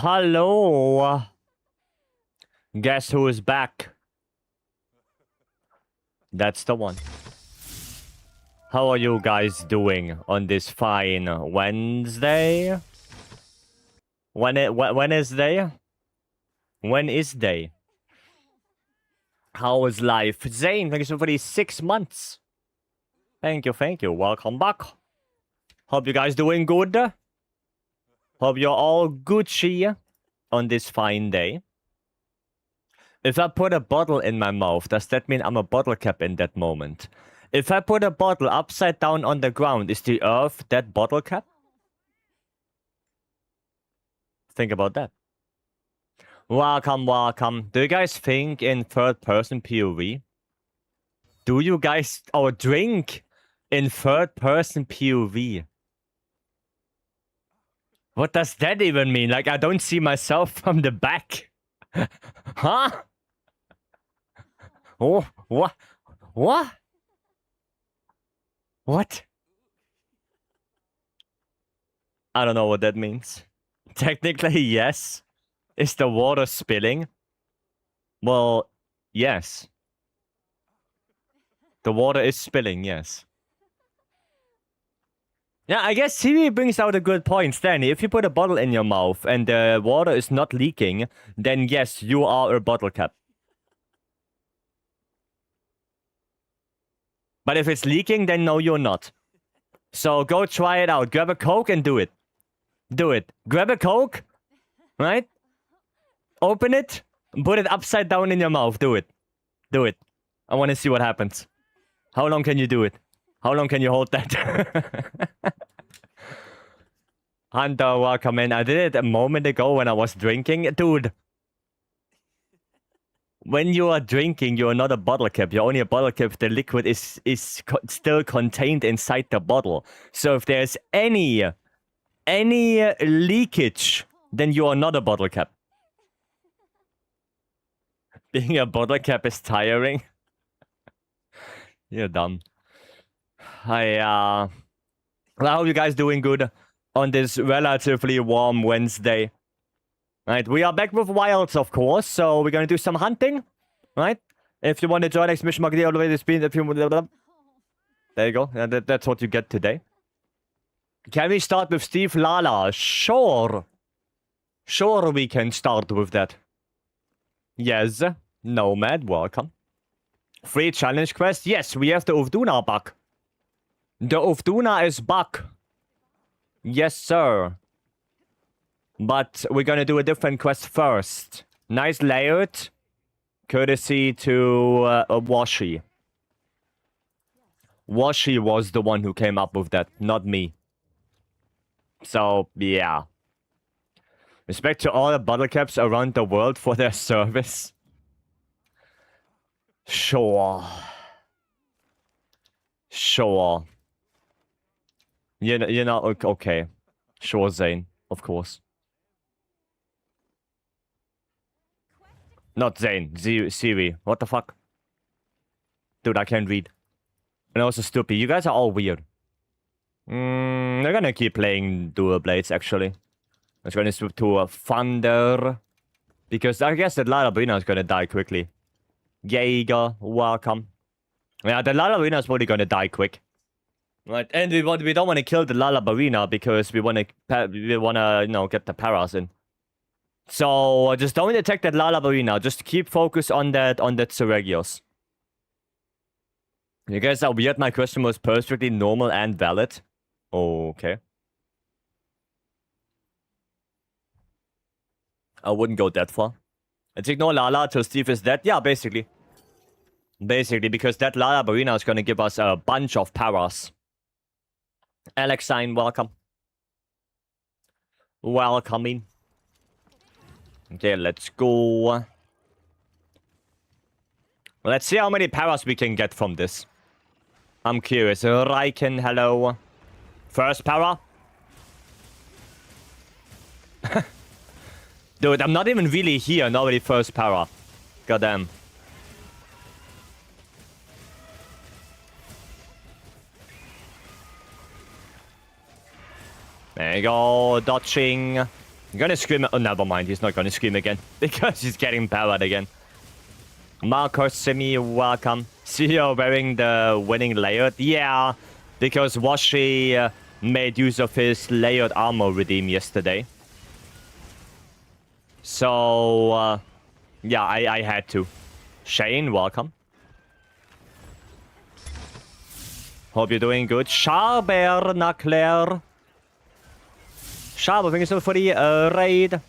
Hello. Guess who is back? That's the one. How are you guys doing on this fine Wednesday? When is day? When is day? How is life? Zane, thank you so much for these 6 months. Thank you. Welcome back. Hope you guys doing good. Hope you're all Gucci on this fine day. If I put a bottle in my mouth, does that mean I'm a bottle cap in that moment? If I put a bottle upside down on the ground, is the earth that bottle cap? Think about that. Welcome. Do you guys think in third-person POV? Do you guys drink in third-person POV? What does that even mean? Like, I don't see myself from the back. Huh? Oh, what? What? What? I don't know what that means. Technically, yes. Is the water spilling? Well, yes. The water is spilling, yes. Yeah, I guess Siri brings out a good point, Stanley. If you put a bottle in your mouth and the water is not leaking, then yes, you are a bottle cap. But if it's leaking, then no, you're not. So go try it out. Grab a Coke and do it. Do it. Grab a Coke, right? Open it, put it upside down in your mouth. Do it. Do it. I want to see what happens. How long can you do it? How long can you hold that? Hunter, welcome in. I did it a moment ago when I was drinking. Dude. When you are drinking, you are not a bottle cap. You're only a bottle cap if the liquid is still contained inside the bottle. So if there's any leakage, then you are not a bottle cap. Being a bottle cap is tiring. You're dumb. Well, I hope you guys doing good on this relatively warm Wednesday. Right, we are back with Wilds, of course, so we're gonna do some hunting, right? If you want to join Expedition Market all the way to speed, if you there you go. That's what you get today. Can we start with Steve Lala? Sure. Sure, we can start with that. Yes. Nomad, welcome. Free challenge quest? Yes, we have the Uvduna back. The Uvduna is back. Yes, sir. But we're gonna do a different quest first. Nice layout. Courtesy to Washi. Washi was the one who came up with that, not me. So, yeah. Respect to all the bottle caps around the world for their service. Sure. Sure. You know, okay. Sure, Zane. Of course. Not Zane. Siri. What the fuck? Dude, I can't read. And also stupid. You guys are all weird. They're gonna keep playing dual blades, actually. It's gonna switch to a Thunder. Because I guess that Lalabina is gonna die quickly. Jaeger, welcome. Yeah, the Lalabina is probably gonna die quick. Right, and we don't want to kill the Lalabina because we wanna you know, get the paras in. So just don't attack that Lalabina. Just keep focus on that Seregios. You guys are weird. My question was perfectly normal and valid. Okay. I wouldn't go that far. Let's ignore Lala till Steve is dead. Yeah, basically. Basically, because that Lalabina is gonna give us a bunch of paras. Alexine, welcome. Welcoming. Okay, let's go. Let's see how many paras we can get from this. I'm curious. Raiken, hello. First para. Dude, I'm not even really here. Nobody first para. Goddamn. There you go. Dodging. I'm gonna scream. Oh, never mind. He's not gonna scream again because he's getting powered again. Marcos Simi, welcome. See you wearing the winning layered? Yeah, because Washi made use of his layered armor redeem yesterday. So, yeah, I had to. Shane, welcome. Hope you're doing good. Charber, Naclair. Charber, thank you so much for the raid.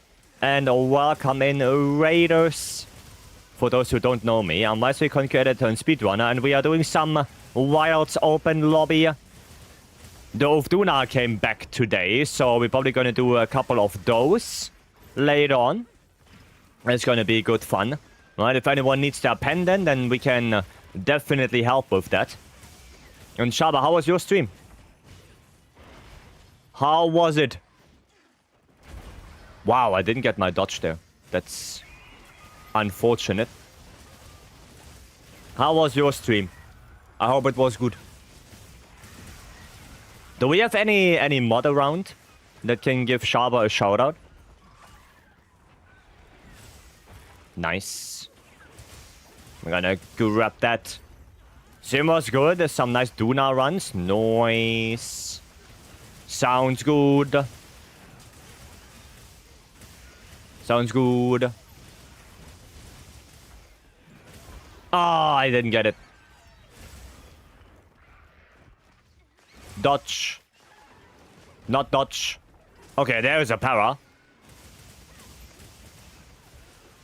And welcome in, Raiders. For those who don't know me, I'm Vycery content editor and Speedrunner, and we are doing some Wilds open lobby. The Ovduna came back today, so we're probably going to do a couple of those later on. It's going to be good fun. Right, if anyone needs their pendant, then we can definitely help with that. And Shaba, how was your stream? How was it? Wow, I didn't get my dodge there. That's unfortunate. How was your stream? I hope it was good. Do we have any mod around that can give Shaba a shout out? Nice. I'm gonna grab that. Sim was good. There's some nice Duna runs. Nice. Sounds good. Sounds good. Ah, I didn't get it. Dodge. Not dodge. Okay, there's a para.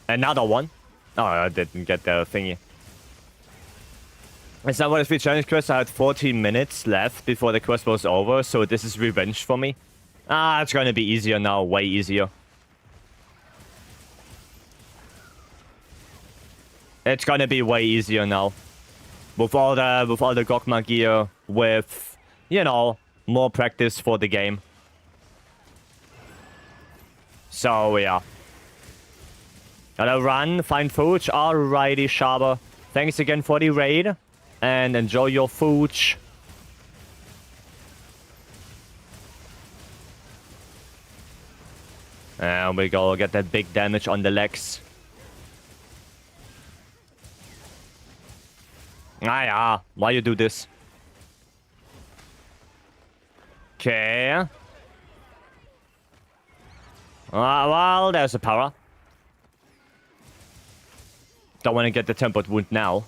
Another one. Oh, I didn't get the thingy. It's not one of the 3 challenge quests. I had 14 minutes left before the quest was over, so this is revenge for me. Ah, it's gonna be easier now. Way easier. It's gonna be way easier now. With all the Gokma gear, with, you know, more practice for the game. So, yeah. Gotta run, find food. Alrighty, Shaba. Thanks again for the raid. And enjoy your food. And we go get that big damage on the legs. Ah, yeah. Why you do this? Okay. Well, there's a power. Don't want to get the tempered wound now.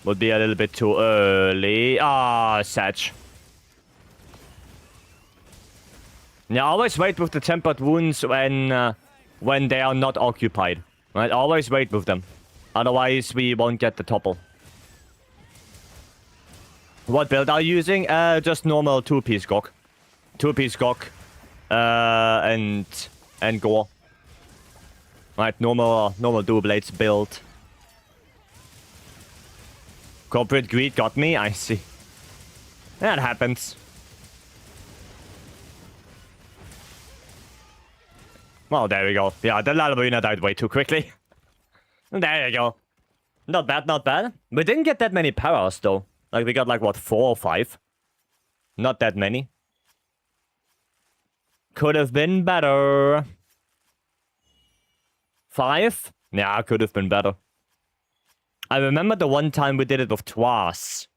Would be a little bit too early. Ah, Satch. Yeah, always wait with the tempered wounds when they are not occupied. Right? Always wait with them. Otherwise, we won't get the topple. What build are you using? Just normal 2-piece Gok. 2-piece Gok. And Gore. Right, normal dual blades build. Corporate greed got me, I see. That happens. Well, there we go. Yeah, the Lalabuna died way too quickly. There you go. Not bad, not bad. We didn't get that many powers, though. Like, we got, like, what, 4 or 5? Not that many. Could have been better. 5? Yeah, could have been better. I remember the one time we did it with Twas.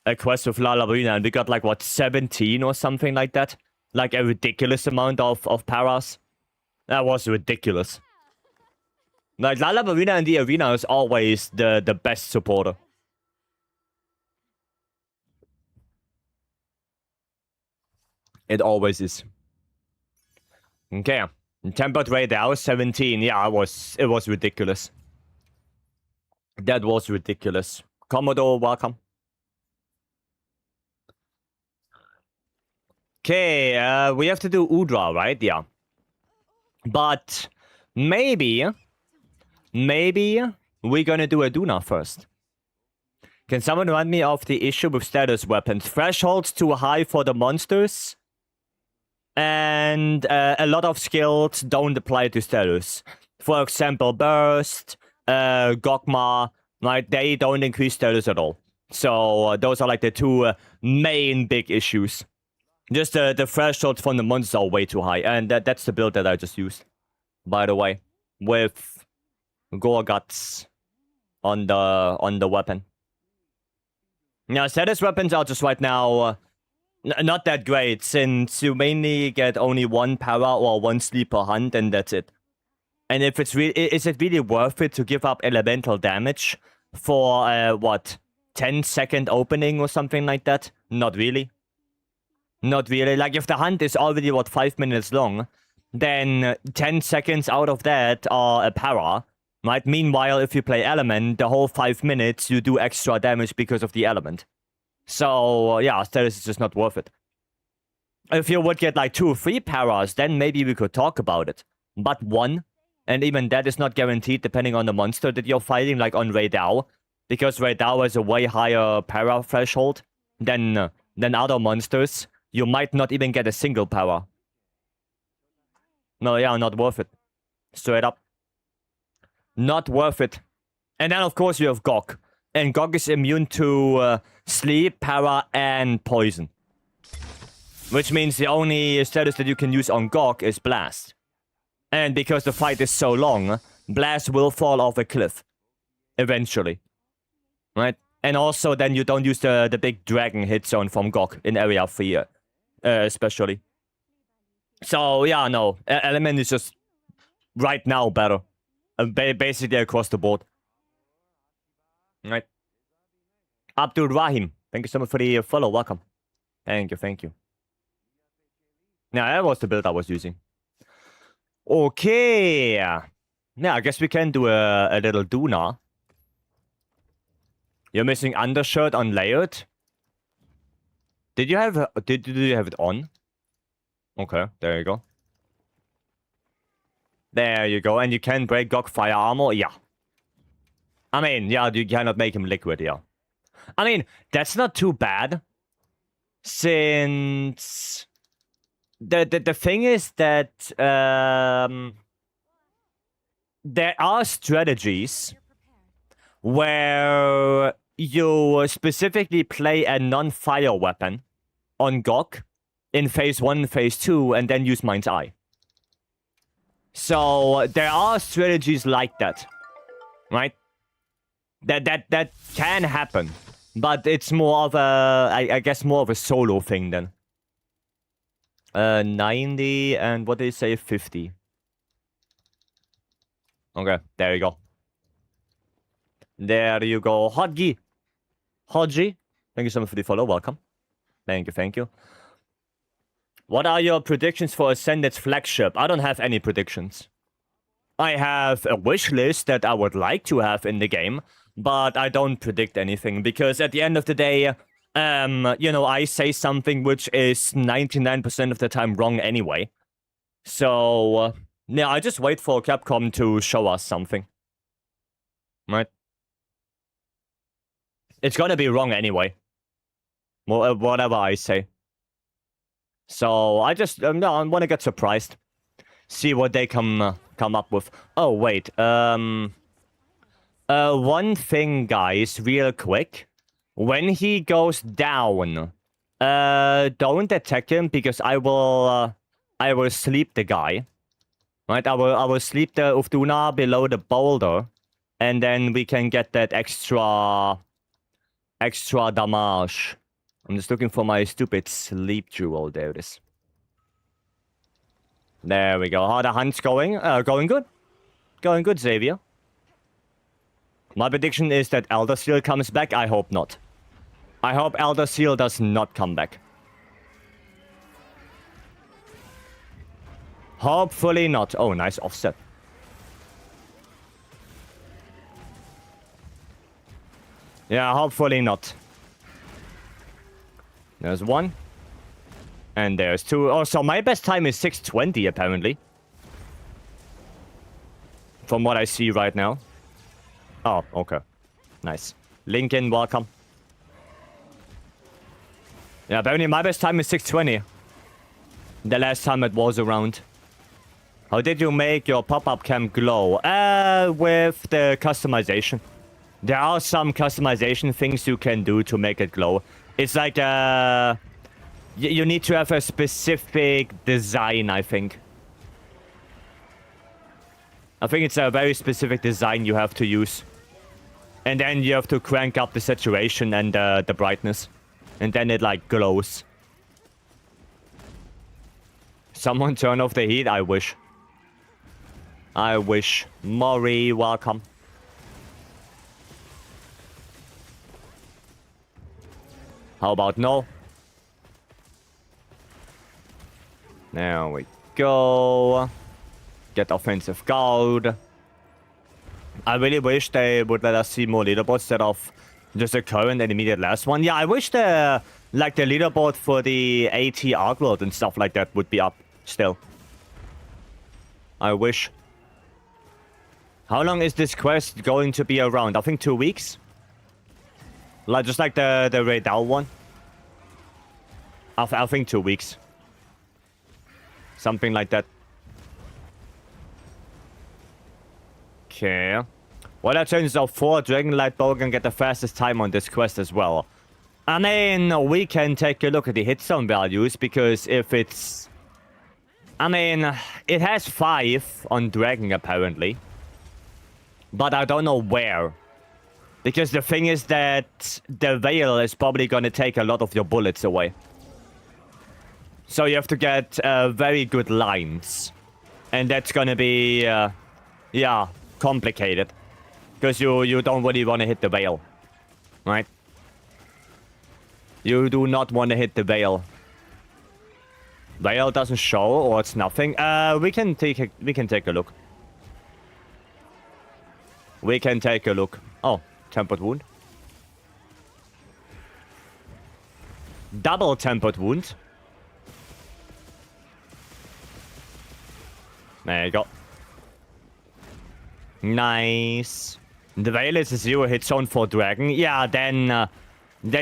A quest with Lalabuna, and we got, like, what, 17 or something like that? Like, a ridiculous amount of paras. That was ridiculous. Like, Lalabuna in the arena is always the best supporter. It always is. Okay. Tempered rate now, 17. Yeah, it was ridiculous. That was ridiculous. Commodore, welcome. Okay, we have to do Udra, right? Yeah. But maybe we're gonna do Aduna first. Can someone remind me of the issue with status weapons? Thresholds too high for the monsters. And a lot of skills don't apply to status. For example, Burst, Gokma, right? They don't increase status at all. So those are like the 2 main big issues. Just the thresholds from the monsters are way too high. And that's the build that I just used, by the way. With Gore Guts on the weapon. Now, status weapons are just right now not that great, since you mainly get only 1 para or 1 sleep per hunt, and that's it. And if it's is it really worth it to give up elemental damage for what, 10-second opening or something like that? Not really. Not really. Like, if the hunt is already, what, 5 minutes long, then 10 seconds out of that are a para, right? Meanwhile, if you play element, the whole 5 minutes you do extra damage because of the element. So, yeah, status is just not worth it. If you would get like 2 or 3 paras, then maybe we could talk about it. But 1, and even that is not guaranteed depending on the monster that you're fighting, like on Raidao. Because Raidao has a way higher para threshold than other monsters. You might not even get a single para. No, yeah, not worth it. Straight up. Not worth it. And then, of course, you have Gok. And Gok is immune to sleep, para, and poison. Which means the only status that you can use on Gok is Blast. And because the fight is so long, Blast will fall off a cliff. Eventually. Right? And also, then you don't use the big dragon hit zone from Gok in Area 3, especially. So, yeah, no. Element is just right now better. Basically across the board. Right. Abdul Rahim, thank you so much for the follow. Welcome. Thank you, thank you. Now, that was the build I was using. Okay. Yeah, I guess we can do a little do now. You're missing undershirt unlayered. Did you have it on? Okay, there you go. There you go, and you can break Gok fire armor, yeah. I mean, yeah, you cannot make him liquid, yeah. I mean, that's not too bad. Since the thing is that there are strategies where you specifically play a non-fire weapon on Gok in phase 1 and phase 2 and then use Mind's Eye. So there are strategies like that, right? That can happen, but it's more of a, I guess, more of a solo thing then. 90 and what did it say? 50. Okay, there you go. There you go, Hodgie. Hodgie, thank you so much for the follow. Welcome. Thank you, thank you. What are your predictions for Ascended's flagship? I don't have any predictions. I have a wish list that I would like to have in the game, but I don't predict anything, because at the end of the day, you know, I say something which is 99% of the time wrong anyway. So, yeah, I just wait for Capcom to show us something. Right? It's gonna be wrong anyway. Whatever I say. So, I just, no, I want to get surprised. See what they come up with. Oh, wait, one thing, guys, real quick. When he goes down, don't attack him, because I will sleep the guy. Right, I will sleep the Ufduna below the boulder, and then we can get that extra damage. I'm just looking for my stupid sleep jewel. There it is. There we go. How the hunt's going? Going good. Going good, Xavier. My prediction is that Elder Seal comes back. I hope not. I hope Elder Seal does not come back. Hopefully not. Oh, nice offset. Yeah, hopefully not. There's one. And there's two. Oh, so my best time is 6:20, apparently. From what I see right now. Oh, okay. Nice. Lincoln, welcome. Yeah, apparently my best time is 6:20. The last time it was around. How did you make your pop-up cam glow? With the customization. There are some customization things you can do to make it glow. It's like You need to have a specific design, I think. I think it's a very specific design you have to use. And then you have to crank up the saturation and the brightness. And then it, like, glows. Someone turn off the heat? I wish. I wish. Maury, welcome. How about no? There we go. Get offensive gold. I really wish they would let us see more leaderboards instead of just the current and immediate last one. Yeah, I wish the leaderboard for the AT Arc World and stuff like that would be up still. I wish. How long is this quest going to be around? I think 2 weeks. Like just like the Raidal one. I think 2 weeks. Something like that. Okay. Well, that changes of 4. Dragonlight Bow can get the fastest time on this quest as well. I mean, we can take a look at the hit zone values, because if it's... I mean, it has 5 on Dragon, apparently. But I don't know where. Because the thing is that the Veil is probably going to take a lot of your bullets away. So you have to get very good lines. And that's going to be, yeah, complicated. Because you don't really want to hit the Veil. Right? You do not want to hit the Veil. Veil doesn't show, or it's nothing. We can take a look. We can take a look. Oh, tempered wound. Double tempered wound. There you go. Nice. The Veil is a 0 hit zone for Dragon. Yeah, then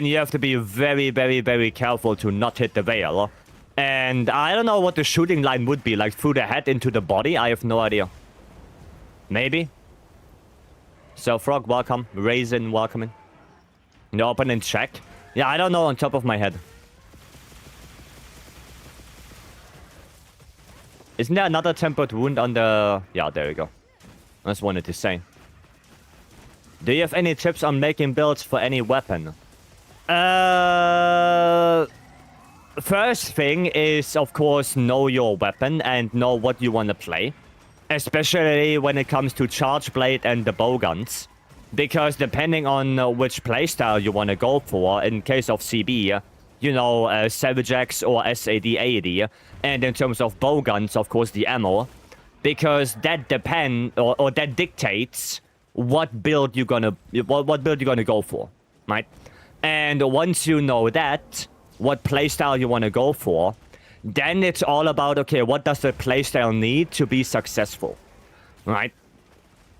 you have to be very, very, very careful to not hit the Veil. And I don't know what the shooting line would be. Like through the head into the body? I have no idea. Maybe. So Frog, welcome. Raisin, welcome. The opponent check. Yeah, I don't know on top of my head. Isn't there another tempered wound on the... Yeah, there we go. I just wanted to say. Do you have any tips on making builds for any weapon? First thing is, of course, know your weapon and know what you want to play. Especially when it comes to Charge Blade and the bow guns. Because depending on which playstyle you want to go for, in case of CB, you know, Savage X or SAD 80. And in terms of bow guns, of course, the ammo. Because that or that dictates what build you're gonna go for, right? And once you know that, what playstyle you want to go for, then it's all about, okay, what does the playstyle need to be successful, right?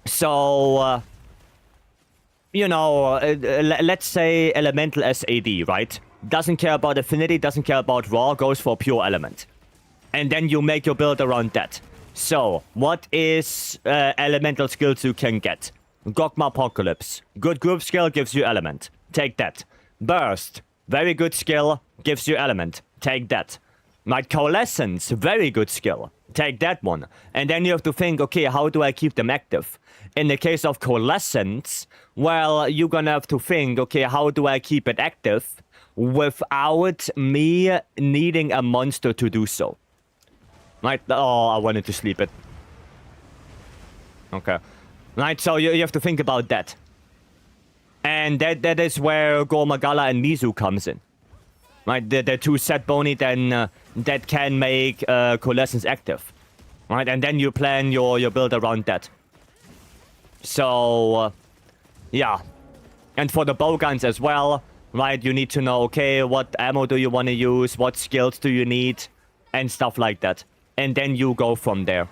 So, you know, let's say Elemental SAD, right? Doesn't care about affinity, doesn't care about raw, goes for pure element. And then you make your build around that. So, what is elemental skills you can get? Gogma Apocalypse. Good group skill gives you element. Take that. Burst. Very good skill. Gives you element. Take that. Right, Coalescence. Very good skill. Take that one. And then you have to think, okay, how do I keep them active? In the case of Coalescence, well, you're gonna have to think, okay, how do I keep it active without me needing a monster to do so? Right, oh, I wanted to sleep it. Okay. Right, so you have to think about that. And that is where Gormagala and Mizu comes in. Right, the two set bony then that can make Coalescence active. Right, and then you plan your build around that. So, yeah. And for the bow guns as well, right, you need to know, okay, what ammo do you want to use, what skills do you need, and stuff like that. And then you go from there.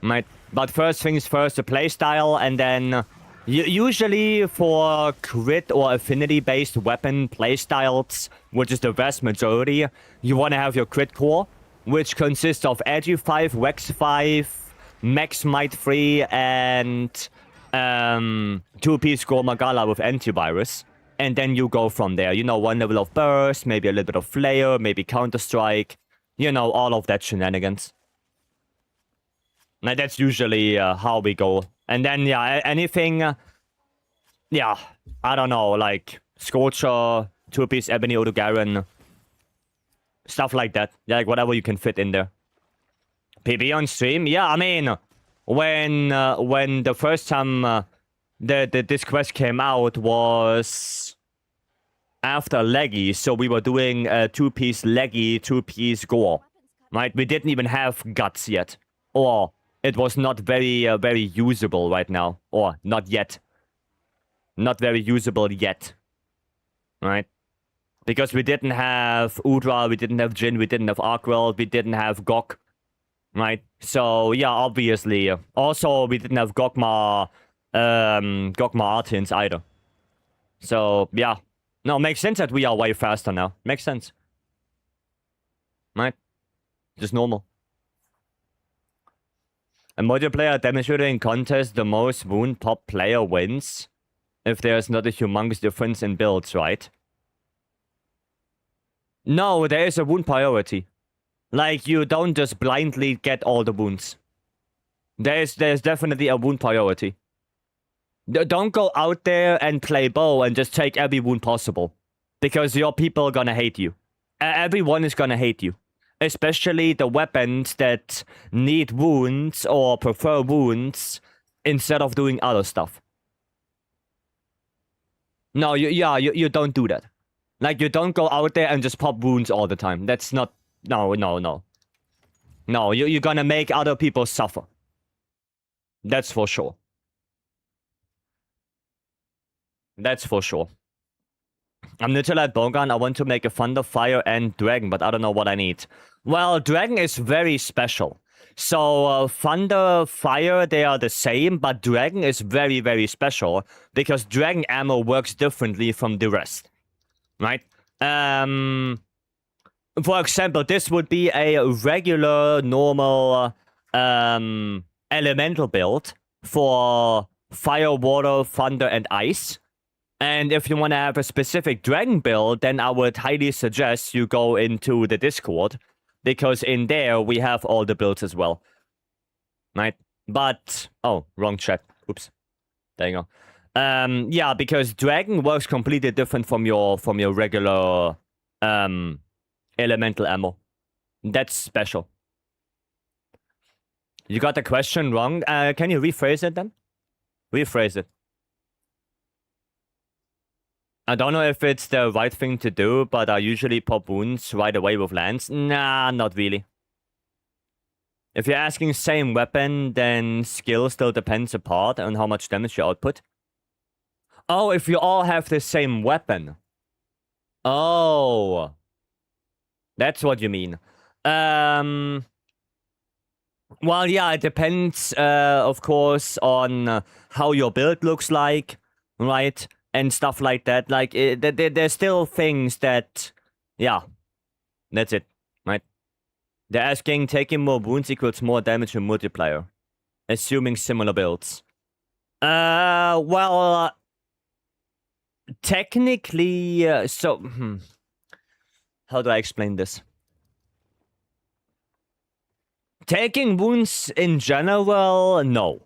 Right, but first things first, the playstyle, and then... usually for crit or affinity-based weapon playstyles, which is the vast majority, you want to have your crit core, which consists of Agi 5, Wex 5, Max Might 3, and 2-piece Gormagala with antivirus. and then you go from there. You know, 1 level of burst, maybe a little bit of flare, maybe counter-strike, you know, all of that shenanigans. And that's usually how we go. And then, yeah, anything, yeah, I don't know, like Scorcher, 2-piece Ebony Odogaron, stuff like that. Yeah, like whatever you can fit in there. PB on stream? Yeah, I mean, when the first time this quest came out was after Leggy, so we were doing a 2-piece Leggy, 2-piece Gore, right? We didn't even have Guts yet, or it was not very usable right now, or not yet. Not very usable yet, right? Because we didn't have Udra, we didn't have Jin, we didn't have Arkwell, we didn't have Gok, right? So yeah, obviously. Also, we didn't have Gokma Artins either. So yeah, no, makes sense that we are way faster now. Makes sense, right? Just normal. A multiplayer demonstrating contest, the most wound pop player wins. If there's not a humongous difference in builds, right? No, there is a wound priority. Like, you don't just blindly get all the wounds. There's definitely a wound priority. Don't go out there and play bow and just take every wound possible. Because your people are gonna hate you. Everyone is gonna hate you. Especially the weapons that need wounds or prefer wounds instead of doing other stuff. No, you don't do that. Like, you don't go out there and just pop wounds all the time. That's not... No. No, you're gonna make other people suffer. That's for sure. That's for sure. I'm neutral at Bogan. I want to make a Thunder, Fire, and Dragon, but I don't know what I need. Well, Dragon is very special. So, Thunder, Fire, they are the same, but Dragon is very, very special because Dragon ammo works differently from the rest. Right? For example, this would be a regular, normal, elemental build for Fire, Water, Thunder, and Ice. And if you want to have a specific Dragon build, then I would highly suggest you go into the Discord. Because in there, we have all the builds as well. Right? But... Oh, wrong chat. Oops. There you go. Yeah, because Dragon works completely different from your regular elemental ammo. That's special. You got the question wrong. Can you rephrase it then? Rephrase it. I don't know if it's the right thing to do, but I usually pop wounds right away with Lance. Nah, not really. If you're asking same weapon, then skill still depends apart on how much damage you output. Oh, if you all have the same weapon. Oh. That's what you mean. Well, yeah, it depends, of course, on how your build looks like, right? And stuff like that. Like, there's still things that... Yeah. That's it. Right? They're asking, taking more wounds equals more damage in multiplayer. Assuming similar builds. Well... technically... How do I explain this? Taking wounds in general, no.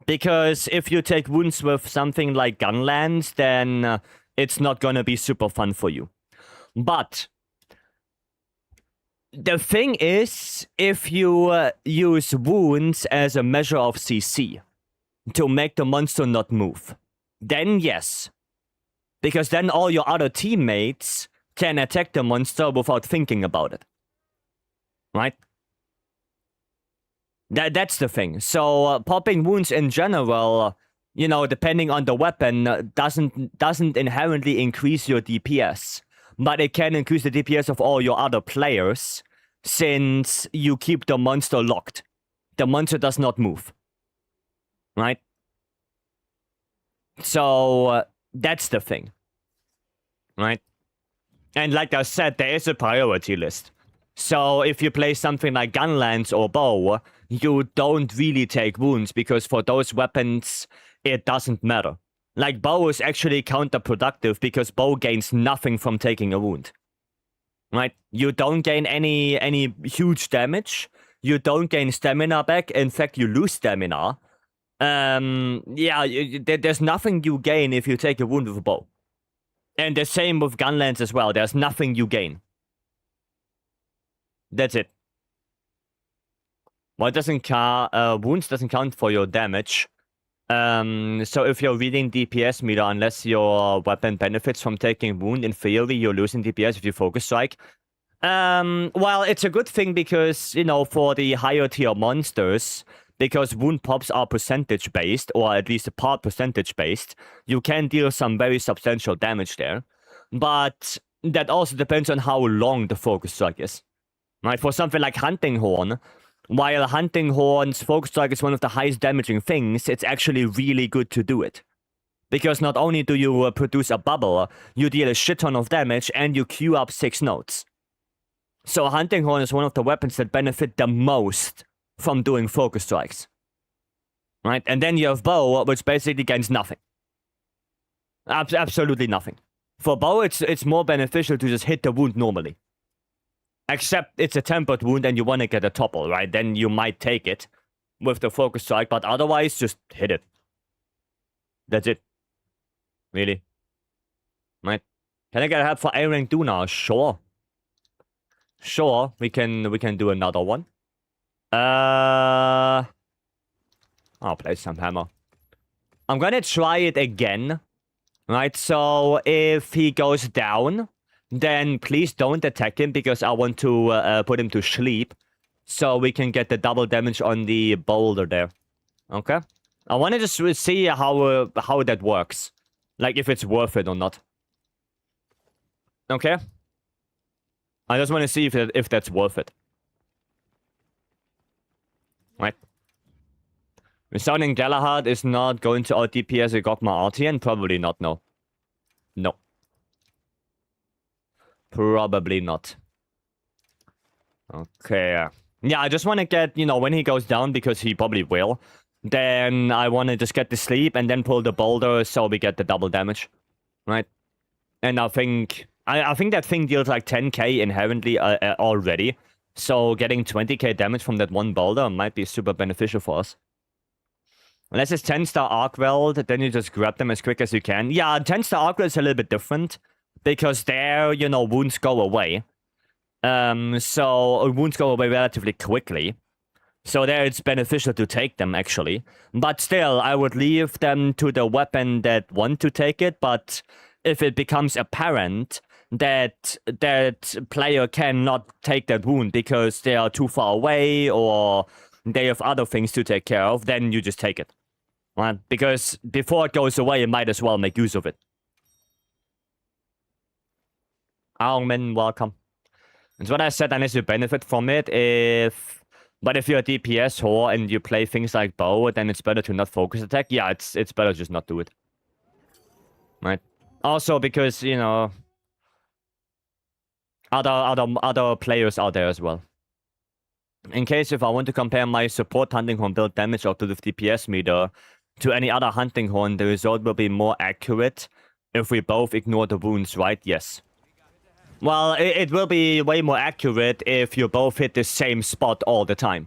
Because if you take wounds with something like Gunlands, then it's not gonna be super fun for you. But the thing is, if you use wounds as a measure of CC to make the monster not move, then yes. Because then all your other teammates can attack the monster without thinking about it. Right? That's the thing. So, popping wounds in general, you know, depending on the weapon, doesn't inherently increase your DPS. But it can increase the DPS of all your other players, since you keep the monster locked. The monster does not move. Right? So, that's the thing. Right? And like I said, there is a priority list. So if you play something like Gunlands or Bow, you don't really take wounds, because for those weapons, it doesn't matter. Like, bow is actually counterproductive because bow gains nothing from taking a wound. Right? You don't gain any huge damage. You don't gain stamina back. In fact, you lose stamina. Yeah, there's nothing you gain if you take a wound with a bow. And the same with gunlance as well. There's nothing you gain. That's it. Well, it doesn't count. Wounds doesn't count for your damage. So if you're reading DPS meter, unless your weapon benefits from taking wound, in theory, you're losing DPS if you focus strike. Well, it's a good thing because, you know, for the higher tier monsters, because wound pops are percentage based, or at least a part percentage based, you can deal some very substantial damage there. But that also depends on how long the focus strike is. Right? For something like Hunting Horn, while Hunting Horn's focus strike is one of the highest damaging things, it's actually really good to do it. Because not only do you produce a bubble, you deal a shit ton of damage and you queue up 6 nodes. So Hunting Horn is one of the weapons that benefit the most from doing focus strikes. Right? And then you have Bow, which basically gains nothing. Absolutely nothing. For Bow, it's more beneficial to just hit the wound normally. Except it's a tempered wound and you want to get a topple, right? Then you might take it with the focus strike, but otherwise, just hit it. That's it. Really. Right? Can I get help for A-Rank Duna? Sure. Sure, we can do another one. I'll play some hammer. I'm gonna try it again. Right, so if he goes down, then please don't attack him because I want to put him to sleep. So we can get the double damage on the boulder there. Okay? I want to just see how that works. Like, if it's worth it or not. Okay? I just want to see if that's worth it. Right. Resounding Galahad is not going to out DPS a Gogma Artian? Probably not, no. No. Probably not. Okay. Yeah, I just want to get, you know, when he goes down, because he probably will, then I want to just get the sleep and then pull the boulder so we get the double damage. Right? And I think that thing deals like 10k inherently already. So getting 20k damage from that one boulder might be super beneficial for us. Unless it's 10-star Arc Weld, then you just grab them as quick as you can. Yeah, 10-star Arc Weld is a little bit different. Because there, you know, wounds go away. So wounds go away relatively quickly. So there it's beneficial to take them, actually. But still, I would leave them to the weapon that want to take it. But if it becomes apparent that that player cannot take that wound because they are too far away or they have other things to take care of, then you just take it. Right? Because before it goes away, you might as well make use of it. Alman, welcome. It's what I said, unless you benefit from it. But if you're a DPS whore and you play things like bow, then it's better to not focus attack. Yeah, it's better just not do it. Right? Also because, you know, other players are there as well. In case if I want to compare my support Hunting Horn build damage up to the DPS meter to any other Hunting Horn, the result will be more accurate if we both ignore the wounds, right? Yes. Well, it will be way more accurate if you both hit the same spot all the time.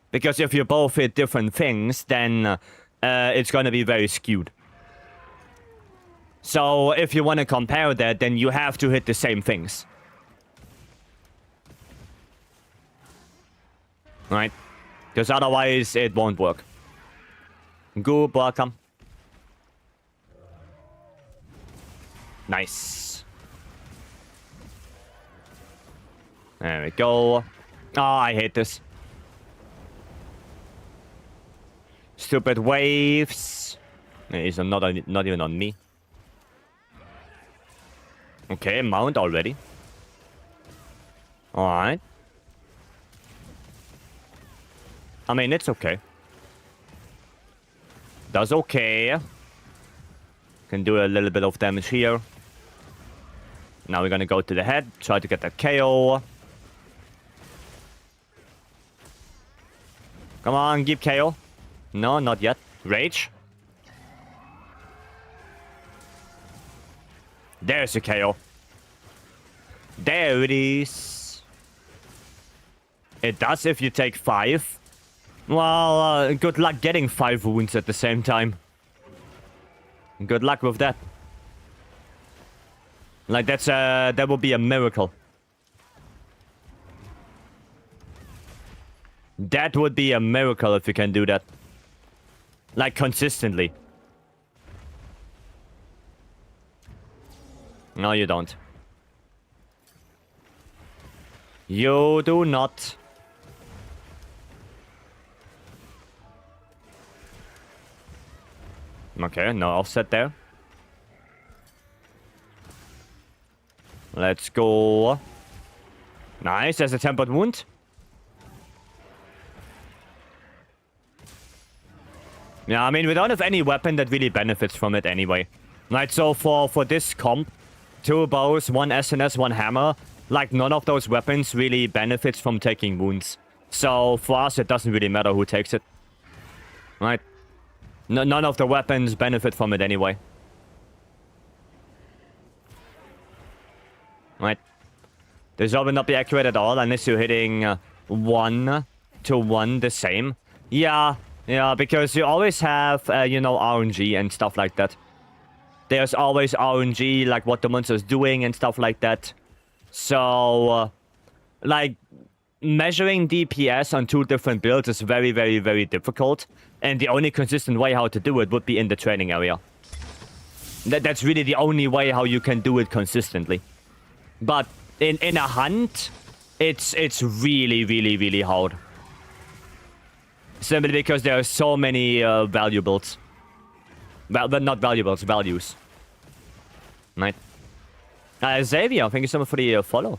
Because if you both hit different things, then it's going to be very skewed. So if you want to compare that, then you have to hit the same things. Right? Because otherwise, it won't work. Good, welcome. Nice. There we go. Oh, I hate this. Stupid waves. He's not even on me. Okay, mount already. Alright. I mean, it's okay. Does okay. Can do a little bit of damage here. Now we're gonna go to the head. Try to get that KO. Come on, give KO. No, not yet. Rage. There's a KO. There it is. It does if you take 5. Well, good luck getting 5 wounds at the same time. Good luck with that. Like, that would be a miracle. That would be a miracle if you can do that. Like, consistently. No, you don't. You do not. Okay, no offset there. Let's go. Nice, there's a tempered wound. Yeah, I mean, we don't have any weapon that really benefits from it anyway. Right, so for this comp, 2 bows, 1 SNS, 1 hammer, like, none of those weapons really benefits from taking wounds. So, for us, it doesn't really matter who takes it. Right? None of the weapons benefit from it anyway. Right. This will not be accurate at all unless you're hitting 1 to 1 the same. Yeah, because you always have, you know, RNG and stuff like that. There's always RNG, like what the monster's doing and stuff like that. So, like, measuring DPS on 2 different builds is very, very, very difficult. And the only consistent way how to do it would be in the training area. That's really the only way how you can do it consistently. But in a hunt, it's really, really, really hard. Simply because there are so many valuables. Well, not valuables, values. Right. Xavier, thank you so much for the follow.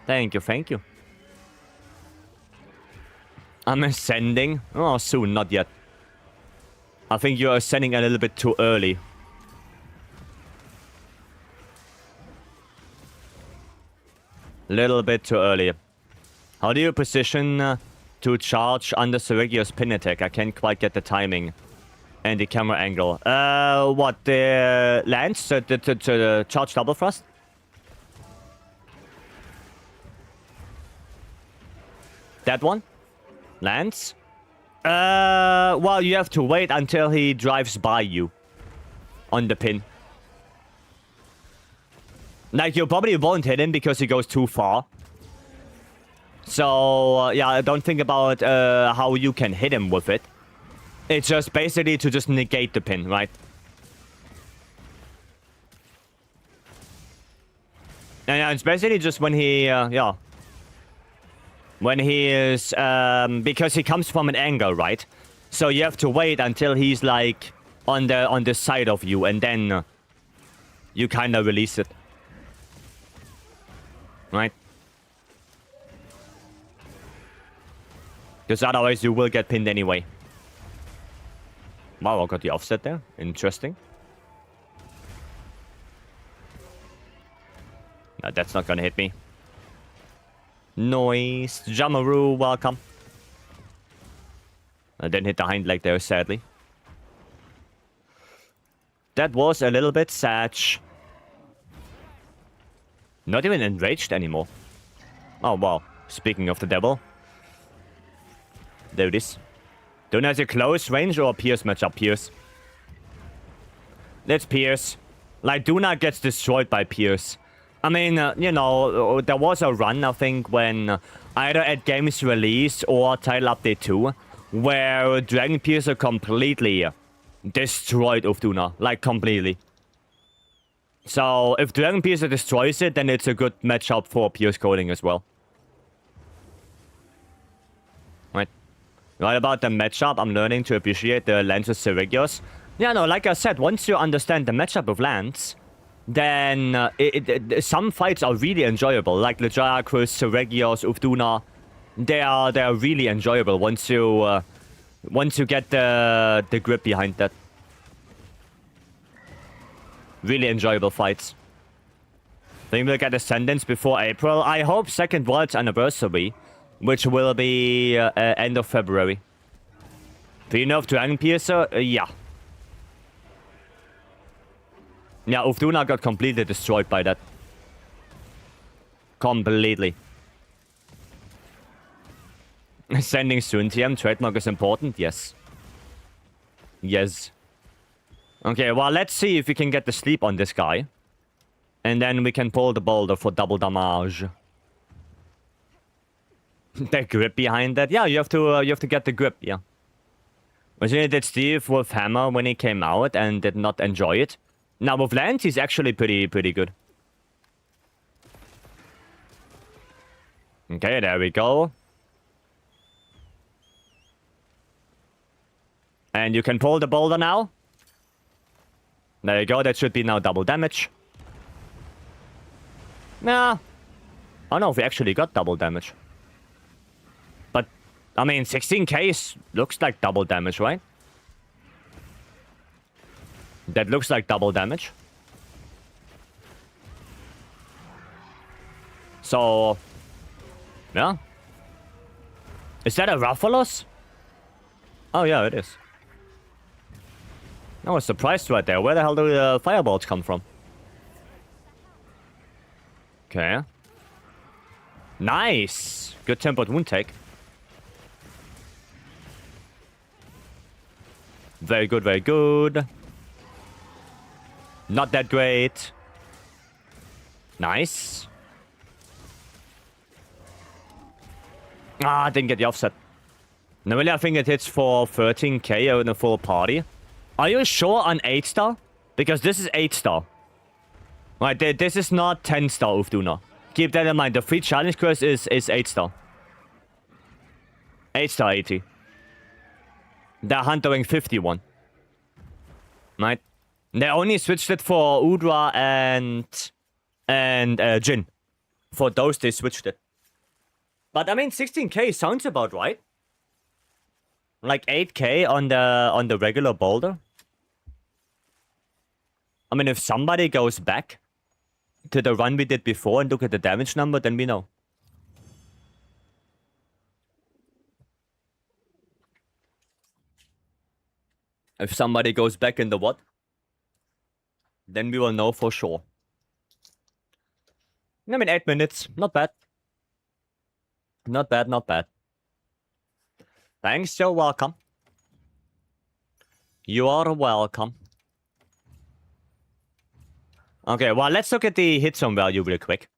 Thank you, thank you. I'm ascending. Oh, soon, not yet. I think you're ascending a little bit too early. Little bit too early. How do you position to charge under Sergio's pin attack? I can't quite get the timing and the camera angle. What, the lance? To charge double thrust? That one? Lance? Well, you have to wait until he drives by you on the pin. Like, you probably won't hit him because he goes too far. So, yeah, don't think about how you can hit him with it. It's just basically to just negate the pin, right? And yeah, it's basically just when he, yeah. When he is, because he comes from an angle, right? So you have to wait until he's, like, on the side of you, and then you kind of release it. Right? Because otherwise you will get pinned anyway. Wow, I got the offset there. Interesting. No, that's not gonna hit me. Noise. Jamaru, welcome. I didn't hit the hind leg there, sadly. That was a little bit sad. Not even enraged anymore. Oh, wow. Speaking of the devil. There it is. Don't have a close range or Pierce matchup? Pierce. Let's Pierce. Like, Duna gets destroyed by Pierce. I mean, you know, there was a run, I think, when either at game's release or Title Update 2, where Dragon Piercer completely destroyed Ufduna. Like, completely. So, if Dragon Piercer destroys it, then it's a good matchup for Pierce coding as well. Right. Right about the matchup, I'm learning to appreciate the Lance's Seregios. Yeah, no, like I said, once you understand the matchup of Lance, then some fights are really enjoyable. Like Legiacrus, Seregios, Ufduna. They are really enjoyable once you get the grip behind that. Really enjoyable fights. Think we'll get Ascendance before April. I hope second World's anniversary, which will be end of February. Do you know of Dragon Piercer? Yeah. Yeah, Ufduna got completely destroyed by that. Completely. Sending soon. TM trademark is important. Yes. Yes. Okay, well, let's see if we can get the sleep on this guy. And then we can pull the boulder for double damage. The grip behind that? Yeah, you have to get the grip, yeah. Wasn't it that Steve with Hammer when he came out and did not enjoy it? Now with Lance, he's actually pretty good. Okay, there we go. And you can pull the boulder now. There you go, that should be now double damage. Nah. I don't know if we actually got double damage. But, I mean, 16k looks like double damage, right? That looks like double damage. So, yeah. Is that a Ruffalos? Oh, yeah, it is. I was surprised right there. Where the hell do the fireballs come from? Okay. Nice! Good tempered wound take. Very good, very good. Not that great. Nice. Ah, I didn't get the offset. Normally I think it hits for 13k in a full party. Are you sure on 8-star? Because this is 8-star. Right, this is not 10-star Ufduna. Keep that in mind. The free challenge quest is 8-star. 8-star 80. They're huntering 51. Right? They only switched it for Udra and Jin. For those, they switched it. But I mean, 16k sounds about right. Like 8k on the regular boulder. I mean, if somebody goes back to the run we did before and look at the damage number, then we know. If somebody goes back in the what? Then we will know for sure. I mean, 8 minutes. Not bad. Not bad, not bad. Thanks, you're welcome. You are welcome. Okay, well, let's look at the hit zone value real quick.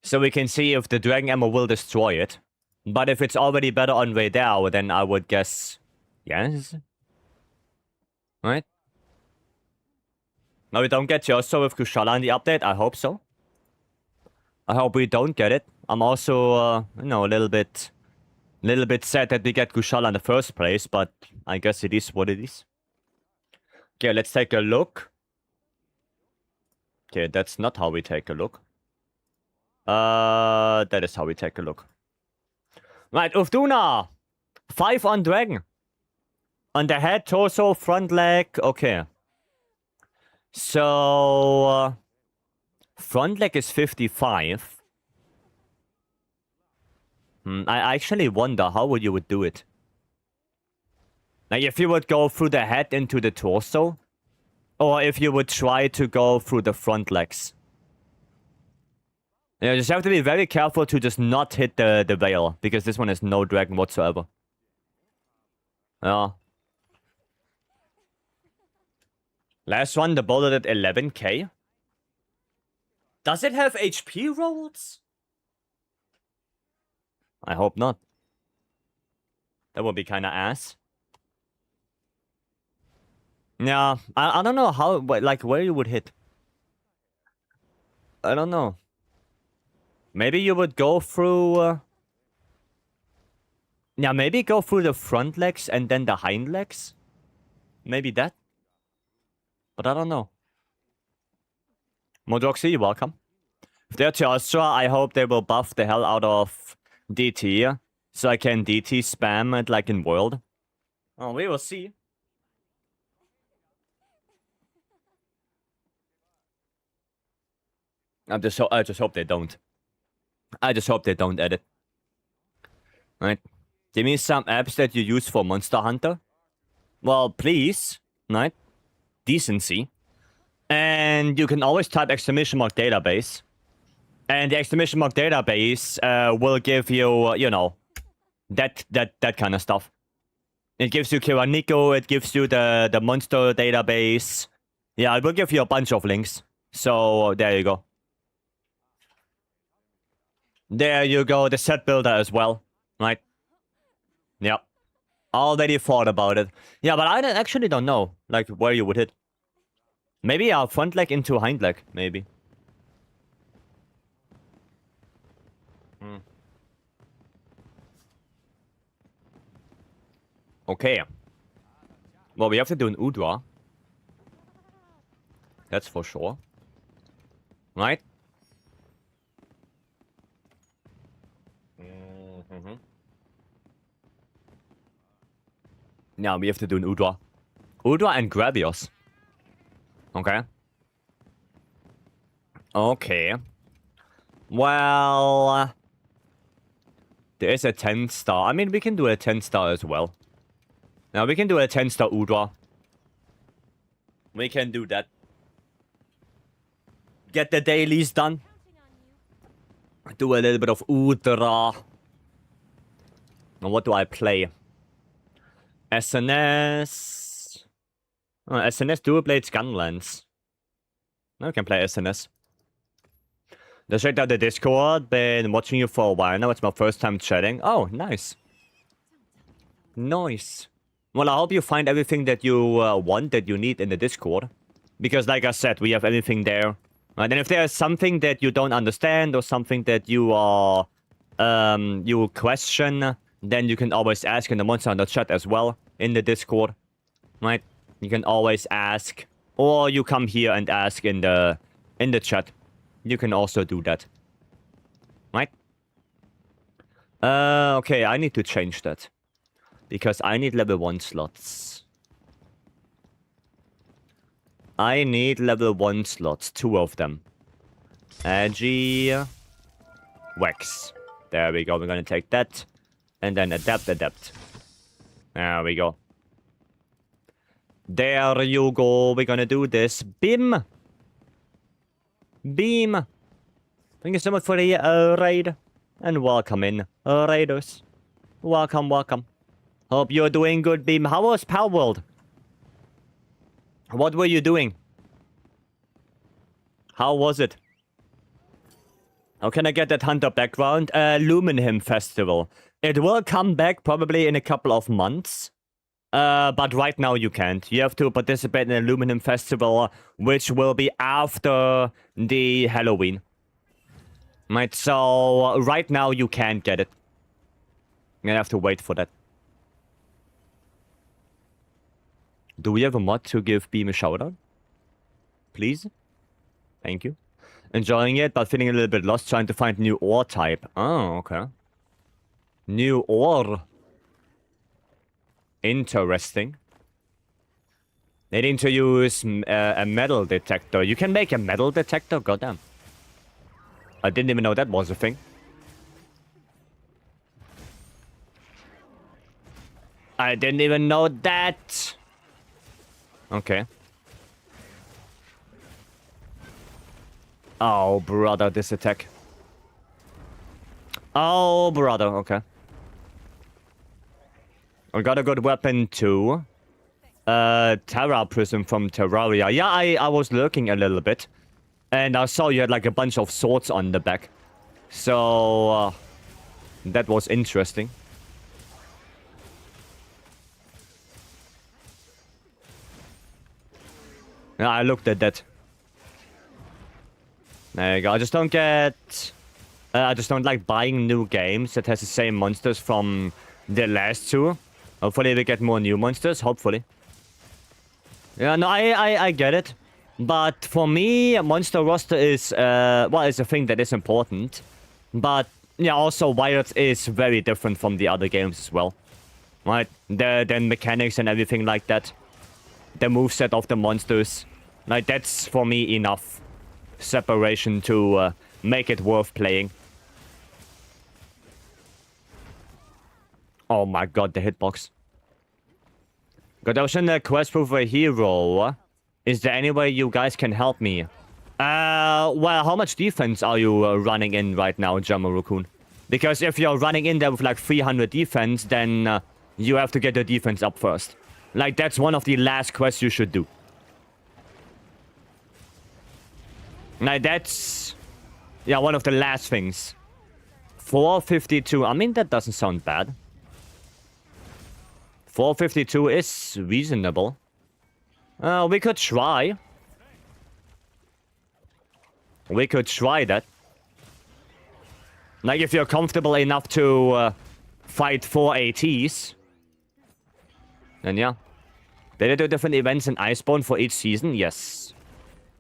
So we can see if the Dragon Ammo will destroy it. But if it's already better on way down, then I would guess yes. Right? No, we don't get Yoso with Kushala in the update. I hope so. I hope we don't get it. I'm also, you know, a little bit sad that we get Kushala in the first place, but I guess it is what it is. Okay, let's take a look. Okay, that's not how we take a look. That is how we take a look. Right, Ufduna! 5 on Dragon. On the head, torso, front leg. Okay. So... front leg is 55. I actually wonder how you would do it. Like, if you would go through the head into the torso, or if you would try to go through the front legs. You just have to be very careful to just not hit the veil, because this one has no dragon whatsoever. Yeah. Last one, the bullet at 11k. Does it have HP rolls? I hope not. That would be kind of ass. Yeah, I don't know how, like, where you would hit. I don't know. Maybe you would go through... yeah, maybe go through the front legs and then the hind legs. Maybe that. But I don't know. Mojoxy, you're welcome. If they're Teostra, I hope they will buff the hell out of DT. So I can DT spam it like in World. Oh, we will see. I just hope they don't. I just hope they don't edit. Right? Give me some apps that you use for Monster Hunter. Well, please. Right? Decency. And you can always type exclamation mark database. And the exclamation mark database will give you, you know, that kind of stuff. It gives you Kiraniko, it gives you the monster database. Yeah, it will give you a bunch of links. So, there you go. There you go, the set builder as well. Right? Yep. Already thought about it. Yeah, but I actually don't know, like, where you would hit. Maybe our front leg into hind leg, maybe. Okay. Well, we have to do an Udra. That's for sure. Right? Now we have to do an Udra. Udra and Gravios. Okay. Okay. Well... there is a 10-star. I mean, we can do a 10-star as well. Now, we can do a 10-star Udra. We can do that. Get the dailies done. Do a little bit of Udra. And what do I play? SNS. Oh, SNS Dual Blades Gunlance. I can play SNS. Just checked out the Discord. Been watching you for a while now. It's my first time chatting. Oh, nice. Nice. Well, I hope you find everything that you want, that you need in the Discord. Because, like I said, we have everything there. Right? And if there's something that you don't understand or something that you are, you question, then you can always ask in the Monster Hunter chat as well in the Discord. Right? You can always ask, or you come here and ask in the chat. You can also do that. Right? Okay, I need to change that. Because I need level 1 slots. I need level 1 slots. 2 of them. Agi. Wax. There we go. We're gonna take that. And then adapt. There we go. There you go. We're gonna do this. Beam. Beam. Thank you so much for the raid. And welcome in, raiders. Welcome. Hope you're doing good, Beam. How was Power World? What were you doing? How was it? How can I get that Hunter background? Lumenhim Festival. It will come back probably in a couple of months. But right now you can't. You have to participate in the Lumenhim Festival, which will be after the Halloween. Right, so right now you can't get it. You have to wait for that. Do we have a mod to give Beam a shout-out? Please? Thank you. Enjoying it, but feeling a little bit lost trying to find new ore type. Oh, okay. New ore. Interesting. Needing to use a metal detector. You can make a metal detector? Goddamn. I didn't even know that was a thing. I didn't even know that. Okay. Oh, brother, this attack. Oh, brother, okay. I got a good weapon too. Terra Prism from Terraria. Yeah, I was lurking a little bit. And I saw you had like a bunch of swords on the back. So, that was interesting. Yeah, I looked at that. There you go. I just don't get... I just don't like buying new games that has the same monsters from the last two. Hopefully we get more new monsters. Hopefully. Yeah, no, I get it. But for me, monster roster is... well, it's a thing that is important. But, yeah, also Wilds is very different from the other games as well. Right? The mechanics and everything like that. The moveset of the monsters. Like, that's for me enough separation to make it worth playing. Oh my god, the hitbox. God, I was in a quest for a hero Is there any way you guys can help me? Well, how much defense are you running in right now, Jama Raccoon? Because if you're running in there with like 300 defense, then you have to get your defense up first. Like, that's one of the last quests you should do. Like, that's... yeah, one of the last things. 452. I mean, that doesn't sound bad. 452 is reasonable. We could try. We could try that. Like, if you're comfortable enough to fight 4 ATs. Then yeah. Did they do different events in Iceborne for each season? Yes.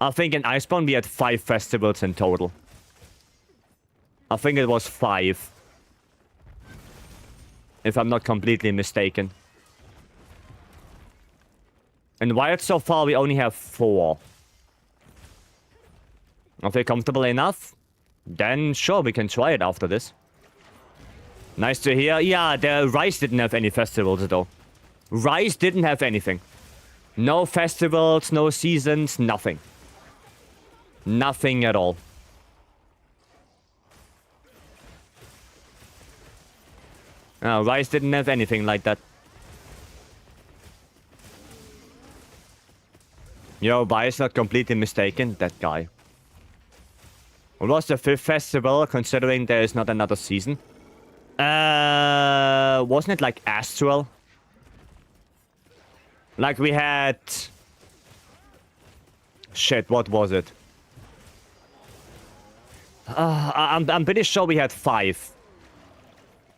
I think in Iceborne we had 5 festivals in total. I think it was 5. If I'm not completely mistaken. In Wild so far we only have 4. If you're comfortable enough, then sure, we can try it after this. Nice to hear. Yeah, the Rise didn't have any festivals though. Rise didn't have anything. No festivals, no seasons, nothing. Nothing at all. Rise didn't have anything like that. Yo, Vice not completely mistaken. That guy. What was the 5th festival, considering there is not another season? Wasn't it like Astral? Like we had... shit, what was it? I'm pretty sure we had 5.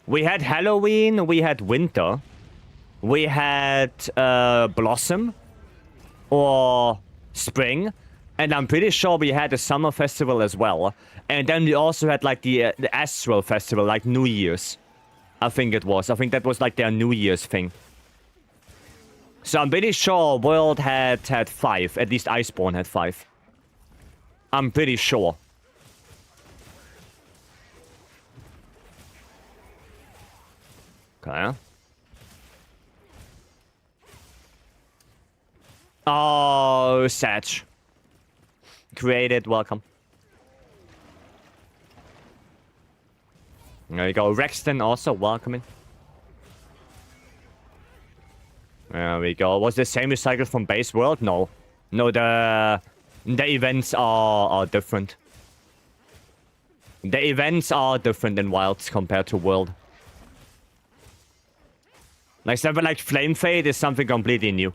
We had Halloween, we had Winter. We had Blossom. Or Spring. And I'm pretty sure we had a Summer Festival as well. And then we also had like the Astral Festival, like New Year's. I think it was. I think that was like their New Year's thing. So I'm pretty sure World had 5. At least Iceborne had 5. I'm pretty sure. Okay. Oh, Satch. Created, welcome. There you go. Rexton also welcoming. There we go. Was the same recycled from base world? No. No, the events are different. The events are different in Wilds compared to World. Like something like Flame Fade is something completely new.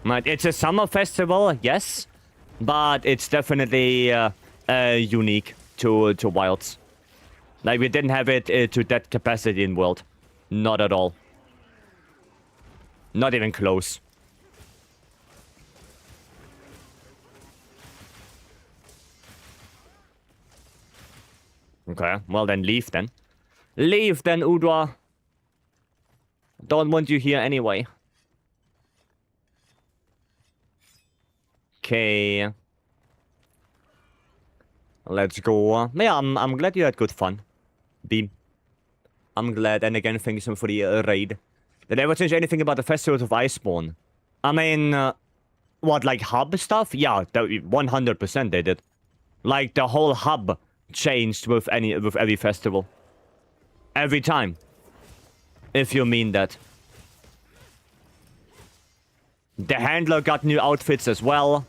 Right, it's a summer festival, yes. But it's definitely unique to Wilds. Like, we didn't have it to that capacity in World. Not at all. Not even close. Okay, well then leave then. Leave then, Udra. Don't want you here anyway. Okay. Let's go. Yeah, I'm glad you had good fun. Beam. I'm glad, and again, thank you for the raid. Did they ever change anything about the Festivals of Iceborne? I mean, what, like hub stuff? Yeah, 100% they did. Like, the whole hub changed with every festival. Every time. If you mean that. The handler got new outfits as well.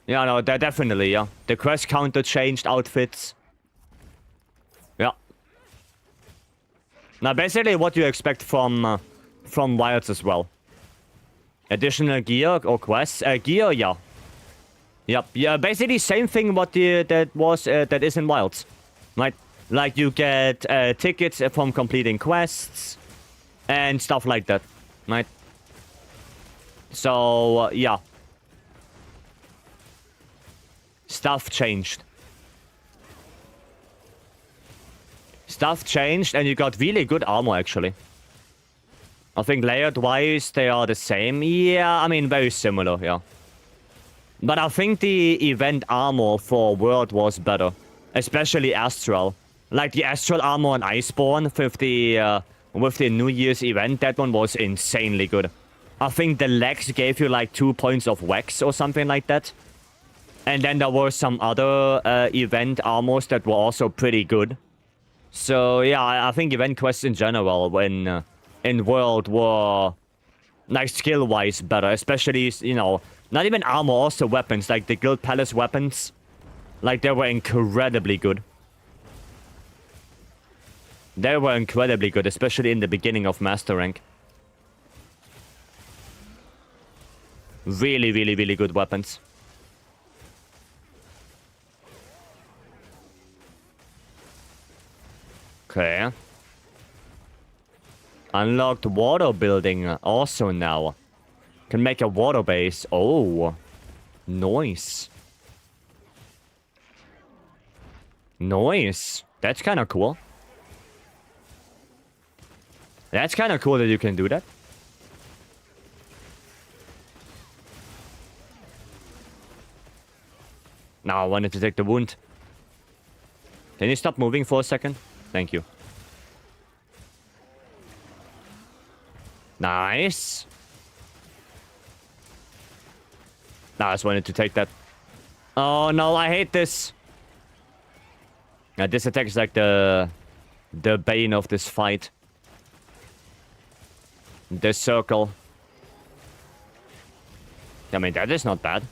Yeah, no, definitely, yeah. The quest counter changed outfits. Yeah. Now, basically, what you expect from Wilds as well. Additional gear or quests? Gear, yeah. Yep, yeah, basically same thing what that is in Wilds. Right? Like, you get tickets from completing quests and stuff like that. Right? So, yeah. Stuff changed. Stuff changed, and you got really good armor, actually. I think layered-wise, they are the same. Yeah, I mean, very similar, yeah. But I think the event armor for World was better. Especially Astral. Like, the Astral armor on Iceborne with the New Year's event, that one was insanely good. I think the legs gave you like 2 points of wax or something like that. And then there were some other event armors that were also pretty good. So yeah, I think event quests in general when in World were like skill-wise better. Especially, you know, not even armor, also weapons. Like the Guild Palace weapons. Like they were incredibly good. They were incredibly good, especially in the beginning of Master Rank. Really, really, really good weapons. Okay. Unlocked water building also now. Can make a water base. Oh. Nice. Nice. That's kind of cool. That's kind of cool that you can do that. Now I wanted to take the wound. Can you stop moving for a second? Thank you. Nice. Now I just wanted to take that. Oh no, I hate this. Now this attack is like the bane of this fight. The circle. I mean, that is not bad.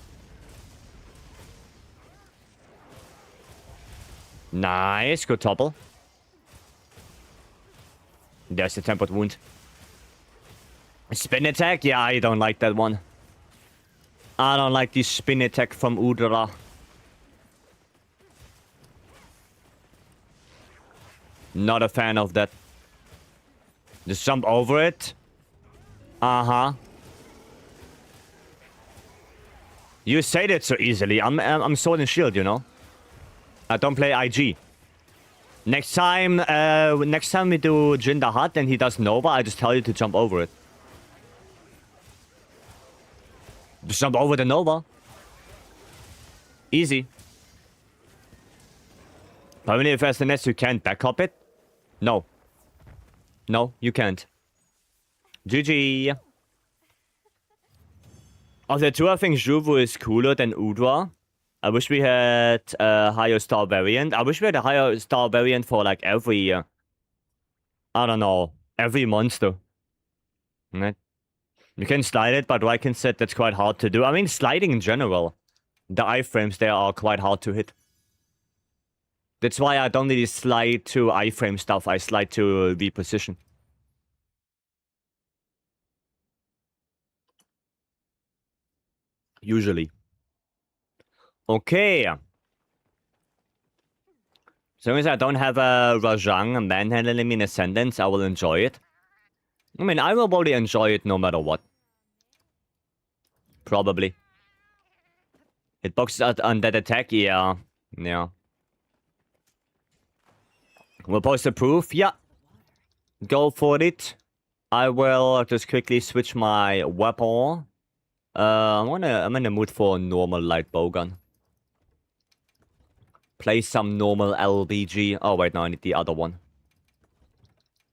Nice, good topple. There's the tempered wound. Spin attack? Yeah, I don't like that one. I don't like the spin attack from Udra. Not a fan of that. Just jump over it. Uh-huh. You say that so easily. I'm Sword and Shield, you know. I don't play IG. Next time we do Jinder Hut and he does Nova, I just tell you to jump over it. Just jump over the Nova. Easy. How many of SNS you can't backup it? No. No, you can't. GG. Of the two, I think Juvu is cooler than Udra. I wish we had a higher star variant. I wish we had a higher star variant for like every... I don't know. Every monster. Right? You can slide it, but like I said, that's quite hard to do. I mean, sliding in general. The iframes there are quite hard to hit. That's why I don't really slide to iframe stuff. I slide to the position. Usually. Okay. As long as I don't have a Rajang manhandling me in Ascendance, I will enjoy it. I mean, I will probably enjoy it no matter what. Probably. Hitbox on that attack? Yeah. Yeah. We'll post a proof? Yeah. Go for it. I will just quickly switch my weapon. I'm in the mood for a normal light bowgun. Play some normal LBG. Oh wait, no, I need the other one.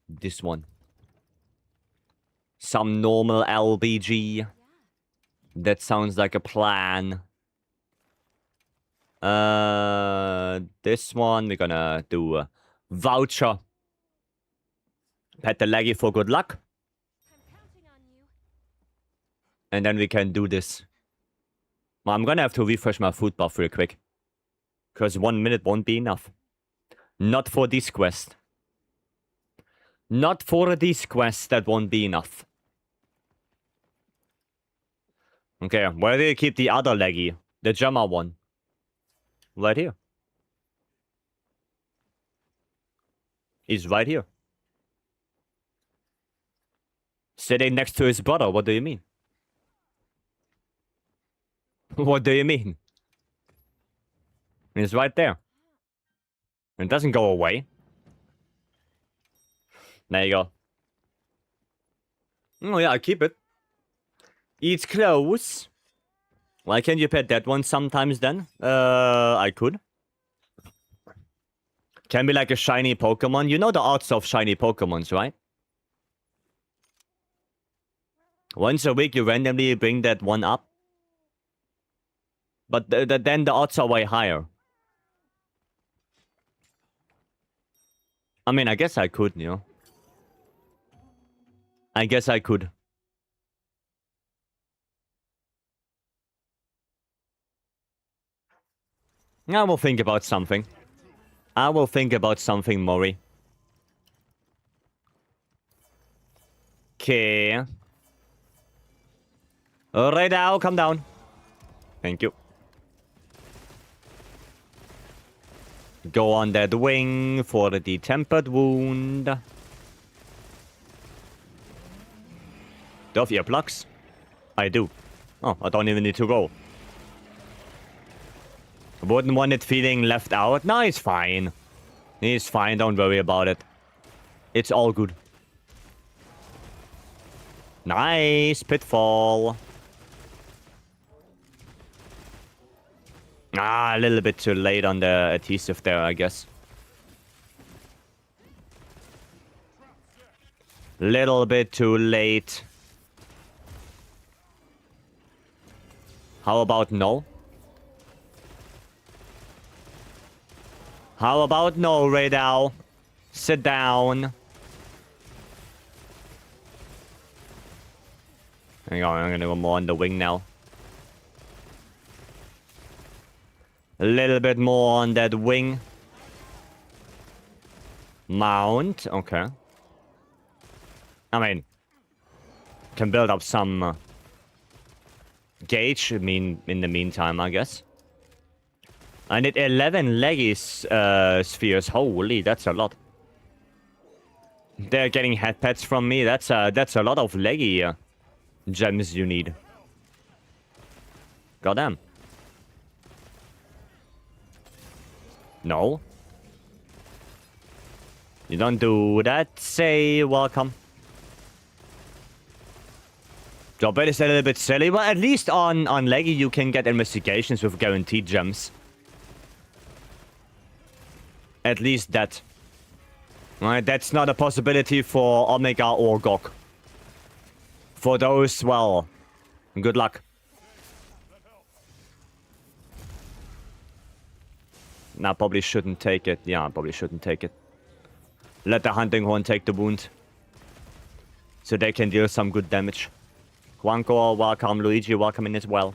This one. Some normal LBG. That sounds like a plan. This one we're gonna do a voucher. Pet the laggy for good luck. And then we can do this. I'm gonna have to refresh my food buff real quick. Because 1 minute won't be enough. Not for this quest. Not for this quest, that won't be enough. Okay, where do you keep the other leggy? The Gemma one. Right here. He's right here. Sitting next to his brother, what do you mean? What do you mean? It's right there. It doesn't go away. There you go. Oh yeah, I keep it. Eats close. Why can't you pet that one sometimes then? I could. Can be like a shiny Pokemon. You know the arts of shiny Pokemons, right? Once a week, you randomly bring that one up. But then the odds are way higher. I mean, I guess I could, you know. I guess I could. I will think about something. I will think about something, Mori. Okay. Alright now, come down. Thank you. Go on that wing for the tempered wound. Do you have earplugs? I do. Oh, I don't even need to go. Wouldn't want it feeling left out. No, he's fine. He's fine, don't worry about it. It's all good. Nice, pitfall. Ah, a little bit too late on the adhesive there, I guess. Little bit too late. How about no? How about no, Radal? Sit down. Hang on, I'm gonna go more on the wing now. A little bit more on that wing. Mount, okay. I mean, can build up some gauge, I mean, in the meantime, I guess. I need 11 leggy spheres. Holy, that's a lot. They're getting head pets from me. That's a lot of leggy gems you need. Goddamn. No. You don't do that. Say welcome. Job is a little bit silly, but at least on leggy you can get investigations with guaranteed gems. At least that. Right, that's not a possibility for Omega or Gok. For those, well, good luck. Nah, probably shouldn't take it. Yeah, probably shouldn't take it. Let the hunting horn take the wound. So they can deal some good damage. Juanco, welcome. Luigi, welcome in as well.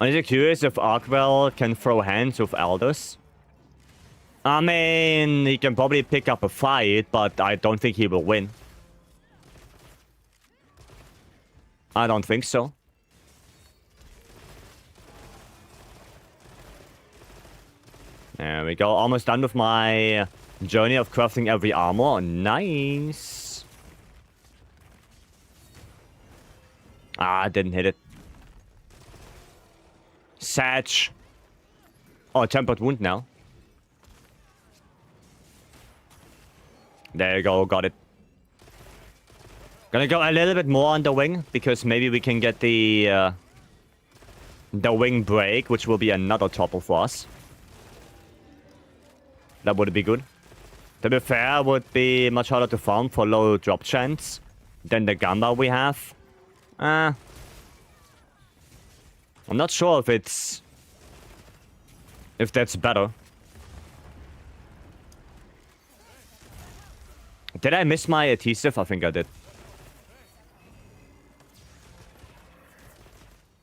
I'm just curious if Arkwell can throw hands with Elders. I mean, he can probably pick up a fight, but I don't think he will win. I don't think so. There we go. Almost done with my journey of crafting every armor. Nice. Ah, didn't hit it. Satch. Oh, tempered wound now. There you go, got it. Gonna go a little bit more on the wing, because maybe we can get the wing break, which will be another topple for us. That would be good. To be fair, would be much harder to farm for low drop chance than the Gamba we have. I'm not sure if that's better. Did I miss my adhesive? I think I did.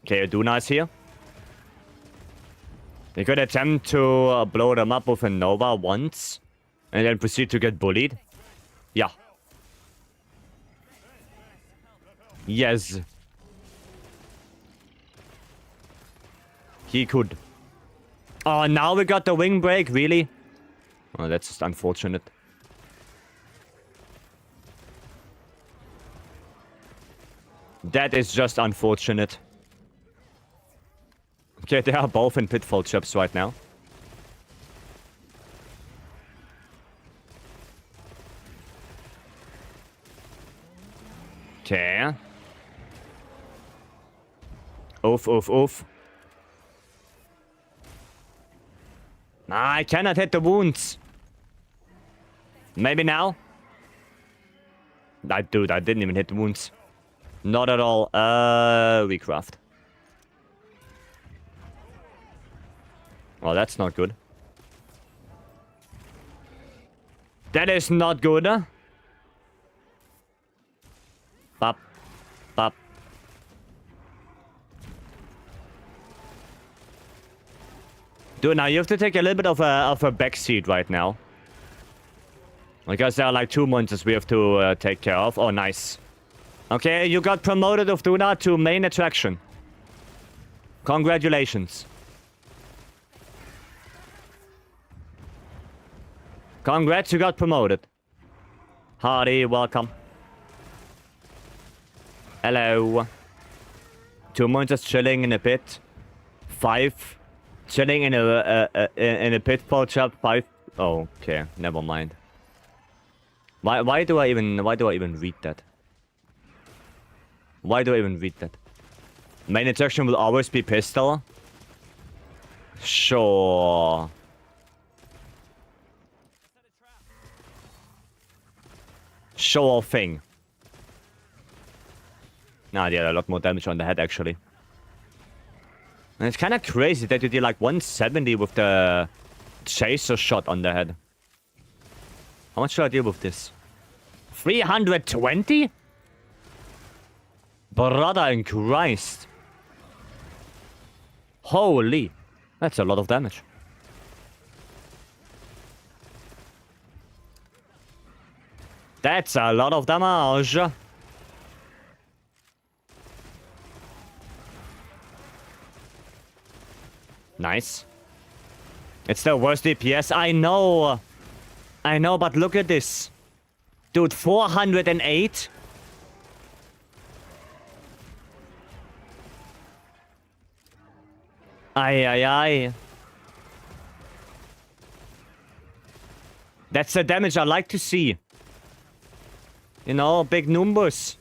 Okay, Aduna is here. We could attempt to blow them up with a Nova once. And then proceed to get bullied. Yeah. Yes. He could. Oh, now we got the wing break? Really? Oh, that's just unfortunate. That is just unfortunate. Okay, they are both in pitfall chips right now. Okay. Oof, oof, oof. Nah, I cannot hit the wounds. Maybe now? Dude, I didn't even hit the wounds. Not at all. Recraft. Well, that's not good. That is not good. Bop. Bop. Dude, now you have to take a little bit of a backseat right now. Because there are like 2 monsters we have to take care of. Oh, nice. Okay, you got promoted of Duna to main attraction. Congratulations. Congrats, you got promoted. Hardy, welcome. Hello. 2 monsters chilling in a pit. 5 chilling in a pitfall trap. 5. Oh, okay, never mind. Why do I even read that? Why do I even read that? Main attraction will always be pistol. Sure. Sure thing. Nah, they had a lot more damage on the head actually. And it's kind of crazy that you did like 170 with the chaser shot on the head. How much should I deal with this? 320? Brother in Christ. Holy. That's a lot of damage. That's a lot of damage. Nice. It's the worst DPS. I know. I know, but look at this. Dude, 408? Ay. That's the damage I like to see. You know, big numbers.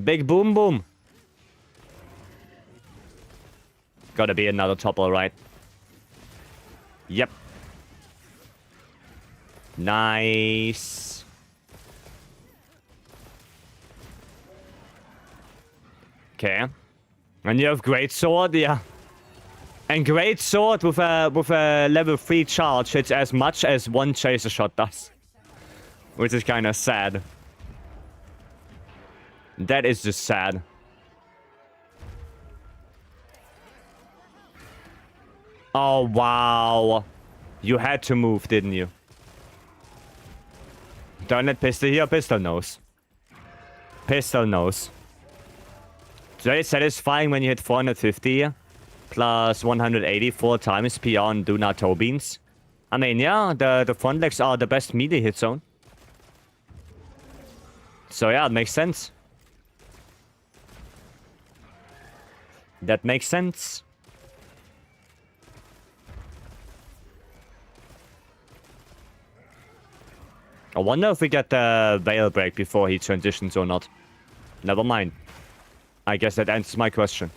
Big boom boom. Gotta be another topple, right? Yep. Nice. Okay. And you have great sword, yeah. And great sword with a level 3 charge hits as much as one chaser shot does. Which is kind of sad. That is just sad. Oh, wow. You had to move, didn't you? Don't let pistol here. Pistol knows. Pistol knows. It's very satisfying when you hit 450 plus 180 4 times PR on Duna toe beans. I mean, yeah, the front legs are the best melee hit zone. So yeah, it makes sense. That makes sense. I wonder if we get the veil break before he transitions or not. Never mind. I guess that answers my question.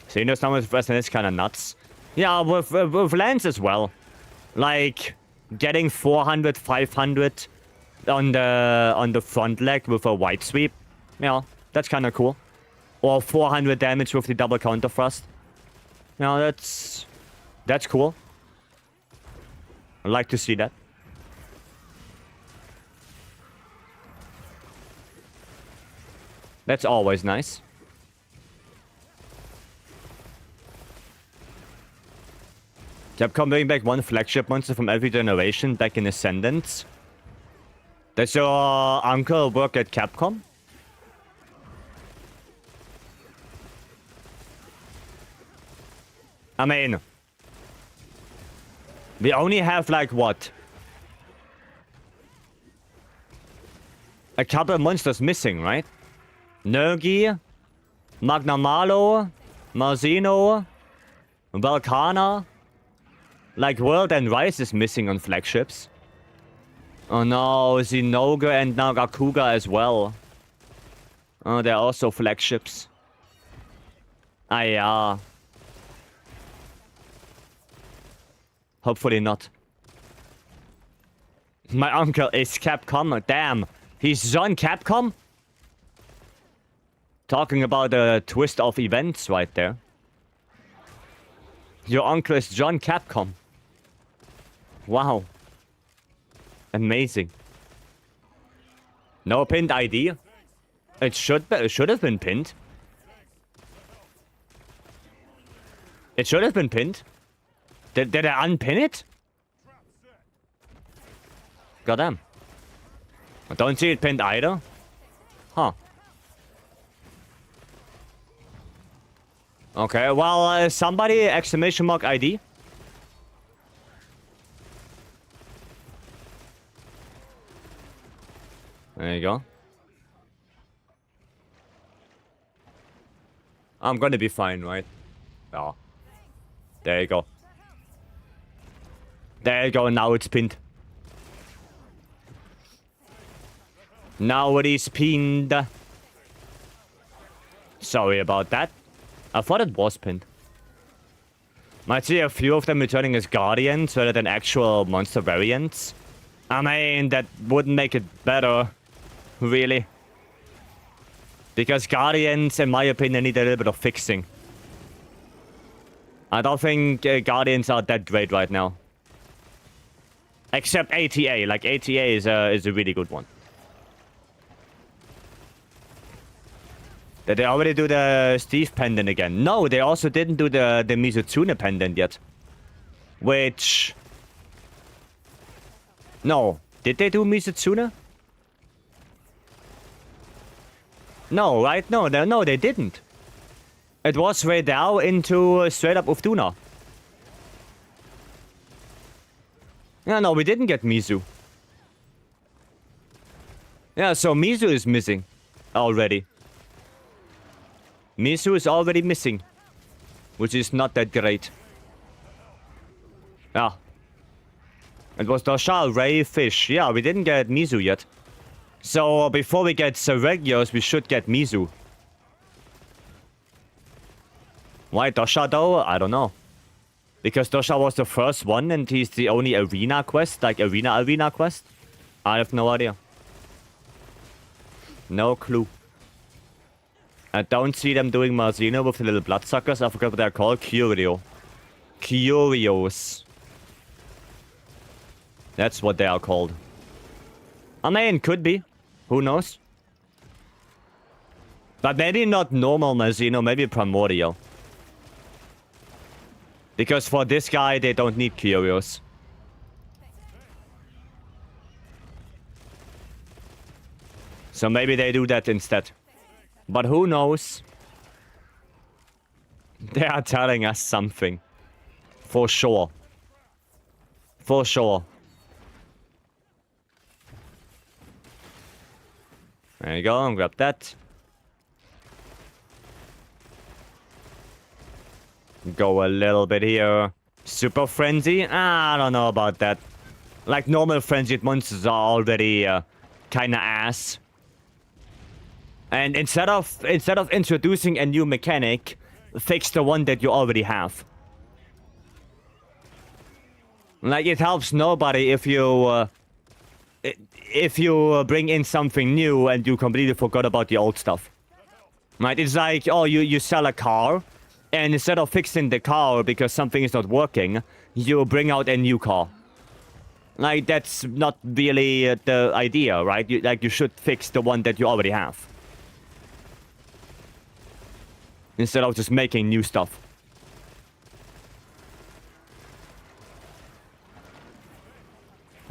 So you know, some of the wrestling is kind of nuts. Yeah, with Lance as well. Like, getting 400, 500 on the front leg with a white sweep. Yeah, that's kind of cool. Or 400 damage with the double counter thrust. Yeah, that's cool. I'd like to see that. That's always nice. Capcom bringing back one flagship monster from every generation back in Ascendance. Does your uncle work at Capcom? I mean, we only have like what? A couple of monsters missing, right? Nergi, Magnamalo, Marzino, Valkana. Like World and Rise is missing on flagships. Oh no, Zinogre and Nagakuga as well. Oh, they're also flagships. Ah, yeah. Hopefully not. My uncle is Capcom. Damn. He's on Capcom? Talking about a twist of events right there. Your uncle is John Capcom. Wow. Amazing. No pinned ID. It should have been pinned. It should have been pinned. Did I unpin it? Goddamn. I don't see it pinned either. Huh. Okay, well, somebody exclamation mark ID. There you go. I'm gonna be fine, right? Oh. There you go. There you go, now it's pinned. Now it is pinned. Sorry about that. I thought it was pinned. Might see a few of them returning as Guardians rather than actual monster variants. I mean, that wouldn't make it better, really. Because Guardians, in my opinion, need a little bit of fixing. I don't think Guardians are that great right now. Except ATA. Like, ATA is a really good one. Did they already do the Steve pendant again? No, they also didn't do the Mizutsune pendant yet. Which... No. Did they do Mizutsune? No, right? No, they didn't. It was right now into straight up Uftuna. Yeah, no, we didn't get Mizu. Yeah, so Mizu is missing. Already. Mizu is already missing. Which is not that great. Yeah. It was Doshal, Ray, Fish. Yeah, we didn't get Mizu yet. So, before we get Seregios, we should get Mizu. Why Dosha though? I don't know. Because Dosha was the first one and he's the only arena quest, like arena quest. I have no idea. No clue. I don't see them doing Marzino with the little bloodsuckers. I forgot what they're called. Curio. Curios. That's what they are called. I mean, could be. Who knows? But maybe not normal Marzino, maybe Primordial. Because for this guy, they don't need Curios. So maybe they do that instead. But who knows? They are telling us something. For sure. For sure. There you go, grab that. Go a little bit here. Super Frenzy? I don't know about that. Like, normal frenzied monsters are already kinda ass. And instead of introducing a new mechanic, fix the one that you already have. Like, it helps nobody if you bring in something new and you completely forgot about the old stuff. Right? It's like, oh, you sell a car, and instead of fixing the car because something is not working, you bring out a new car. Like, that's not really the idea, right? You should fix the one that you already have. Instead of just making new stuff.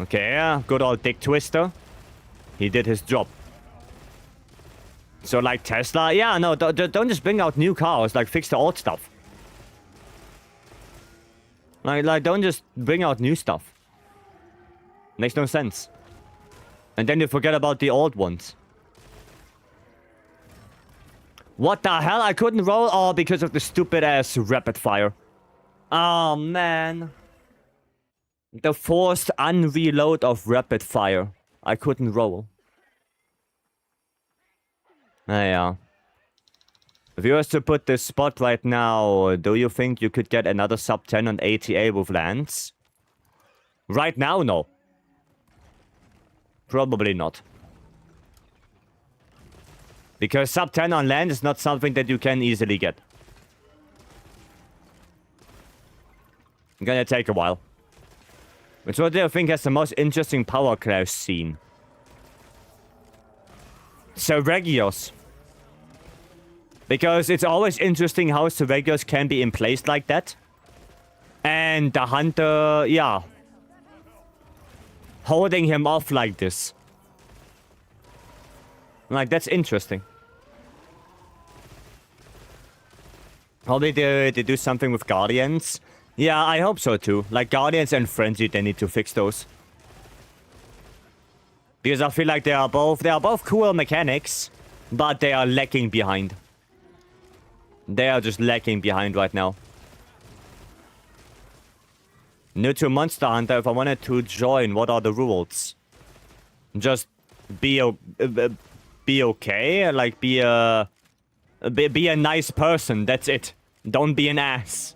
Okay, good old Dick Twister. He did his job. So, like Tesla, yeah, no, don't just bring out new cars, like, fix the old stuff. Like, don't just bring out new stuff. Makes no sense. And then you forget about the old ones. What the hell? I couldn't roll? Oh, because of the stupid-ass rapid fire. Oh, man. The forced unreload of rapid fire. I couldn't roll. Yeah. If you were to put this spot right now, do you think you could get another sub 10 on ATA with lands? Right now, no. Probably not. Because sub 10 on land is not something that you can easily get. Gonna take a while. Which what do you think has the most interesting power clash scene? Seregios. Because it's always interesting how Seregios can be in place like that. And the hunter, yeah. Holding him off like this. Like, that's interesting. Probably they do something with Guardians. Yeah, I hope so too. Like, Guardians and Frenzy, they need to fix those. Because I feel like they are both cool mechanics, but they are lacking behind. They are just lacking behind right now. New to Monster Hunter, if I wanted to join, what are the rules? Just be okay, like be a nice person, that's it. Don't be an ass.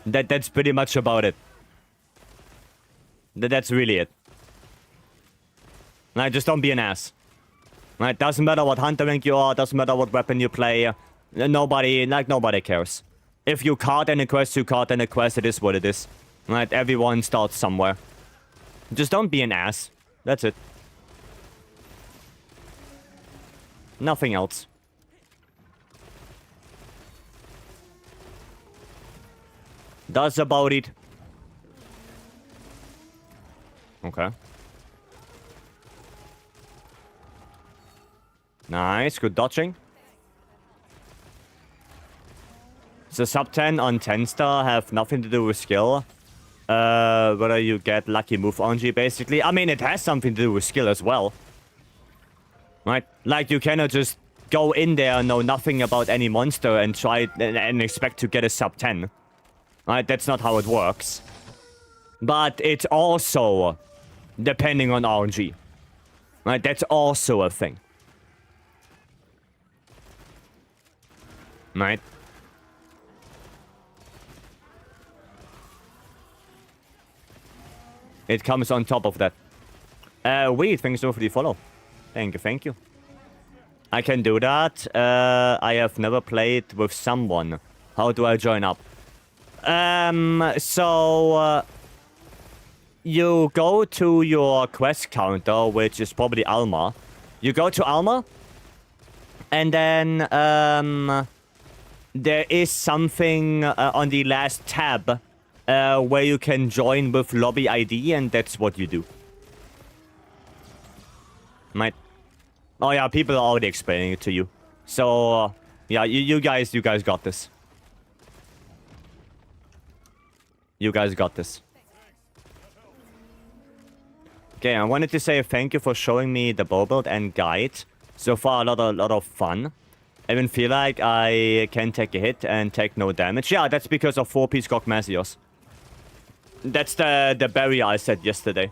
That's pretty much about it. That's really it. Like, just don't be an ass. Like, doesn't matter what hunter rank you are, doesn't matter what weapon you play. Nobody cares. If you card any quest, you card any quest, it is what it is. Right, everyone starts somewhere. Just don't be an ass. That's it. Nothing else. That's about it. Okay. Nice, good dodging. So sub 10 on 10 star have nothing to do with skill. Whether you get lucky move RNG, basically. I mean, it has something to do with skill as well. Right? Like, you cannot just go in there, know nothing about any monster and try and expect to get a sub 10. Right? That's not how it works. But it's also depending on RNG. Right? That's also a thing. Right? It comes on top of that. Wait, thanks so for the follow. Thank you, thank you. I can do that. I have never played with someone. How do I join up? You go to your quest counter, which is probably Alma. You go to Alma, and then, there is something on the last tab where you can join with lobby ID, and that's what you do. Right. Oh yeah, people are already explaining it to you. So, yeah, you guys got this. You guys got this. Okay, I wanted to say thank you for showing me the bow build and guide. So far, a lot of fun. I even feel like I can take a hit and take no damage. Yeah, that's because of 4-piece Gogmasios. That's the barrier I said yesterday.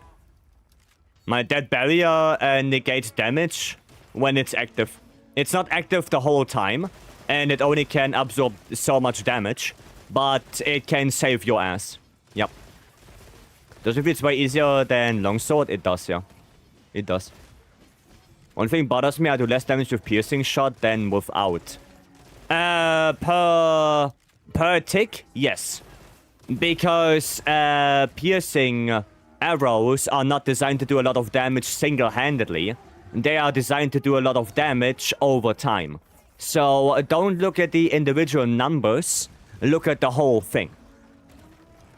That barrier negates damage when it's active. It's not active the whole time, and it only can absorb so much damage, but it can save your ass. Yep. Does it feel it's way easier than longsword? It does, yeah. It does. One thing bothers me, I do less damage with piercing shot than without. Per tick, yes. Because piercing arrows are not designed to do a lot of damage single-handedly. They are designed to do a lot of damage over time. So don't look at the individual numbers, look at the whole thing.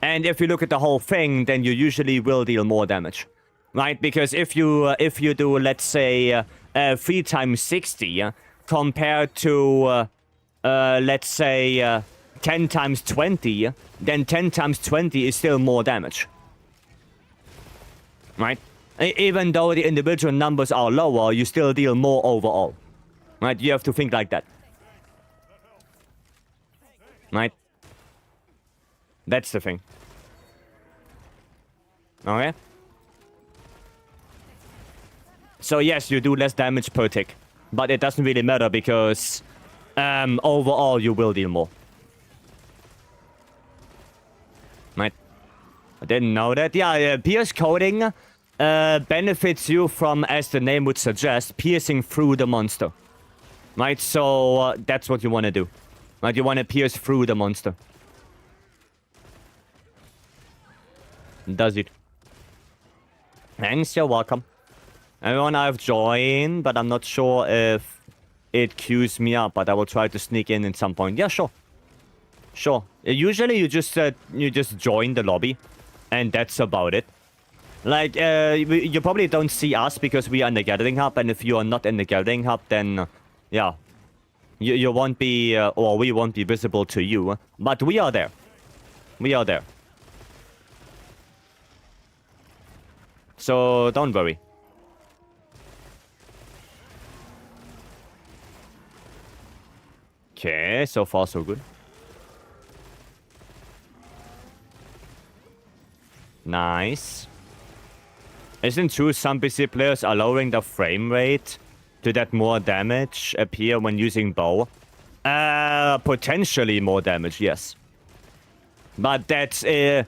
And if you look at the whole thing, then you usually will deal more damage. Right? Because if you do, let's say, 3 times 60 compared to, let's say, 10 times 20, then 10 times 20 is still more damage. Right? Even though the individual numbers are lower, you still deal more overall. Right? You have to think like that. Right? That's the thing. Okay? So yes, you do less damage per tick. But it doesn't really matter because overall you will deal more. Right? I didn't know that. Yeah, pierce coding benefits you from, as the name would suggest, piercing through the monster. Right, so that's what you want to do. Right, you want to pierce through the monster. Does it? Thanks, you're welcome. Everyone I've joined, but I'm not sure if it queues me up, but I will try to sneak in at some point. Yeah, sure. Sure. Usually you just join the lobby, and that's about it. Like, you probably don't see us because we are in the Gathering Hub, and if you are not in the Gathering Hub, then, yeah. You won't be, or we won't be visible to you. But we are there. We are there. So, don't worry. Okay, so far so good. Nice. Isn't true some PC players are lowering the frame rate to that more damage appear when using bow? Potentially more damage, yes. But that's, the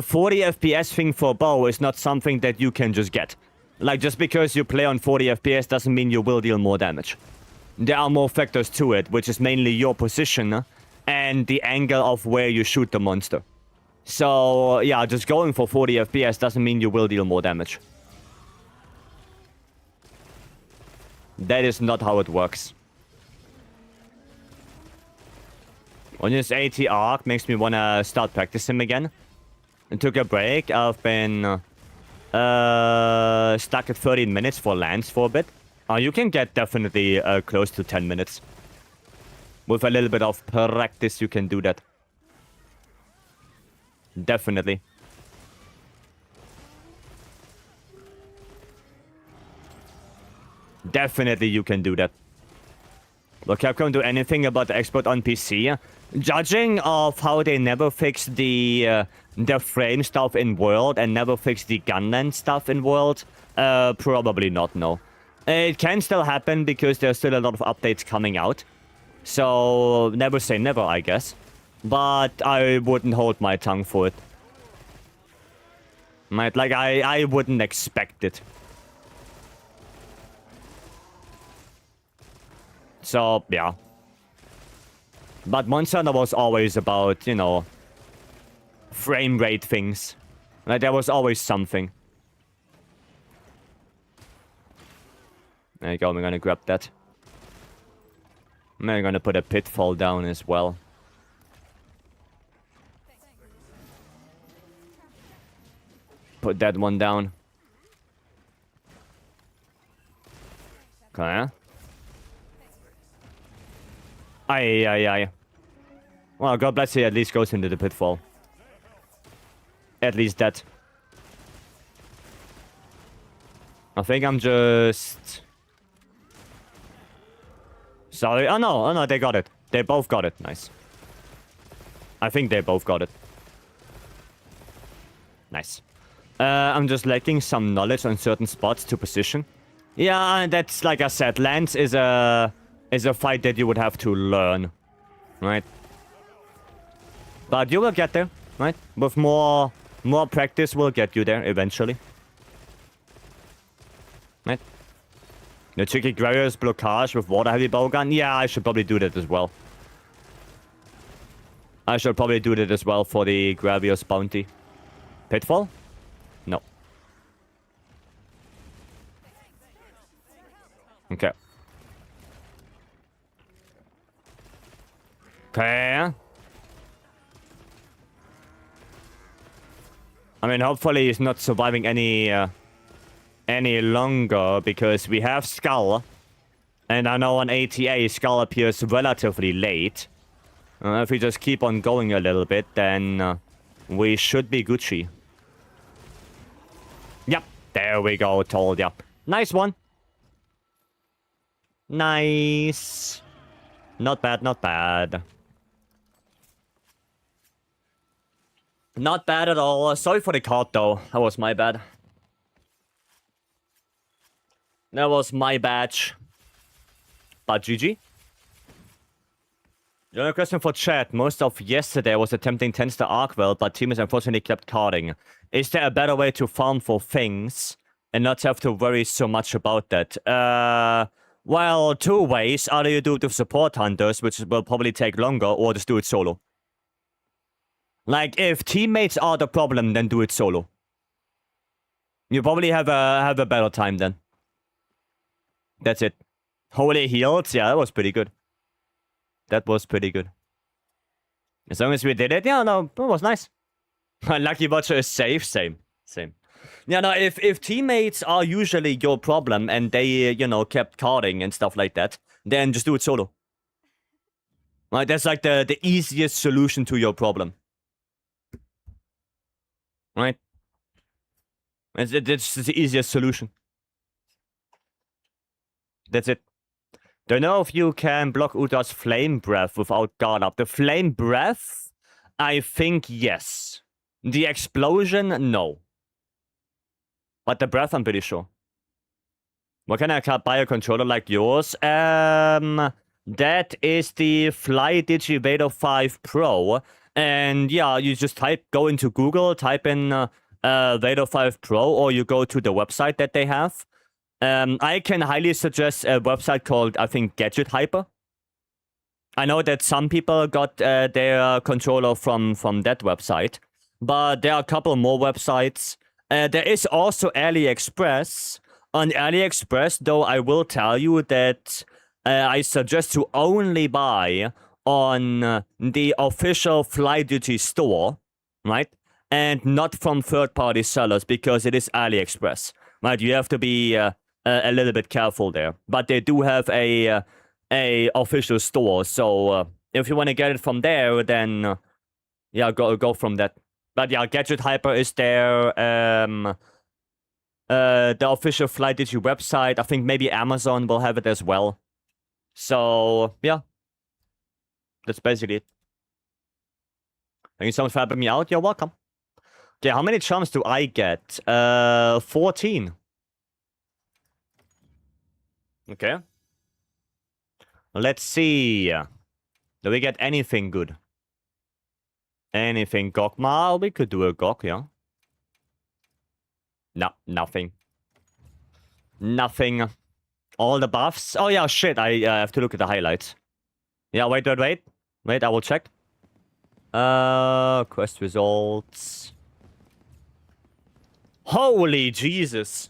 40 FPS thing for bow is not something that you can just get. Like, just because you play on 40 FPS doesn't mean you will deal more damage. There are more factors to it, which is mainly your position and the angle of where you shoot the monster. So, yeah, just going for 40 FPS doesn't mean you will deal more damage. That is not how it works. On this AT arc makes me want to start practicing again. I took a break. I've been stuck at 13 minutes for lands for a bit. You can get definitely close to 10 minutes. With a little bit of practice, you can do that. Definitely. Definitely you can do that. Will Capcom do anything about the export on PC? Judging of how they never fixed the frame stuff in World and never fixed the gunland stuff in World, probably not, no. It can still happen because there's still a lot of updates coming out. So, never say never, I guess. But I wouldn't hold my tongue for it. Right, like, I wouldn't expect it. So, yeah. But Monster Hunter was always about, you know, frame rate things. Like, there was always something. There you go, we're gonna grab that. I'm gonna put a pitfall down as well. Put that one down. Okay. Aye. Well, God bless you, at least goes into the pitfall. At least that. I think I'm just... Sorry. Oh no, they got it. They both got it. Nice. I think they both got it. Nice. I'm just lacking some knowledge on certain spots to position. Yeah, that's like I said, lands is a fight that you would have to learn, right? But you will get there, right? With more practice, will get you there eventually, right? The tricky Gravios blockage with water heavy bowgun. Yeah, I should probably do that as well. I should probably do that as well for the Gravios bounty. Pitfall? No. Okay. Okay. I mean, hopefully he's not surviving any longer, because we have Skull. And I know on ATA, Skull appears relatively late. If we just keep on going a little bit, then we should be Gucci. Yep, there we go, told ya. Nice one. Nice. Not bad, not bad. Not bad at all. Sorry for the card, though. That was my bad. That was my badge. But GG. The only question for chat. Most of yesterday I was attempting 10-star Arkwell, but teammates unfortunately kept carding. Is there a better way to farm for things and not have to worry so much about that. Well, two ways. Either you do it with support hunters, which will probably take longer, or just do it solo. Like, if teammates are the problem, then do it solo. You probably have a better time then. That's it. Holy heals? Yeah, that was pretty good. That was pretty good. As long as we did it, yeah, no, it was nice. Lucky Watcher is safe. Same. Yeah, no, if teammates are usually your problem and they, you know, kept carding and stuff like that, then just do it solo. Right, that's like the easiest solution to your problem. Right? It's the easiest solution. That's it. Don't know if you can block Uda's Flame Breath without guard up. The Flame Breath, I think yes. The Explosion, no. But the Breath, I'm pretty sure. What can I buy a controller like yours? That is the Fly Digi Vader 5 Pro. And yeah, you just go into Google, type in Vader 5 Pro, or you go to the website that they have. I can highly suggest a website called, I think, Gadget Hyper. I know that some people got their controller from that website, but there are a couple more websites. There is also AliExpress. On AliExpress, though, I will tell you that I suggest to only buy on the official FlyDigi store, right? And not from third-party sellers, because it is AliExpress, right? You have to be a little bit careful there. But they do have a official store, so if you want to get it from there, then yeah, go from that. But yeah, Gadget Hyper is there. The official FlyDigi website. I think maybe Amazon will have it as well. So yeah, that's basically it. Thank you so much for helping me out. You're welcome. Okay, how many charms do I get? 14. Okay. Let's see. Do we get anything good? Anything Gokma? We could do a Gok, yeah. No, nothing. Nothing. All the buffs? Oh yeah, shit, I have to look at the highlights. Yeah, wait, I will check. Quest results. Holy Jesus.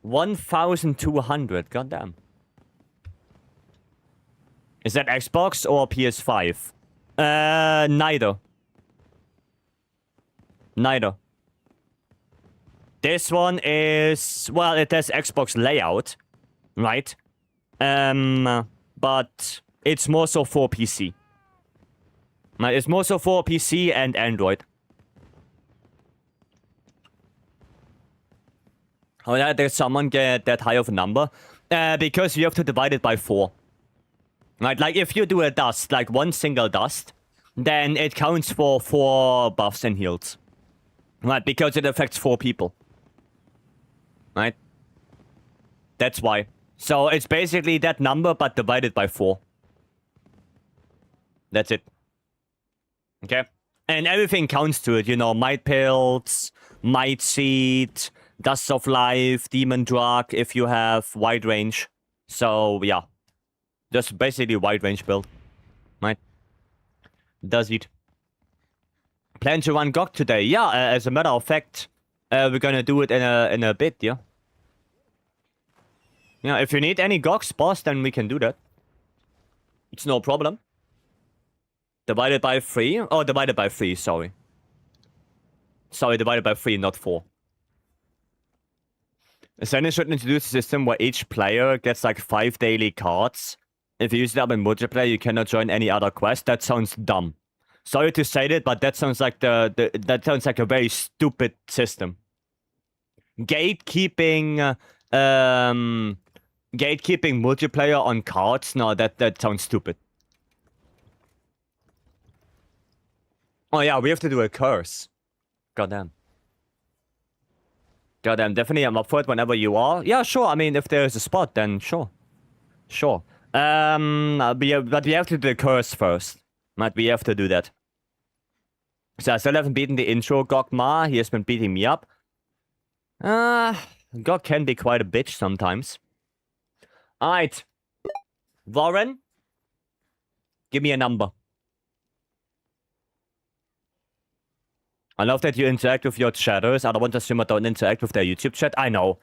1,200, goddamn. Is that Xbox or PS5? Neither. Neither. This one is, well, it has Xbox layout, right? But it's more so for PC. It's more so for PC and Android. How did someone get that high of a number? Because you have to divide it by 4. Right, like if you do a dust, like one single dust, then it counts for 4 buffs and heals. Right, because it affects 4 people. Right? That's why. So it's basically that number, but divided by 4. That's it. Okay? And everything counts to it, you know, Might Pills, Might Seed, Dust of Life, Demon Drug, if you have wide range. So, yeah. Just basically wide range build. Right? Does it. Plan to run GOG today? Yeah, as a matter of fact, we're gonna do it in a bit, yeah? Yeah, if you need any GOGs, boss, then we can do that. It's no problem. Divided by 3? Oh, divided by 3, sorry. Sorry, divided by 3, not 4. Ascendant should introduce a system where each player gets like 5 daily cards. If you use it up in multiplayer, you cannot join any other quest. That sounds dumb. Sorry to say that, but that sounds like that sounds like a very stupid system. Gatekeeping multiplayer on cards? No, that sounds stupid. Oh yeah, we have to do a curse. Goddamn. Goddamn, definitely I'm up for it whenever you are. Yeah, sure. I mean, if there's a spot, then sure. Sure. But we have to do the curse first. Right, we have to do that. So I still haven't beaten the intro Gokma. He has been beating me up. God can be quite a bitch sometimes. Alright. Warren, give me a number. I love that you interact with your chatters. I don't want to assume I don't interact with their YouTube chat. I know.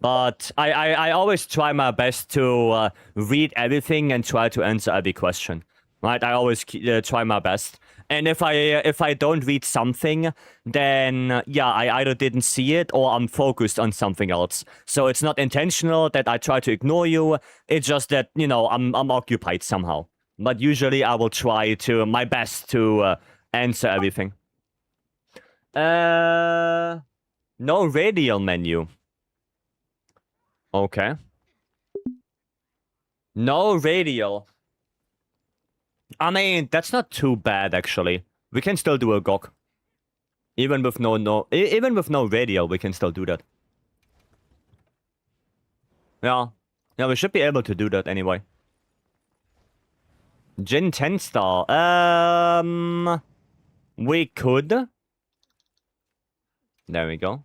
But I always try my best to read everything and try to answer every question. Right? I always try my best. And if I don't read something, then yeah, I either didn't see it or I'm focused on something else. So it's not intentional that I try to ignore you. It's just that, you know, I'm occupied somehow. But usually I will try to my best to answer everything. No radial menu. Okay. No radial. I mean, that's not too bad actually. We can still do a GOG. Even with no radial, we can still do that. Yeah. Yeah, we should be able to do that anyway. Jin 10 star. We could. There we go.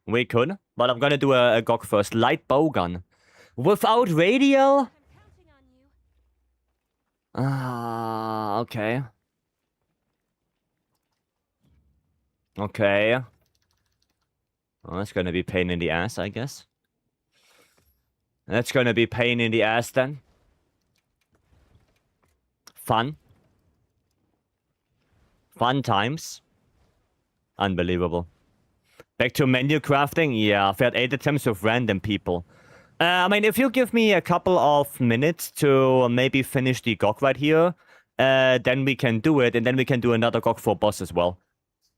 We could. But I'm gonna do a GOG first. Light bowgun. Without radial? Okay. Okay. Well, that's gonna be pain in the ass, I guess. That's gonna be pain in the ass then. Fun. Fun times. Unbelievable. Back to menu crafting? Yeah, I've had 8 attempts with random people. I mean, if you give me a couple of minutes to maybe finish the GOG right here, then we can do it, and then we can do another GOG for boss as well.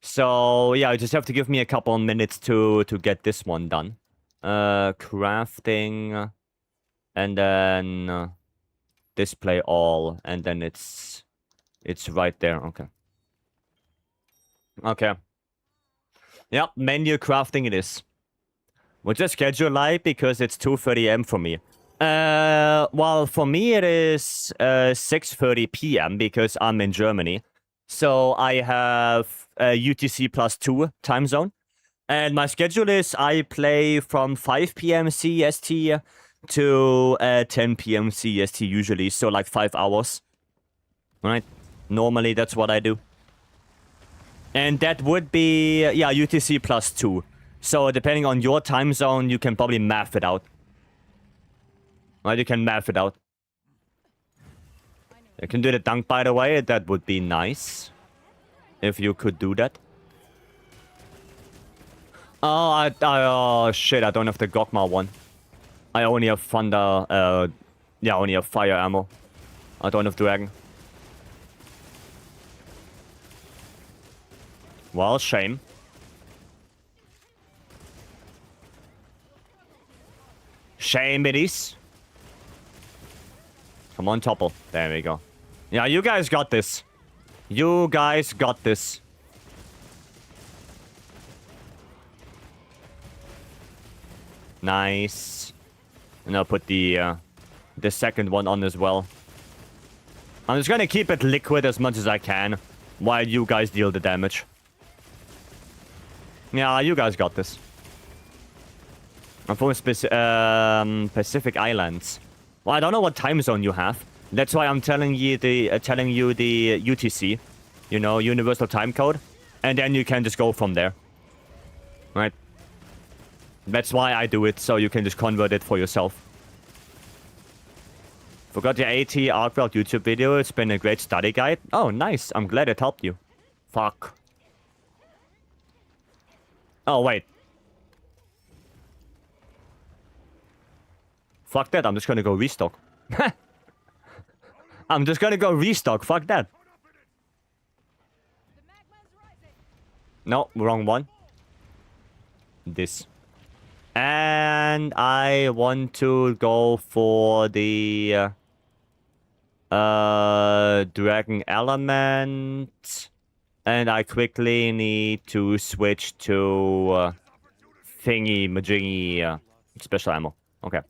So, yeah, you just have to give me a couple of minutes to get this one done. Crafting, and then display all, and then it's right there. Okay. Okay. Yep, menu crafting it is. What's your schedule like? Because it's 2:30 AM for me. Well, for me it is 6:30 PM because I'm in Germany. So I have UTC +2 time zone. And my schedule is I play from 5 PM CEST to 10 PM CEST usually. So like 5 hours. Right? Normally that's what I do. And that would be, yeah, UTC +2. So depending on your time zone, you can probably math it out. Right, you can math it out. You can do the dunk, by the way. That would be nice. If you could do that. Oh, oh shit, I don't have the Gogma one. I only have thunder, yeah, I only have fire ammo. I don't have dragon. Well, shame. Shame it is. Come on, Topple. There we go. Yeah, you guys got this. You guys got this. Nice. And I'll put the second one on as well. I'm just gonna keep it liquid as much as I can while you guys deal the damage. Yeah, you guys got this. I'm from Pacific Islands. Well, I don't know what time zone you have. That's why I'm telling you the UTC, you know, Universal Time Code, and then you can just go from there. Right? That's why I do it, so you can just convert it for yourself. Forgot your AT Arcworld YouTube video. It's been a great study guide. Oh, nice. I'm glad it helped you. Fuck. Oh, wait. Fuck that. I'm just gonna go restock. I'm just gonna go restock. Fuck that. No, wrong one. This. And I want to go for the dragon element. And I quickly need to switch to thingy majingy special ammo. Okay.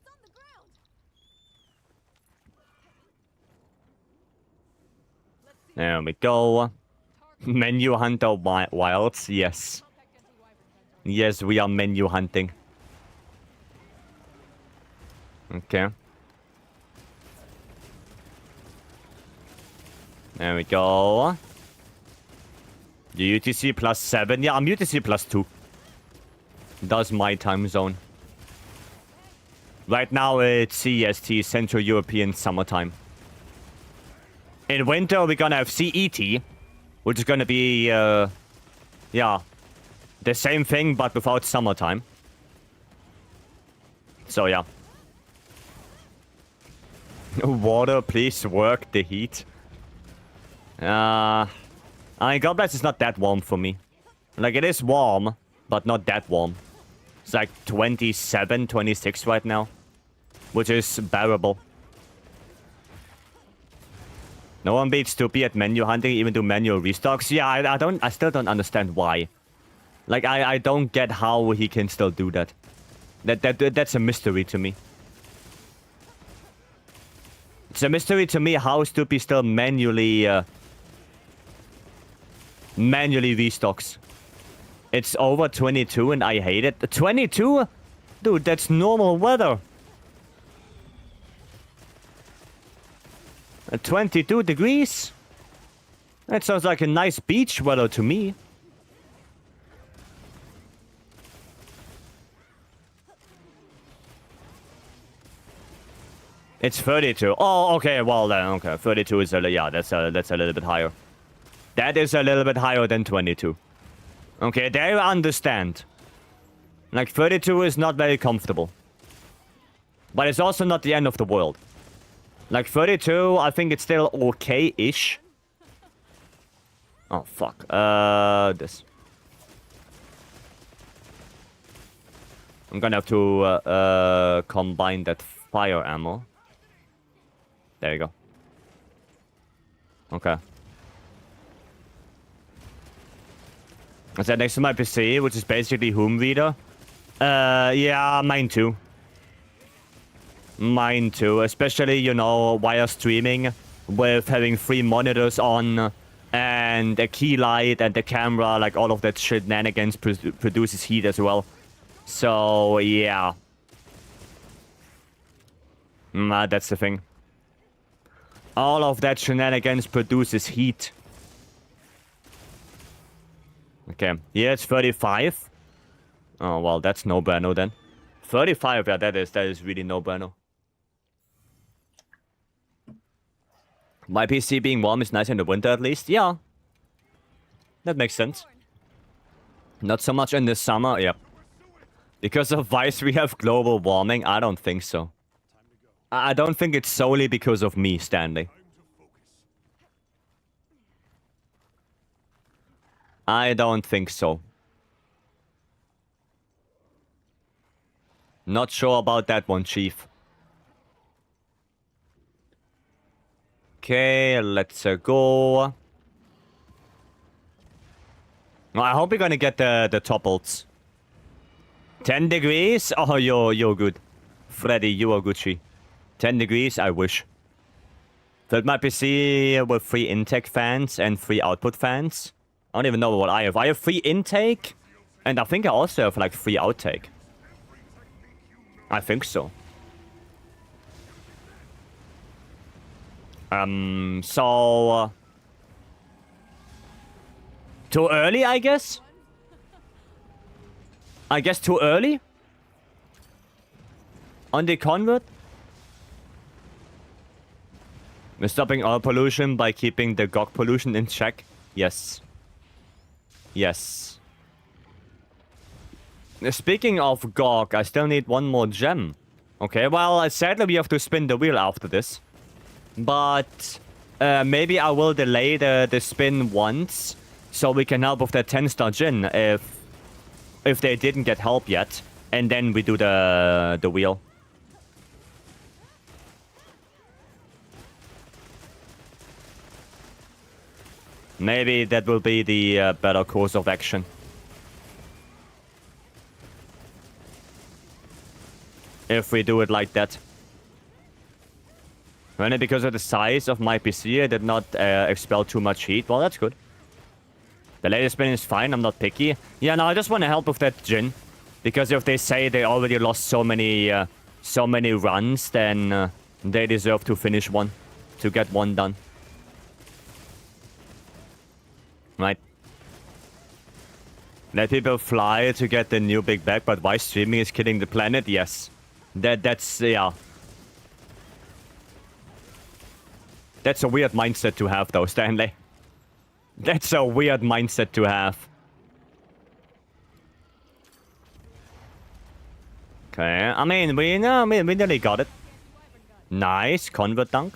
There we go. Menu Hunter Wilds, yes. Yes, we are menu hunting. Okay. There we go. UTC +7. Yeah, I'm UTC +2. That's my time zone. Right now it's CEST, Central European Summertime. In winter we're gonna have CET, which is gonna be, yeah, the same thing but without summertime. So yeah. Water, please work the heat. I mean, God bless, it's not that warm for me. Like, it is warm, but not that warm. It's like 27, 26 right now, which is bearable. No one beats 2P at menu hunting, even do manual restocks. Yeah, I still don't understand why. Like, I don't get how he can still do that. That's a mystery to me. It's a mystery to me how Stoopy still manually restocks. It's over 22 and I hate it. 22? Dude, that's normal weather. 22 degrees? That sounds like a nice beach weather to me. It's 32. Oh, okay. Well then, okay. 32 is yeah. That's a little bit higher. That is a little bit higher than 22. Okay, there I understand. Like 32 is not very comfortable, but it's also not the end of the world. Like 32, I think it's still okay-ish. Oh fuck. This. I'm gonna have to combine that fire ammo. There you go. Okay. I said next to my PC, which is basically home reader. Yeah, mine too. Mine too. Especially, you know, while streaming with having 3 monitors on and a key light and the camera, like all of that shenanigans produces heat as well. So, yeah. That's the thing. All of that shenanigans produces heat. Okay, here it's 35. Oh, well, that's no bueno then. 35, yeah, that is really no bueno. My PC being warm is nice in the winter at least. Yeah. That makes sense. Not so much in the summer, yeah. Because of Vycery we have global warming? I don't think so. I don't think it's solely because of me, Stanley. I don't think so. Not sure about that one, Chief. Okay, let's go. Well, I hope we're gonna get the top ults. 10 degrees? Oh, you're good. Freddy, you are Gucci. 10 degrees? I wish. Filled my PC with 3 intake fans and 3 output fans. I don't even know what I have. I have 3 intake, and I think I also have like 3 outtake. I think so. So... too early, I guess? I guess too early? On the convert? We're stopping oil pollution by keeping the GOG pollution in check? Yes. Yes. Speaking of GOG, I still need 1 more gem. Okay, well, sadly we have to spin the wheel after this. But maybe I will delay the spin once, so we can help with the 10-star Jin if they didn't get help yet. And then we do the wheel. Maybe that will be the better course of action. If we do it like that. Only because of the size of my PC, I did not expel too much heat. Well, that's good. The latest spin is fine, I'm not picky. Yeah, no, I just want to help with that Jin. Because if they say they already lost so many runs, then they deserve to finish one. To get one done. Right. Let people fly to get the new big bag, but why streaming is killing the planet? Yes. That's, yeah. That's a weird mindset to have, though, Stanley. That's a weird mindset to have. Okay, I mean, we nearly got it. Nice, convert dunk.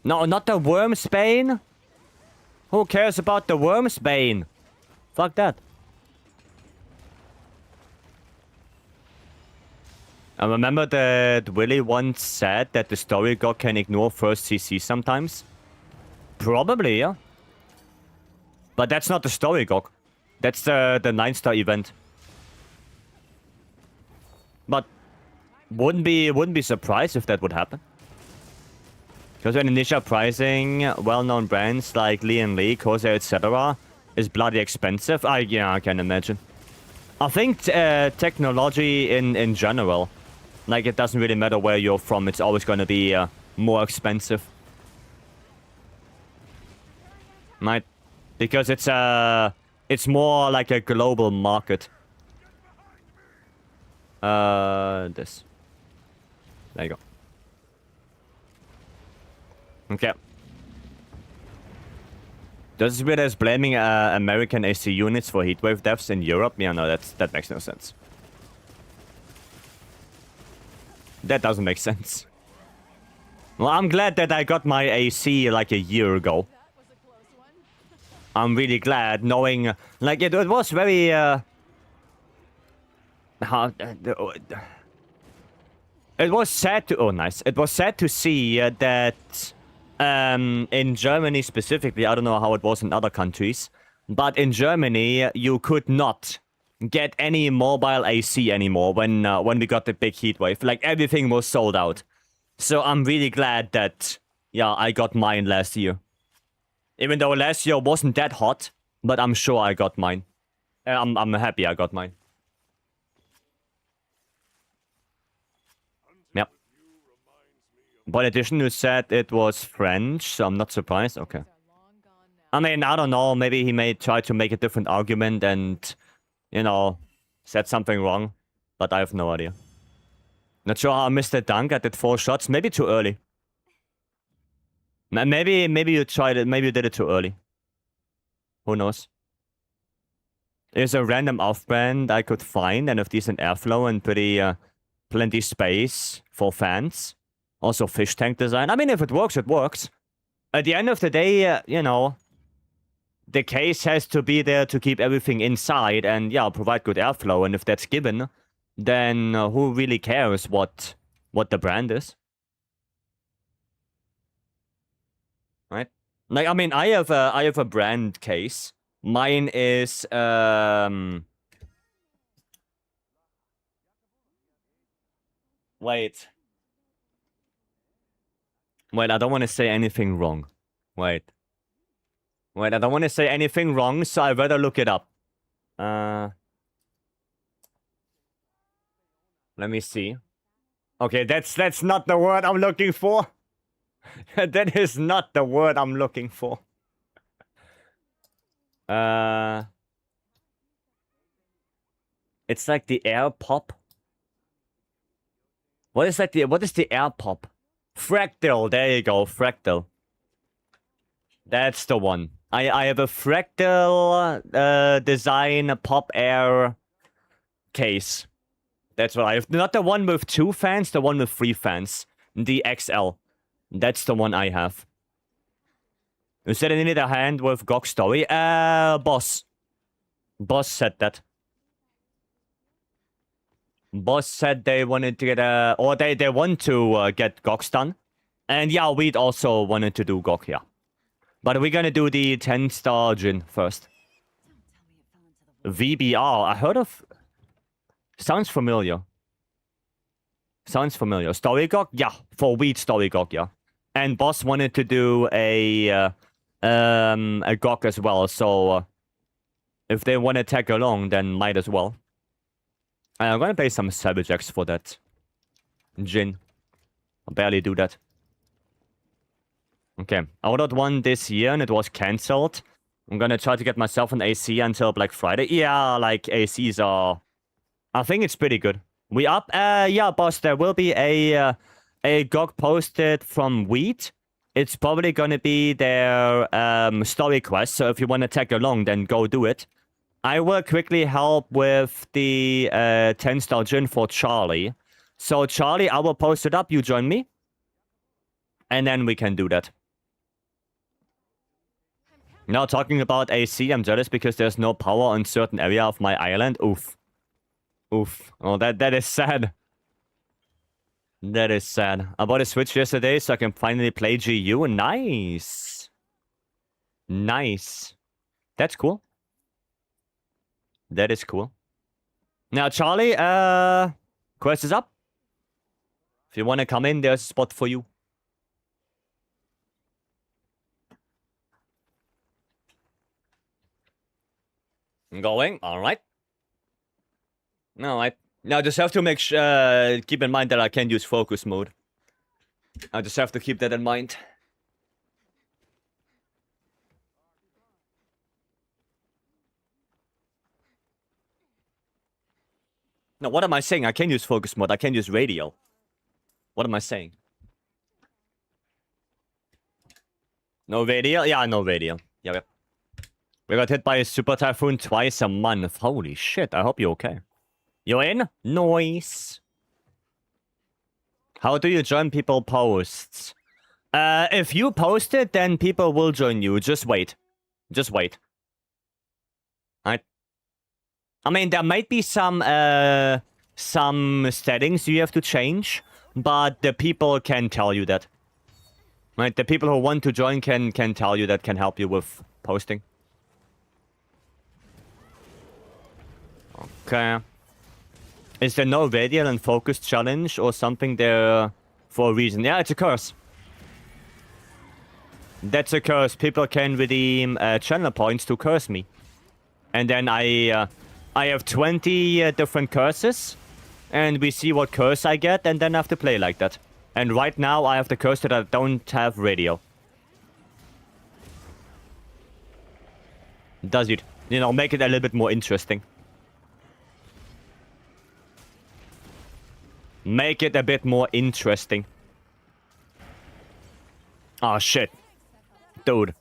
No, not the Worm's Bane. Who cares about the Worm's Bane? Fuck that. I remember that Willy once said that the story god can ignore first CC sometimes. Probably, yeah. But that's not the story god. That's the 9-star event. But wouldn't be surprised if that would happen. Because when initial pricing, well-known brands like Lee & Lee, Corsair, etc. is bloody expensive, I can imagine. I think technology in general, like it doesn't really matter where you're from, it's always going to be more expensive. Right? Because it's more like a global market. This. There you go. Okay. Does it as blaming American AC units for heatwave deaths in Europe? Yeah, no, that makes no sense. That doesn't make sense. Well, I'm glad that I got my AC like a year ago. I'm really glad, knowing, like, it was very, it was sad to, oh, nice. It was sad to see that, in Germany specifically, I don't know how it was in other countries, but in Germany, you could not get any mobile AC anymore when we got the big heat wave. Like, everything was sold out. So I'm really glad that, yeah, I got mine last year. Even though last year wasn't that hot, but I'm sure I got mine. I'm happy I got mine. Yep. Politician who said it was French, so I'm not surprised. Okay. I mean, I don't know. Maybe he may try to make a different argument and, you know, said something wrong. But I have no idea. Not sure how I missed that dunk. I did 4 shots. Maybe too early. Maybe you tried it. Maybe you did it too early. Who knows? There's a random off-brand I could find and with decent airflow and plenty space for fans. Also fish tank design. I mean, if it works, it works. At the end of the day, you know, the case has to be there to keep everything inside and, yeah, provide good airflow. And if that's given, then who really cares what the brand is? Right? Like, I mean, I have a brand case. Mine is wait, I don't want to say anything wrong. Wait, I don't want to say anything wrong, so I better look it up. Let me see. Okay, that's not the word I'm looking for. That is not the word I'm looking for. It's like the air pop. What is the air pop? Fractal, there you go, fractal. That's the one. I have a fractal design pop air case. That's what I have. Not the one with 2 fans, the one with 3 fans. The XL. That's the one I have. You said I needed a hand with GOG story. Boss. Boss said that. Boss said they wanted to get or they want to get GOGs done. And yeah, we'd also wanted to do GOG, yeah. But we're gonna do the 10-star Jin first. VBR, I heard of... Sounds familiar. Sounds familiar. Story GOG? Yeah, for weed Story GOG, yeah. And boss wanted to do a GOG as well, so if they want to tag along, then might as well. I'm gonna pay some Savage X for that. Jin. I barely do that. Okay, I ordered one this year and it was cancelled. I'm gonna try to get myself an AC until Black Friday. Yeah, like ACs are... I think it's pretty good. We up? Yeah, boss, there will be a GOG posted from Wheat. It's probably gonna be their story quest, so if you want to tag along, then go do it. I will quickly help with the 10-star gin for Charlie. So, Charlie, I will post it up, you join me. And then we can do that. Now, talking about AC, I'm jealous because there's no power on certain area of my island. Oof. Oof. Oh, that is sad. That is sad. I bought a Switch yesterday so I can finally play GU. Nice. Nice. That's cool. That is cool. Now, Charlie, quest is up. If you want to come in, there's a spot for you. I'm going. All right. All right. Now, just have to make sure, keep in mind that I can't use focus mode. I just have to keep that in mind. No, what am I saying? I can use focus mode. I can use radio. What am I saying? No radio? Yeah, no radio. Yep. We got hit by a super typhoon twice a month. Holy shit, I hope you're okay. You in? Nice. How do you join people posts? If you post it, then people will join you. Just wait. Just wait. Alright. I mean, there might be some settings you have to change, but the people can tell you that. Right? The people who want to join can tell you that, can help you with posting. Okay. Is there no radial and focus challenge or something there for a reason? Yeah, it's a curse. That's a curse. People can redeem channel points to curse me. And then I have 20 different curses. And we see what curse I get, and then I have to play like that. And right now, I have the curse that I don't have radio. Does it? You know, make it a little bit more interesting. Make it a bit more interesting. Oh, shit. Dude.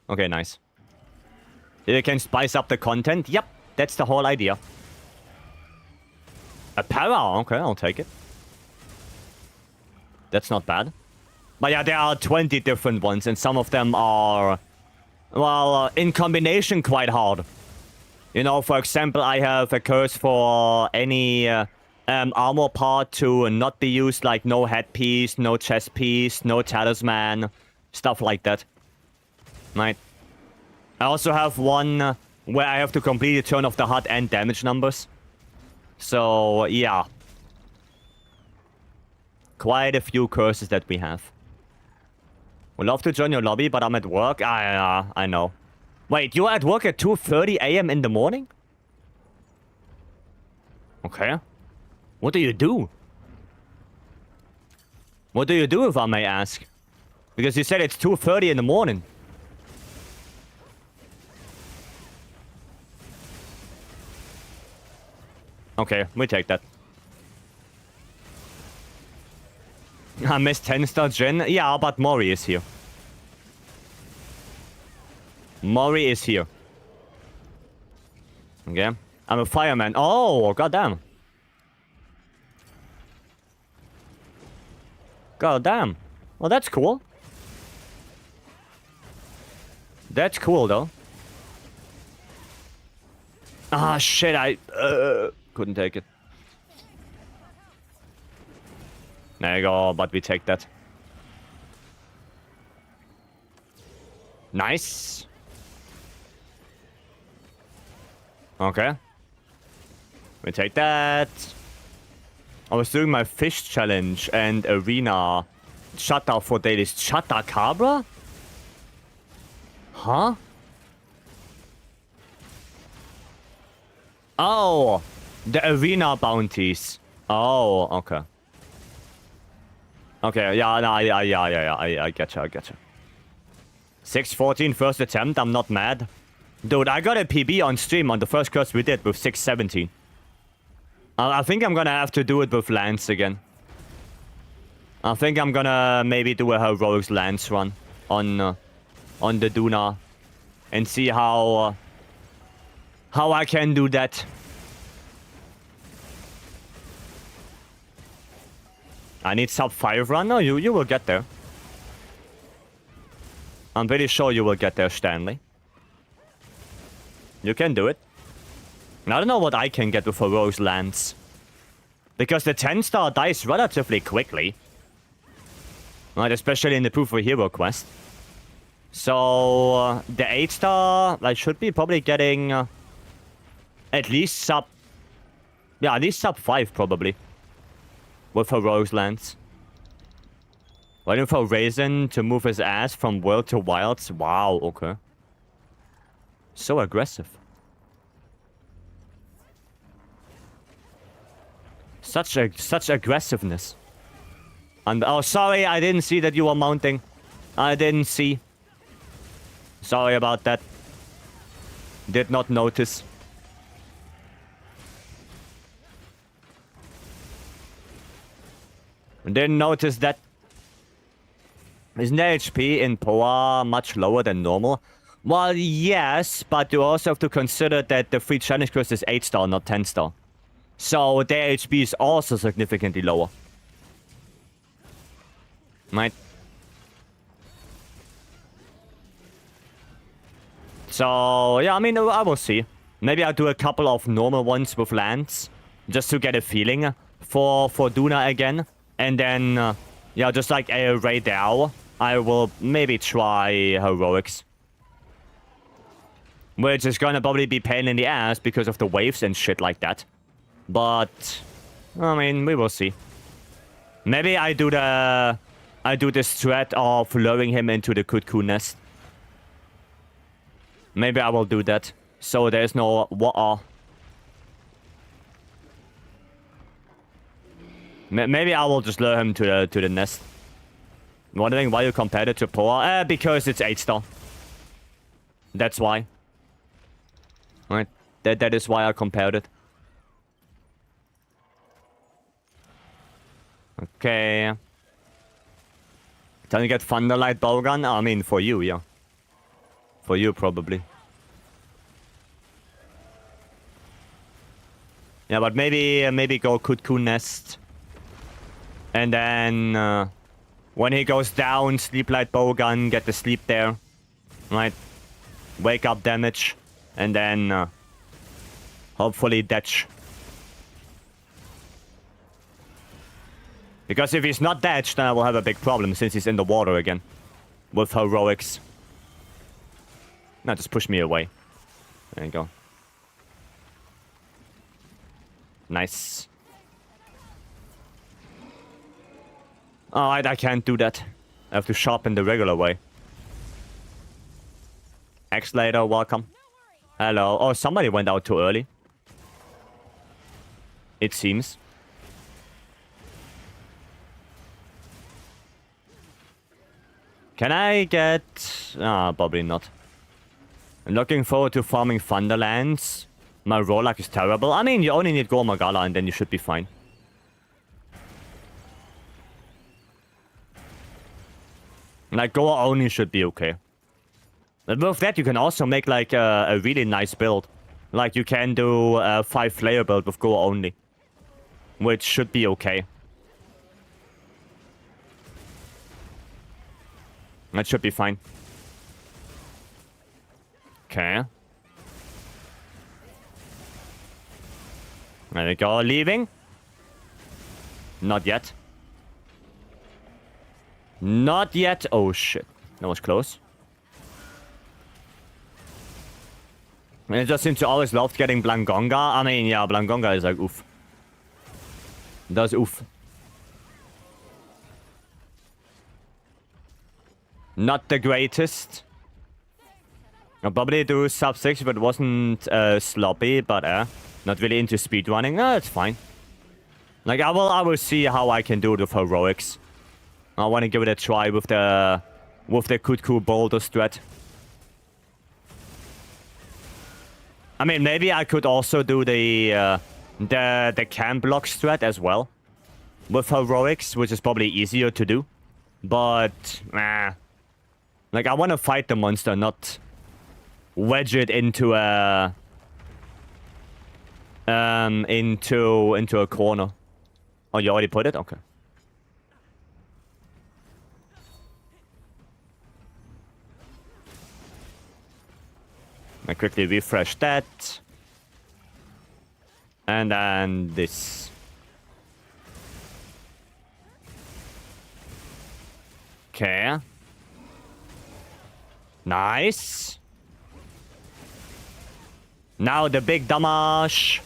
Okay, nice. You can spice up the content. Yep, that's the whole idea. A para? Okay, I'll take it. That's not bad. But yeah, there are 20 different ones, and some of them are, well, in combination quite hard. You know, for example, I have a curse for any armor part to not be used, like no headpiece, no chest piece, no talisman, stuff like that. Right. I also have one where I have to completely turn off the HUD and damage numbers. So, yeah. Quite a few curses that we have. Would love to join your lobby, but I'm at work. I know. Wait, you're at work at 2:30 a.m. in the morning? Okay. What do you do? What do you do, if I may ask? Because you said it's 2:30 in the morning. Okay, we take that. I missed 10-star Jen. Yeah, but Mori is here. Mori is here. Okay. I'm a fireman. Oh, goddamn. Goddamn. Well, that's cool. That's cool, though. Ah, shit, I couldn't take it. There you go, but we take that. Nice. Okay. We take that. I was doing my fish challenge and arena Shutter for dailies. Shutter Cabra? Huh? Oh, the arena bounties. Oh, okay. Okay, yeah, no, I getcha, I getcha. 614 first attempt, I'm not mad. Dude, I got a PB on stream on the first quest we did with 617. I think I'm gonna have to do it with Lance again. I think I'm gonna maybe do a heroics Lance run on the Duna and see how I can do that. I need sub 5 run. No, you will get there. I'm pretty sure you will get there, Stanley. You can do it. I don't know what I can get with heroics Lance. Because the 10-star dies relatively quickly. Right, especially in the Proof of Hero quest. So, the 8-star, I should be probably getting at least sub... Yeah, at least sub 5 probably. With heroics Lance. Waiting for Raisin to move his ass from World to Wilds. Wow, okay. So aggressive. Such aggressiveness. And oh, sorry, I didn't see that you were mounting. I didn't see. Sorry about that. Did not notice. Didn't notice that. Isn't the HP in Poa much lower than normal? Well, yes, but you also have to consider that the free challenge quest is 8-star, not 10-star. So their HP is also significantly lower. Right? So, yeah, I mean, I will see. Maybe I'll do a couple of normal ones with Lance. Just to get a feeling for Duna again. And then, yeah, just like a Raidao, I will maybe try heroics. Which is gonna probably be pain in the ass because of the waves and shit like that. But, I mean, we will see. Maybe I do the strat of luring him into the cuckoo nest. Maybe I will do that. So there's no water. Maybe I will just lure him to the nest. Wondering why you compared it to Poa? Because it's 8-star. That's why. Right. That is why I compared it. Okay. Can you get Thunderlight Bowgun? I mean, for you, yeah. For you, probably. Yeah, but maybe go Cuckoo Nest. And then, when he goes down, Sleep Light Bowgun, get the sleep there. Right? Wake up damage. And then, hopefully Detch. Because if he's not Detched, then I will have a big problem since he's in the water again. With heroics. No, just push me away. There you go. Nice. Oh, I can't do that. I have to sharpen the regular way. X-Later, welcome. Hello. Oh, somebody went out too early. It seems. Can I get... Ah, probably not. I'm looking forward to farming Thunderlands. My roll-luck is terrible. I mean, you only need Gormagala and then you should be fine. Like, Goa only should be okay. But with that, you can also make, like, a really nice build. Like, you can do a 5-player build with Goa only. Which should be okay. That should be fine. Okay. There we go. Leaving. Not yet. Not yet. Oh, shit. That was close. And it just seems to always love getting Blangonga. I mean, yeah, Blangonga is like oof. Does oof. Not the greatest. I'll probably do sub 6 if it wasn't sloppy, but not really into speedrunning. It's fine. Like, I will see how I can do it with heroics. I want to give it a try with the Kutku boulder strat. I mean, maybe I could also do the cam block strat as well with heroics, which is probably easier to do. But like, I want to fight the monster, not wedge it into a into a corner. Oh, you already put it? Okay. I quickly refresh that. And then this. Okay. Nice. Now the big damage.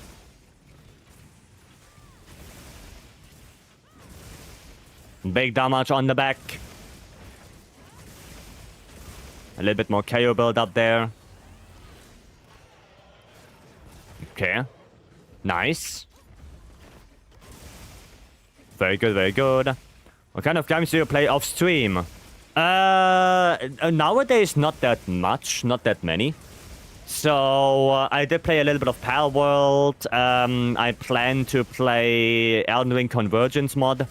Big damage on the back. A little bit more KO build up there. Okay. Nice. Very good, very good. What kind of games do you play off stream? Nowadays, not that much. Not that many. So, I did play a little bit of MHWilds. I plan to play Elden Ring Convergence mod.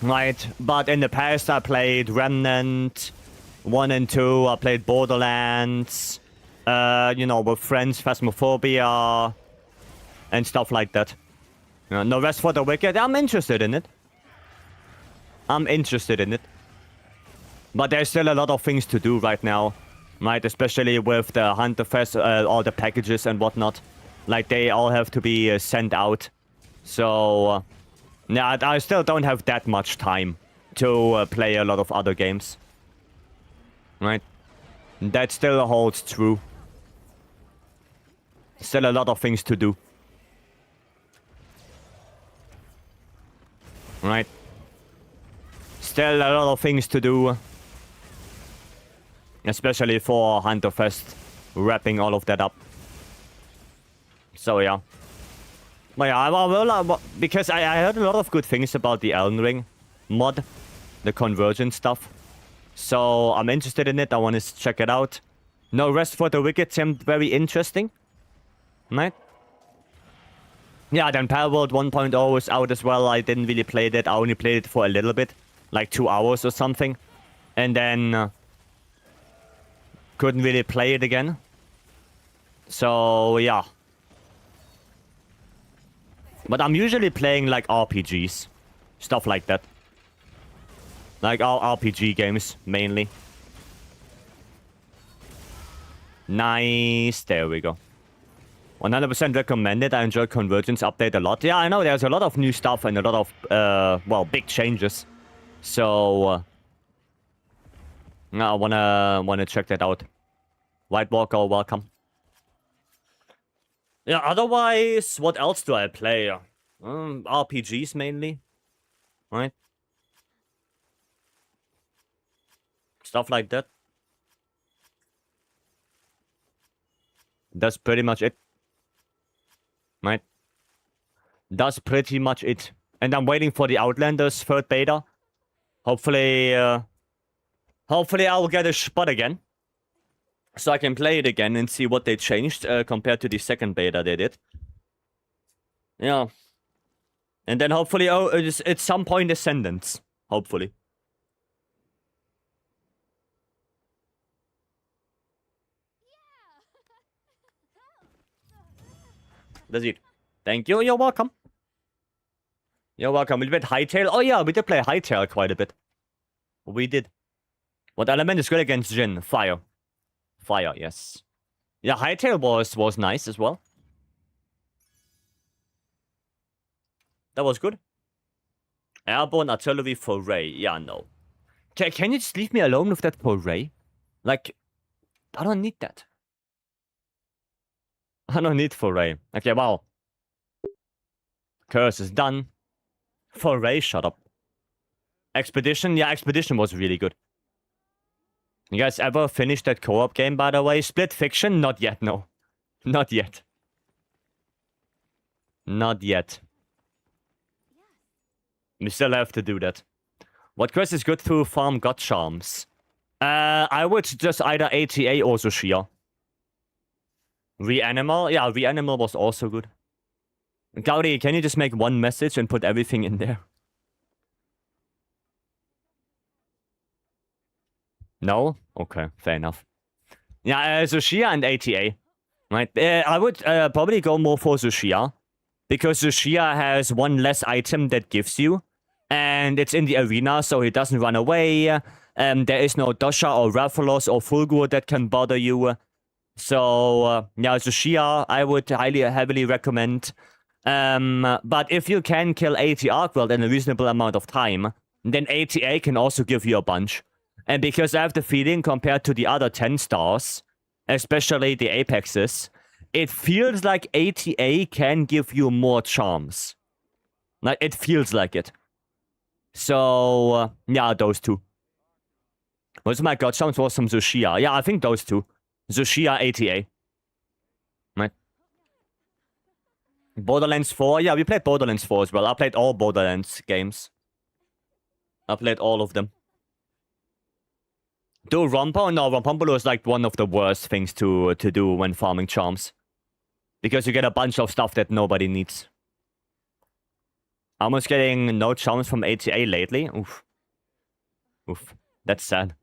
Right, but in the past I played Remnant 1 and 2. I played Borderlands. You know, with friends, Phasmophobia, and stuff like that. No Rest for the Wicked. I'm interested in it. But there's still a lot of things to do right now. Right, especially with the Hunter Fest, all the packages and whatnot. Like, they all have to be sent out. So, yeah, I still don't have that much time to play a lot of other games. Right? That still holds true. Still a lot of things to do. Right? Still a lot of things to do. Especially for Hunter Fest. Wrapping all of that up. So, yeah. But yeah, because I heard a lot of good things about the Elden Ring mod. The Convergence stuff. So, I'm interested in it. I want to check it out. No Rest for the Wicked seemed very interesting. Right? Yeah, then MHWilds 1.0 is out as well. I didn't really play that. I only played it for a little bit. Like 2 hours or something. And then couldn't really play it again. So, yeah. But I'm usually playing like RPGs. Stuff like that. Like RPG games, mainly. Nice. There we go. 100% recommended. I enjoy Convergence update a lot. Yeah, I know there's a lot of new stuff and a lot of, well, big changes. So, I wanna check that out. White Walker, welcome. Yeah, otherwise, what else do I play? RPGs mainly. Right? Stuff like that. That's pretty much it. Right? That's pretty much it. And I'm waiting for the Outlanders 3rd beta. Hopefully, hopefully I'll get a spot again. So I can play it again and see what they changed compared to the 2nd beta they did. Yeah. And then hopefully, at some point, Ascendance. Hopefully. That's it. Thank you. You're welcome. You're welcome. We did Hightail. Oh yeah, we did play Hightail quite a bit. We did. What element is good against Jin? Fire. Fire, yes. Yeah, Hightail was nice as well. That was good. Airborne artillery for Ray. Yeah, no. Can you just leave me alone with that for Ray? Like, I don't need that. I don't need Foray. Okay, wow. Curse is done. Foray, shut up. Expedition? Yeah, Expedition was really good. You guys ever finished that co-op game, by the way? Split Fiction? Not yet, no. Not yet. Not yet. We still have to do that. What quest is good to farm god charms? I would just either ATA or Zushia. Reanimal? Yeah, Reanimal was also good. Gaudi, can you just make one message and put everything in there? No? Okay, fair enough. Yeah, Zushia and ATA. Right? I would probably go more for Zushia. Because Zushia has one less item that gives you. And it's in the arena, so he doesn't run away. There is no Dosha or Rathalos or Fulgur that can bother you. So, yeah, Zushia, I would heavily recommend. But if you can kill 80 Arcworld in a reasonable amount of time, then ATA can also give you a bunch. And because I have the feeling, compared to the other 10 stars, especially the Apexes, it feels like ATA can give you more charms. Like, it feels like it. So, yeah, those two. What's my god charms was some Zushia? Yeah, I think those two. Zushia, ATA. Right. Borderlands 4? Yeah, we played Borderlands 4 as well. I played all Borderlands games. I played all of them. Do Rompo? No, Rompompolo is like one of the worst things to do when farming charms. Because you get a bunch of stuff that nobody needs. Almost getting no charms from ATA lately. Oof. Oof. That's sad.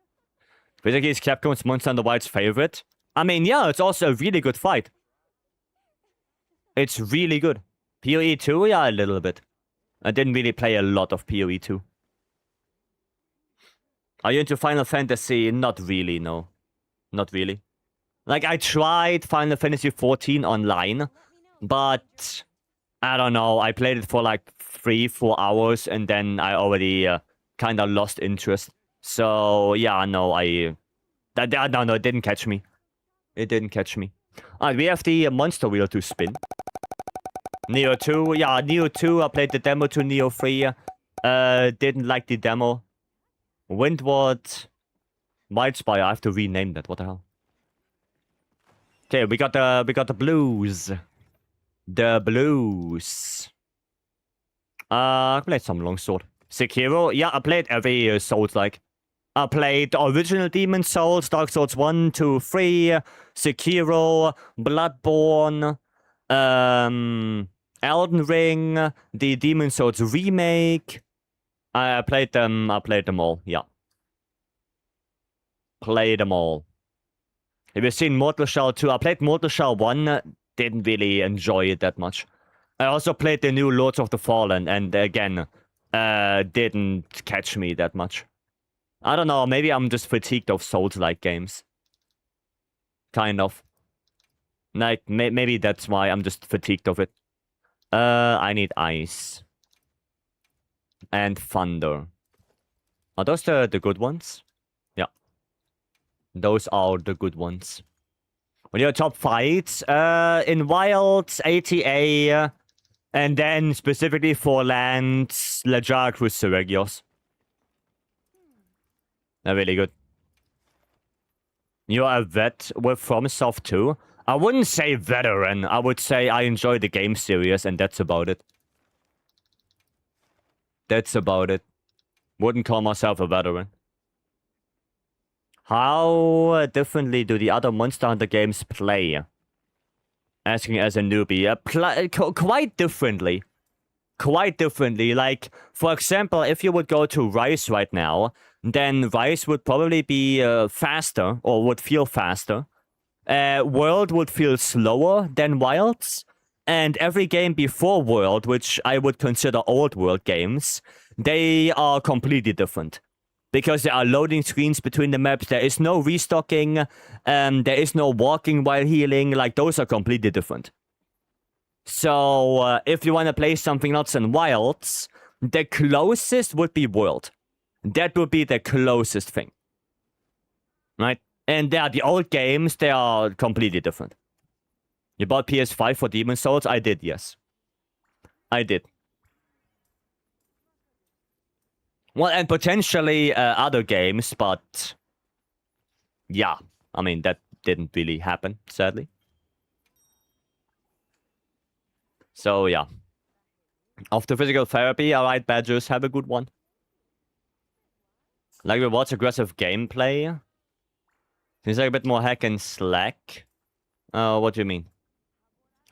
Basically, is Capcom's Monster in the Wild's favorite? I mean, yeah, it's also a really good fight. It's really good. PoE 2? Yeah, a little bit. I didn't really play a lot of PoE 2. Are you into Final Fantasy? Not really, no. Not really. Like, I tried Final Fantasy 14 online, but I don't know. I played it for like 3-4 hours, and then I already kind of lost interest. So, yeah, no, no, it didn't catch me. It didn't catch me. Alright, we have the monster wheel to spin. Neo 2, yeah, Neo 2, I played the demo to Neo 3. Didn't like the demo. Windward, Wildspire, I have to rename that, what the hell? Okay, we got the blues. The blues. I played some longsword. Sekiro, yeah, I played every Souls-like. I played the original Demon Souls, Dark Souls 1, 2, 3, Sekiro, Bloodborne, Elden Ring, the Demon Souls remake. I played them all, yeah. Played them all. Have you seen Mortal Shell 2? I played Mortal Shell 1, didn't really enjoy it that much. I also played the new Lords of the Fallen, and again, didn't catch me that much. I don't know, maybe I'm just fatigued of Souls-like games. Kind of. Like, maybe that's why I'm just fatigued of it. I need ice. And thunder. Are those the good ones? Yeah. Those are the good ones. What are your top fights? In Wilds, ATA, and then specifically for lands, Lejar Cruz Seregios. They're really good. You're a vet with FromSoft too? I wouldn't say veteran. I would say I enjoy the game series, and that's about it. That's about it. Wouldn't call myself a veteran. How differently do the other Monster Hunter games play? Asking as a newbie. Quite differently. Quite differently. Like, for example, if you would go to Rise right now, then Rise would probably be faster, or would feel faster. World would feel slower than Wilds. And every game before World, which I would consider old World games, they are completely different. Because there are loading screens between the maps, there is no restocking, there is no walking while healing, like those are completely different. So, if you want to play something else in Wilds, the closest would be World. That would be the closest thing. Right? And the old games, they are completely different. You bought PS5 for Demon Souls? I did, yes. I did. Well, and potentially other games, but yeah, I mean, that didn't really happen, sadly. So, yeah. Off to physical therapy. Alright, Badgers, have a good one. Like, we watch aggressive gameplay. Seems like a bit more hack and slack. What do you mean?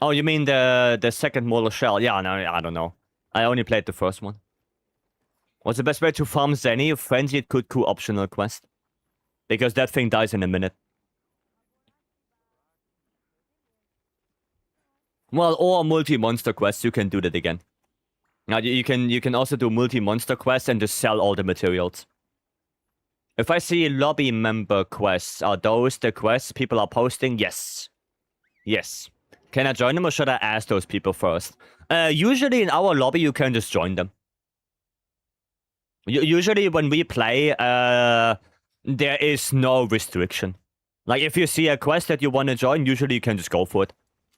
Oh, you mean the second Molar Shell? Yeah, no, I don't know. I only played the first one. What's the best way to farm Zenny? Frenzied Kutku optional quest. Because that thing dies in a minute. Well, or multi-monster quests, you can do that again. Now, you can also do multi-monster quests and just sell all the materials. If I see lobby member quests, are those the quests people are posting? Yes. Yes. Can I join them or should I ask those people first? Usually in our lobby, you can just join them. Usually when we play, there is no restriction. Like, if you see a quest that you want to join, usually you can just go for it.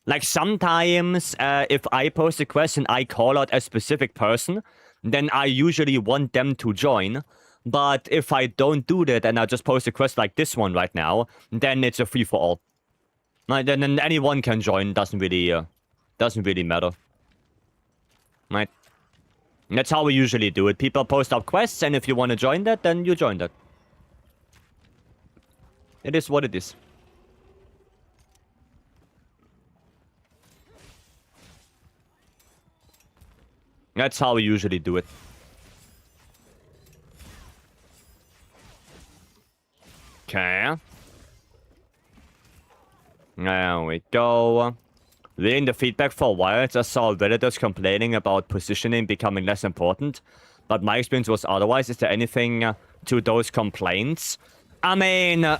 Like, sometimes, if I post a quest and I call out a specific person, then I usually want them to join. But if I don't do that and I just post a quest like this one right now, then it's a free-for-all. Right, then anyone can join, doesn't really matter. Right? That's how we usually do it. People post up quests, and if you want to join that, then you join that. It is what it is. That's how we usually do it. Okay. There we go. Reading the feedback for a while, I just saw Redditors complaining about positioning becoming less important. But my experience was otherwise. Is there anything to those complaints? I mean,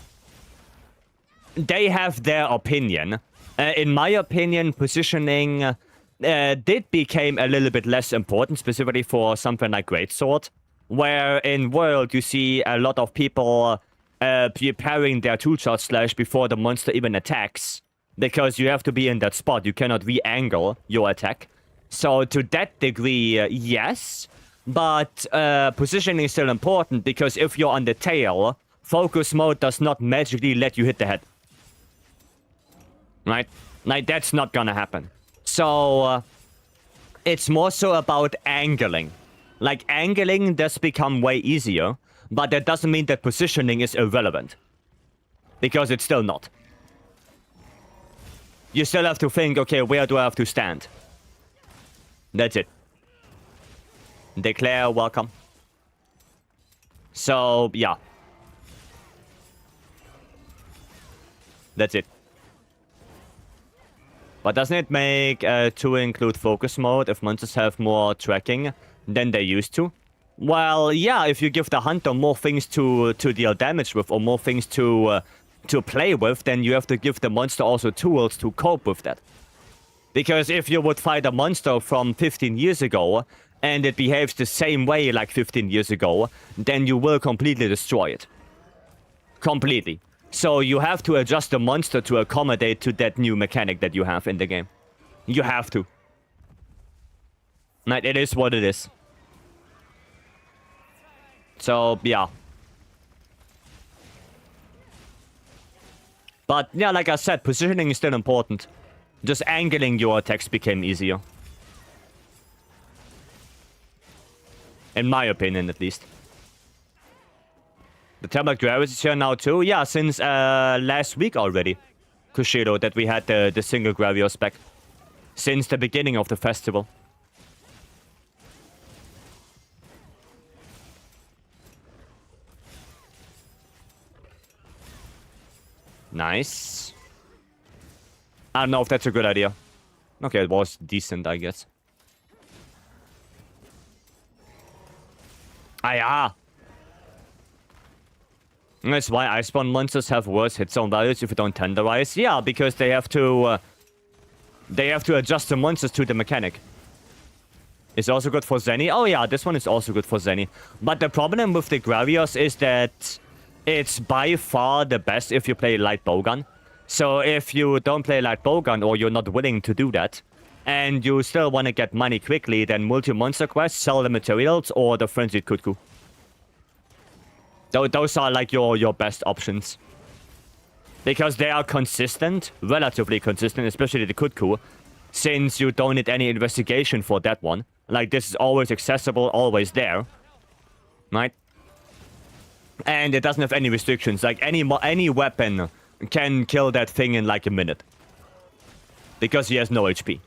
they have their opinion. In my opinion, positioning did become a little bit less important, specifically for something like Greatsword. Where in World, you see a lot of people preparing their two-shot slash before the monster even attacks. Because you have to be in that spot. You cannot re-angle your attack. So to that degree, yes. But positioning is still important because if you're on the tail, focus mode does not magically let you hit the head. Right? Like, that's not gonna happen. So it's more so about angling. Like, angling does become way easier. But that doesn't mean that positioning is irrelevant. Because it's still not. You still have to think, okay, where do I have to stand? That's it. Declare welcome. So, yeah. That's it. But doesn't it make to include focus mode if monsters have more tracking than they used to? Well, yeah, if you give the hunter more things to deal damage with or more things to play with, then you have to give the monster also tools to cope with that. Because if you would fight a monster from 15 years ago and it behaves the same way like 15 years ago, then you will completely destroy it. Completely. So you have to adjust the monster to accommodate to that new mechanic that you have in the game. You have to. Like, it is what it is. So, yeah. But, yeah, like I said, positioning is still important. Just angling your attacks became easier. In my opinion, at least. The Thermal Gravis is here now too? Yeah, since last week already. Kushido, that we had the single Gravios back. Since the beginning of the festival. Nice. I don't know if that's a good idea. Okay, it was decent, I guess. Ah, yeah. That's why Iceborne monsters have worse hit zone values if you don't tenderize. Yeah, because they have to adjust the monsters to the mechanic. It's also good for Zenny. Oh yeah, this one is also good for Zenny. But the problem with the Gravios is that it's by far the best if you play light bowgun. So if you don't play light bowgun or you're not willing to do that, and you still want to get money quickly, then multi-monster quests, sell the materials, or the Frenzied Kutku. Those are like your best options. Because they are consistent, relatively consistent, especially the Kutku, since you don't need any investigation for that one. Like, this is always accessible, always there. Right? And it doesn't have any restrictions. Like, any weapon can kill that thing in like a minute. Because he has no HP.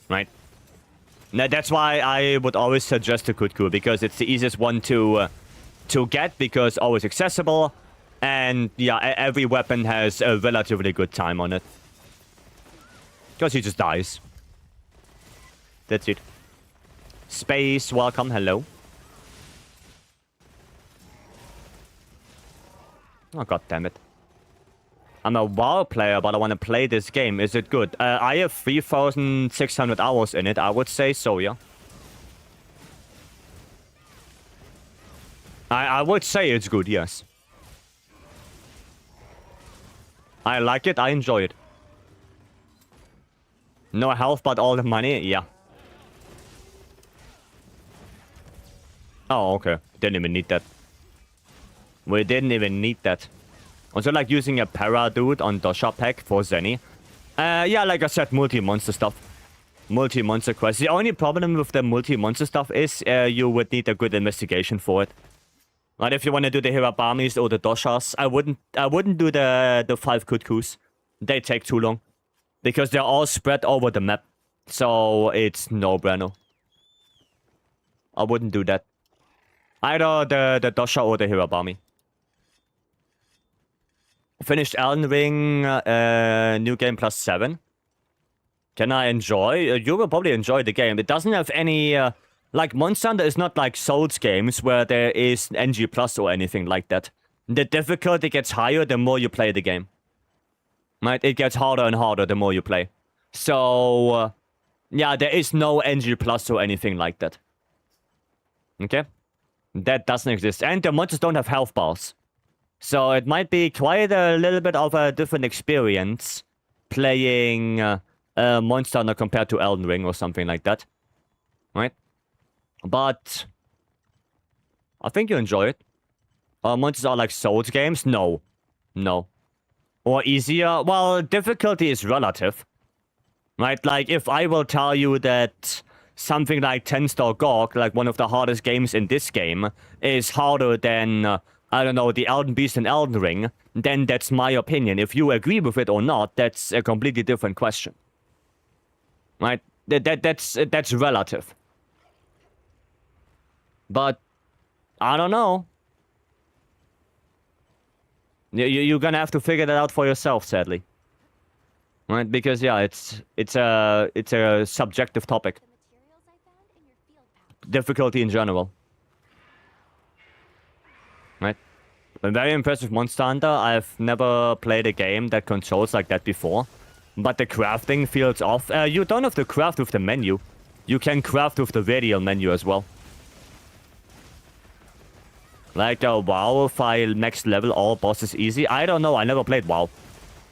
Right? Now, that's why I would always suggest the Kutku, because it's the easiest one to get, because always accessible. And, yeah, every weapon has a relatively good time on it. Because he just dies. That's it. Space, welcome, hello. Oh, god damn it. I'm a WoW player, but I want to play this game. Is it good? I have 3,600 hours in it. I would say so, yeah. I would say it's good, yes. I like it. I enjoy it. No health, but all the money? Yeah. Oh, okay. Didn't even need that. We didn't even need that. Also, like, using a para dude on Dosha pack for Zenny. Yeah, like I said, multi-monster stuff. Multi-monster quest. The only problem with the multi-monster stuff is you would need a good investigation for it. Like, if you want to do the Hirabamis or the Doshas, I wouldn't do the 5 Kutkus. They take too long. Because they're all spread over the map. So, it's no-brainer. I wouldn't do that. Either the Dosha or the Hirabami. Finished Elden Ring, new game +7. Can I enjoy? You will probably enjoy the game. It doesn't have any... like, Monster Hunter is not like Souls games where there is NG Plus or anything like that. The difficulty gets higher the more you play the game. Right? It gets harder and harder the more you play. So, yeah, there is no NG Plus or anything like that. Okay? That doesn't exist. And the monsters don't have health bars. So it might be quite a little bit of a different experience playing Monster Hunter compared to Elden Ring or something like that. Right? But I think you enjoy it. Monsters are like Souls games? No. No. Or easier? Well, difficulty is relative. Right? Like, if I will tell you that something like 10-star GOG, like one of the hardest games in this game, is harder than... I don't know, the Elden Beast and Elden Ring, then that's my opinion. If you agree with it or not, that's a completely different question. Right? That's relative. But, I don't know. You're gonna have to figure that out for yourself, sadly. Right? Because, yeah, it's a subjective topic. Difficulty in general. Right? A very impressive Monster Hunter. I've never played a game that controls like that before. But the crafting feels off. You don't have to craft with the menu. You can craft with the radial menu as well. Like WoW, if I max level all bosses easy. I don't know. I never played WoW.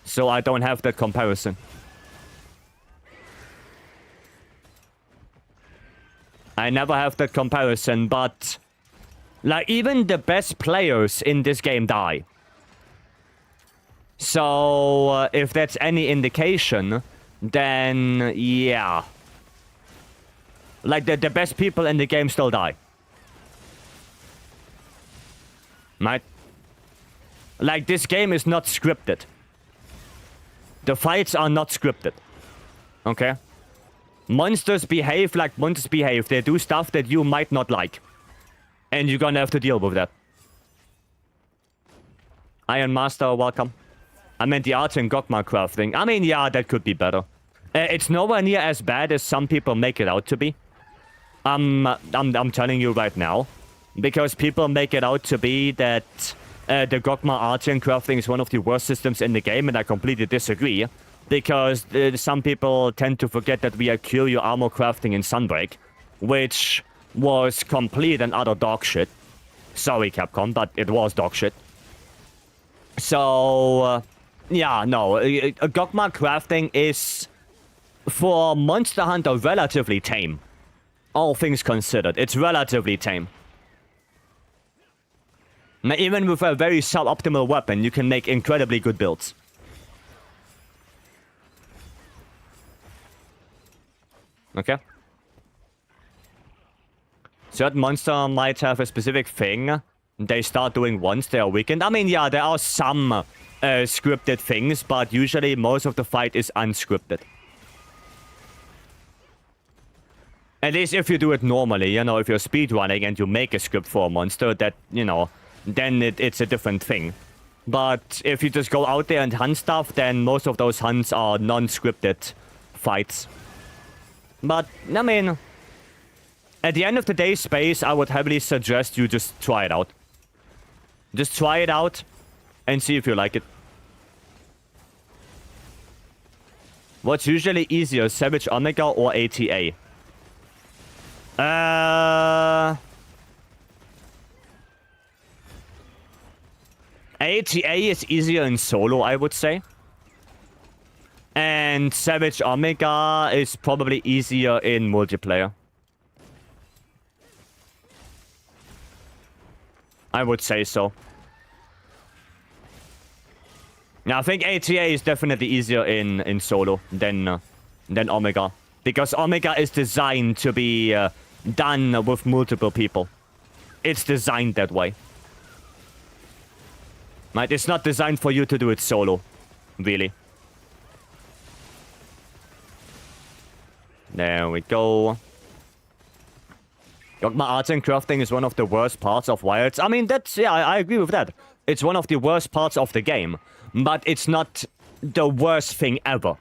So I don't have that comparison. I never have that comparison, but... like, even the best players in this game die. So, if that's any indication, then, yeah. Like, the best people in the game still die. Right? Like, this game is not scripted. The fights are not scripted. Okay? Monsters behave like monsters behave. They do stuff that you might not like. And you're gonna have to deal with that. Iron Master, welcome. I meant the art and Gokma crafting. I mean, yeah, that could be better. It's nowhere near as bad as some people make it out to be. I'm telling you right now. Because people make it out to be that the Gokma art and crafting is one of the worst systems in the game, and I completely disagree. Because some people tend to forget that we had Curio armor crafting in Sunbreak, which was complete and utter dog shit. Sorry, Capcom, but it was dog shit. So, yeah, no. Gokma crafting is, for Monster Hunter, relatively tame. All things considered, it's relatively tame. Now, even with a very suboptimal weapon, you can make incredibly good builds. Okay. Certain monster might have a specific thing they start doing once they are weakened. I mean, yeah, there are some scripted things, but usually most of the fight is unscripted. At least if you do it normally, you know, if you're speedrunning and you make a script for a monster, that, you know, then it's a different thing. But if you just go out there and hunt stuff, then most of those hunts are non-scripted fights. But, I mean, at the end of the day, Space, I would heavily suggest you just try it out. Just try it out and see if you like it. What's usually easier, Savage Omega or ATA? ATA is easier in solo, I would say. And Savage Omega is probably easier in multiplayer. I would say so. Now, I think ATA is definitely easier in solo than Omega. Because Omega is designed to be done with multiple people. It's designed that way. Right? It's not designed for you to do it solo. Really. There we go. Dogma art and crafting is one of the worst parts of Wilds. I mean, that's... Yeah, I agree with that. It's one of the worst parts of the game. But it's not the worst thing ever.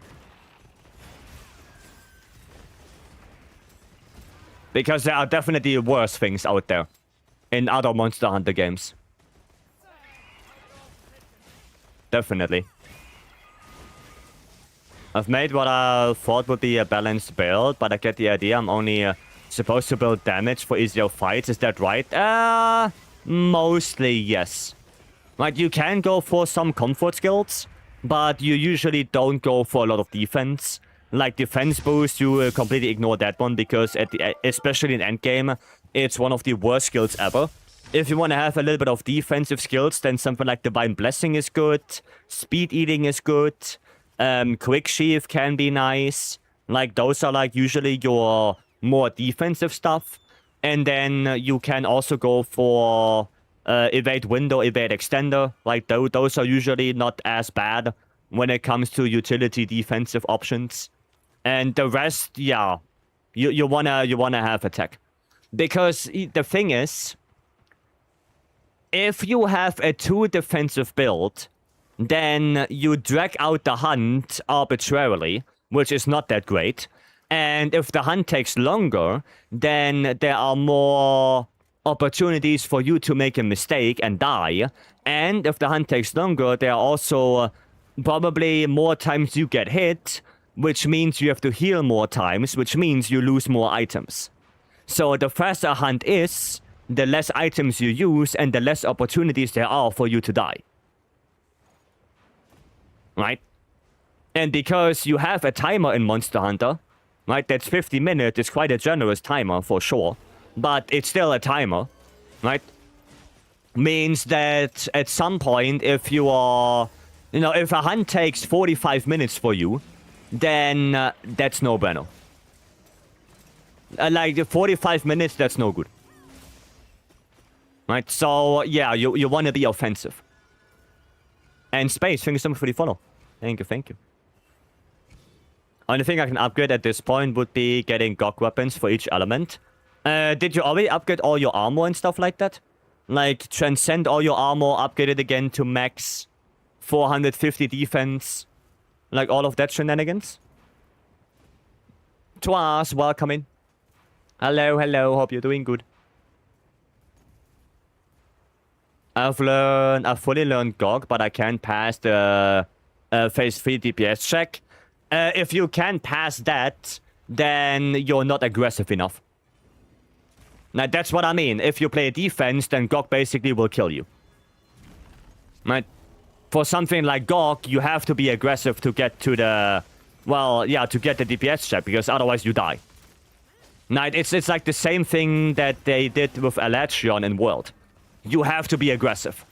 Because there are definitely worse things out there. In other Monster Hunter games. Definitely. I've made what I thought would be a balanced build, but I get the idea. I'm only supposed to build damage for easier fights. Is that right? Mostly yes. Like, you can go for some comfort skills, but you usually don't go for a lot of defense. Like, defense boost, you completely ignore that one, because especially in endgame, it's one of the worst skills ever. If you want to have a little bit of defensive skills, then something like Divine Blessing is good. Speed Eating is good. Quick Sheath can be nice. Like, those are like usually your more defensive stuff. And then you can also go for Evade Window, Evade Extender. Like, those are usually not as bad when it comes to utility defensive options. And the rest, yeah, you wanna have attack. Because the thing is, if you have a 2 defensive build, then you drag out the hunt arbitrarily, which is not that great. And if the hunt takes longer, then there are more opportunities for you to make a mistake and die. And if the hunt takes longer, there are also probably more times you get hit, which means you have to heal more times, which means you lose more items. So the faster a hunt is, the less items you use and the less opportunities there are for you to die. Right? And because you have a timer in Monster Hunter, right, that's 50 minutes, it's quite a generous timer for sure, but it's still a timer, right? Means that at some point, if you are, you know, if a hunt takes 45 minutes for you, then that's no bueno. Like, 45 minutes, that's no good. Right, so, yeah, you want to be offensive. And Space, thank you so much for the follow. Thank you, thank you. Only thing I can upgrade at this point would be getting GOG weapons for each element. Did you already upgrade all your armor and stuff like that? Like, transcend all your armor, upgrade it again to max 450 defense. Like, all of that shenanigans? Twas, welcome in. Hello, hello, hope you're doing good. I've fully learned GOG, but I can't pass the phase 3 DPS check. If you can pass that, then you're not aggressive enough. Now, that's what I mean. If you play defense, then GOG basically will kill you. Right? For something like GOG, you have to be aggressive to get to the... Well, yeah, to get the DPS check, because otherwise you die. Now, it's like the same thing that they did with Alatrion in World. You have to be aggressive.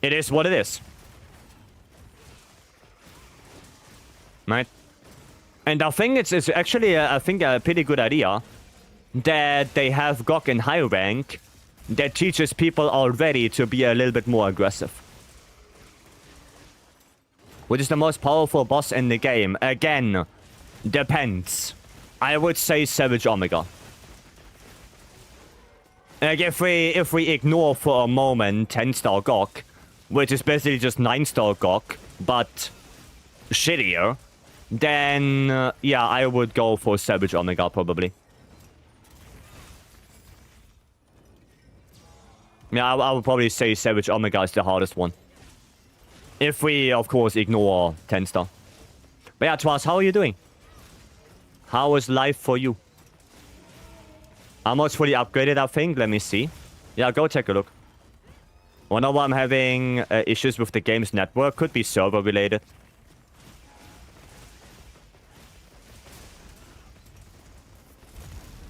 It is what it is. Right? And I think it's actually, I think, a pretty good idea that they have GOG in high rank that teaches people already to be a little bit more aggressive. Which is the most powerful boss in the game? Again, depends. I would say Savage Omega. Like, if we ignore for a moment 10-star GOG, which is basically just 9-star GOG, but shittier, then, yeah, I would go for Savage Omega, probably. Yeah, I would probably say Savage Omega is the hardest one. If we, of course, ignore 10-star. But yeah, Twas, how are you doing? How is life for you? Almost fully upgraded, I think. Let me see. Yeah, go take a look. Wonder why I'm having issues with the game's network. Could be server related.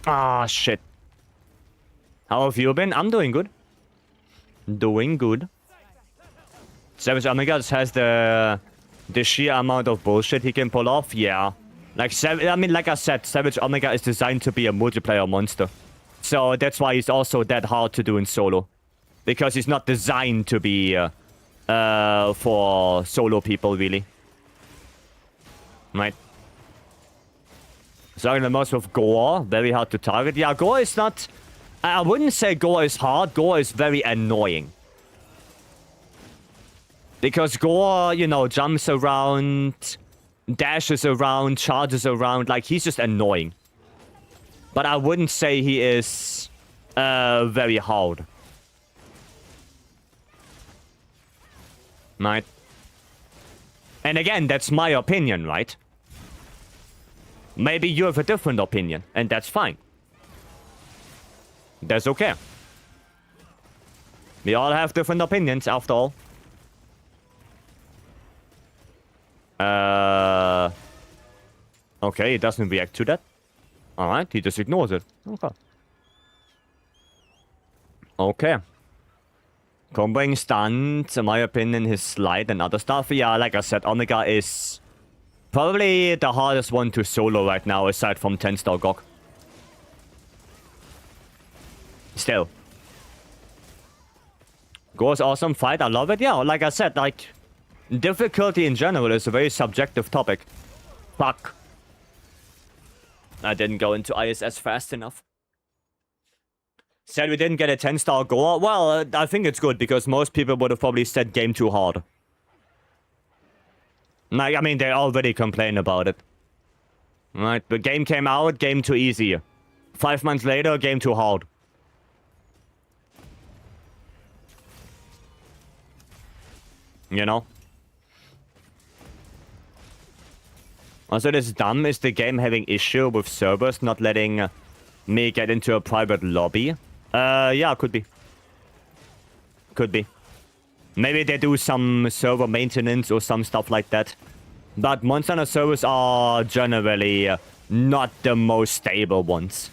Ah, shit. How have you been? I'm doing good. Doing good. Savage Omega has the sheer amount of bullshit he can pull off. Yeah. Like, I mean, like I said, Savage Omega is designed to be a multiplayer monster. So that's why he's also that hard to do in solo. Because he's not designed to be for solo people, really. Right. Starting the most with Gore, very hard to target. Yeah, Gore is not... I wouldn't say Gore is hard. Gore is very annoying. Because Gore, you know, jumps around, dashes around, charges around. Like, he's just annoying. But I wouldn't say he is very hard. Right? And again, that's my opinion, right? Maybe you have a different opinion, and that's fine. That's okay. We all have different opinions, after all. Okay, he doesn't react to that. Alright, he just ignores it. Okay. Okay. Comboing stuns, in my opinion, his slide and other stuff. Yeah, like I said, Omega is probably the hardest one to solo right now, aside from 10-star GOG. Still. Gore's awesome fight, I love it. Yeah, like I said, like, difficulty in general is a very subjective topic. Fuck. I didn't go into ISS fast enough. Said we didn't get a 10-star Gore. Well, I think it's good, because most people would have probably said game too hard. Like, I mean, they already complain about it. Right, the game came out, game too easy. 5 months later, game too hard. You know? Also, this dumb is the game having issue with servers not letting me get into a private lobby. Yeah, could be. Could be. Maybe they do some server maintenance or some stuff like that. But Monster Hunter servers are generally not the most stable ones.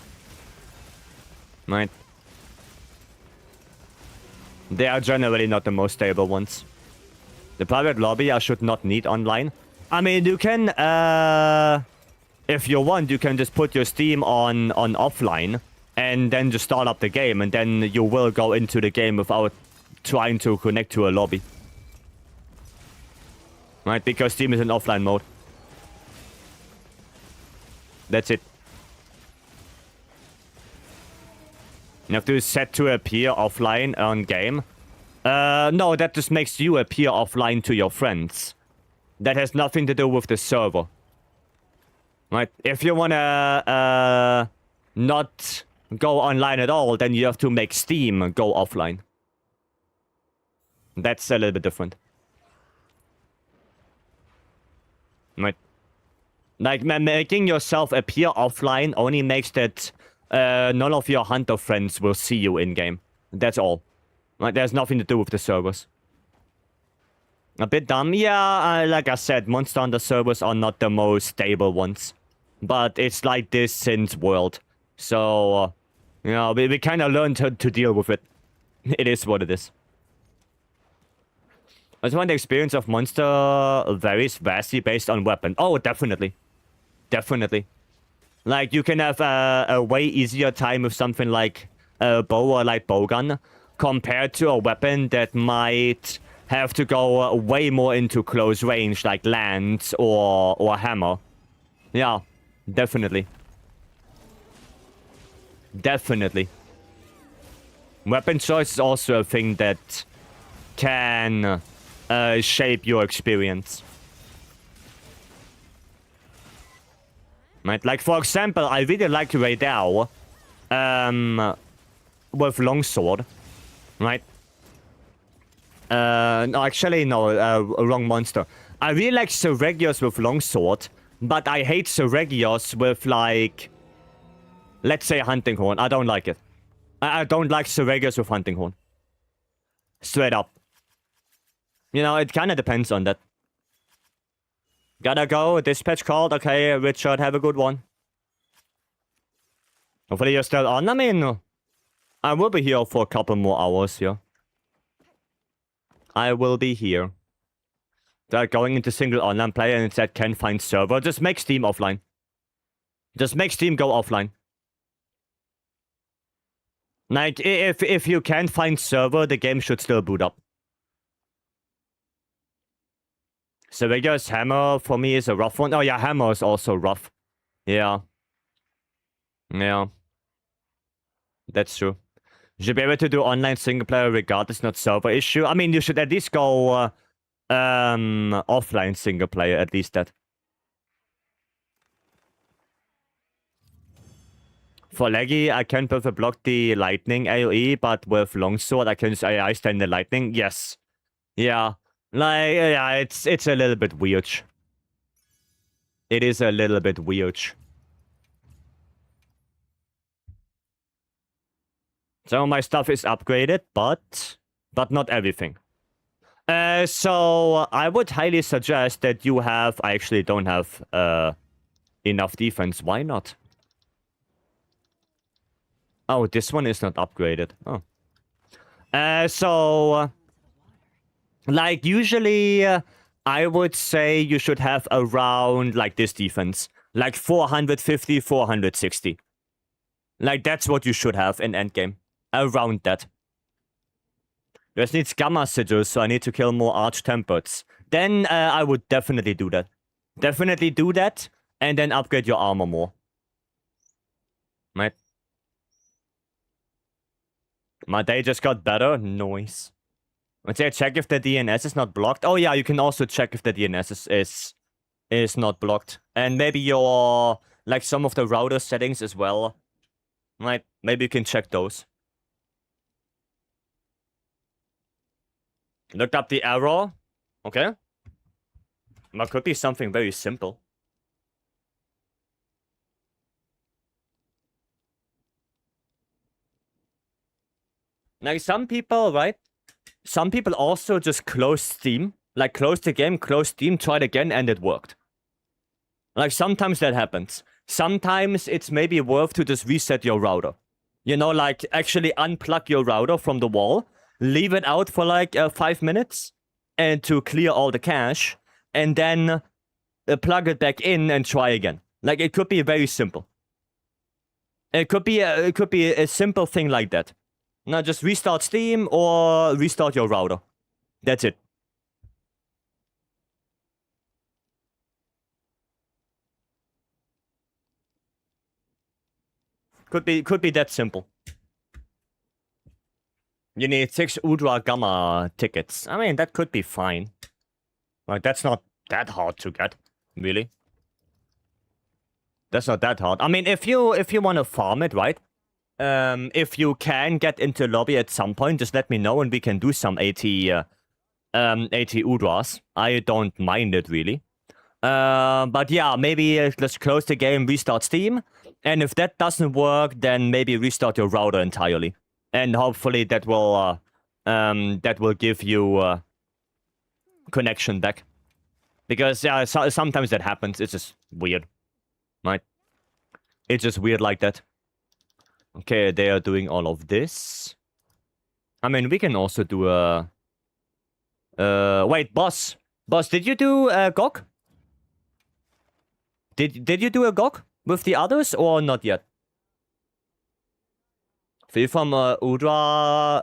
Right? They are generally not the most stable ones. The private lobby I should not need online. I mean, you can, if you want, you can just put your Steam on offline and then just start up the game, and then you will go into the game without trying to connect to a lobby. Right? Because Steam is in offline mode. That's it. You have to set to appear offline on game. No, that just makes you appear offline to your friends. That has nothing to do with the server. Right? If you wanna, not go online at all, then you have to make Steam go offline. That's a little bit different. Right? Like, making yourself appear offline only makes that none of your hunter friends will see you in-game. That's all. Right? There's nothing to do with the servers. A bit dumb? Yeah, like I said, Monster Hunter servers are not the most stable ones. But it's like this since World. So, Yeah, we kind of learned to deal with it. It is what it is. I just want the experience of monster varies vastly based on weapon. Oh, definitely. Definitely. Like, you can have a way easier time with something like a bow or light bowgun compared to a weapon that might have to go way more into close range, like lance or hammer. Yeah, definitely. Definitely. Weapon choice is also a thing that can shape your experience. Right? Like, for example, I really like Raidel with longsword, right? No, actually, no, wrong monster. I really like Seregios with longsword, but I hate Seregios with, like, let's say hunting horn. I don't like it. I don't like Seregios with hunting horn. Straight up. You know, it kind of depends on that. Gotta go. Dispatch called. Okay, Richard, have a good one. Hopefully you're still on. I mean, I will be here for a couple more hours here. I will be here. They're going into single online play and it said can't find server. Just make Steam offline. Just make Steam go offline. Like, if you can't find server, the game should still boot up. Seregios hammer for me is a rough one. Oh yeah, hammer is also rough. Yeah. Yeah. That's true. You should be able to do online single player regardless, not server issue. I mean, you should at least go offline single player, at least that. For laggy, I can perfect block the lightning AoE, but with longsword, I can just AI stand the lightning. Yes. Yeah. Like, yeah, it's a little bit weird. It is a little bit weird. Some of my stuff is upgraded, but not everything. So I would highly suggest that you have... I actually don't have enough defense. Why not? Oh, this one is not upgraded. Oh. So... like, usually, I would say you should have around, like, this defense. Like, 450, 460. Like, that's what you should have in endgame. Around that. This needs Gamma Sigils, so I need to kill more Arch-Tempered. Then, I would definitely do that. Definitely do that, and then upgrade your armor more. Right? My day just got better. Noise. Let's say check if the DNS is not blocked. Oh yeah, you can also check if the DNS is not blocked. And maybe your, like, some of the router settings as well. Right? Maybe you can check those. Looked up the error. Okay. That could be something very simple. Like, some people, right? Some people also just close Steam. Like, close the game, close Steam, try it again, and it worked. Like, sometimes that happens. Sometimes it's maybe worth to just reset your router. You know, like, actually unplug your router from the wall, leave it out for, like, 5 minutes, and to clear all the cache, and then plug it back in and try again. Like, it could be very simple. It could be a simple thing like that. Now just restart Steam or restart your router. That's it. Could be that simple. You need 6 Udra Gamma tickets. I mean, that could be fine. Like, that's not that hard to get, really. That's not that hard. I mean, if you want to farm it, right? If you can get into lobby at some point, just let me know and we can do some 80 Udras. I don't mind it, really. But yeah, maybe let's close the game, restart Steam. And if that doesn't work, then maybe restart your router entirely. And hopefully that will give you connection back. Because yeah, sometimes that happens. It's just weird. Right? It's just weird like that. Okay, they are doing all of this. I mean, we can also do a... wait, boss. Boss, did you do a GOG? Did you do a GOG with the others or not yet? Free from Udra...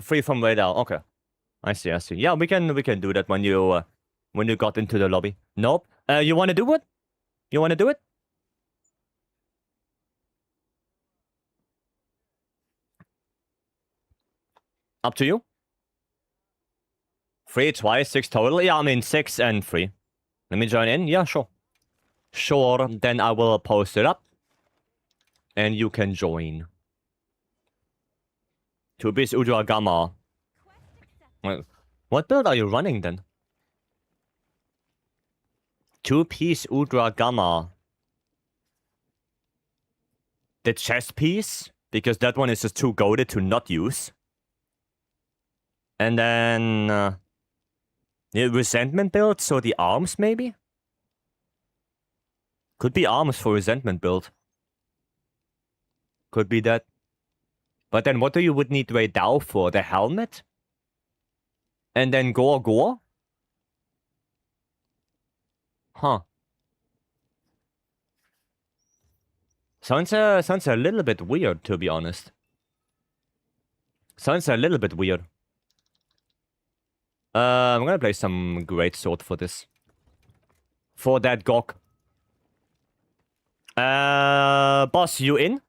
Free from radar, okay. I see. Yeah, we can do that when you got into the lobby. Nope. You wanna do it? You wanna do it? Up to you. 3 twice, 6 total. Yeah, I mean 6 and 3. Let me join in. Yeah, sure. Sure, then I will post it up. And you can join. 2-piece Udra Gamma. What build are you running then? 2-piece Udra Gamma. The chest piece? Because that one is just too goated to not use. And then... the resentment build, so the arms maybe? Could be arms for resentment build. Could be that. But then what do you would need Ray Dao for? The helmet? And then Gore? Huh. Sounds a little bit weird, to be honest. Sounds a little bit weird. I'm gonna play some great sword for this. For that GOG. Boss, you in?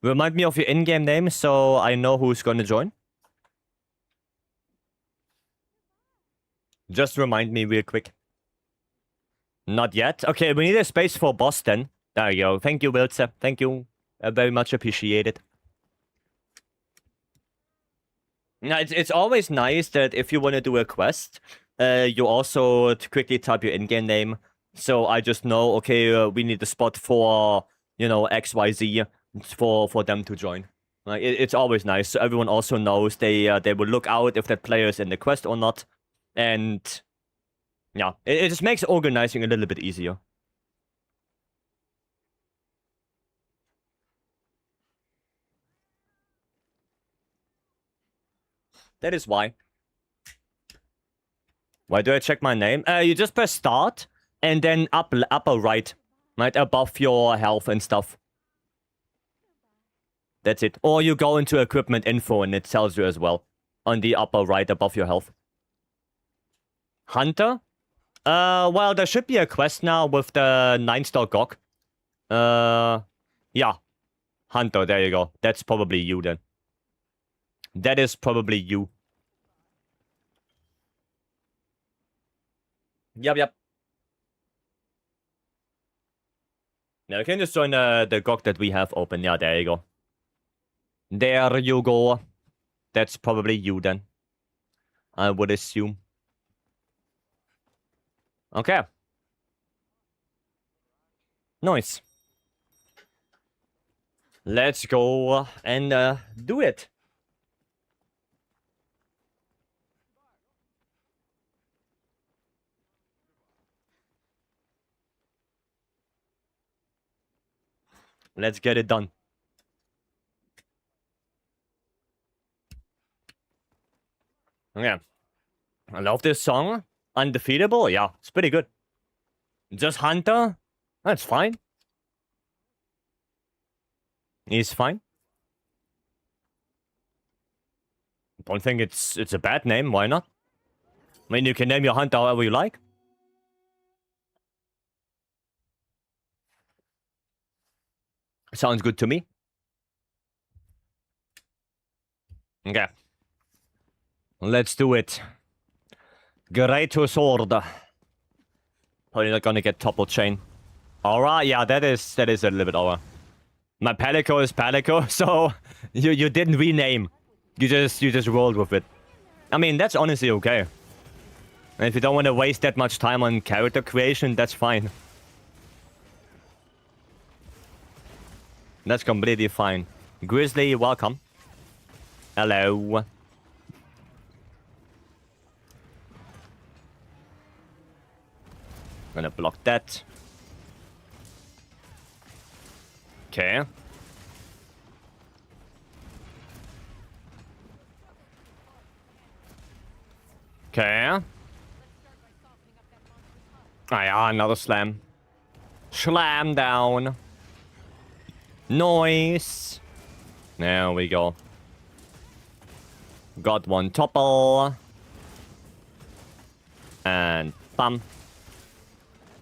Remind me of your in-game name so I know who's gonna join. Just remind me real quick. Not yet? Okay, we need a space for boss then. There you go. Thank you, Wiltse. Thank you. Very much appreciated. Now, it's always nice that if you want to do a quest, you also quickly type your in-game name. So I just know, okay, we need a spot for, you know, XYZ for them to join. Like, it's always nice. So everyone also knows they will look out if that player is in the quest or not. And yeah, it just makes organizing a little bit easier. That is why. Why do I check my name? You just press start and then upper right above your health and stuff. That's it. Or you go into equipment info and it tells you as well on the upper right above your health. Hunter? Well, there should be a quest now with the 9-star GOG. Yeah. Hunter, there you go. That's probably you then. That is probably you. Yep. Now you can just join the GOG that we have open. Yeah, there you go. There you go. That's probably you then. I would assume. Okay. Nice. Let's go and do it. Let's get it done. Okay. I love this song. Undefeatable? Yeah, it's pretty good. Just Hunter? That's fine. He's fine. Don't think it's a bad name. Why not? I mean, you can name your hunter however you like. Sounds good to me. Okay. Let's do it. Great sword. Probably not gonna get topple chain. Aura? Yeah, that is a little bit aura. My Palico is Palico, so you didn't rename. You just rolled with it. I mean, that's honestly okay. And if you don't want to waste that much time on character creation, that's fine. That's completely fine. Grizzly, welcome. Hello. Gonna block that. Okay. Okay. Ah, yeah, another slam. Slam down. Noise. There we go. Got one topple. And bam.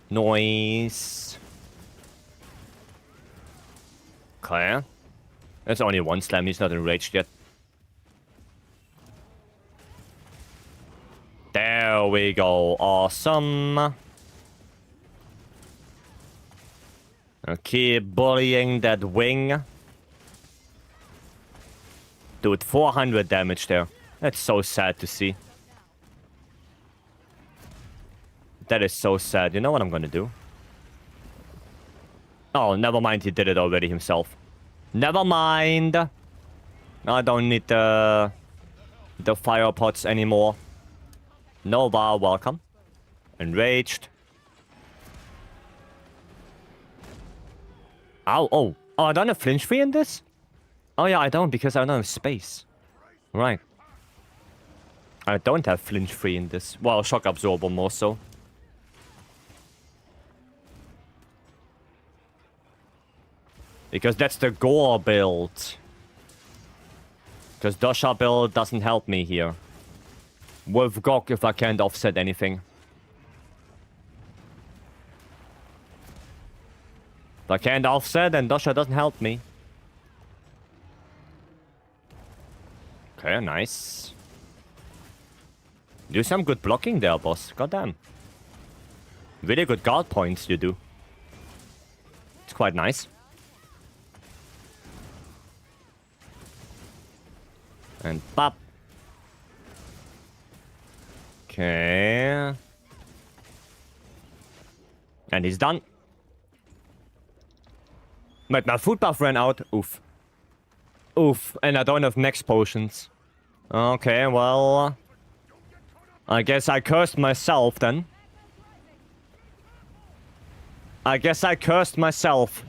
Noise. Okay. There's only one slam, he's not enraged yet. There we go. Awesome. I'll keep bullying that wing. Dude, 400 damage there. That's so sad to see. That is so sad. You know what I'm gonna do? Oh, never mind. He did it already himself. Never mind. I don't need the fire pots anymore. Nova, welcome. Enraged. Ow, oh. Oh, I don't have flinch free in this? Oh yeah, I don't because I don't have space. Right. I don't have flinch free in this. Well, shock absorber more so. Because that's the gore build. Because Dosha build doesn't help me here. With Gok if I can't offset anything. If I can't offset, then Dosha doesn't help me. Okay, nice. Do some good blocking there, boss. Goddamn. Really good guard points you do. It's quite nice. And pop. Okay. And he's done. But my food buff ran out. Oof. Oof. And I don't have next potions. Okay, well... I guess I cursed myself then. I guess I cursed myself.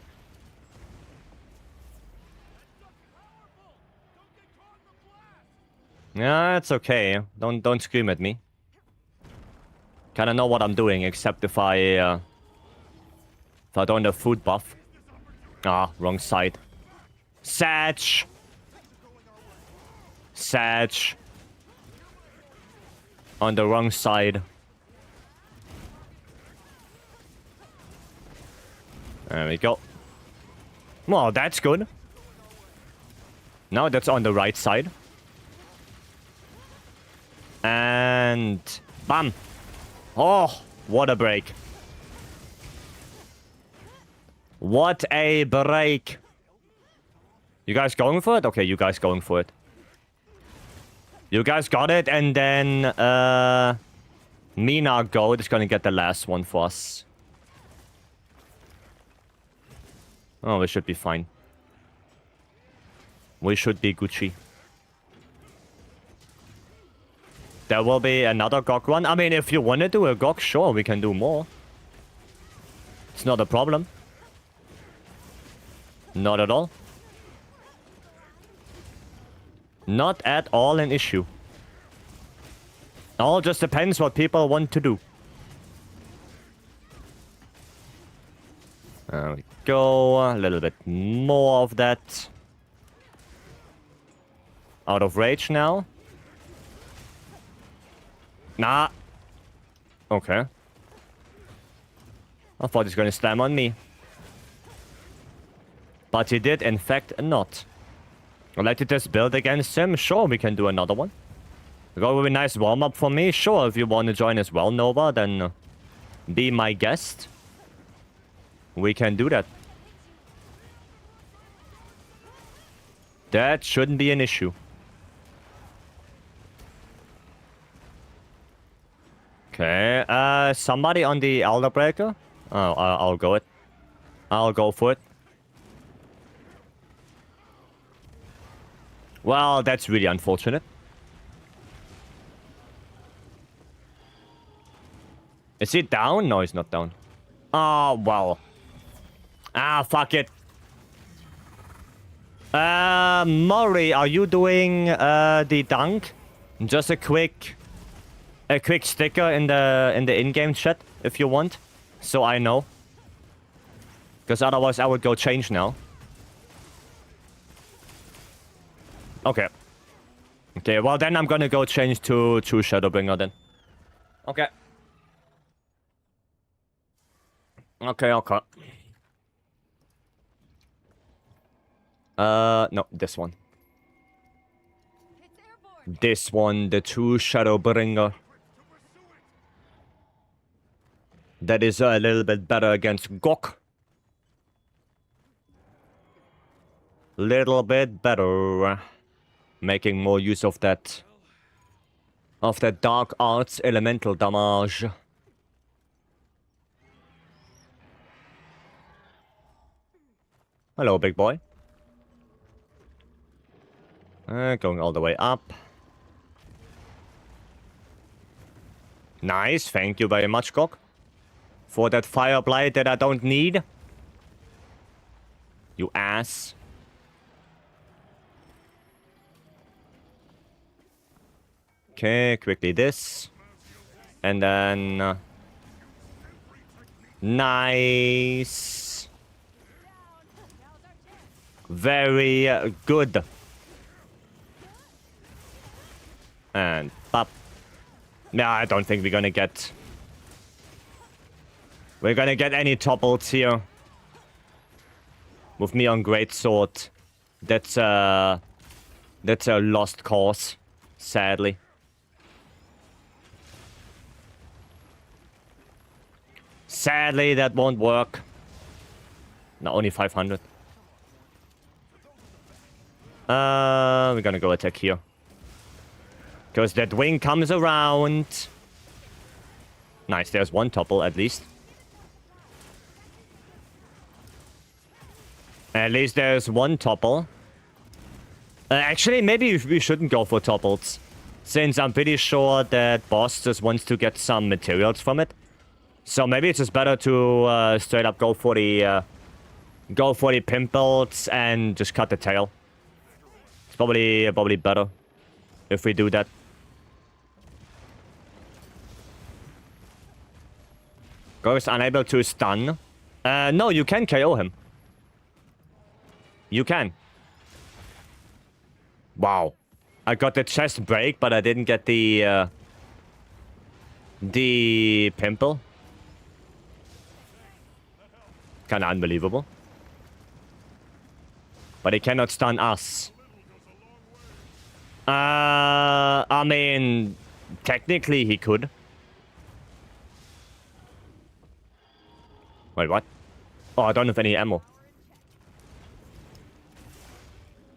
Yeah, it's okay. Don't scream at me. Kinda know what I'm doing, except if I don't have food buff. Ah, wrong side. Satch! Satch. On the wrong side. There we go. Well, that's good. Now that's on the right side. And... bam! Oh, what a break. What a break. You guys going for it? Okay, you guys going for it. You guys got it, and then Mina Goat is gonna get the last one for us. Oh, we should be fine. We should be Gucci. There will be another Gok run. I mean, if you want to do a Gok, sure, we can do more. It's not a problem. Not at all. Not at all an issue. All just depends what people want to do. There we go. A little bit more of that. Out of rage now. Nah. Okay. I thought he's gonna slam on me. But he did, in fact, not. I'd like to just build against him. Sure, we can do another one. Got a really nice warm-up for me. Sure, if you want to join as well, Nova, then be my guest. We can do that. That shouldn't be an issue. Okay, somebody on the Elder Breaker? Oh, I'll go it. I'll go for it. Well, that's really unfortunate. Is he down? No, he's not down. Oh, well. Ah, fuck it. Murray, are you doing the dunk? Just a quick a quick sticker in the in-game chat if you want, so I know. Because otherwise I would go change now. Okay. Okay, well then I'm gonna go change to Shadowbringer then. Okay. Okay, okay. No, this one. This one, the true Shadowbringer. That is a little bit better against Gok. Little bit better. Making more use of that. Of that dark arts elemental damage. Hello, big boy. Going all the way up. Nice, thank you very much, Gok. For that fire blight that I don't need. You ass. Okay, quickly this. And then... nice. Very good. And pop. Yeah, I don't think we're gonna get... we're gonna get any topples here. With me on Greatsword. That's a lost cause. Sadly. Sadly, that won't work. No, only 500. We're gonna go attack here. Because that wing comes around. Nice, there's one topple at least. At least there's one topple. Actually, maybe we shouldn't go for topples. Since I'm pretty sure that boss just wants to get some materials from it. So maybe it's just better to straight up go for the pimples and just cut the tail. It's probably better if we do that. Ghost unable to stun. No, you can KO him. You can. Wow. I got the chest break, but I didn't get the pimple. Kinda unbelievable. But he cannot stun us. I mean, technically he could. Wait, what? Oh, I don't have any ammo.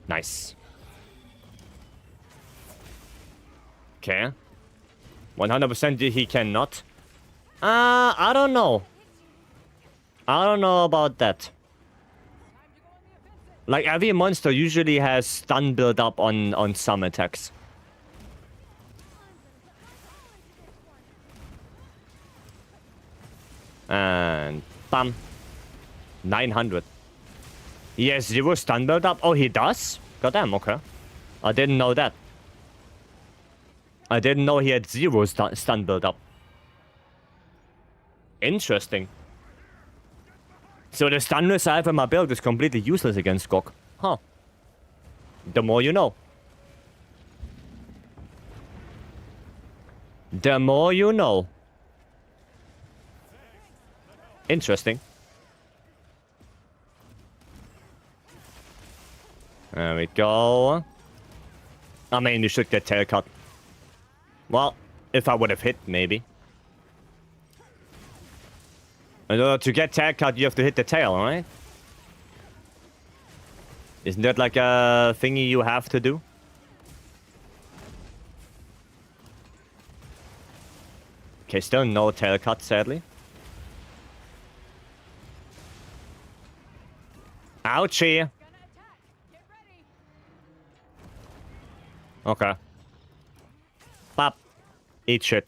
Nice. Okay. 100% he cannot. I don't know. I don't know about that. Like, every monster usually has stun build up on some attacks. And bam. 900. He has 0 stun build up. Oh, he does? Goddamn, okay. I didn't know that. I didn't know he had 0 stun build up. Interesting. So the stun reserve in my build is completely useless against Gok. Huh. The more you know. The more you know. Interesting. There we go. I mean, you should get tail cut. Well, if I would have hit, maybe. In order to get tail cut, you have to hit the tail, right? Isn't that like a thingy you have to do? Okay, still no tail cut, sadly. Ouchie! Okay. Pop. Eat shit.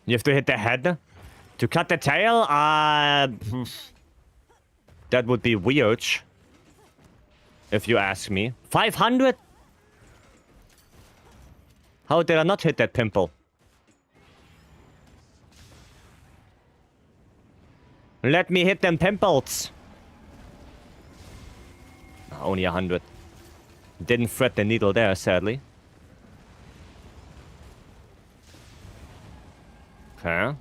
You have to hit the head to cut the tail? That would be weird. If you ask me. 500? How did I not hit that pimple? Let me hit them pimples. Only 100. Didn't thread the needle there, sadly. Okay.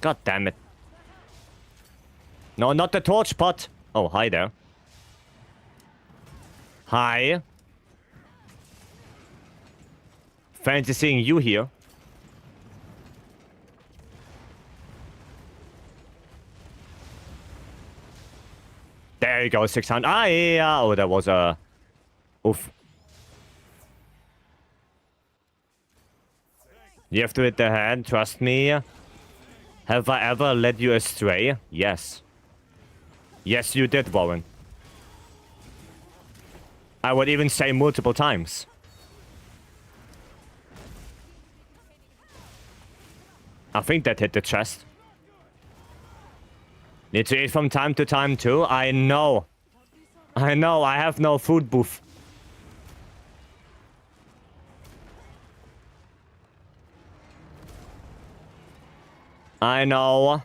God damn it. No, not the torch pot. Oh, hi there. Hi. Fancy seeing you here. There you go, 600. Ah, yeah. Oh, that was a... Oof. You have to hit the hand, trust me. Have I ever led you astray? Yes. Yes, you did, Warren. I would even say multiple times. I think that hit the chest. Need to eat from time to time too? I know. I know, I have no food booth. I know.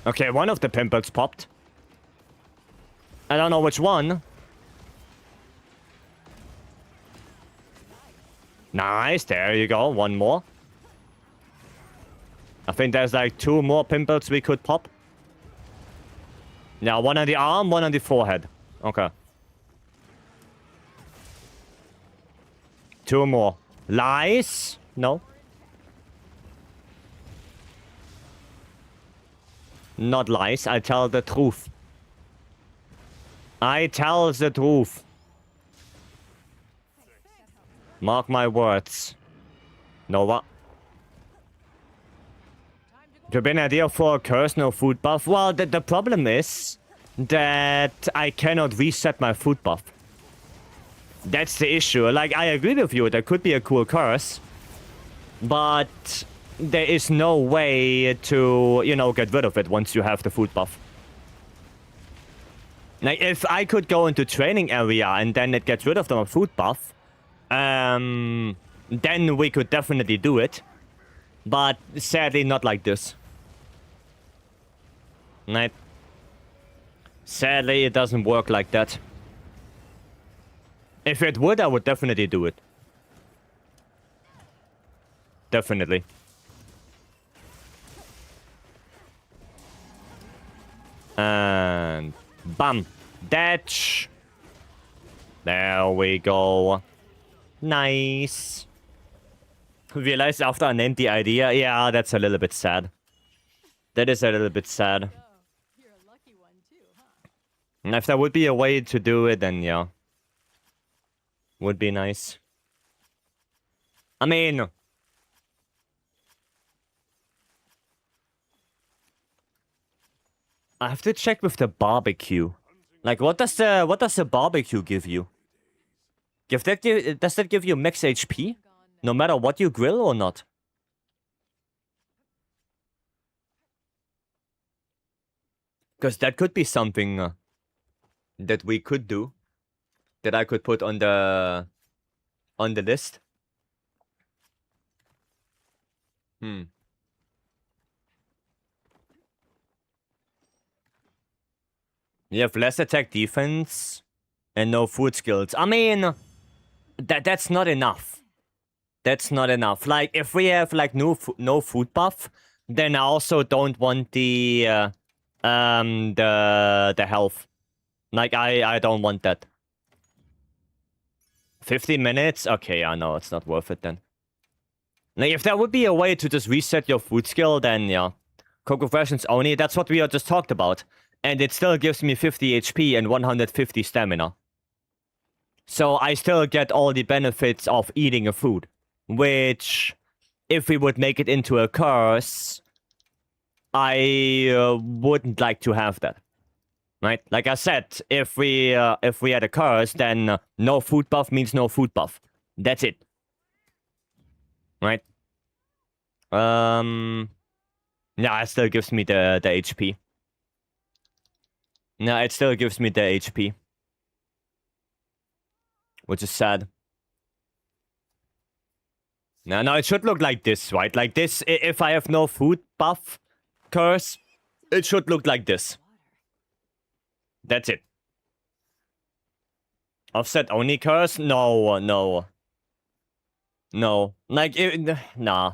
Okay, one of the pimples popped. I don't know which one. Nice, there you go, one more. I think there's like 2 more pimples we could pop. Yeah, one on the arm, one on the forehead. Okay. 2 more. Lies? No. Not lies, I tell the truth. I tell the truth. Mark my words. Nova. Do you have an idea for a curse, no food buff? Well, the problem is that I cannot reset my food buff. That's the issue. Like, I agree with you, there could be a cool curse. But there is no way to, you know, get rid of it once you have the food buff. Like, if I could go into training area and then it gets rid of the food buff, then we could definitely do it. But sadly, not like this. Right? Sadly, it doesn't work like that. If it would, I would definitely do it. Definitely. And bam. Datch. There we go. Nice. Realized after I named the idea. Yeah, that's a little bit sad. That is a little bit sad. And if there would be a way to do it, then yeah. Would be nice. I mean... I have to check with the barbecue. Like, what does the barbecue give you? Does that give you max HP? No matter what you grill or not? Because that could be something that we could do. That I could put on the list. You have less attack defense and no food skills. I mean, that's not enough. That's not enough. Like, if we have like no food buff, then I also don't want the health. Like, I don't want that. 50 minutes? Okay, I know, it's not worth it then. Like, if there would be a way to just reset your food skill, then yeah. Cocoa Versions only, that's what we just talked about. And it still gives me 50 HP and 150 stamina. So I still get all the benefits of eating a food. Which, if we would make it into a curse, I wouldn't like to have that. Right? Like I said, if we had a curse, then no food buff means no food buff. That's it. Right? Yeah, it still gives me the HP. No, it still gives me the HP. Which is sad. No, it should look like this, right? Like this, if I have no food buff curse, it should look like this. That's it. Offset only curse? No, no. No. Like, nah.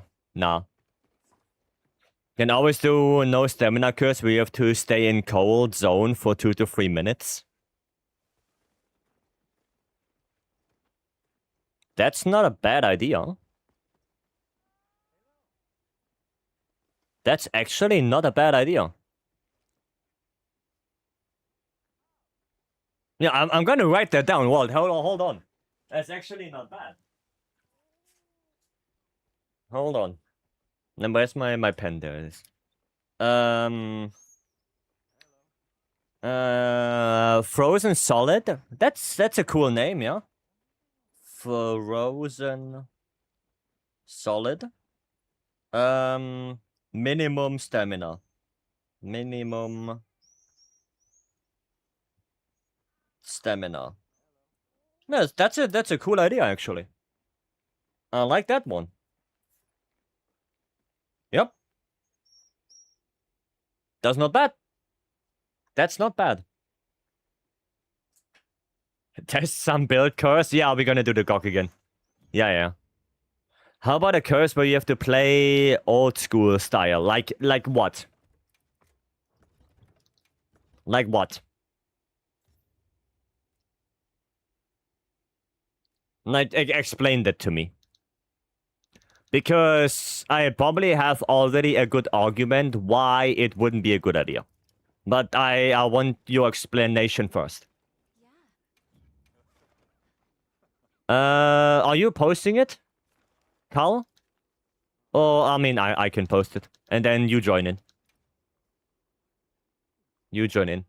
Can always do no stamina curse. We have to stay in cold zone for 2 to 3 minutes. That's not a bad idea. That's actually not a bad idea. Yeah, I'm gonna write that down, Walt. Hold on. That's actually not bad. Hold on. Then where's my pen? There it is. Frozen Solid. That's a cool name, yeah. Frozen Solid. Minimum stamina. Minimum stamina. Yes, that's a cool idea actually. I like that one. Yep. That's not bad. That's not bad. Test some build curse. Yeah, we're gonna do the GOG again. Yeah. How about a curse where you have to play old school style? Like what? Like what? Like, explain that to me. Because I probably have already a good argument why it wouldn't be a good idea. But I want your explanation first. Are you posting it, Carl? Or, I mean, I can post it. And then you join in. You join in.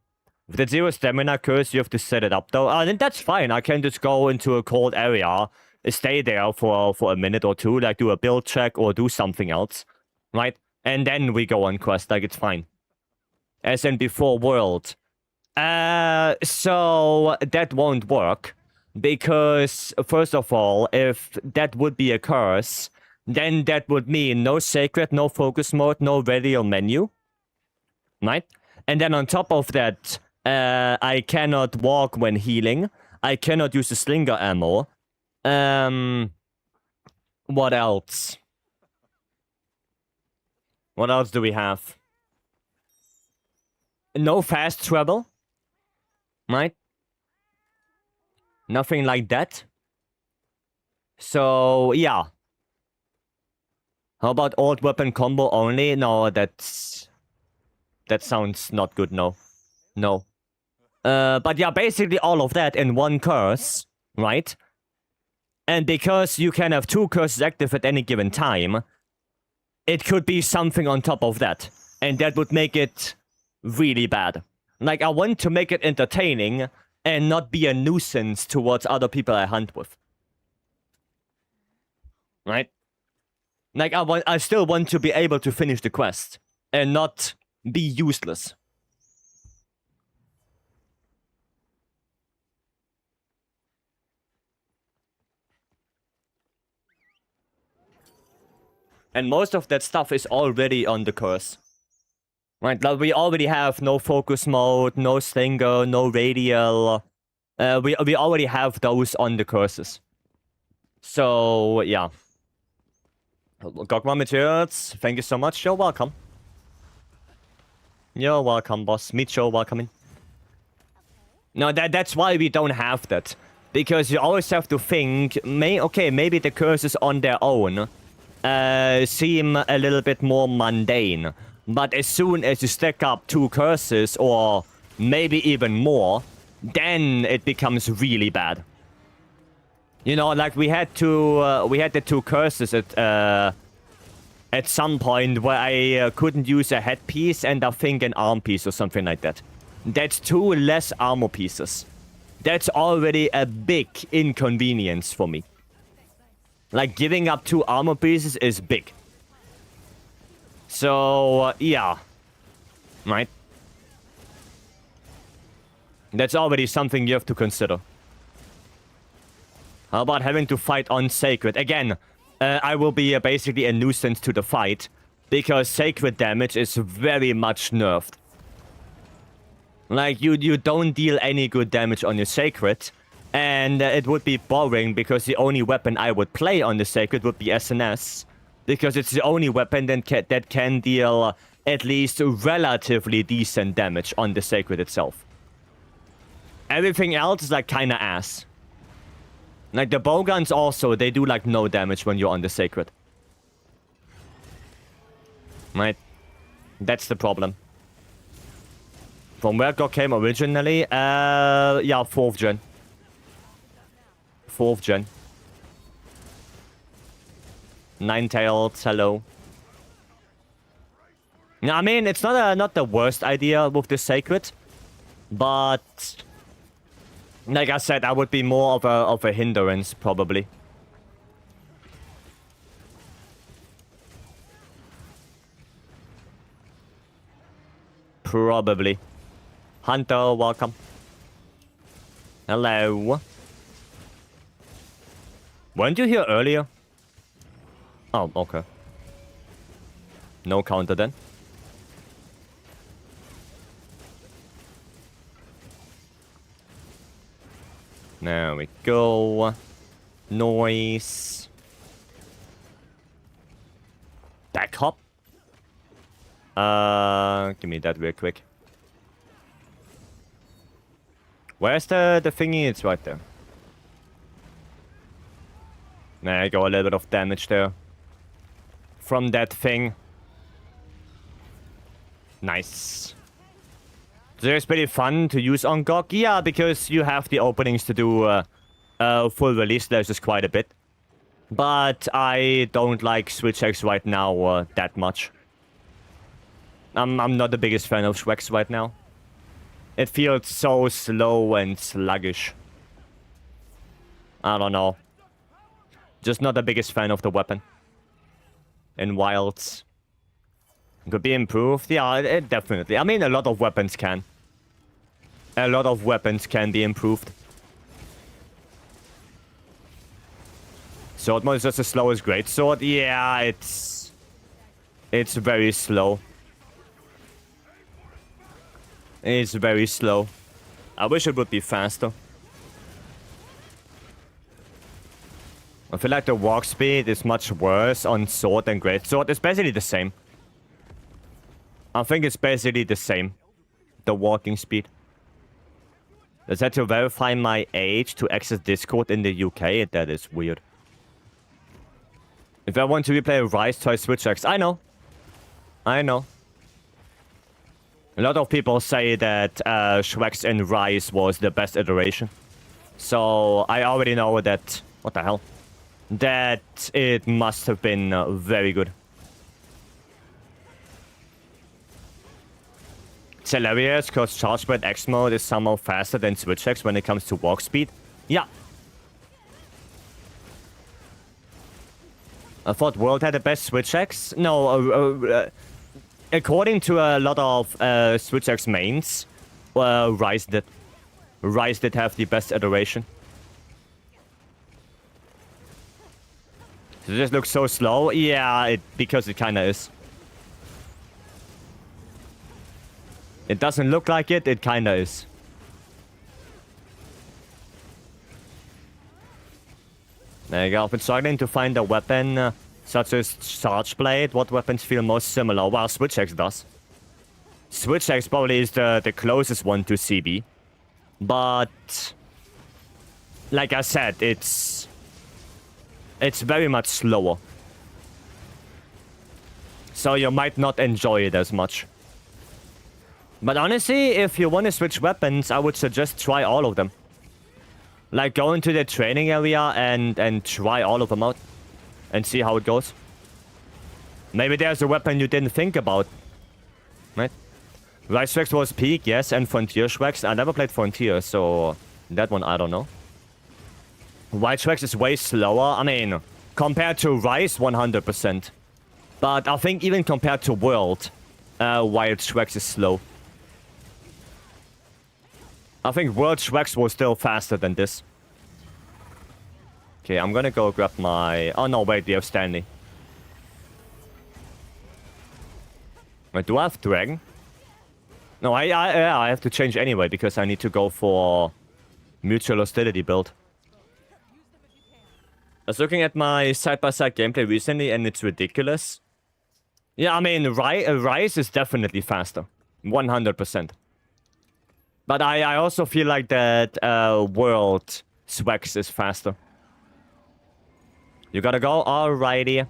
With the 0 stamina curse, you have to set it up, though. Then that's fine. I can just go into a cold area, stay there for a minute or two, like do a build check or do something else, right? And then we go on quest, like it's fine. As in before world. So that won't work. Because, first of all, if that would be a curse, then that would mean no sacred, no focus mode, no radial menu. Right? And then on top of that, I cannot walk when healing. I cannot use the slinger ammo. What else? What else do we have? No fast travel. Right? Nothing like that. So, yeah. How about old weapon combo only? No, that sounds not good, no. No. But yeah, basically all of that in one curse, right? And because you can have 2 curses active at any given time, it could be something on top of that. And that would make it really bad. Like, I want to make it entertaining and not be a nuisance towards other people I hunt with. Right? Like, I still want to be able to finish the quest and not be useless. And most of that stuff is already on the curse. Right, like we already have no focus mode, no slinger, no radial. We already have those on the curses. So, yeah. Gogma Materials, thank you so much. You're welcome. You're welcome, boss. Micho, welcome in. No, that's why we don't have that. Because you always have to think, okay, maybe the curses on their own seem a little bit more mundane. But as soon as you stack up 2 curses, or maybe even more, then it becomes really bad. You know, like we had the 2 curses at some point where I couldn't use a headpiece and I think an arm piece or something like that. That's 2 less armor pieces. That's already a big inconvenience for me. Like, giving up 2 armor pieces is big. So, yeah. Right? That's already something you have to consider. How about having to fight on Sacred? Again, I will be basically a nuisance to the fight, because Sacred damage is very much nerfed. Like, you don't deal any good damage on your Sacred, and it would be boring, because the only weapon I would play on the Sacred would be SNS, because it's the only weapon that can deal at least relatively decent damage on the Sacred itself. Everything else is like kinda ass. Like the bowguns also, they do like no damage when you're on the Sacred. Right? That's the problem. From where God came originally? Yeah, 4th gen. 4th gen. Ninetales, hello. I mean, it's not the worst idea with the Sacred, but like I said, I would be more of a hindrance probably. Probably. Hunter, welcome. Hello. Weren't you here earlier? Oh, okay. No counter then. There we go. Noise. Back hop. Give me that real quick. Where's the thingy? It's right there. There you go, a little bit of damage there. From that thing. Nice. So it's pretty fun to use on GOG. Yeah, because you have the openings to do full release. There's just quite a bit. But I don't like Switch X right now that much. I'm not the biggest fan of Shrex right now. It feels so slow and sluggish. I don't know. Just not the biggest fan of the weapon. In Wilds. Could be improved? Yeah, it definitely. I mean, a lot of weapons can. A lot of weapons can be improved. Sword mode is just as slow as Greatsword? Yeah, it's very slow. It's very slow. I wish it would be faster. I feel like the walk speed is much worse on Sword than Greatsword. It's basically the same. I think it's basically the same. The walking speed. Does that to verify my age to access Discord in the UK? That is weird. If I want to replay Rise, try Switch X. I know. I know. A lot of people say that Shrex in Rise was the best iteration. So I already know that... What the hell? That it must have been very good. It's hilarious because Charge Spread X mode is somehow faster than Switch X when it comes to walk speed. Yeah. I thought World had the best Switch X. No, according to a lot of Switch X mains, Rise did. Rise did have the best iteration. Does this look so slow? Yeah, because it kinda is. It doesn't look like it, it kinda is. There you go. I've been struggling to find a weapon such as Charge Blade. What weapons feel most similar? Well, Switch X does. Switch X probably is the closest one to CB. But... like I said, it's very much slower. So you might not enjoy it as much. But honestly, if you want to switch weapons, I would suggest try all of them. Like, go into the training area and try all of them out. And see how it goes. Maybe there's a weapon you didn't think about. Right? Rise Shrex was peak, yes, and Frontier Shrex. I never played Frontier, so... that one, I don't know. White Shrex is way slower. I mean, compared to Rise, 100%. But I think even compared to World, Wild Shrex is slow. I think World Shrex was still faster than this. Okay, I'm gonna go grab my... Oh no, wait, we have Stanley. Wait, do I have Dragon? No, I have to change anyway because I need to go for mutual hostility build. I was looking at my side-by-side gameplay recently and it's ridiculous. Yeah, I mean, Rise is definitely faster. 100%. But I also feel like that World Shrex is faster. You gotta go? Alrighty.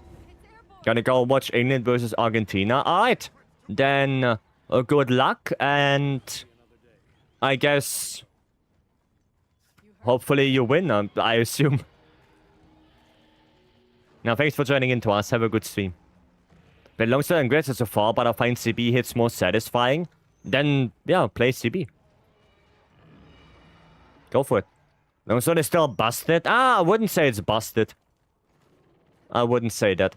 Gonna go watch England versus Argentina. Alright. Then good luck and I guess hopefully you win, I assume. Now thanks for joining in to us. Have a good stream. Been long and great so far, but I find CB hits more satisfying. Then yeah, play CB. Go for it. Longsword is still busted. I wouldn't say it's busted. I wouldn't say that.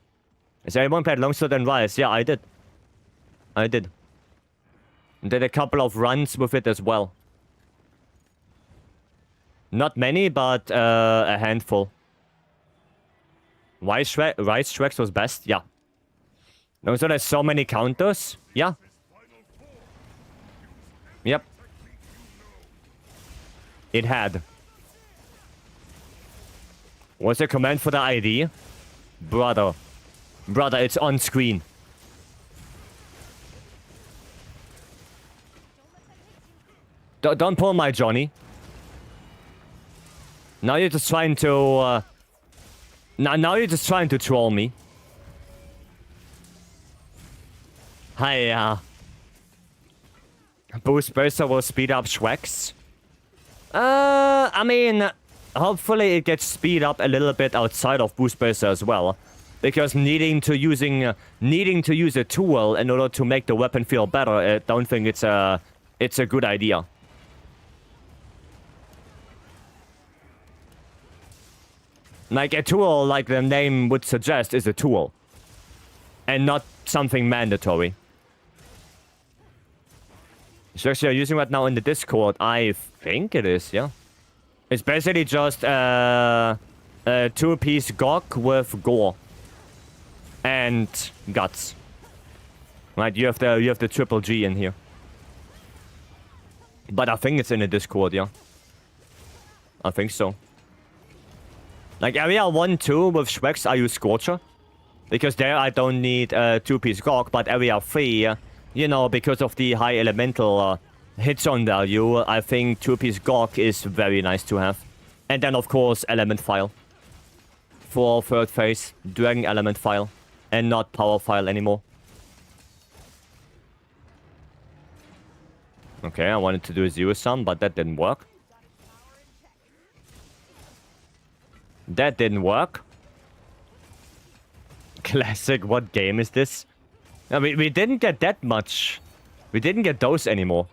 Has anyone played Longsword and Rise? Yeah, I did. I did. Did a couple of runs with it as well. Not many, but a handful. Rise Shrex was best? Yeah. Longsword has so many counters? Yeah. Yep. It had. What's the command for the ID? Brother. Brother, it's on screen. Don't pull my Johnny. Now you're just trying to... Now you're just trying to troll me. Hi, Boost Burster will speed up Shrex. I mean, hopefully it gets speed up a little bit outside of Boost Burster as well. Because needing to use a tool in order to make the weapon feel better, I don't think it's a good idea. Like a tool, like the name would suggest, is a tool. And not something mandatory. So actually I'm using right now in the Discord, I think it is, yeah. It's basically just a two-piece Gok with gore. And guts. Right, you have the triple G in here. But I think it's in the Discord, yeah. I think so. Like area 1-2 with Shrex, I use Scorcher. Because there I don't need a two-piece Gok, but area 3, you know, because of the high elemental hits on value, I think two-piece Gok is very nice to have. And then of course element file. For third phase, Dragon element file. And not power file anymore. Okay, I wanted to do a zero sum, but that didn't work. That didn't work. Classic, what game is this? I mean, we didn't get that much. We didn't get those anymore.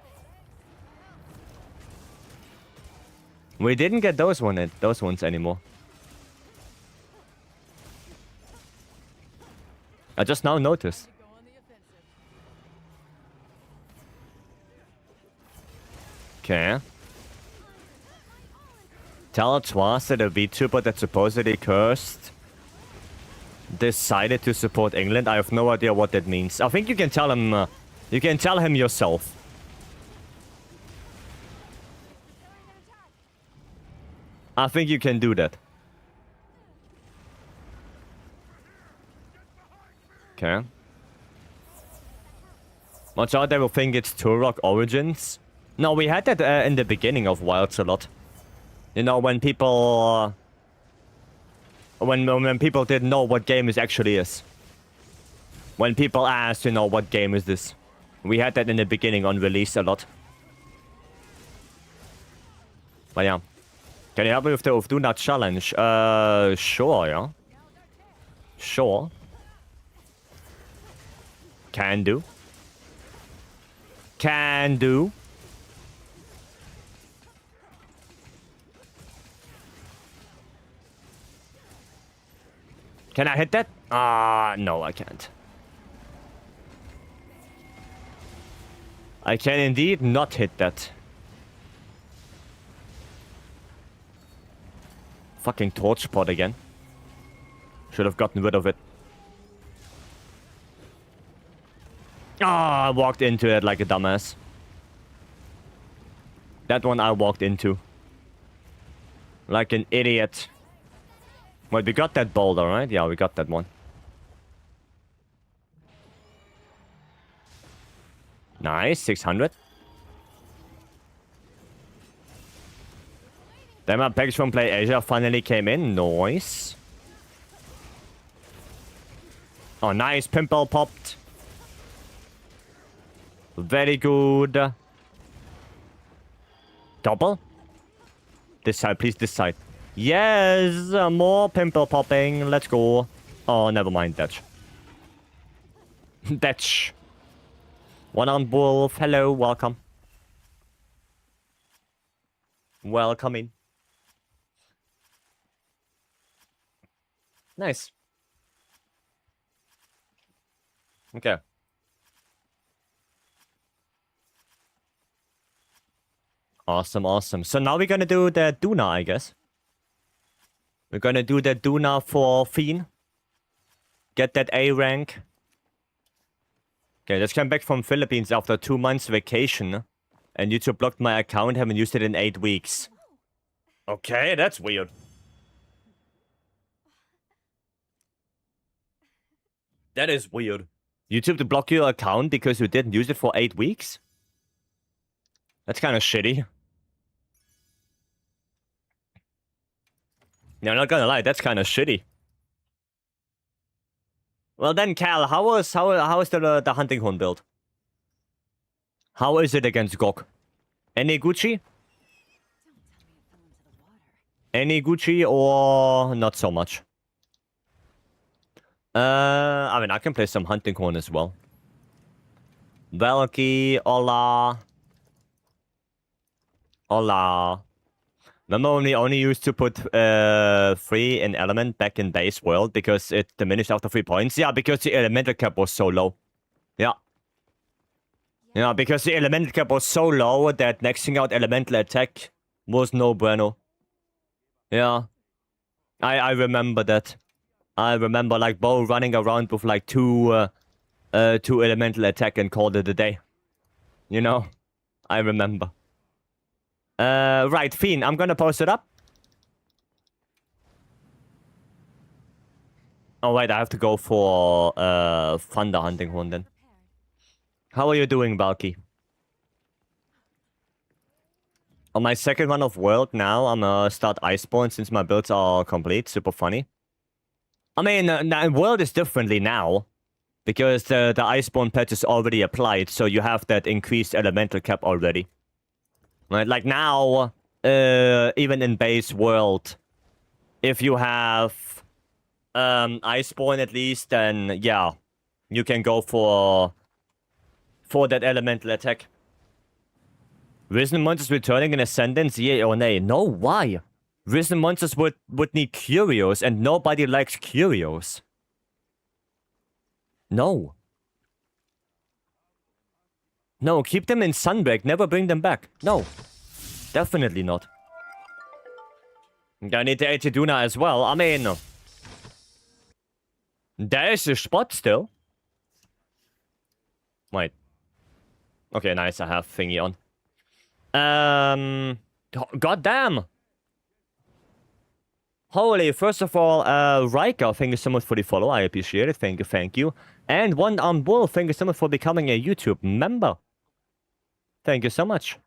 We didn't get those ones anymore. I just now noticed. Okay. Tell Twas that a VTuber that supposedly cursed decided to support England. I have no idea what that means. I think you can tell him. You can tell him yourself. I think you can do that. Okay. Watch out, they will think it's Turok Origins. No, we had that in the beginning of Wilds a lot. You know, when people... when people didn't know what game it actually is. When people asked, you know, what game is this? We had that in the beginning on release a lot. But yeah. Can you help me with the Do Not Challenge? Sure, yeah. Sure. Can do. Can do. Can I hit that? No, I can't. I can indeed not hit that. Fucking torch pot again. Should have gotten rid of it. Ah, I walked into it like a dumbass. That one I walked into. Like an idiot. Wait, we got that boulder, right? Yeah, we got that one. Nice, 600. Then my package from Play Asia finally came in. Nice. Oh, nice. Pimple popped. Very good. Double? This side, please, this side. Yes, more pimple popping. Let's go. Oh, never mind, Dutch. Dutch. One-armed wolf. Hello, welcome. Welcome in. Nice. Okay. Awesome, awesome. So now we're gonna do the Duna, I guess. We're gonna do the Duna for Fiend. Get that A rank. Okay, just came back from Philippines after 2 months vacation. And YouTube blocked my account, haven't used it in 8 weeks. Okay, that's weird. That is weird. YouTube to block your account because you didn't use it for 8 weeks? That's kind of shitty. No, I'm not gonna lie, that's kind of shitty. Well then, Cal, how is the hunting horn build? How is it against Gok? Any Gucci? Any Gucci or not so much? I mean, I can play some hunting horn as well. Valky, hola. Hola. Remember when we only used to put 3 in element back in base world because it diminished after 3 points? Yeah, because the elemental cap was so low. Yeah. Yeah, because the elemental cap was so low that nexting out elemental attack was no bueno. Yeah. I remember that. I remember like Bo running around with like two elemental attack and called it a day. You know? I remember. Right, Fiend, I'm gonna post it up. Oh wait, I have to go for Thunder Hunting Horn then. How are you doing, Valky? On my second run of World now, I'm gonna start Iceborne since my builds are complete. Super funny. I mean, World is differently now. Because the Iceborne patch is already applied, so you have that increased elemental cap already. Right, like now, even in base world, if you have Iceborne at least, then yeah, you can go for that elemental attack. Risen monsters returning in Ascendance, yay or nay? No, why? Risen monsters would need Curios, and nobody likes Curios. No. No, keep them in Sunbreak, never bring them back. No. Definitely not. I need the Duna as well. I mean... There is a spot still. Wait. Okay, nice, I have thingy on. God damn! Holy, first of all, Riker, thank you so much for the follow. I appreciate it. Thank you, thank you. And One-Armed Wolf, thank you so much for becoming a YouTube member. Thank you so much.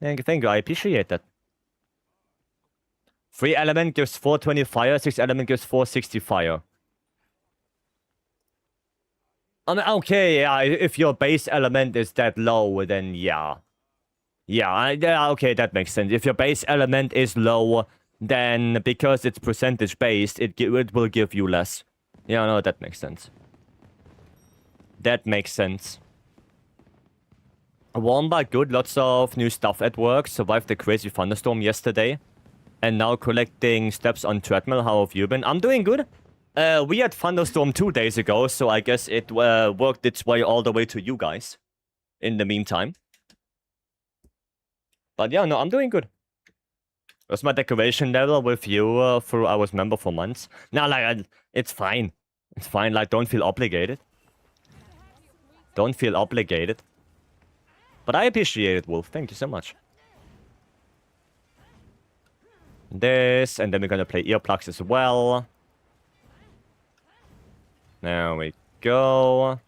Thank you. I appreciate that. 3 element gives 420 fire, 6 element gives 460 fire. I mean, okay, yeah, if your base element is that low, then yeah. Yeah, okay, that makes sense. If your base element is low, then because it's percentage based, it will give you less. Yeah, no, that makes sense. That makes sense. Warm but good, lots of new stuff at work. Survived the crazy thunderstorm yesterday. And now collecting steps on treadmill. How have you been? I'm doing good. We had thunderstorm 2 days ago, so I guess it worked its way all the way to you guys. In the meantime. But yeah, no, I'm doing good. What's my decoration level with you through I was member for months? Nah, like, it's fine. It's fine, like, don't feel obligated. Don't feel obligated. But I appreciate it, Wolf. Thank you so much. This, and then we're gonna play earplugs as well. There we go.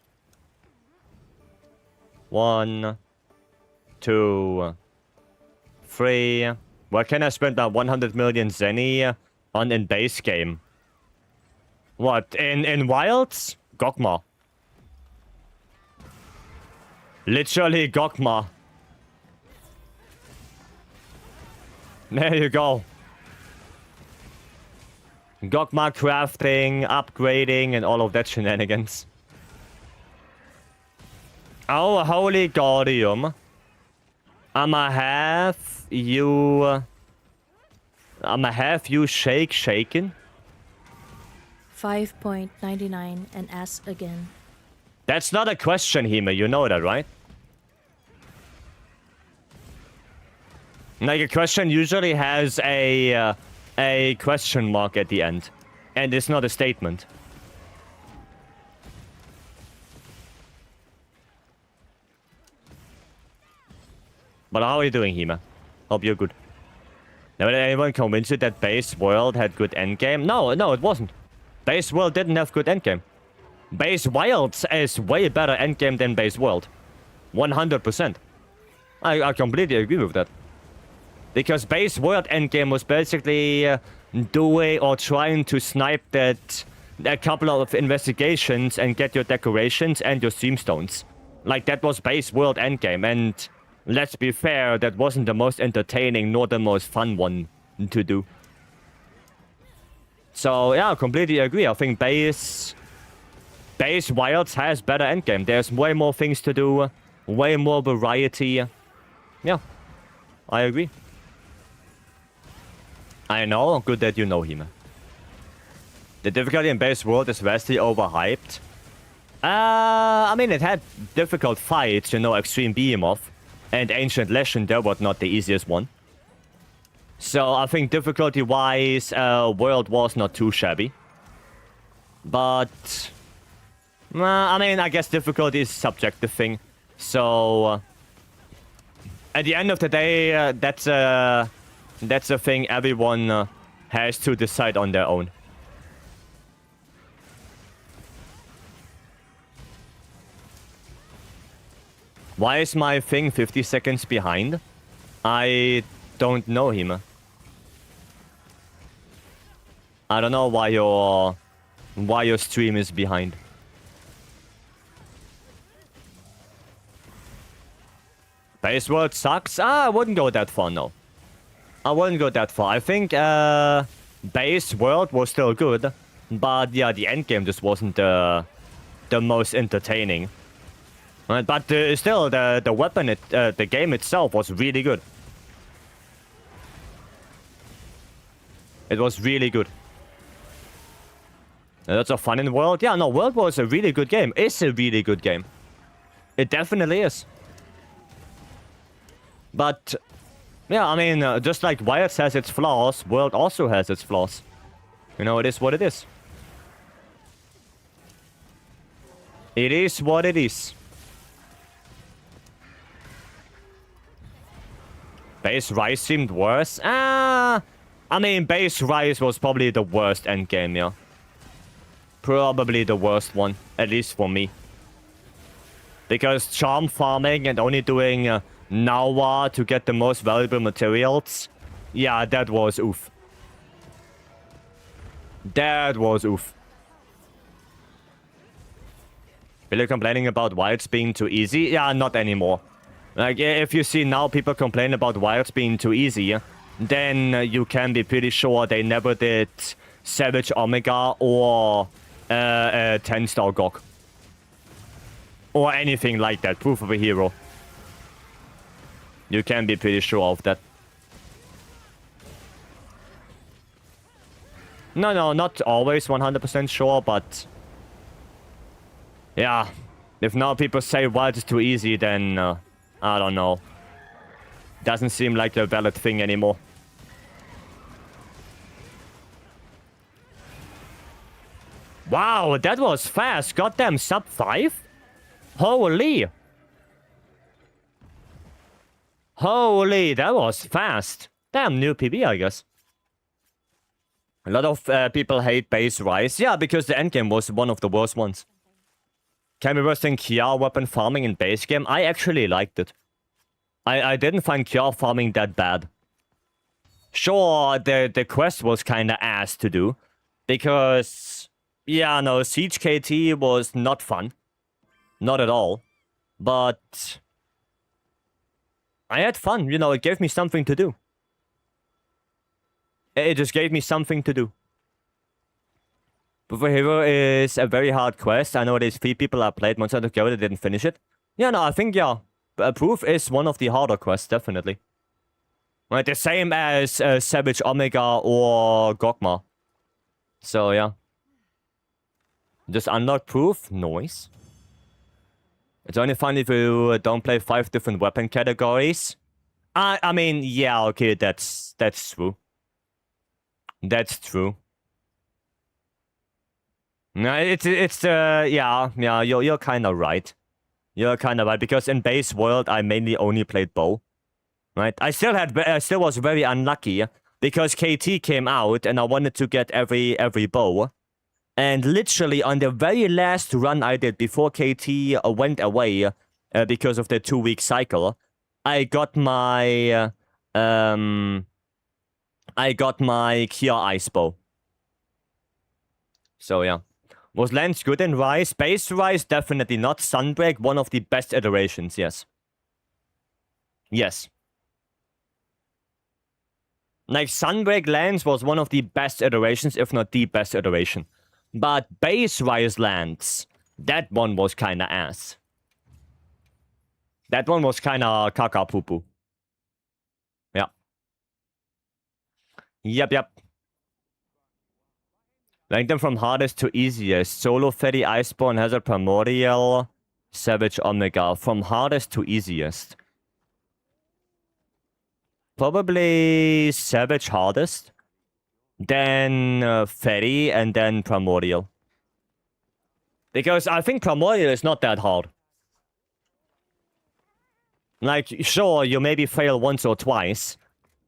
1, 2, 3. Where can I spend that 100 million Zenny on in base game? What? In Wilds? Gokma. Literally Gokma. There you go. Gokma crafting, upgrading, and all of that shenanigans. Oh, holy gaudium. I'ma have you shaken. 5.99 and ask again. That's not a question, Hime. You know that, right? Like, a question usually has a question mark at the end. And it's not a statement. But how are you doing, Hime? Hope you're good. Now, did anyone convince you that Base World had good endgame? No, it wasn't. Base World didn't have good endgame. Base Wilds is way better endgame than Base World. 100%. I completely agree with that. Because Base World endgame was basically doing or trying to snipe that a couple of investigations and get your decorations and your streamstones. Like, that was Base World endgame, and let's be fair, that wasn't the most entertaining nor the most fun one to do. So, yeah, I completely agree. I think Base Wilds has better endgame. There's way more things to do, way more variety. Yeah, I agree. I know, good that you know him. The difficulty in Base World is vastly overhyped. I mean, it had difficult fights, you know, Extreme Behemoth and Ancient Legend, that was not the easiest one. So I think difficulty-wise, World was not too shabby. But I mean, I guess difficulty is a subjective thing. So at the end of the day, that's a thing everyone has to decide on their own. Why is my thing 50 seconds behind? I don't know him. I don't know why your stream is behind. Base World sucks? I wouldn't go that far, no. I wouldn't go that far. I think Base World was still good, but yeah, the endgame just wasn't the most entertaining. But still, the weapon, the game itself was really good. It was really good. Lots of fun in World. Yeah, no, World was a really good game. It's a really good game. It definitely is. But yeah, I mean, just like Wilds has its flaws, World also has its flaws. You know, it is what it is. It is what it is. Base Rise seemed worse. I mean, Base Rise was probably the worst endgame, yeah. Probably the worst one, at least for me. Because charm farming and only doing Nawa to get the most valuable materials, yeah, that was oof. That was oof. Are you complaining about Wilds being too easy? Yeah, not anymore. Like, if you see now people complain about Wilds being too easy, then you can be pretty sure they never did Savage Omega or 10-star Gok. Or anything like that. Proof of a hero. You can be pretty sure of that. No, not always 100% sure, but yeah. If now people say Wild is too easy, then I don't know. Doesn't seem like a valid thing anymore. Wow, that was fast. Goddamn, sub 5? Holy. Holy, that was fast. Damn, new PB, I guess. A lot of people hate base rise. Yeah, because the endgame was one of the worst ones. Can be worse than Kia weapon farming in base game? I actually liked it. I didn't find Kia farming that bad. Sure, the quest was kinda ass to do. Because, yeah, no, Siege KT was not fun. Not at all. But I had fun, you know, it gave me something to do. It just gave me something to do. Buffer Hero is a very hard quest. I know there's 3 people I played months ago that didn't finish it. Yeah, no, I think, yeah. Proof is one of the harder quests, definitely. Right, the same as Savage Omega or Gogma. So, yeah. Just unlock Proof. Nice. It's only fun if you don't play 5 different weapon categories. I mean, yeah, okay, that's true. That's true. No, yeah, you're kind of right. You're kind of right, because in base world, I mainly only played bow. Right? I still was very unlucky, because KT came out, and I wanted to get every bow. And literally, on the very last run I did before KT went away, because of the 2-week cycle, I got my Kia Ice Bow. So, yeah. Was Lance good in Rise? Base Rise, definitely not. Sunbreak, one of the best iterations, yes. Yes. Like, Sunbreak Lance was one of the best iterations, if not the best iteration. But Base Rise Lance, that one was kinda ass. That one was kinda caca-poo-poo. Yeah. Yep. Rank them from hardest to easiest. Solo Fetty, Iceborne, Hazard, Primordial, Savage, Omega. From hardest to easiest. Probably Savage hardest. Then Fetty, and then Primordial. Because I think Primordial is not that hard. Like, sure, you maybe fail once or twice.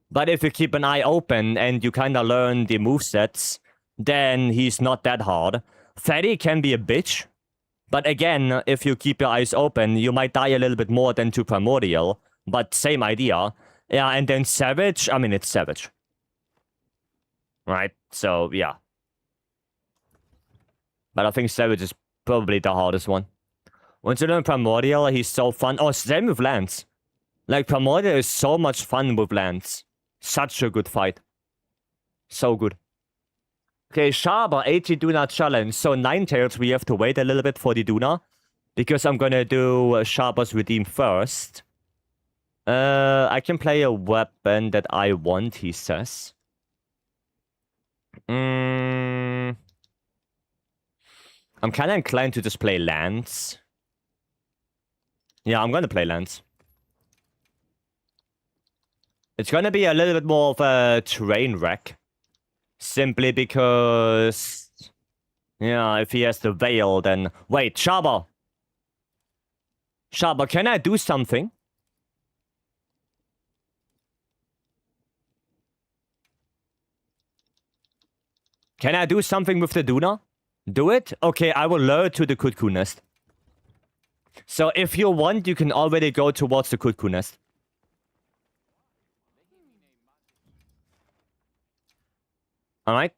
But if you keep an eye open and you kinda learn the movesets, then he's not that hard. Fatty can be a bitch. But again, if you keep your eyes open, you might die a little bit more than to Primordial. But same idea. Yeah, and then Savage, I mean, it's Savage. Right? So, yeah. But I think Savage is probably the hardest one. Once you learn Primordial, he's so fun. Oh, same with Lance. Like, Primordial is so much fun with Lance. Such a good fight. So good. Okay, Sharba, 80 Duna challenge. So, Ninetales, we have to wait a little bit for the Duna. Because I'm gonna do Sharba's Redeem first. I can play a weapon that I want, he says. I'm kinda inclined to just play Lance. Yeah, I'm gonna play Lance. It's gonna be a little bit more of a train wreck. Simply because... yeah, if he has the Veil, then... Wait, Sharba! Sharba, can I do something? Can I do something with the Duna? Do it? Okay, I will lure to the Cuckoo Nest. So if you want, you can already go towards the Cuckoo Nest. Alright.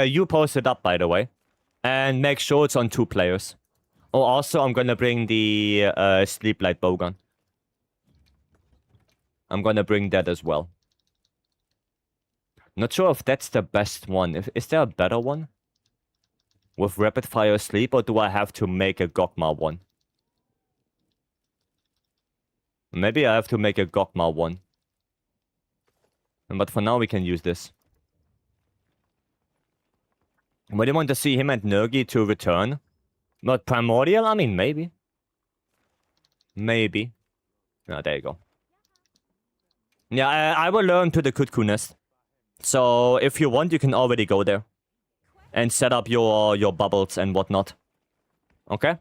You post it up, by the way. And make sure it's on 2 players. Oh, also, I'm gonna bring the Sleeplight Bowgun. I'm gonna bring that as well. Not sure if that's the best one. Is there a better one? With Rapid Fire Sleep, or do I have to make a Gogma one? Maybe I have to make a Gogma one. But for now, we can use this. Would you want to see him and Nergi to return? But Primordial? I mean, maybe. Maybe. Ah, there you go. Yeah, I will learn to the Cuckoo Nest. So, if you want, you can already go there. and set up your bubbles and whatnot. Okay?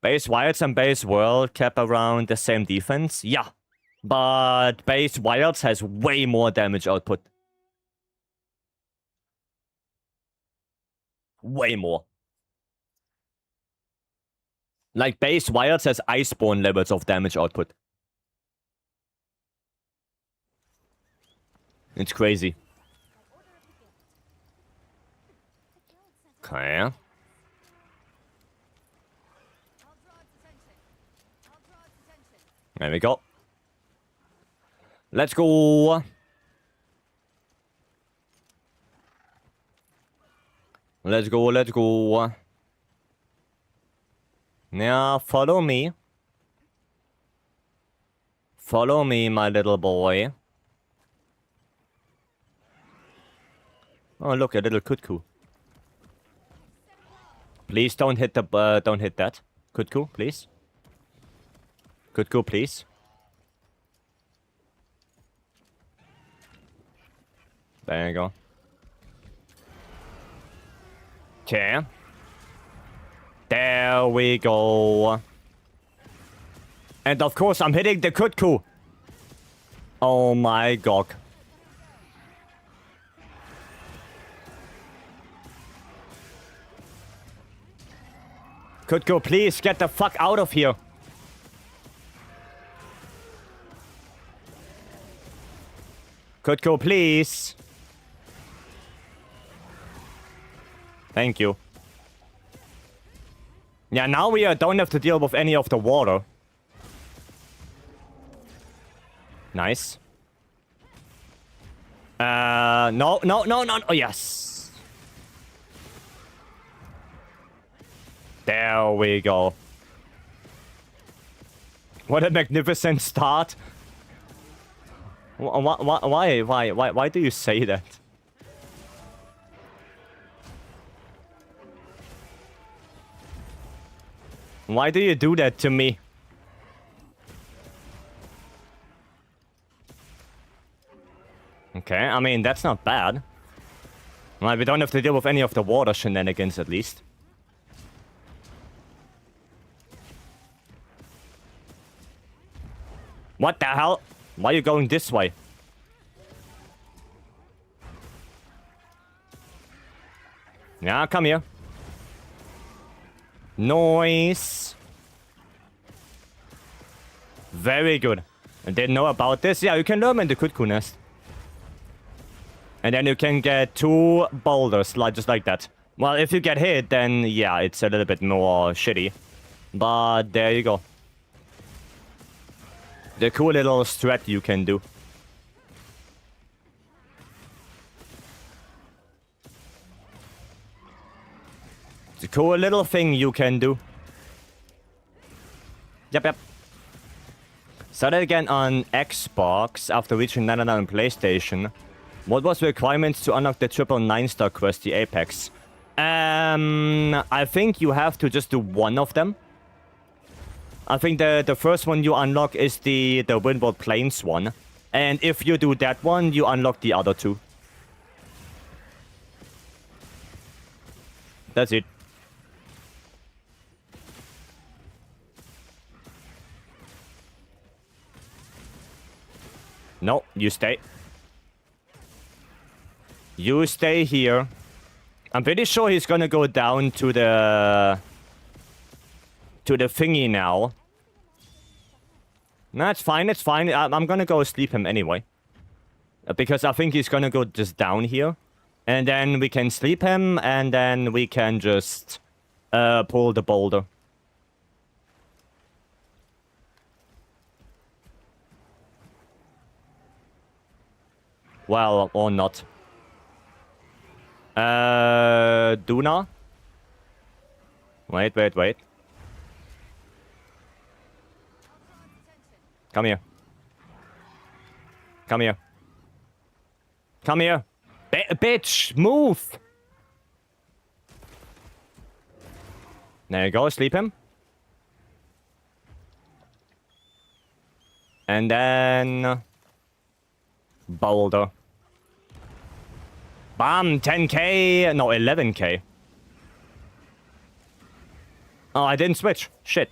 Base Wilds and Base World cap around the same defense. Yeah. But Base Wilds has way more damage output. Way more. Like, Base Wilds has Iceborne levels of damage output. It's crazy. Okay. There we go. Let's go. Let's go, let's go. Now, follow me. Follow me, my little boy. Oh, look, a little cuckoo. Please don't hit the, don't hit that. Cuckoo, please. Cuckoo, please. There you go. Okay. There we go. And of course, I'm hitting the cuckoo. Oh my god. Cuckoo, please get the fuck out of here. Cuckoo, please. Thank you. Yeah, now we don't have to deal with any of the water. Nice. No. Oh, yes. There we go. What a magnificent start. Why do you say that? Why do you do that to me? Okay, I mean, that's not bad. Well, we don't have to deal with any of the water shenanigans, at least. What the hell? Why are you going this way? Yeah, come here. Nice. Very good. I didn't know about this. Yeah, you can lure him in the cuckoo nest. And then you can get 2 boulders, like just like that. Well, if you get hit, then yeah, it's a little bit more shitty. But there you go. The cool little strat you can do. It's a cool little thing you can do. Yep. Started again on Xbox after reaching 99 on PlayStation. What was the requirements to unlock the 999 quest, the Apex? I think you have to just do one of them. I think the first one you unlock is the Windward Plains one. And if you do that one, you unlock the other 2. That's it. No, you stay. You stay here. I'm pretty sure he's gonna go down to the thingy now. No, it's fine, it's fine. I'm gonna go sleep him anyway. Because I think he's gonna go just down here. And then we can sleep him, and then we can just pull the boulder. Well, or not. Duna? Wait. Come here. Come here. Come here. Bitch, move! There you go, sleep him. And then... boulder. Bam, 10k. No, 11k. Oh, I didn't switch. Shit.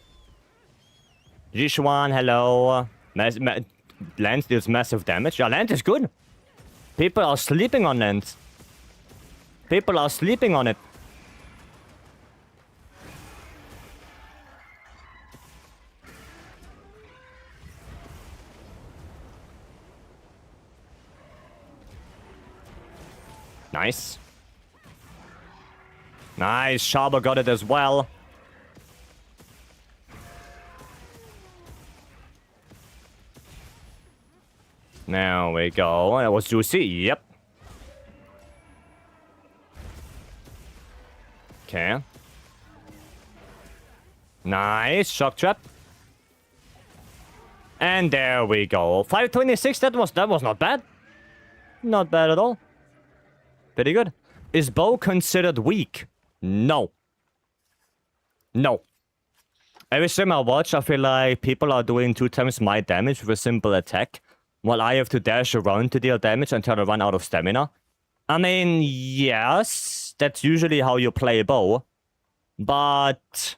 Jishuan, hello. Lance deals massive damage. Yeah, Lance is good. People are sleeping on Lance. People are sleeping on it. Nice. Nice. Sharper got it as well. There we go. That was juicy. Yep. Okay. Nice. Shock trap. And there we go. 526. That was not bad. Not bad at all. Pretty good. Is bow considered weak? No. No. Every stream I watch, I feel like people are doing 2 times my damage with a simple attack, while I have to dash around to deal damage until I run out of stamina. I mean, yes, that's usually how you play bow. But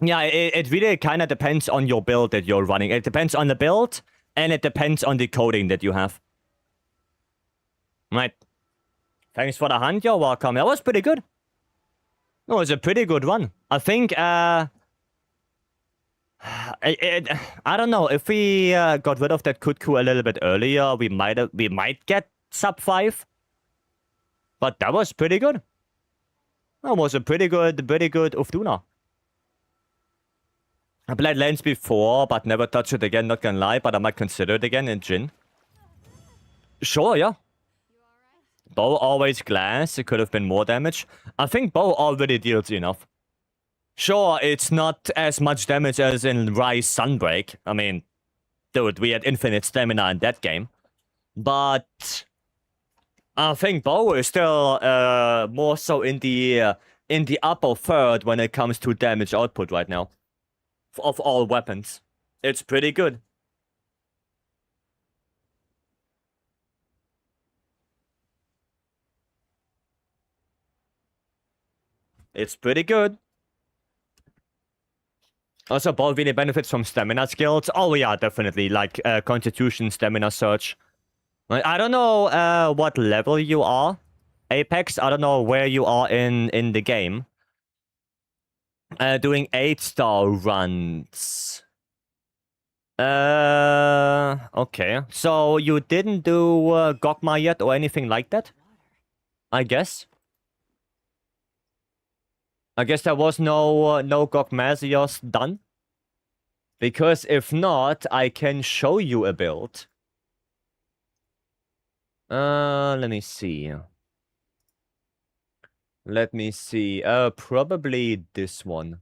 yeah, it really kind of depends on your build that you're running. It depends on the build, and it depends on the coding that you have. Right. Thanks for the hunt, you're welcome. That was pretty good. It was a pretty good run. I think, I don't know, if we got rid of that Kutku a little bit earlier, we might get sub 5. But that was pretty good. That was a pretty good Uftuna. I played Lens before, but never touched it again, not gonna lie, but I might consider it again in Jin. Sure, yeah. Bow always glass, it could have been more damage. I think bow already deals enough. Sure, it's not as much damage as in Rise Sunbreak. I mean, dude, we had infinite stamina in that game. But I think bow is still more so in the upper third when it comes to damage output right now. Of all weapons. It's pretty good. It's pretty good. Also, bow really benefits from stamina skills. Oh yeah, definitely. Like constitution, stamina surge. I don't know what level you are. Apex, I don't know where you are in the game. Doing 8-star runs. Okay. So you didn't do Gokma yet or anything like that? I guess. I guess there was no Gokmazios done. Because if not, I can show you a build. Let me see. Let me see. Probably this one.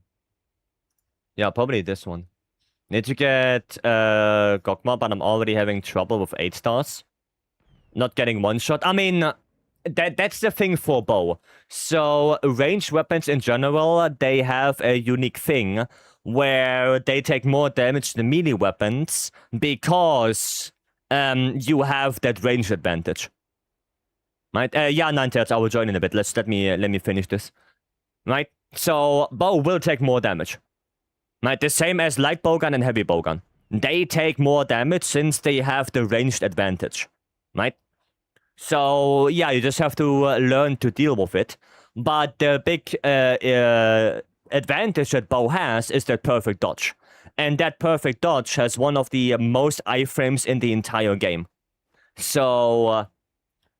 Yeah, probably this one. Need to get Gokma, but I'm already having trouble with 8 stars. Not getting one shot. I mean, that's the thing for bow. So ranged weapons in general, they have a unique thing where they take more damage than melee weapons because you have that range advantage. Right? Yeah, 9-tails, I will join in a bit. Let me finish this. Right? So bow will take more damage. Right? The same as light bowgun and heavy bowgun. They take more damage since they have the ranged advantage. Right? So yeah, you just have to learn to deal with it. But the big advantage that bow has is that perfect dodge. And that perfect dodge has one of the most iframes in the entire game. So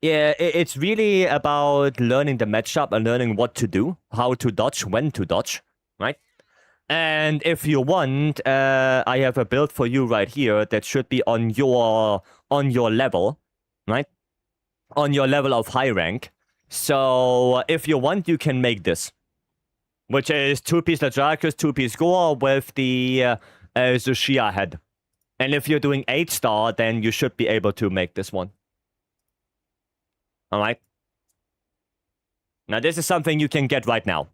yeah, it's really about learning the matchup and learning what to do, how to dodge, when to dodge, right? And if you want, I have a build for you right here that should be on your level, right? On your level of high rank. So if you want, you can make this, which is 2-piece Ladracus, 2-piece Gore with the Zushia head. And if you're doing 8-star, then you should be able to make this one. Alright? Now this is something you can get right now.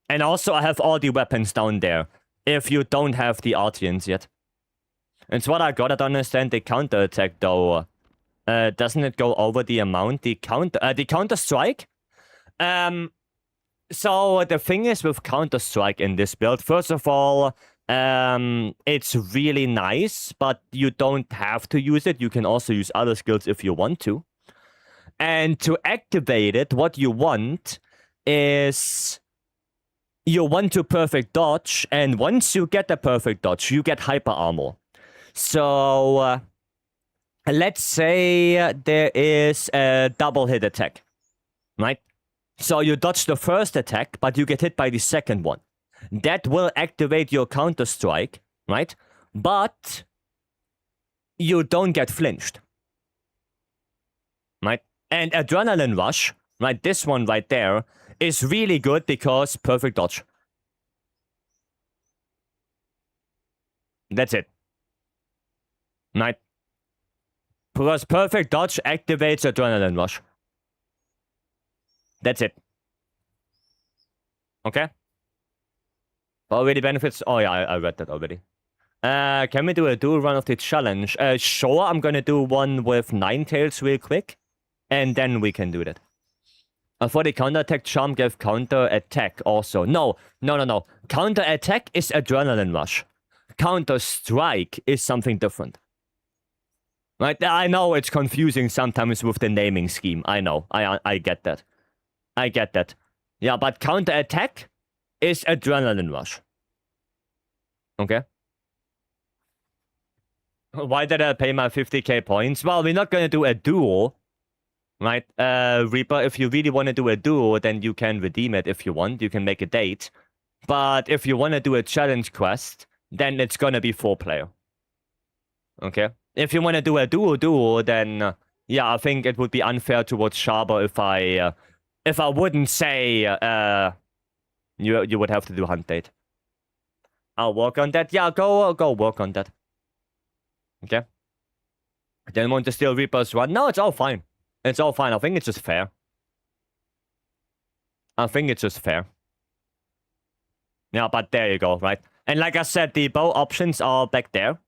And also I have all the weapons down there, if you don't have the Artians yet. It's what I gotta understand the counter-attack though. Doesn't it go over the amount? The counter strike? So the thing is with counter strike in this build, first of all, it's really nice, but you don't have to use it. You can also use other skills if you want to. And to activate it, what you want is you want to perfect dodge, and once you get the perfect dodge, you get hyper armor. So let's say there is a double hit attack, right? So you dodge the first attack, but you get hit by the second one. That will activate your counter strike, right? But you don't get flinched, right? And Adrenaline Rush, right? This one right there is really good because perfect dodge. That's it. Right? Because perfect dodge activates Adrenaline Rush. That's it. Okay? Already benefits. Oh yeah, I read that already. Can we do a dual run of the challenge? Sure, I'm gonna do one with Ninetales real quick. And then we can do that. For the counter attack, Charm gave counter attack also. No. Counter attack is Adrenaline Rush. Counter strike is something different. Right? I know it's confusing sometimes with the naming scheme. I know. I get that. I get that. Yeah, but counter attack is Adrenaline Rush. Okay? Why did I pay my 50k points? Well, we're not gonna do a duo. Right, Reaper, if you really want to do a duo, then you can redeem it if you want. You can make a date. But if you want to do a challenge quest, then it's gonna be 4-player. Okay? If you want to do a duo, then yeah, I think it would be unfair towards Sharper if I wouldn't say you would have to do hunt date. I'll work on that. Yeah, go work on that. Okay? Then want to steal Reaper's run? No, it's all fine. It's all fine. I think it's just fair. Yeah, but there you go, right? And like I said, the bow options are back there.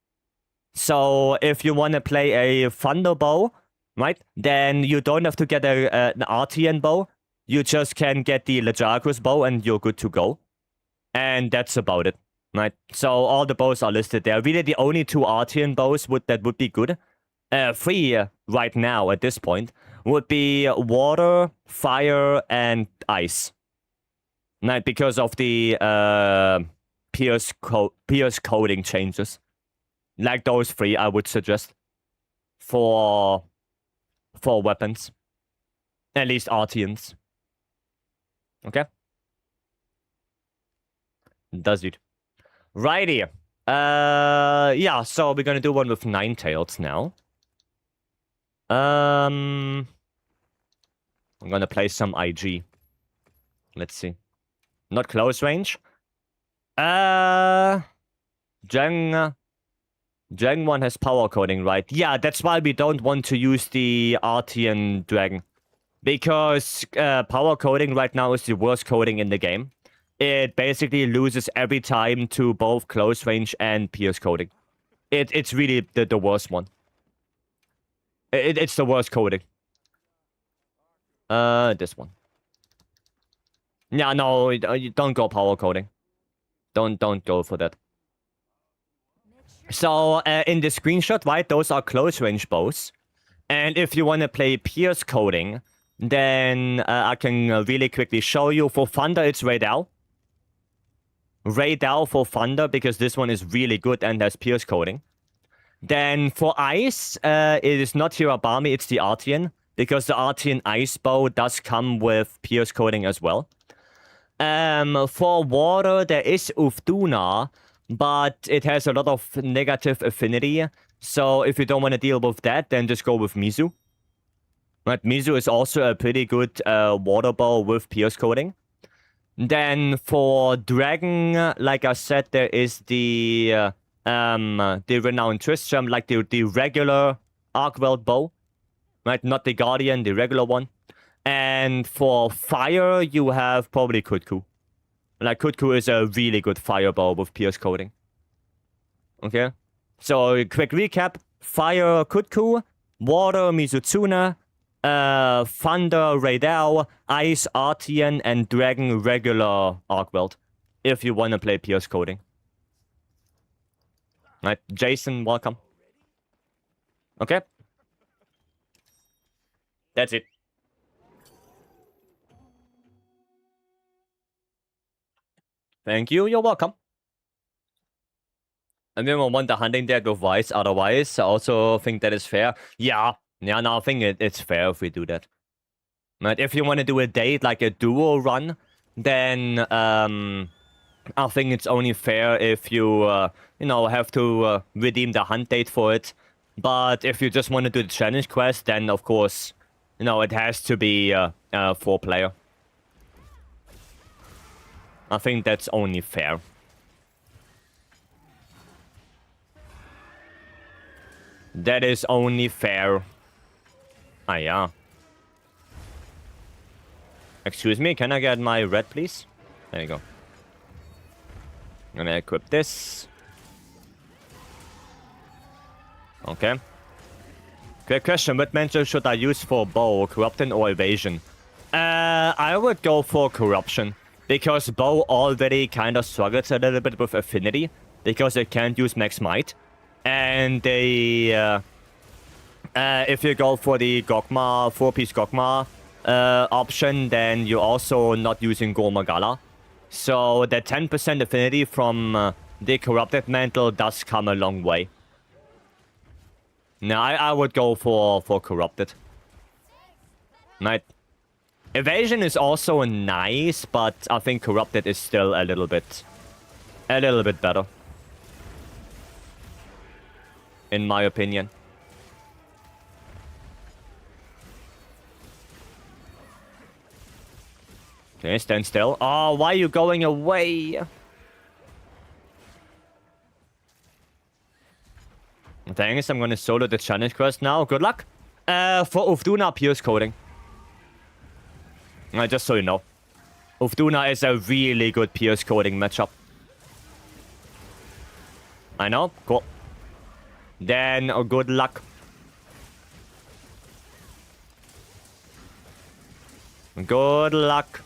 So if you want to play a Thunder bow, right, then you don't have to get an Artian bow. You just can get the Lejargus bow and you're good to go. And that's about it, right? So all the bows are listed there. Really the only 2 Artian bows that would be good. 3 right now at this point would be water, fire, and ice. Right, because of the Pierce coding changes. Like those 3, I would suggest for weapons. At least Artians. Okay? Does it. Righty. Yeah, so we're gonna do one with Ninetales now. I'm gonna play some IG. Let's see. Not close range. Jang 1 has power coding, right? Yeah, that's why we don't want to use the Artian Dragon. Because power coding right now is the worst coding in the game. It basically loses every time to both close range and pierce coding. It's really the worst one. It's the worst coding. This one. Yeah, no, you don't go power coding. Don't go for that. So, in the screenshot, right, those are close range bows. And if you want to play pierce coding, then I can really quickly show you. For Thunder, it's Raidal. Raidal for Thunder, because this one is really good and has pierce coding. Then for Ice, it is not Hirabami, it's the Artian. Because the Artian Ice Bow does come with pierce coding as well. For Water, there is Ufduna, but it has a lot of negative affinity. So if you don't want to deal with that, then just go with Mizu. Right, Mizu is also a pretty good water bow with pierce coding. Then for Dragon, like I said, there is the Renowned Tristram, like the regular Arkweld bow. Right, not the Guardian, the regular one. And for Fire, you have probably Kutku. Like, Kutku is a really good fireball with pierce coding. Okay? So, quick recap. Fire, Kutku. Water, Mizutsuno, Thunder, Radar, Ice, Artian, and Dragon regular Arcweld. If you want to play Pierce Coding. Right, Jason, welcome. Okay. That's it. Thank you, you're welcome. And then we'll want the hunting deck with Vice, otherwise I also think that is fair. Yeah, no, I think it's fair if we do that. Right, if you want to do a date, like a duo run, then I think it's only fair if you, you know, have to redeem the hunt date for it. But if you just want to do the challenge quest, then of course, you know, it has to be 4-player. I think that's only fair. That is only fair. Ah, yeah. Excuse me, can I get my red, please? There you go. I'm gonna equip this. Okay. Quick question, what mentor should I use for bow, corruption or evasion? I would go for corruption. Because bow already kind of struggles a little bit with affinity. Because it can't use max might. And they... if you go for the Gogma, 4-piece Gogma option, then you're also not using Gormagala. So the 10% affinity from the corrupted mantle does come a long way. No, I would go for corrupted. Right. Evasion is also nice, but I think corrupted is still a little bit better. In my opinion. Okay, stand still. Oh, why are you going away? Thanks, I'm gonna solo the challenge quest now. Good luck. For Ufduna, Pierce Coding. Just so you know. Ufduna is a really good Pierce Coding matchup. I know, cool. Then, good luck. Good luck.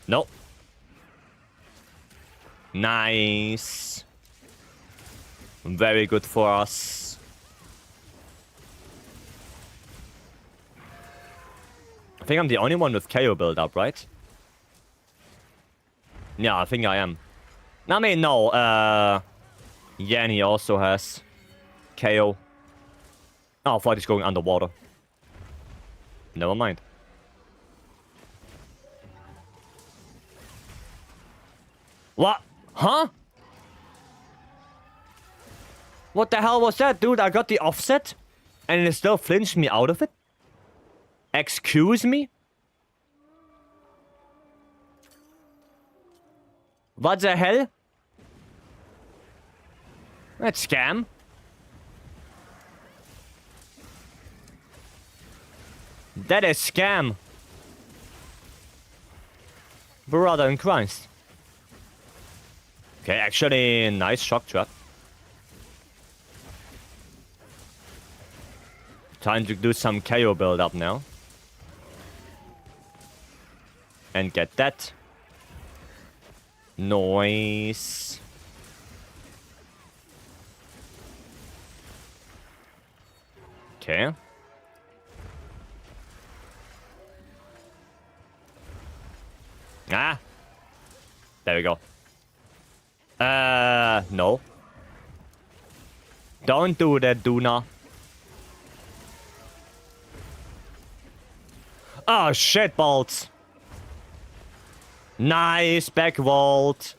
Nope. Nice. Very good for us. I think I'm the only one with KO build up, right? Yeah, I think I am. I mean, no, Yanni also has KO. Oh, I thought he's going underwater. Never mind. What? Huh? What the hell was that, dude? I got the offset, and it still flinched me out of it? Excuse me? What the hell? That's scam. That is scam. Brother in Christ. Okay, actually, nice shock trap. Time to do some KO build up now. And get that. Noise. Okay. Ah. There we go. No. Don't do that, Duna. Oh, shit balls. Nice back vault.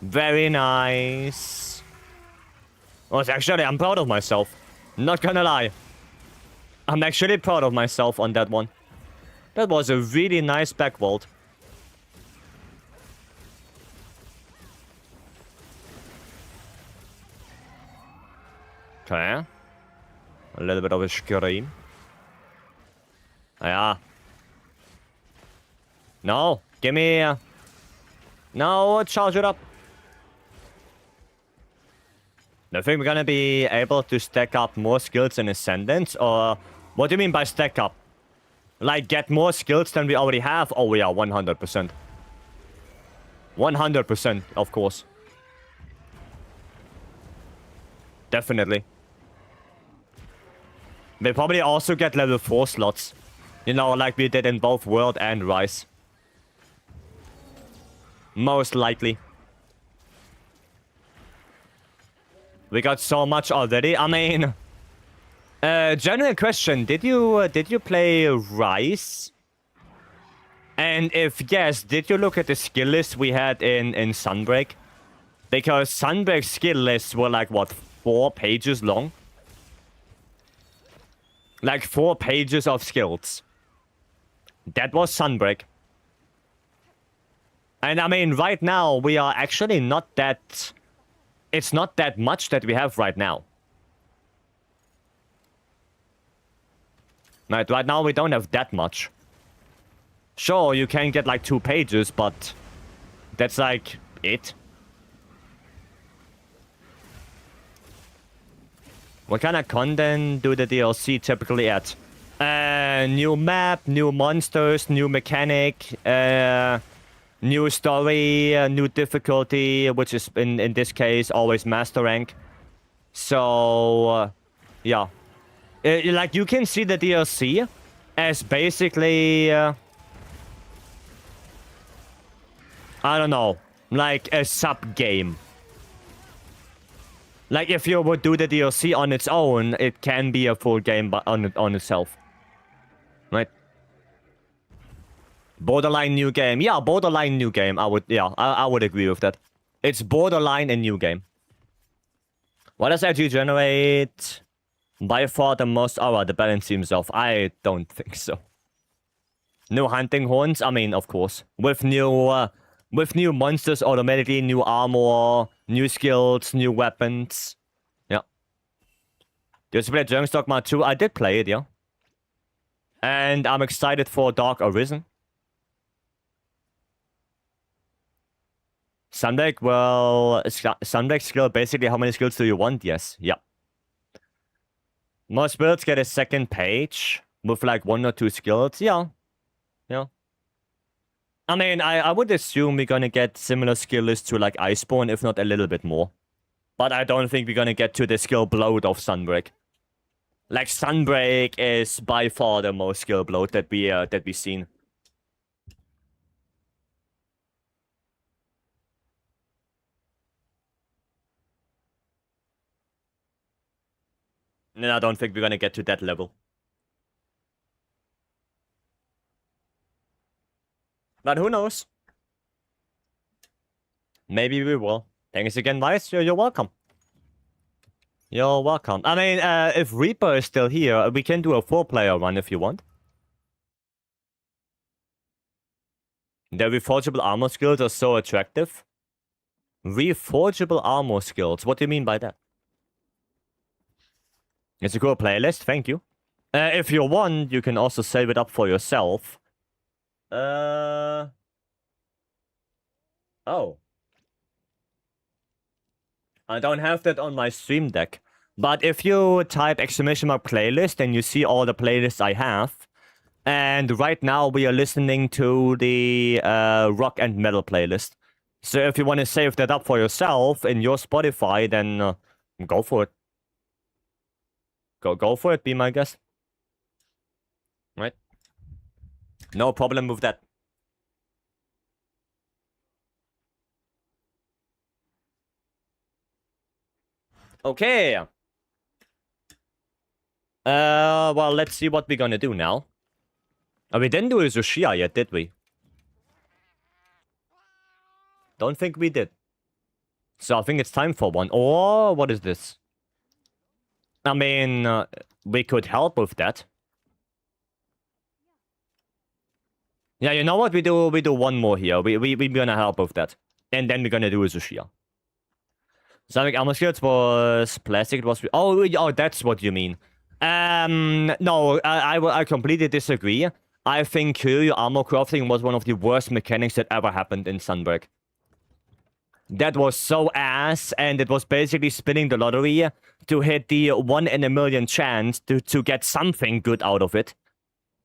Very nice. Oh, actually, I'm proud of myself. Not gonna lie. I'm actually proud of myself on that one. That was a really nice back vault. Okay. A little bit of a scream. Yeah. No, Give me... No, charge it up. I think we're gonna be able to stack up more skills in Ascendant, or... What do you mean by stack up? Like, get more skills than we already have? Oh, yeah, 100%. 100%, of course. Definitely. We probably also get level 4 slots. You know, like we did in both World and Rise. Most likely. We got so much already. I mean... general question. Did you play Rise? And if yes, did you look at the skill list we had in Sunbreak? Because Sunbreak's skill lists were like, what, 4 pages long? Like 4 pages of skills. That was Sunbreak. And I mean, right now, we are actually not that... It's not that much that we have right now. Right now, we don't have that much. Sure, you can get like 2 pages, but... That's like... it. What kind of content do the DLC typically add? New map, new monsters, new mechanic, new story, new difficulty, which is in this case always master rank. So, yeah. Like, you can see the DLC as basically... I don't know. Like a sub-game. Like, if you would do the DLC on its own, it can be a full game on itself. Right? Borderline new game. Yeah, borderline new game. I would agree with that. It's borderline a new game. What does IG generate? By far the most... Oh, the balance seems off. I don't think so. New hunting horns? I mean, of course. With new monsters automatically, new armor, new skills, new weapons. Yeah. Did you play Dragon's Dogma 2? I did play it, yeah. And I'm excited for Dark Arisen. Sunbreak, well... Sunbreak skill, basically how many skills do you want? Yes, yeah. Most builds get a second page with like 1 or 2 skills. Yeah. Yeah. I mean, I would assume we're gonna get similar skill lists to like Iceborne, if not a little bit more. But I don't think we're gonna get to the skill bloat of Sunbreak. Like, Sunbreak is by far the most skill bloat that we've seen. And I don't think we're gonna get to that level. But who knows? Maybe we will. Thanks again, Vice. You're welcome. You're welcome. I mean, if Reaper is still here, we can do a 4-player run if you want. The reforgeable armor skills are so attractive. Reforgeable armor skills. What do you mean by that? It's a cool playlist. Thank you. If you want, you can also save it up for yourself. Oh. I don't have that on my Stream Deck. But if you type !playlist, then you see all the playlists I have. And right now we are listening to the rock and metal playlist. So if you want to save that up for yourself in your Spotify, then go for it. Go for it, be my guest. Right? No problem with that. Okay. Well, let's see what we're gonna do now. Oh, we didn't do a Zushia yet, did we? Don't think we did. So I think it's time for one. Or what is this? I mean, we could help with that. Yeah, you know what? We do one more here. We're gonna help with that. And then we're gonna do a Zushia. Sonic Armor Skills was plastic. It was... Oh, that's what you mean. No, I completely disagree. I think curio armor crafting was one of the worst mechanics that ever happened in Sunbreak. That was so ass, and it was basically spinning the lottery to hit the 1 in a million chance to get something good out of it.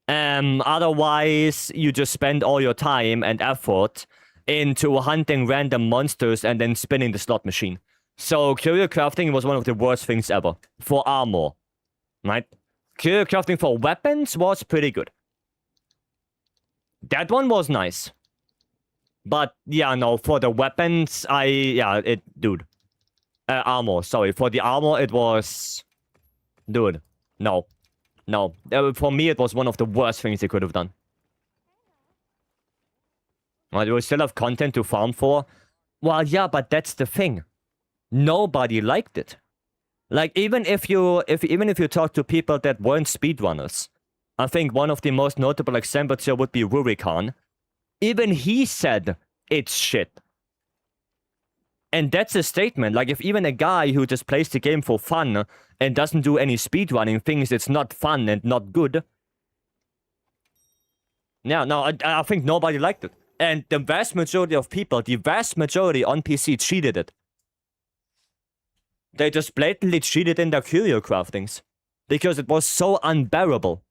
Otherwise, you just spend all your time and effort into hunting random monsters and then spinning the slot machine. So, curio crafting was one of the worst things ever. For armor. Right? Curio crafting for weapons was pretty good. That one was nice. But, yeah, no, for the weapons, dude. Armor, sorry. For the armor, it was... Dude, no. No. For me, it was one of the worst things they could have done. Well, do we still have content to farm for? Well, yeah, but that's the thing. Nobody liked it. Like, even if you talk to people that weren't speedrunners, I think one of the most notable examples here would be Rurikhan. Even he said it's shit. And that's a statement. Like, if even a guy who just plays the game for fun and doesn't do any speedrunning thinks it's not fun and not good. Yeah, no, I think nobody liked it. And the vast majority of people, the vast majority on PC cheated it. They just blatantly cheated in their curio craftings. Because it was so unbearable.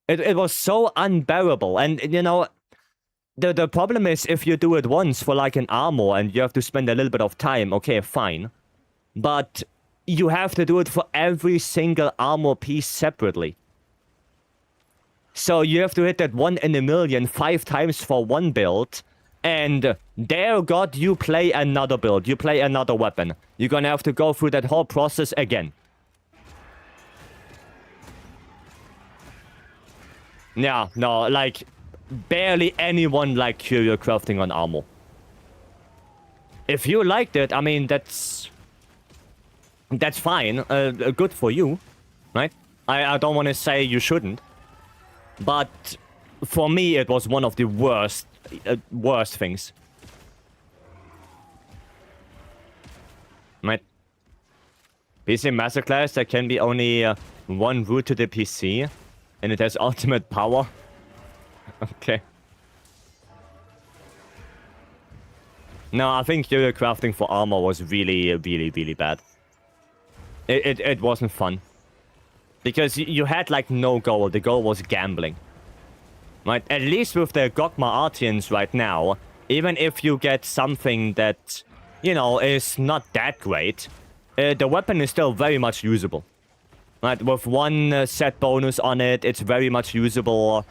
It was so unbearable. And, you know, the problem is if you do it once for like an armor and you have to spend a little bit of time, okay, fine. But you have to do it for every single armor piece separately. So you have to hit that 1 in a million 5 times for one build. And there, God, you play another build. You play another weapon. You're gonna have to go through that whole process again. Yeah, no, like, barely anyone liked curio crafting on armor. If you liked it, I mean, that's fine. Good for you, right? I don't want to say you shouldn't. But for me, it was one of the worst things. Right? PC Masterclass, there can be only one route to the PC. And it has ultimate power. Okay. No, I think curio crafting for armor was really, really, really bad. It wasn't fun. Because you had, like, no goal. The goal was gambling. Right? At least with the Gogma Artians right now, even if you get something that, you know, is not that great, the weapon is still very much usable. Right? With one set bonus on it, it's very much usable.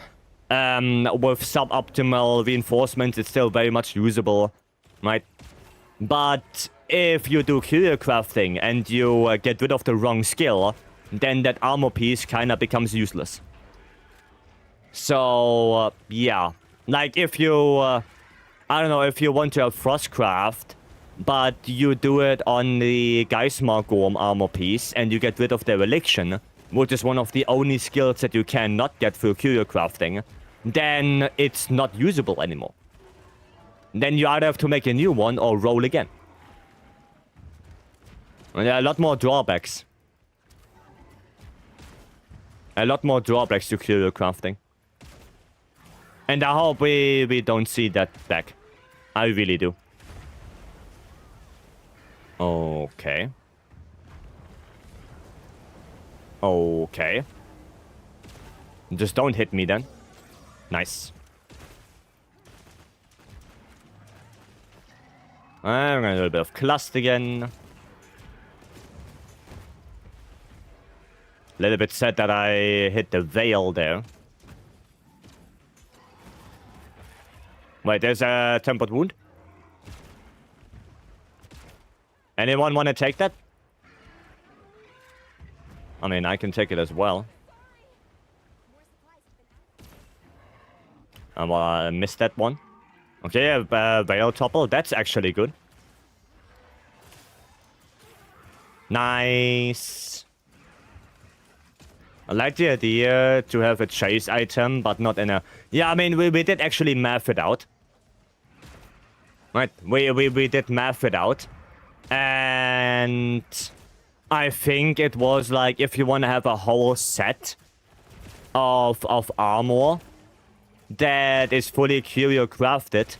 With suboptimal reinforcements, it's still very much usable. Right? But if you do curio crafting and you get rid of the wrong skill, then that armor piece kind of becomes useless. So, yeah. Like, if you, I don't know, if you want to have Frostcraft, but you do it on the Geismar Gorm armor piece, and you get rid of the Reliction, which is one of the only skills that you cannot get through curio crafting, then it's not usable anymore. Then you either have to make a new one or roll again. And there are a lot more drawbacks. A lot more drawbacks to curio crafting. And I hope we don't see that back. I really do. Okay. Okay. Just don't hit me then. Nice. I'm gonna do a little bit of clust again. Little bit sad that I hit the veil there. Wait, there's a tempered wound. Anyone want to take that? I mean, I can take it as well. Well, I missed that one. Okay, veil topple. That's actually good. Nice. I like the idea to have a chase item, but not in a... Yeah, I mean, we did actually math it out. Right, we did math it out. And I think it was like, if you want to have a whole set, of armor that is fully curio crafted.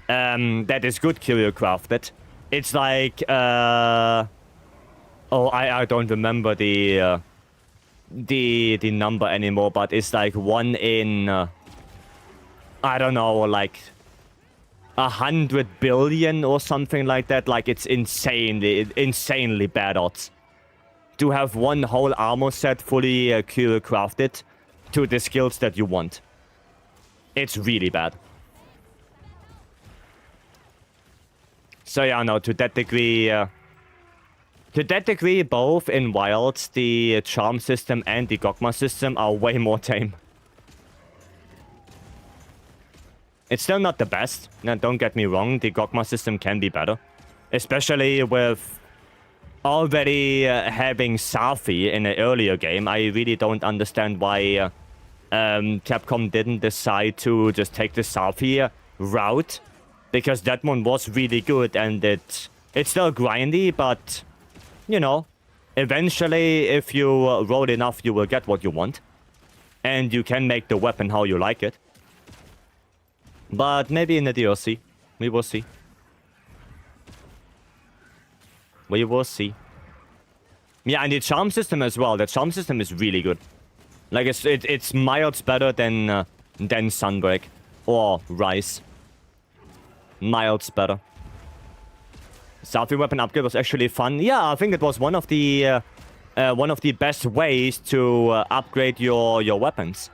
That is good curio crafted. It's like oh, I don't remember the number anymore, but it's like 1 in I don't know, like 100 billion or something like that. Like, it's insanely bad odds to have one whole armor set fully curio crafted to the skills that you want. It's really bad. So yeah, no, to that degree, both in Wilds, the charm system and the Gogma system are way more tame. It's still not the best. Now, don't get me wrong, the Gogma system can be better. Especially with already having Safi in an earlier game. I really don't understand why Capcom didn't decide to just take the Safi route. Because that one was really good, and it's still grindy, but, you know, eventually, if you roll enough, you will get what you want. And you can make the weapon how you like it. But maybe in the DLC. We will see. We will see. Yeah, and the charm system as well. The charm system is really good. Like, it's miles better than Sunbreak or Rise. Miles better. Safi weapon upgrade was actually fun. Yeah, I think it was one of the best ways to upgrade your weapons,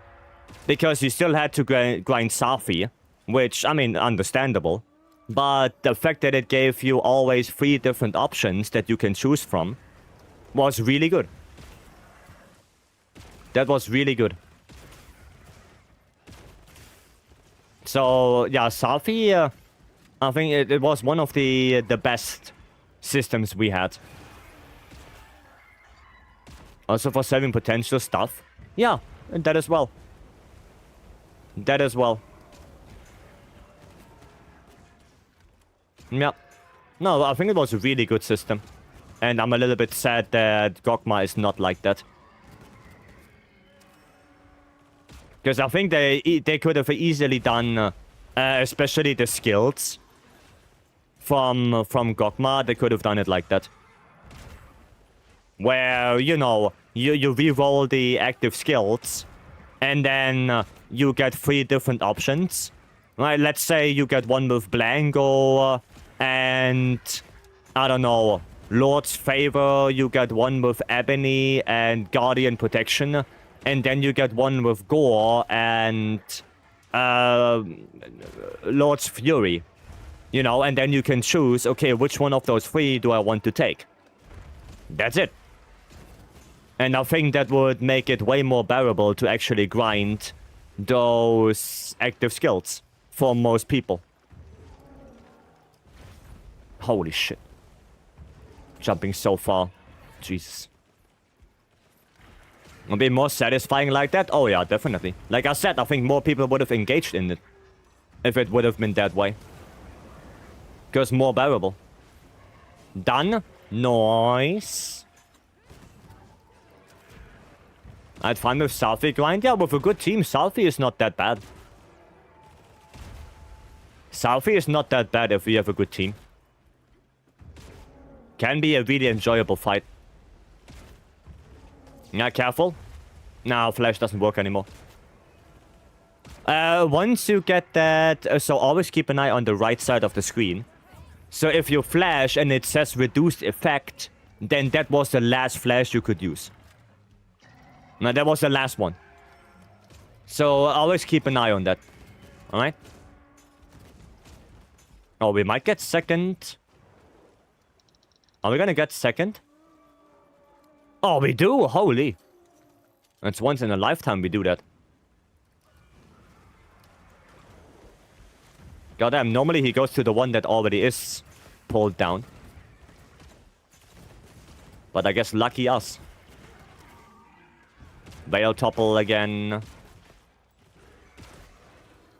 because you still had to grind Safi, which, I mean, understandable. But the fact that it gave you always 3 different options that you can choose from was really good. That was really good. So yeah, Safi. I think it was one of the best systems we had. Also for saving potential stuff. Yeah, that as well. That as well. Yeah. No, I think it was a really good system. And I'm a little bit sad that Gogma is not like that. Because I think they could have easily done, especially the skills from Gogma, they could have done it like that. Where, you know, you re-roll the active skills, and then you get 3 different options. Right, let's say you get one with Blanco, and, I don't know, Lord's Favor, you get one with Ebony and Guardian Protection, and then you get one with Gore and Lord's Fury. You know, and then you can choose, okay, which one of those 3 do I want to take? That's it. And I think that would make it way more bearable to actually grind those active skills for most people. Holy shit. Jumping so far. Jesus. Would be more satisfying like that? Oh yeah, definitely. Like I said, I think more people would have engaged in it if it would have been that way. Because more bearable. Done. Nice. I'd find with Safi grind. Yeah, with a good team, Safi is not that bad. Safi is not that bad if we have a good team. Can be a really enjoyable fight. Yeah, careful. No, flash doesn't work anymore. Once you get that... so always keep an eye on the right side of the screen. So if you flash and it says reduced effect, then that was the last flash you could use. Now, that was the last one. So always keep an eye on that. Alright? Oh, we might get second. Are we gonna get second? Oh, we do? Holy. It's once in a lifetime we do that. Goddamn, normally he goes to the one that already is pulled down. But I guess lucky us. Veil topple again.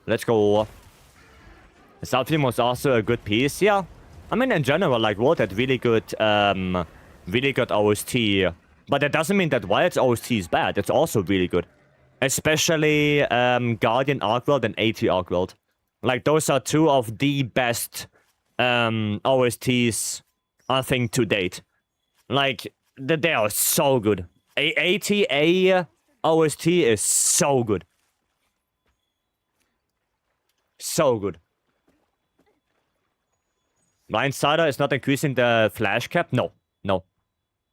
Let's go. South was also a good piece, yeah. I mean, in general, like, World had really good OST. But that doesn't mean that Wild's OST is bad. It's also really good. Especially Guardian Arcworld and AT Arcworld. Like, those are two of the best OSTs, I think, to date. Like, they are so good. ATA OST is so good. So good. Blindsider is not increasing the flash cap? No. No.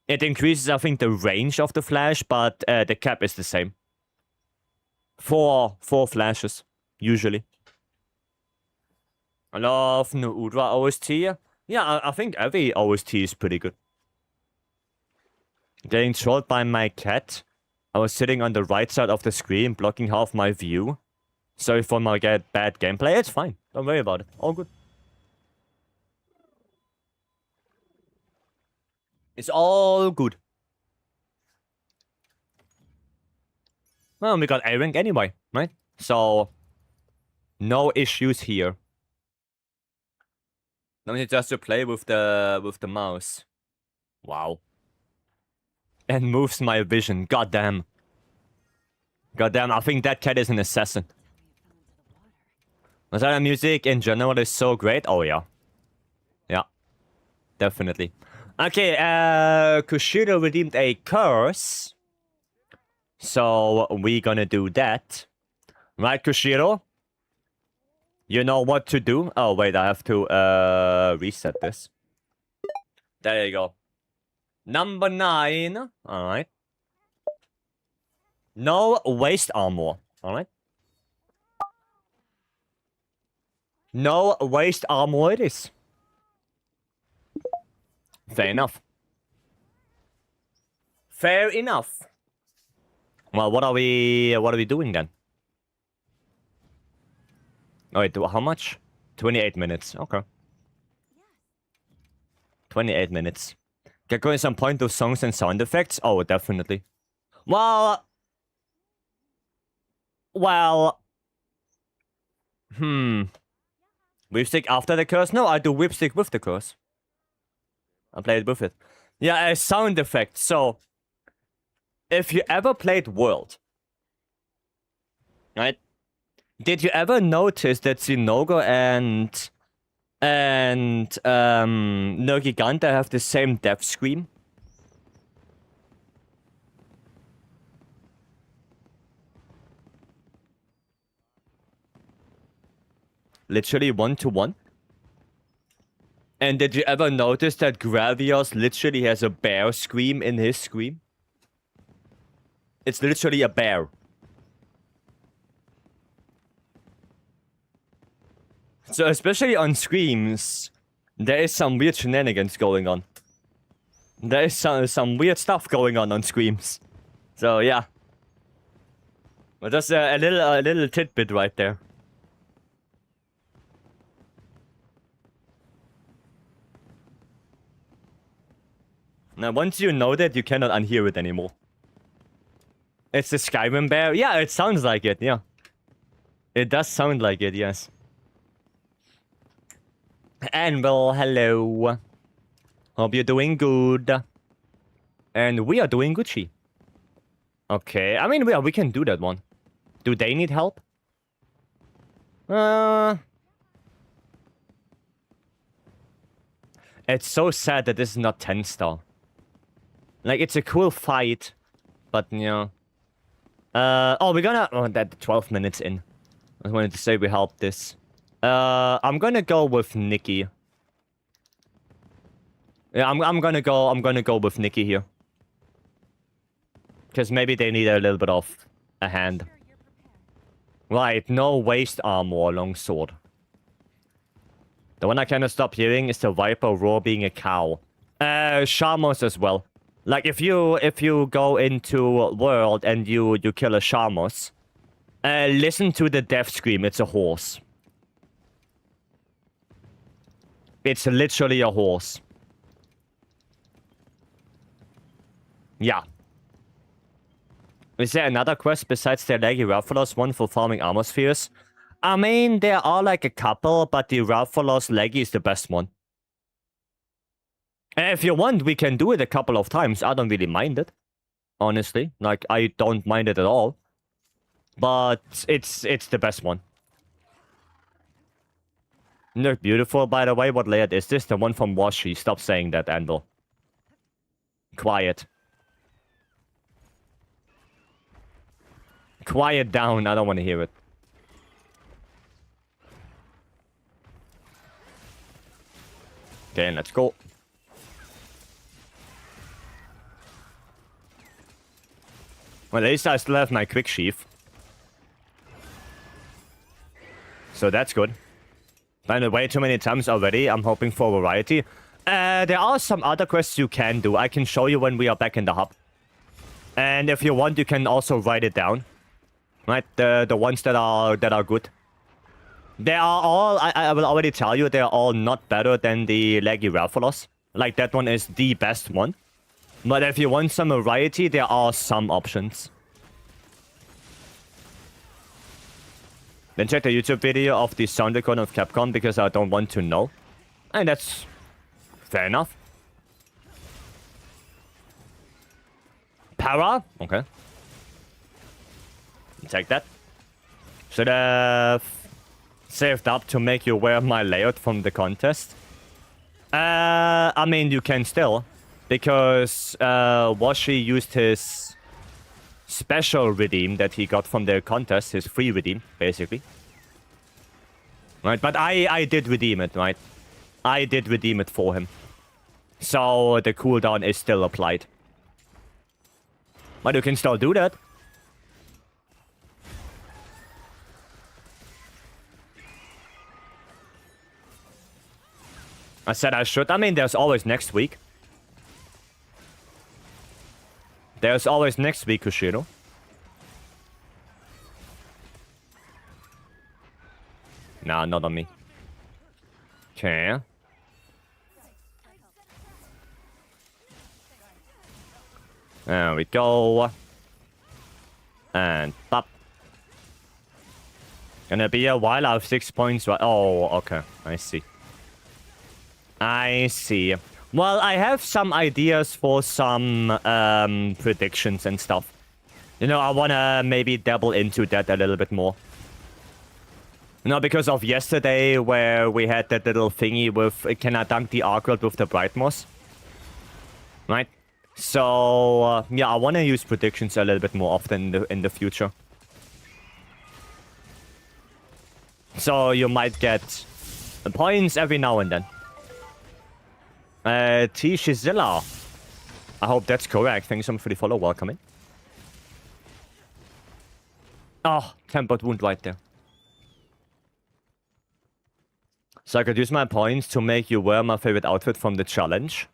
It increases, I think, the range of the flash, but the cap is the same. Four flashes, usually. I love Nuudra OST. Yeah, I think every OST is pretty good. Getting trolled by my cat. I was sitting on the right side of the screen, blocking half my view. Sorry for my bad gameplay. It's fine. Don't worry about it. All good. It's all good. Well, we got A-Rank anyway, right? So, no issues here. Now we need just to play with the mouse. Wow. And moves my vision. Goddamn. Goddamn, I think that cat is an assassin. Masala music in general is so great. Oh, yeah. Yeah. Definitely. Okay, Kushiro redeemed a curse. So, we're gonna do that. Right, Kushiro? You know what to do? Oh, wait, I have to, reset this. There you go. Number 9. Alright. No waste armor. Alright. No waste armor it is. Fair enough. Fair enough. Well, what are we doing then? Oh, wait, how much? 28 minutes. Okay. 28 minutes. Get going some point of songs and sound effects? Oh, definitely. Well... Whipstick after the curse? No, I do whipstick with the curse. I played with it. Yeah, a sound effect. So, if you ever played World, right? Did you ever notice that Xenogo and Nergigante have the same death scream? Literally 1-to-1. And did you ever notice that Gravios literally has a bear scream in his scream? It's literally a bear. So especially on screams, there is some weird shenanigans going on. There is some weird stuff going on screams. So yeah. But that's a little tidbit right there. Now, once you know that, you cannot unhear it anymore. It's the Skyrim bear? Yeah, it sounds like it, yeah. It does sound like it, yes. And well, hello. Hope you're doing good. And we are doing Gucci. Okay, I mean, we can do that one. Do they need help? It's so sad that this is not 10-star. Like, it's a cool fight, but, you know. Oh, we're gonna... Oh, that 12 minutes in. I wanted to say we helped this. I'm gonna go with Nikki. Yeah, I'm gonna go with Nikki here. Because maybe they need a little bit of a hand. Right, no waste armor, longsword. The one I cannot stop hearing is the Viper roar being a cow. Shamos as well. Like, if you go into World and you kill a Shamos, listen to the death scream, it's a horse. It's literally a horse. Yeah. Is there another quest besides the Leggy Rathalos one for farming armor spheres? I mean, there are like a couple, but the Rathalos Leggy is the best one. And if you want, we can do it a couple of times. I don't really mind it. Honestly. Like, I don't mind it at all. but it's the best one. They're beautiful, by the way. What layout is this? The one from Washi. Stop saying that, Anvil. Quiet. Quiet down. I don't want to hear it. Okay, let's go. Well, at least I still have my quick sheath. So that's good. Done it way too many times already. I'm hoping for variety. There are some other quests you can do. I can show you when we are back in the hub. And if you want, you can also write it down. Right? The ones that are good. They are all, I will already tell you, they are all not better than the Leggy Raphalos. Like, that one is the best one. But if you want some variety, there are some options. Then check the YouTube video of the sound recording of Capcom because I don't want to know. And that's fair enough. Para? Okay. Take that. Should have saved up to make you wear my layout from the contest. I mean, you can still. Because Washi used his special redeem that he got from the contest, his free redeem, basically. Right, but I did redeem it, right? I did redeem it for him. So the cooldown is still applied. But you can still do that. I said I should. I mean, there's always next week. There's always next week, Kushiro. Nah, not on me. Okay. There we go. And pop. Gonna be a while. I have 6 points. Oh, okay. I see. I see. Well, I have some ideas for some predictions and stuff. You know, I wanna maybe dabble into that a little bit more. You know, because of yesterday where we had that little thingy with can I dunk the Arc World with the Brightmoss? Right? So, yeah, I wanna use predictions a little bit more often in the future. So you might get points every now and then. T. Shizilla. I hope that's correct. Thank you so much for the follow. Welcome in. Oh, tempered wound right there. So I could use my points to make you wear my favorite outfit from the challenge.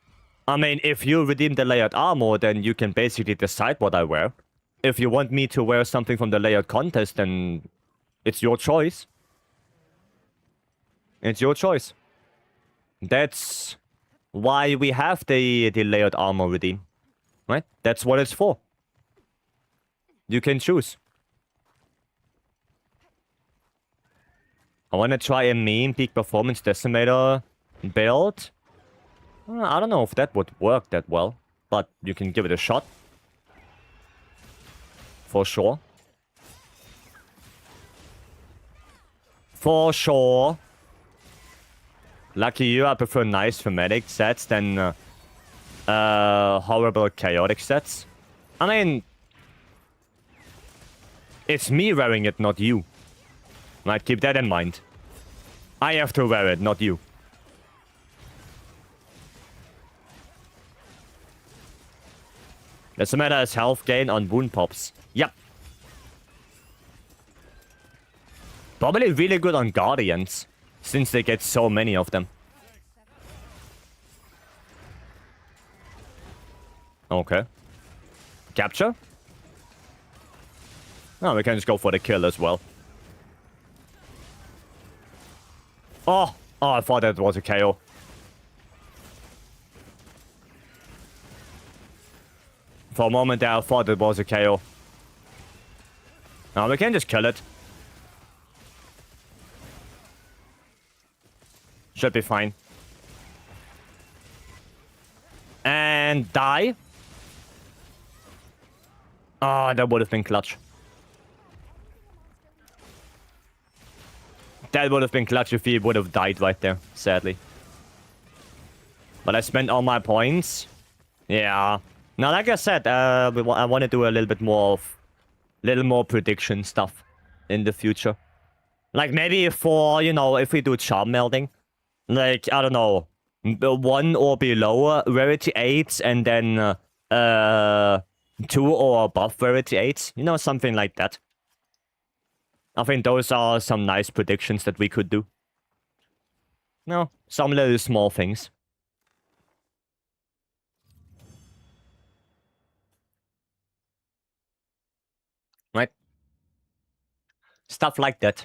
I mean, if you redeem the layered armor, then you can basically decide what I wear. If you want me to wear something from the layered contest, then it's your choice. It's your choice. That's why we have the layered armor redeem. Right? That's what it's for. You can choose. I want to try a mean peak performance decimator build. I don't know if that would work that well, but you can give it a shot. For sure. For sure. Lucky you, I prefer nice thematic sets than horrible chaotic sets. I mean, it's me wearing it, not you. Right, keep that in mind. I have to wear it, not you. Doesn't matter as health gain on wound pops. Yep. Probably really good on Guardians, since they get so many of them. Okay. Capture? Oh, we can just go for the kill as well. Oh, I thought that was a KO. For a moment there, I thought it was a KO. Now we can just kill it. Should be fine. And die. Oh, that would have been clutch. That would have been clutch if he would have died right there, sadly. But I spent all my points. Yeah. Now, like I said, I want to do a little bit more prediction stuff in the future. Like maybe for, you know, if we do charm melding, like, I don't know, 1 or below rarity 8s and then 2 or above rarity 8s. You know, something like that. I think those are some nice predictions that we could do. No, some little small things. Right? Stuff like that.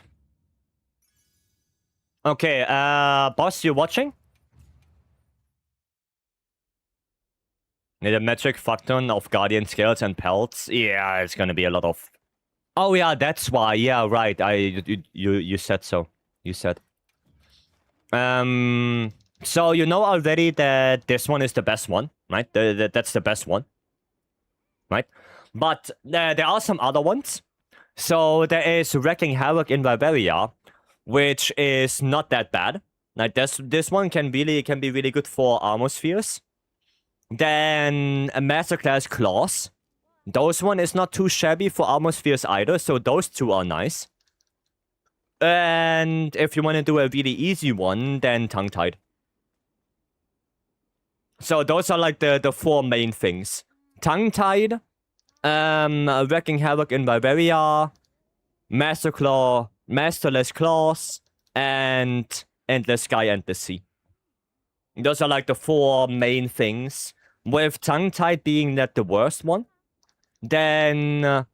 Okay, boss, you watching? Need a metric factor of guardian scales and pelts. Yeah, it's gonna be a lot of... Oh yeah, that's why. Yeah, right. You said so. You said. So you know already that this one is the best one, right? That's the best one, right? But there are some other ones. So there is Wrecking Havoc in Vycery, which is not that bad. Like this one can be really good for armor spheres. Then a Masterclass Claws. Those one is not too shabby for armor spheres either, so those two are nice. And if you want to do a really easy one, then Tongue-Tied. So those are like the 4 main things. Tongue-Tied, Wrecking Havoc in Vycery, Masterless Claws, and Endless Sky and the Sea. Those are like the 4 main things. With Tongue-Tied being that the worst one, then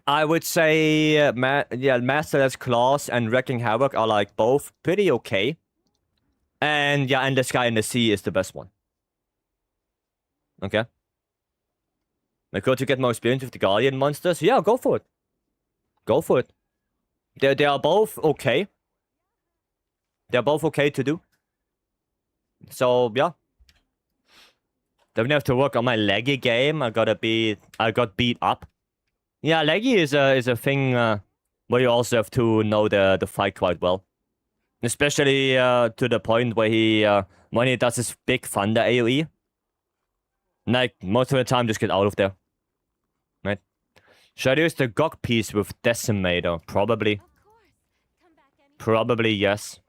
I would say Masterless Claws and Wrecking Havoc are like both pretty okay. And yeah, Endless Sky and the Sea is the best one. Okay. Like, go to get more experience with the Guardian monsters? Yeah, go for it. Go for it. They are both okay. They're both okay to do. So, yeah. Don't have to work on my laggy game. I got beat up. Yeah, laggy is a thing where you also have to know the fight quite well. Especially to the point where when he does his big thunder AoE. Like, most of the time, just get out of there. Right? Should I use the GOG piece with Decimator? Probably. Probably, yes.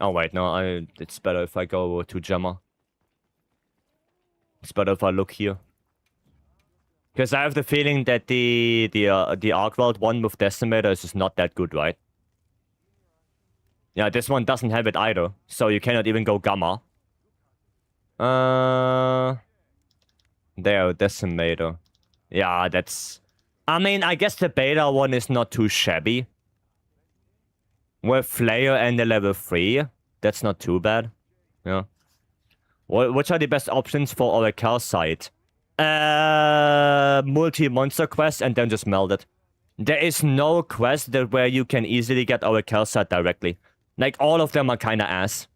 Oh, wait, no, it's better if I go to Gemma. It's better if I look here. Because I have the feeling that the Arc World one with Decimator is just not that good, right? Yeah, this one doesn't have it either, so you cannot even go Gamma. There, Decimator. Yeah, that's... I mean, I guess the beta one is not too shabby. With Flayer and the level 3, that's not too bad. Yeah. Which are the best options for our Calcite? Multi-monster quest and then just meld it. There is no quest where you can easily get our Calcite directly. Like, all of them are kinda ass.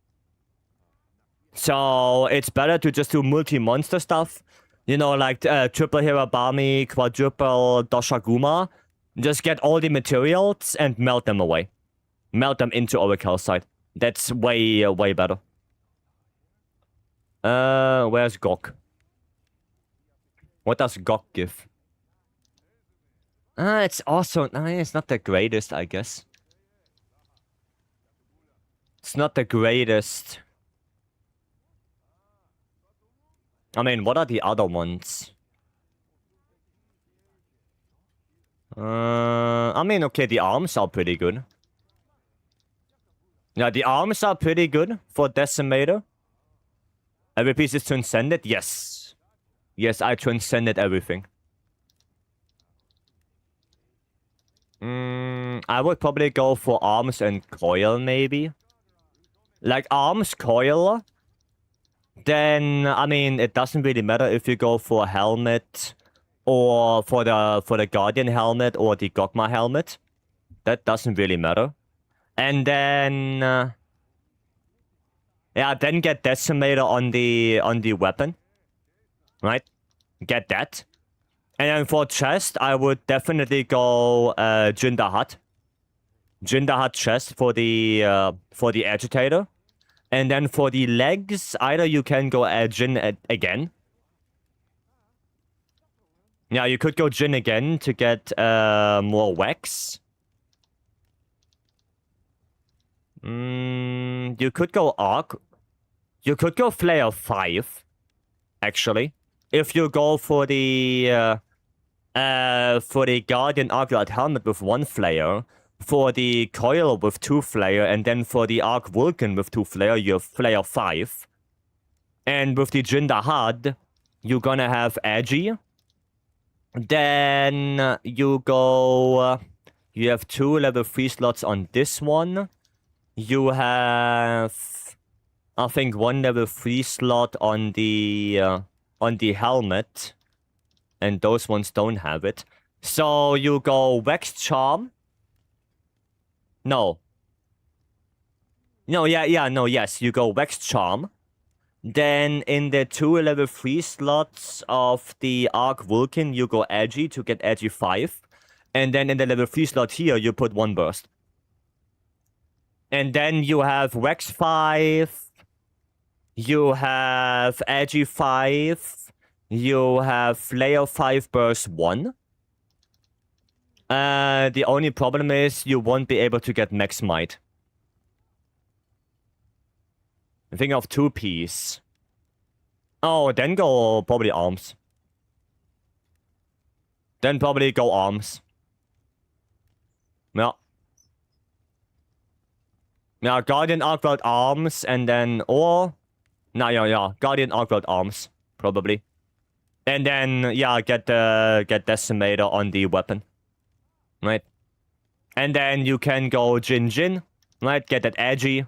So, it's better to just do multi-monster stuff. You know, like triple Hirabami, quadruple Doshaguma. Just get all the materials and melt them away. Melt them into our Calcite. That's way better. Where's Gok? What does Gok give? It's also... it's not the greatest, I guess. It's not the greatest. I mean, what are the other ones? I mean, okay, the arms are pretty good. Yeah, the arms are pretty good for Decimator. Every piece is transcended? Yes. Yes, I transcended everything. I would probably go for arms and coil, maybe. Like, arms, coil. Then, I mean, it doesn't really matter if you go for a helmet or for the Guardian helmet or the Gogma helmet. That doesn't really matter. And then... yeah, then get Decimator on the weapon. Right? Get that. And then for chest, I would definitely go Jinder Hut. Jinder had chest for the agitator. And then for the legs, either you can go Jin again. Yeah, you could go Jin again to get more wax. You could go Arc. You could go Flare 5, actually. If you go for the Guardian Arclight helmet with 1 flare, for the coil with 2 flare, and then for the Arc Vulcan with 2 flare, you have Flare 5. And with the Jinder HUD, you're gonna have Edgy. Then you go... you have 2 level 3 slots on this one. You have... I think 1 level 3 slot on the helmet. And those ones don't have it. So you go Wax Charm. No. No, yes. You go Wax Charm. Then in the 2 level 3 slots of the Arc Vulcan, you go Edgy to get Edgy 5. And then in the level 3 slot here, you put 1 burst. And then you have Wax 5. You have Edgy 5. You have Flare 5 burst 1. The only problem is you won't be able to get Max Might. Think of 2-piece. Oh, then go probably Arms. Then probably go Arms. Yeah. Yeah, Guardian Arclight Arms and then... Or... Nah, yeah. Guardian Arclight Arms. Probably. And then, yeah, get Decimator on the weapon. Right? And then you can go Jin, right? Get that Edgy.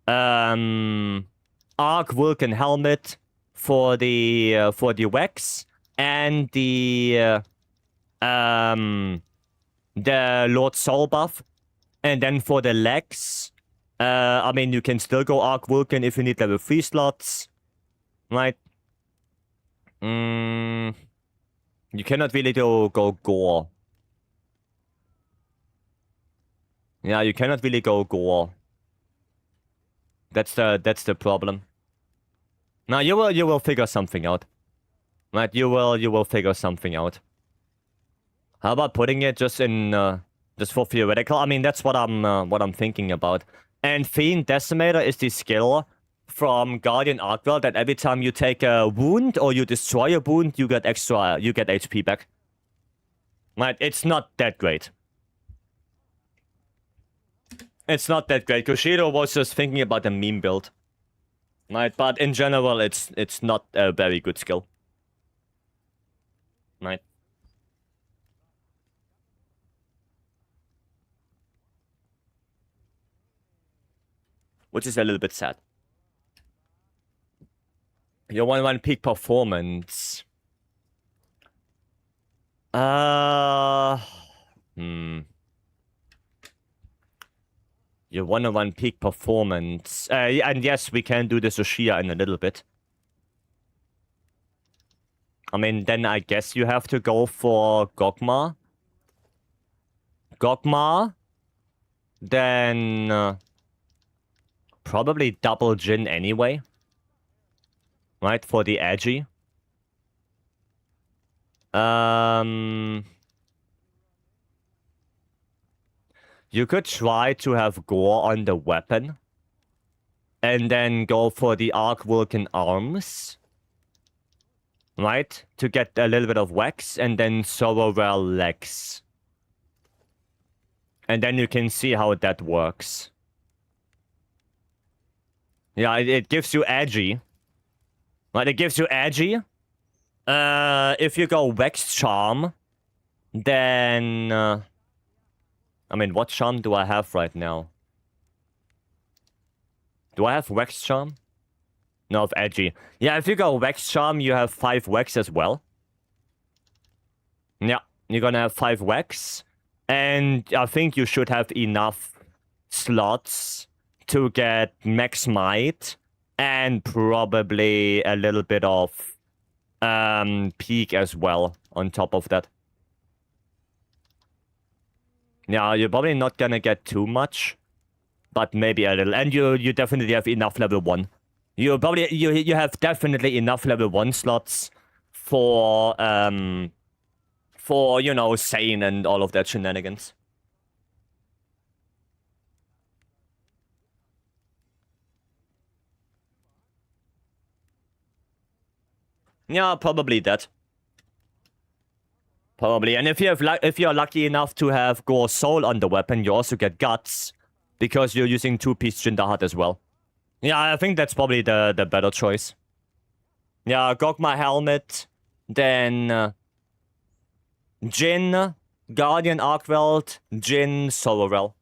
Arc Vulcan helmet for the Wax. And the Lord Soul buff. And then for the legs, I mean, you can still go Arc Vulcan if you need level 3 slots. Right? You cannot really go Gore. Yeah, you cannot really go Gore. That's the problem. Now you will figure something out. Right, you will figure something out. How about putting it just in just for theoretical? I mean, that's what I'm thinking about. And Fiend Decimator is the skill from Guardian Arcwell that every time you take a wound or you destroy a wound, you get HP back. Right, it's not that great. It's not that great. Kushido was just thinking about a meme build. Right, but in general, it's not a very good skill. Right. Which is a little bit sad. Your 1-1 peak performance. Your 1-1 peak performance. And yes, we can do the Sushia in a little bit. I mean, then I guess you have to go for Gogma. Then probably double Jin anyway. Right, for the Edgy. You could try to have Gore on the weapon. And then go for the Arc Vulcan arms. Right? To get a little bit of wax. And then Sorrowell legs. And then you can see how that works. Yeah, it gives you Edgy. Right, it gives you Edgy. If you go Wax Charm, then... I mean, what charm do I have right now? Do I have Wax Charm? No, of Edgy. Yeah, if you go Wax Charm, you have 5 Wax as well. Yeah, you're gonna have 5 Wax. And I think you should have enough slots to get Max Might. And probably a little bit of peak as well on top of that. Yeah, you're probably not gonna get too much, but maybe a little. And you definitely have enough level 1. You have definitely enough level 1 slots for you know, Sane and all of that shenanigans. Yeah, probably that. Probably. And if you're lucky enough to have Gore Soul on the weapon, you also get Guts, because you're using 2-piece Jinder Heart as well. Yeah, I think that's probably the better choice. Yeah, Gogma Helmet, then Jin, Guardian Arkwelt, Jin, Sororel.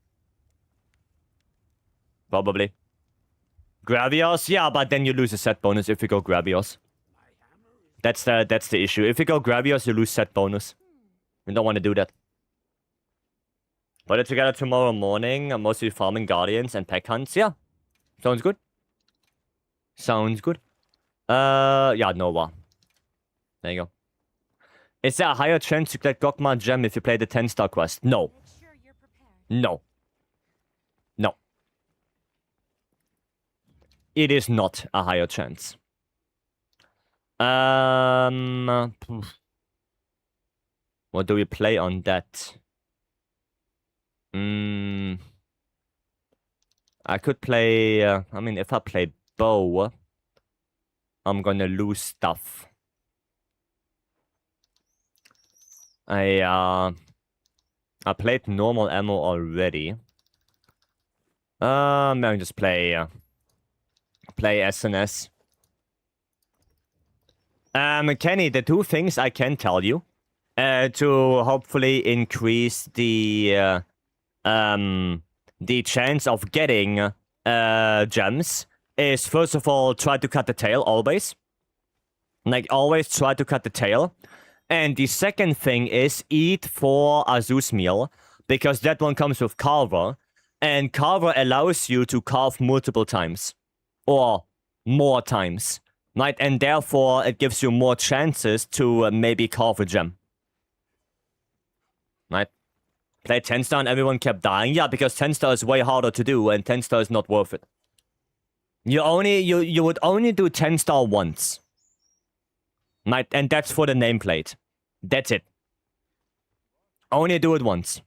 Probably. Gravios? Yeah, but then you lose a set bonus if you go Gravios. That's the issue. If you go Gravios, you lose set bonus. You don't want to do that. Put it together tomorrow morning. I'm mostly farming Guardians and pack hunts. Yeah. Sounds good. Sounds good. Yeah, Nova. There you go. Is there a higher chance to get Gogma Gem if you play the 10-star quest? No. No. No. It is not a higher chance. What do we play on that? I could play... I mean, if I play bow, I'm gonna lose stuff. I played normal ammo already. Maybe just play SNS. Kenny, the 2 things I can tell you to hopefully increase the chance of getting gems is, first of all, try to cut the tail always. Like, always try to cut the tail. And the second thing is eat 4 Azus meal, because that one comes with Carver, and Carver allows you to carve multiple times. Or more times. Right? And therefore, it gives you more chances to maybe carve a gem. Right? Play 10-star and everyone kept dying. Yeah, because 10-star is way harder to do, and 10-star is not worth it. You would only do 10-star once. Right? And that's for the nameplate. That's it. Only do it once.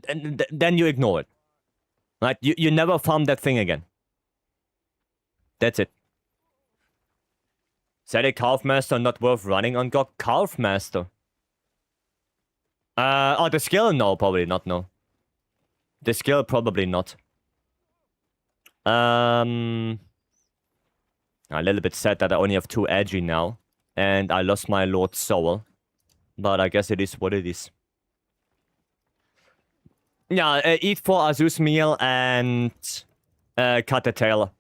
And then you ignore it. Right? You never farm that thing again. That's it. Said a Calf Master not worth running on GOG? Calf Master? Oh, the skill? No, probably not, no. The skill, probably not. A little bit sad that I only have 2 edgy now. And I lost my Lord Soul. But I guess it is what it is. Yeah, eat 4 Azus meal and cut the tail.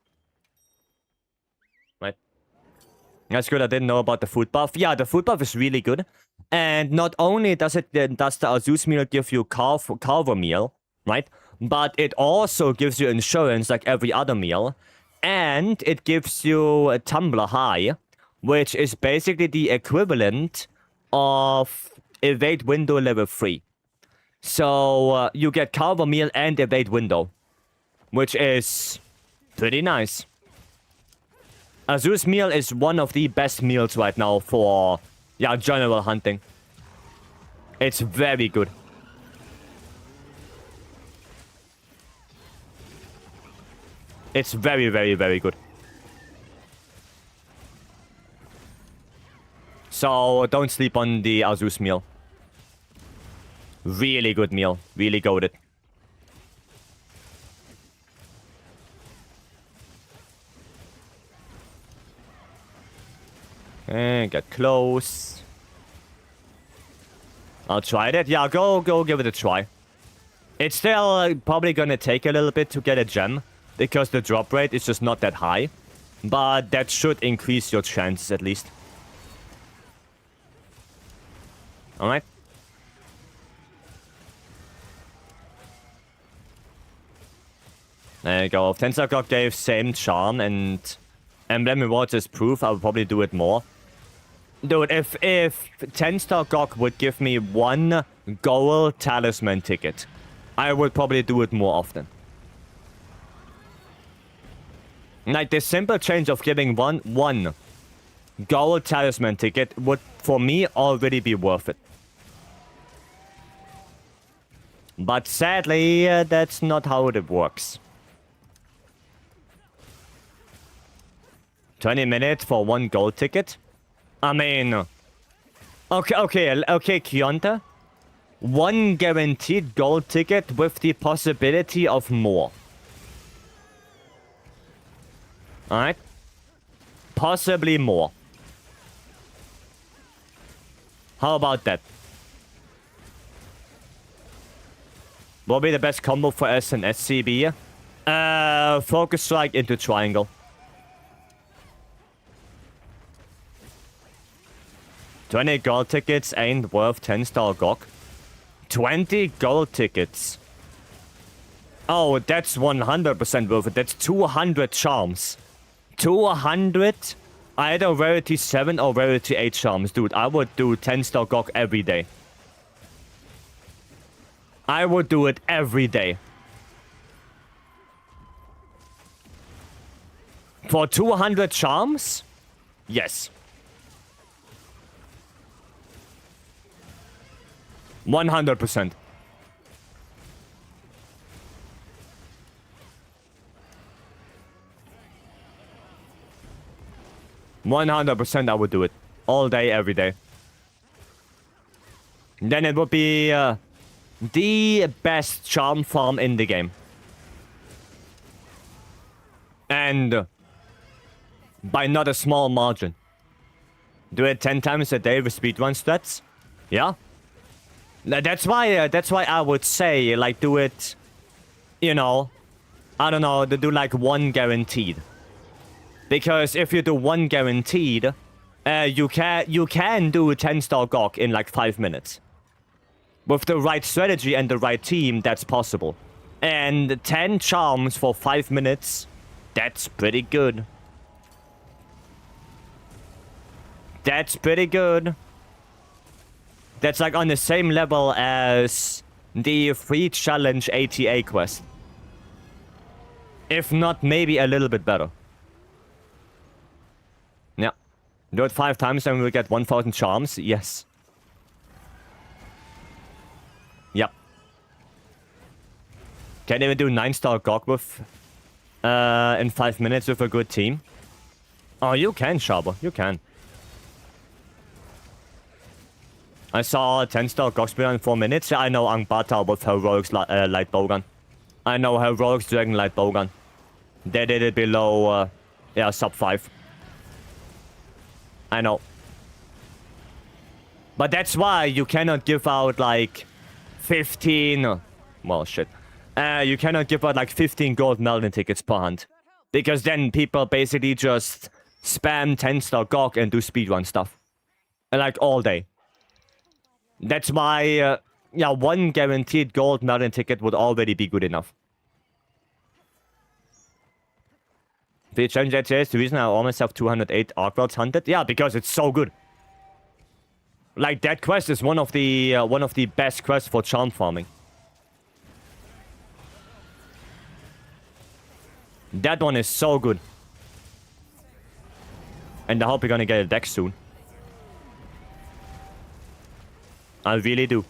Right. That's good, I didn't know about the food buff. Yeah, the food buff is really good. And not only does the Azus meal give you Carver meal, right? But it also gives you insurance like every other meal. And it gives you a Tumbler High, which is basically the equivalent of Evade Window level 3. So you get Carver meal and Evade Window, which is pretty nice. Azus meal is one of the best meals right now for, yeah, general hunting. It's very good. It's very, very, very good. So don't sleep on the Azus meal. Really good meal. Really goated. Okay, get close. I'll try that. Yeah, go give it a try. It's still probably gonna take a little bit to get a gem, because the drop rate is just not that high. But that should increase your chances at least. Alright. There you go. If 10-star GOG gave same charm and Emblem Rewards is proof, I would probably do it more. Dude, if 10-star GOG would give me 1 gold talisman ticket. I would probably do it more often. Like, the simple change of giving one gold talisman ticket would, for me, already be worth it. But sadly, that's not how it works. 20 minutes for one gold ticket? I mean... Okay, Kionta. One guaranteed gold ticket with the possibility of more. Alright? Possibly more. How about that? What will be the best combo for S and SCB? Focus strike into triangle. 20 gold tickets ain't worth 10-star GOG. 20 gold tickets. Oh, that's 100% worth it. That's 200 charms. 200? Either rarity 7 or rarity 8 charms. Dude, I would do 10-star GOG every day. I would do it every day. For 200 charms? Yes. 100%. I would do it. All day, every day. Then it would be the best charm farm in the game. And by not a small margin. Do it 10 times a day with speedrun stats? Yeah. That's why I would say, like, do it, you know, I don't know, do like one guaranteed. Because if you do one guaranteed, you can do 10-star GOG in like 5 minutes. With the right strategy and the right team, that's possible. And 10 charms for 5 minutes, that's pretty good. That's pretty good. That's like on the same level as the free challenge ATA quest. If not, maybe a little bit better. Yeah. Do it 5 times and we'll get 1000 charms. Yes. Yep. Can't even do 9-star GOG with in 5 minutes with a good team. Oh, you can, Sharper. You can. I saw 10-star GOG speed in 4 minutes. I know Angbata with Heroic's light bowgun. I know Heroic's Dragon light bowgun. They did it below, yeah, sub 5. I know. But that's why you cannot give out, like, 15... Well, shit. You cannot give out, like, 15 gold Melon tickets per hunt. Because then people basically just spam 10-star GOG and do speedrun stuff. Like, all day. That's why, yeah, one guaranteed gold Melon ticket would already be good enough. The challenge ATA is the reason I almost have 208 ArcWorlds hunted. Yeah, because it's so good. Like, that quest is one of the best quests for charm farming. That one is so good. And I hope you're gonna get a deck soon. I really do.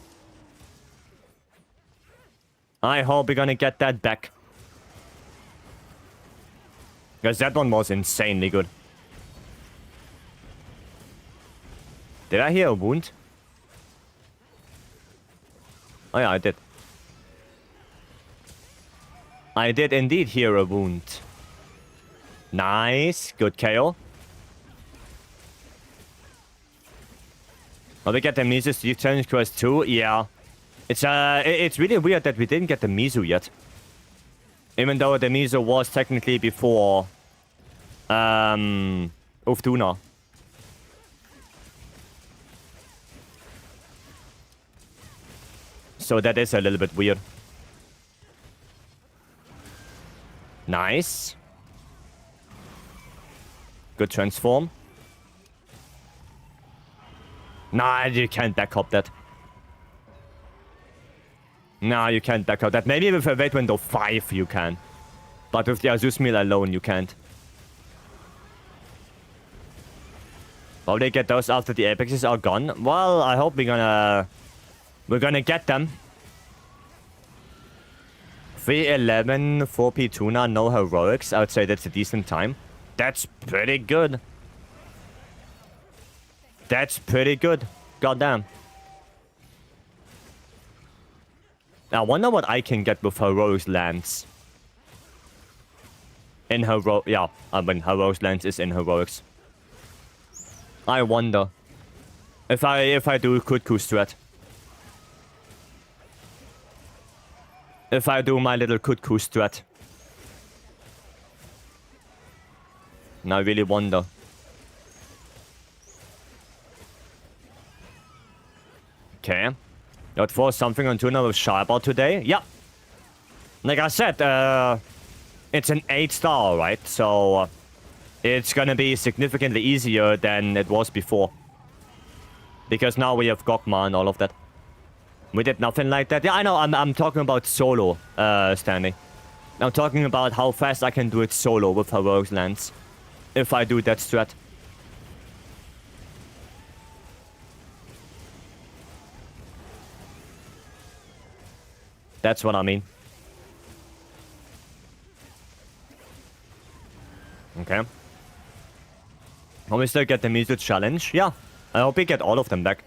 I hope you're gonna get that back. Because that one was insanely good. Did I hear a wound? Oh yeah, I did. I did indeed hear a wound. Nice. Good KO. Oh, we get the Mizu Youth Challenge Quest too? Yeah. It's really weird that we didn't get the Mizu yet. Even though the Mizu was technically before... Uftuna. So that is a little bit weird. Nice. Good transform. Nah, you can't back up that. Nah, you can't back out that. Maybe with a wait window 5 you can. But with the Azus meal alone, you can't. Probably get those after the apexes are gone. Well, I hope we're gonna get them. 311, 4p tuna, no heroics. I would say that's a decent time. That's pretty good. That's pretty good. Goddamn. I wonder what I can get with heroics lands. In yeah, I mean heroics lands is in heroics. I wonder if I do Kutku strat. If I do my little Kutku strat. And I really wonder. Okay. Got force something on tuna with Sharper today. Yeah. Like I said, it's an 8-star, right? So it's gonna be significantly easier than it was before. Because now we have Gokma and all of that. We did nothing like that. Yeah, I know. I'm talking about solo, Stanley. I'm talking about how fast I can do it solo with heroics lands. If I do that strat. That's what I mean. Okay. Can we still get the Mizu challenge? Yeah. I hope we get all of them back.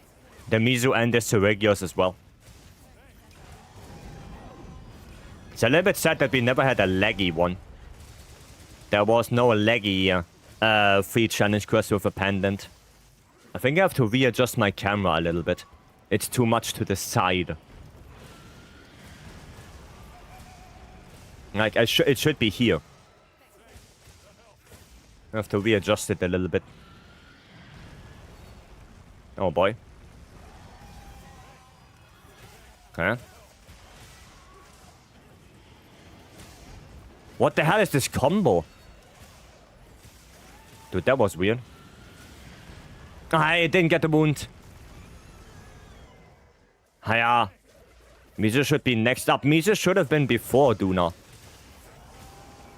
The Mizu and the Seregios as well. It's a little bit sad that we never had a laggy one. There was no laggy free challenge quest with a pendant. I think I have to readjust my camera a little bit. It's too much to the side. Like, it should be here. I have to readjust it a little bit. Oh boy. Okay. What the hell is this combo? Dude, that was weird. I didn't get the wound. Hiya. Mizu should be next up. Mizu should have been before Duna.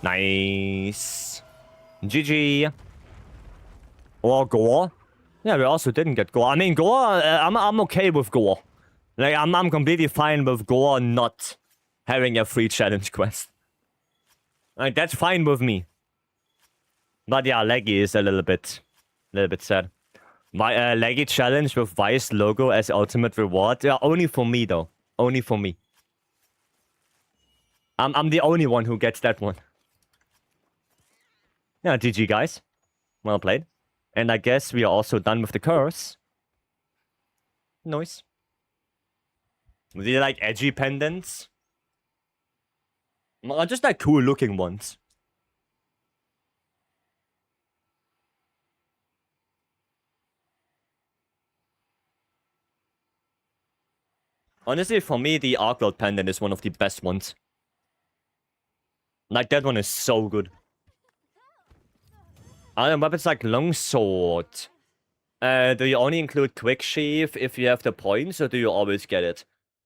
Nice. GG. Or Gore. Yeah, we also didn't get Gore. I mean, Gore, I'm okay with Gore. Like, I'm completely fine with Gore not having a free challenge quest. Like, that's fine with me. But yeah, Leggy is a little bit sad. My Leggy challenge with Vice logo as ultimate reward. Yeah, only for me though. Only for me. I'm the only one who gets that one. Yeah, GG guys. Well played. And I guess we are also done with the curse. Nice. Do you like edgy pendants? Well, just like cool looking ones. Honestly, for me, the Arcworld pendant is one of the best ones. Like, that one is so good. Other weapons like Longsword. Do you only include Quick Sheath if you have the points, or do you always get it?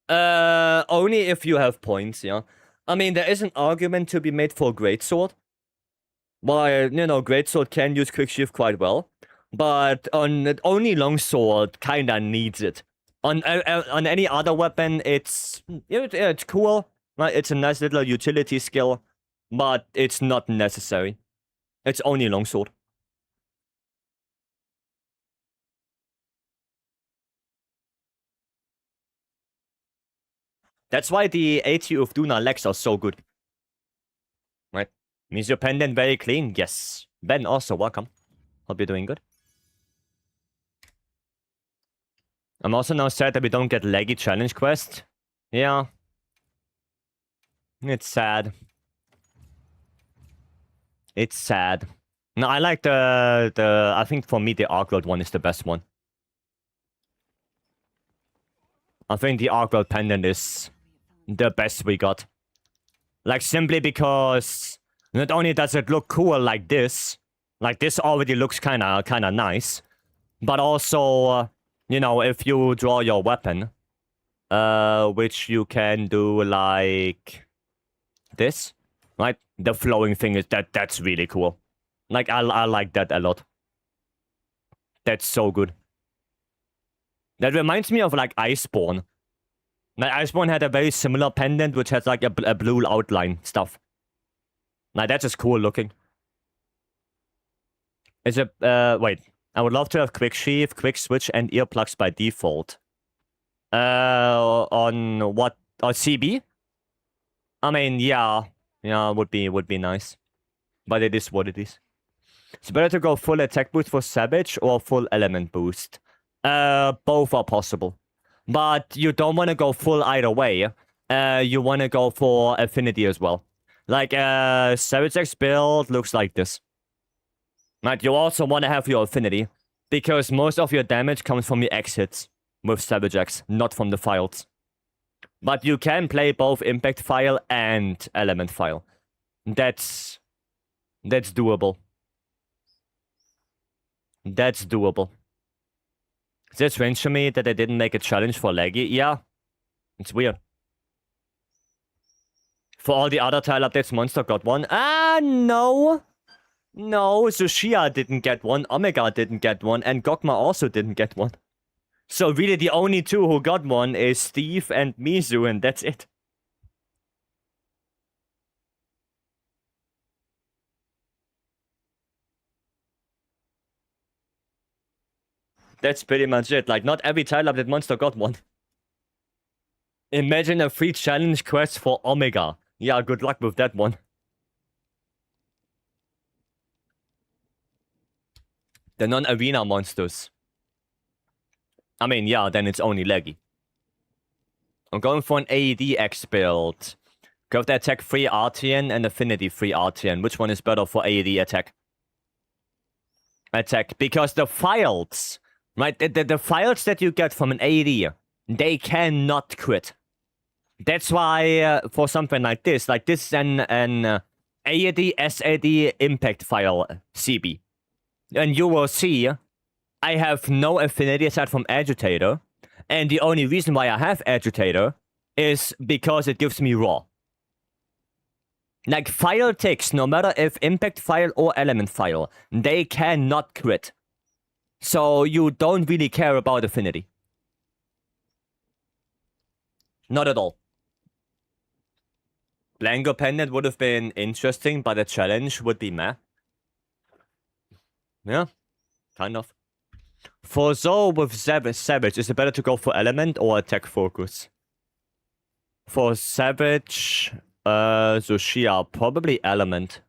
Only if you have points, yeah. I mean, there is an argument to be made for Greatsword. Well, you know, Greatsword can use Quick Sheath quite well. But on only Longsword kinda needs it. On any other weapon, it's cool. Right? It's a nice little utility skill. But it's not necessary. It's only Longsword. That's why the ATU of Duna legs are so good. Right? Means your pendant very clean? Yes. Ben also, welcome. Hope you're doing good. I'm also now sad that we don't get Leggy challenge quest. Yeah. It's sad. It's sad. No, I like I think for me the Arcworld one is the best one. I think the Arcworld pendant is the best we got. Like, simply because not only does it look cool like this already looks kinda nice, but also, you know, if you draw your weapon, which you can do like this, right? The flowing thing is that's really cool. Like I like that a lot. That's so good. That reminds me of like Iceborne. Like Iceborne had a very similar pendant which has like a blue outline stuff. Like that's just cool looking. Is it wait. I would love to have quick sheath, quick switch, and earplugs by default. On what? On CB? I mean, yeah, would be nice, but it is what it is. It's better to go full attack boost for Savage or full element boost. Both are possible, but you don't want to go full either way. You want to go for affinity as well. Like Savage X build looks like this. Like you also want to have your affinity because most of your damage comes from the X hits with Savage X, not from the files. But you can play both impact file and element file. That's doable. That's doable. Is it strange to me that they didn't make a challenge for Leggy? Yeah. It's weird. For all the other tile updates, Monster got one. No. No, Zushia didn't get one, Omega didn't get one, and Gogma also didn't get one. So really the only two who got one is Steve and Mizu, and that's it. That's pretty much it. Like, not every tile update monster got one. Imagine a free challenge quest for Omega. Yeah, good luck with that one. The non-arena monsters. I mean, yeah, then it's only Leggy. I'm going for an AED X build. Go with the attack 3 RTN and affinity 3 RTN. Which one is better for AED attack? Attack. Because the files, right? The files that you get from an AED, they cannot crit. That's why for something like this is an AED SAD impact file CB. And you will see, I have no affinity aside from Agitator. And the only reason why I have Agitator is because it gives me raw. Like, file ticks, no matter if impact file or element file, they cannot crit. So you don't really care about affinity. Not at all. Blanco Pendant would have been interesting, but a challenge would be meh. Yeah, kind of. For Zoe with Savage, is it better to go for element or attack focus? For Savage, Zushia, probably element.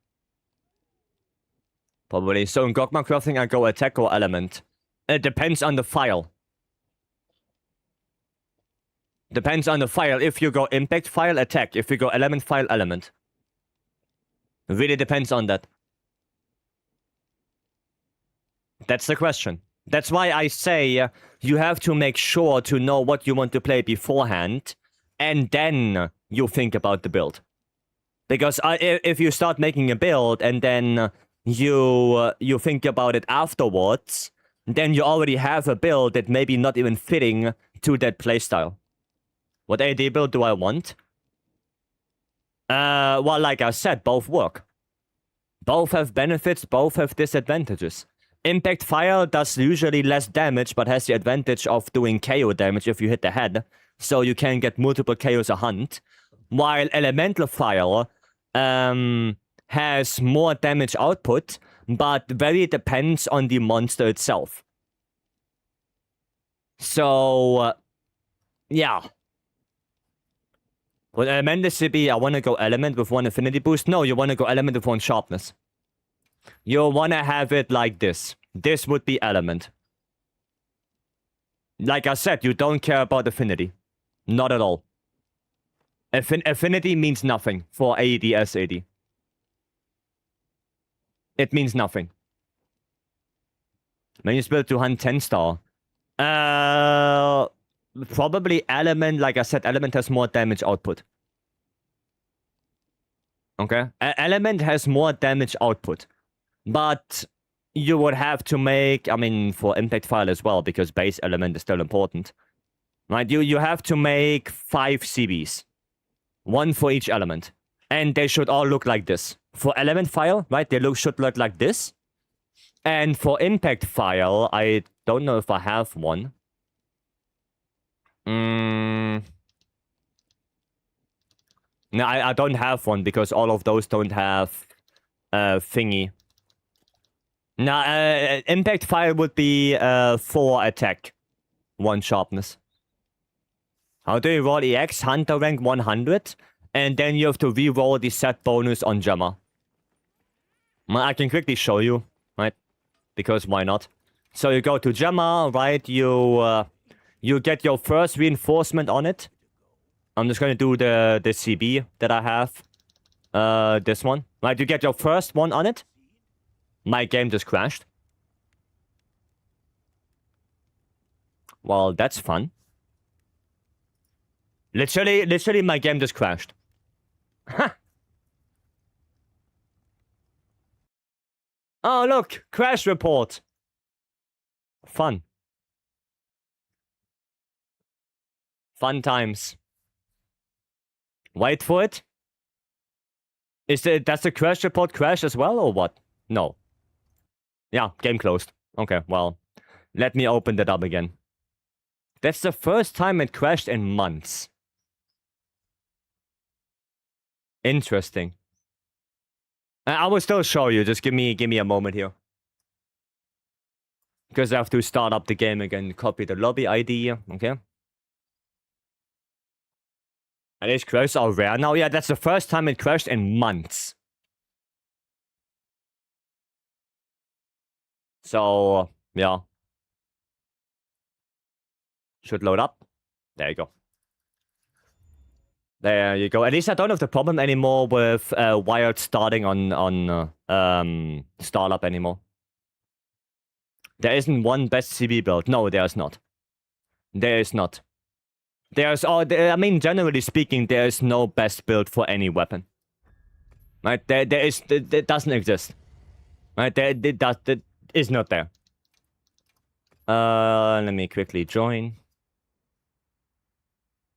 Probably. So in Gogma Crafting, I go attack or element. It depends on the file. Depends on the file. If you go impact file, attack. If you go element file, element. It really depends on that. That's the question. That's why I say you have to make sure to know what you want to play beforehand, and then you think about the build. Because if you start making a build and then you think about it afterwards, then you already have a build that maybe not even fitting to that playstyle. What AD build do I want? Well, like I said, both work. Both have benefits, both have disadvantages. Impact Fire does usually less damage, but has the advantage of doing KO damage if you hit the head, so you can get multiple KOs a hunt. While Elemental Fire has more damage output, but very depends on the monster itself. So, yeah. With Elemental CB, I want to go Element with 1 affinity boost. No, you want to go Element with 1 sharpness. You want to have it like this. This would be element. Like I said, you don't care about affinity. Not at all. Affinity means nothing for AED SAD. It means nothing. When you spell to hunt 10 star. Probably element, like I said, element has more damage output. Okay? Element has more damage output. But you would have to make, I mean, for impact file as well, because base element is still important. Right, you have to make 5 CBs. 1 for each element. And they should all look like this. For element file, right, they should look like this. And for impact file, I don't know if I have one. No, I don't have one because all of those don't have thingy. No, impact file would be 4 attack, 1 sharpness. How do you roll EX? Hunter rank 100. And then you have to re-roll the set bonus on Gemma. I can quickly show you, right? Because why not? So you go to Gemma, right? You get your first reinforcement on it. I'm just gonna do the CB that I have. This one. Right, you get your first one on it. My game just crashed. Well, that's fun. Literally my game just crashed. Ha! Oh, look! Crash report! Fun. Fun times. Wait for it. Does the crash report crash as well, or what? No. Yeah, game closed. Okay, well, let me open that up again. That's the first time it crashed in months. Interesting. I will still show you. Just give me a moment here. Because I have to start up the game again. Copy the lobby ID. Okay. And these crashes are rare now. Yeah, that's the first time it crashed in months. So, yeah. Should load up. There you go. There you go. At least I don't have the problem anymore with wired starting on startup anymore. There isn't one best CB build. No, there's not. There is not. I mean, generally speaking, there is no best build for any weapon. Right? There doesn't exist. Right? That is not there. Let me quickly join.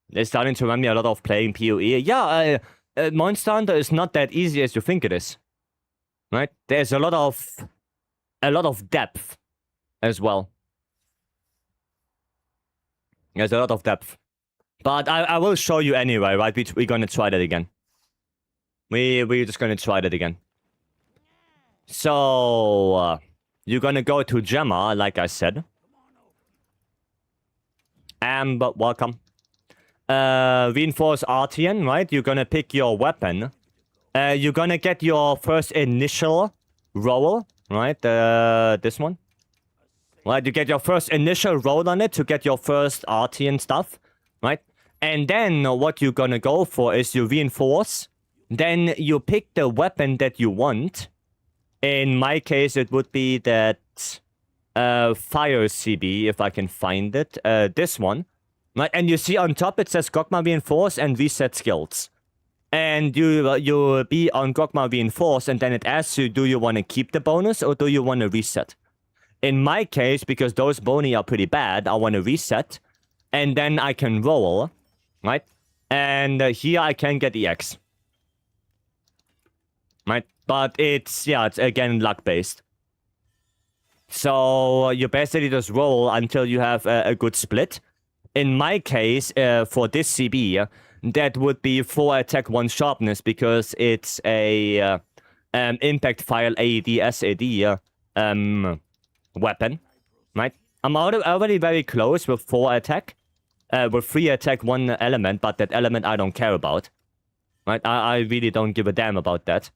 They're starting to run me a lot of playing PoE. Yeah, Monster Hunter is not that easy as you think it is. Right? There's a lot of depth as well. There's a lot of depth. But I will show you anyway, right? We're gonna try that again. We're just gonna try that again. So, you're gonna go to Gemma, like I said. But welcome. Reinforce Artian, right? You're gonna pick your weapon. You're gonna get your first initial roll, right? This one. Right, you get your first initial roll on it to get your first Artian stuff, right? And then what you're gonna go for is you reinforce. Then you pick the weapon that you want. In my case, it would be that Fire CB, if I can find it. This one. Right, and you see on top it says Gogma Reinforce and Reset Skills. And you be on Gogma Reinforce, and then it asks you, do you want to keep the bonus or do you want to reset? In my case, because those boni are pretty bad, I want to reset. And then I can roll, right? And here I can get EX. Right? But it's again luck-based. So you basically just roll until you have a good split. In my case, for this CB, that would be 4 attack, 1 sharpness, because it's a impact file AED SAD weapon, right? I'm already very close with 4 attack, with 3 attack, 1 element, but that element I don't care about, right? I really don't give a damn about that.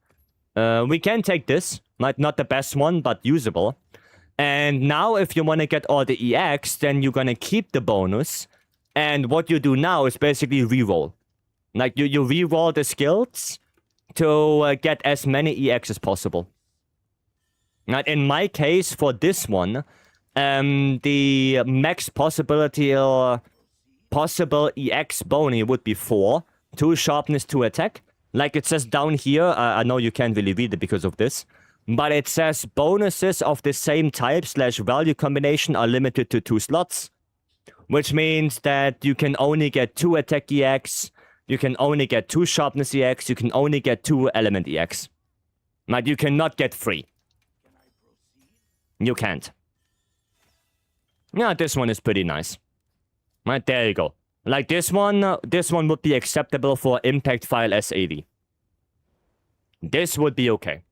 We can take this, right? Not the best one, but usable. And now if you want to get all the EX, then you're going to keep the bonus. And what you do now is basically reroll. Like, you reroll the skills to get as many EX as possible. Now, in my case, for this one, the max possibility or possible EX boni would be 4. 2 sharpness, 2 attack. Like it says down here, I know you can't really read it because of this. But it says bonuses of the same type / value combination are limited to 2 slots. which means that you can only get 2 attack EX, you can only get 2 sharpness EX, you can only get 2 element EX. Like, you cannot get 3. You can't. Yeah, this one is pretty nice. Right, there you go. Like, this one would be acceptable for impact file S80. This would be okay.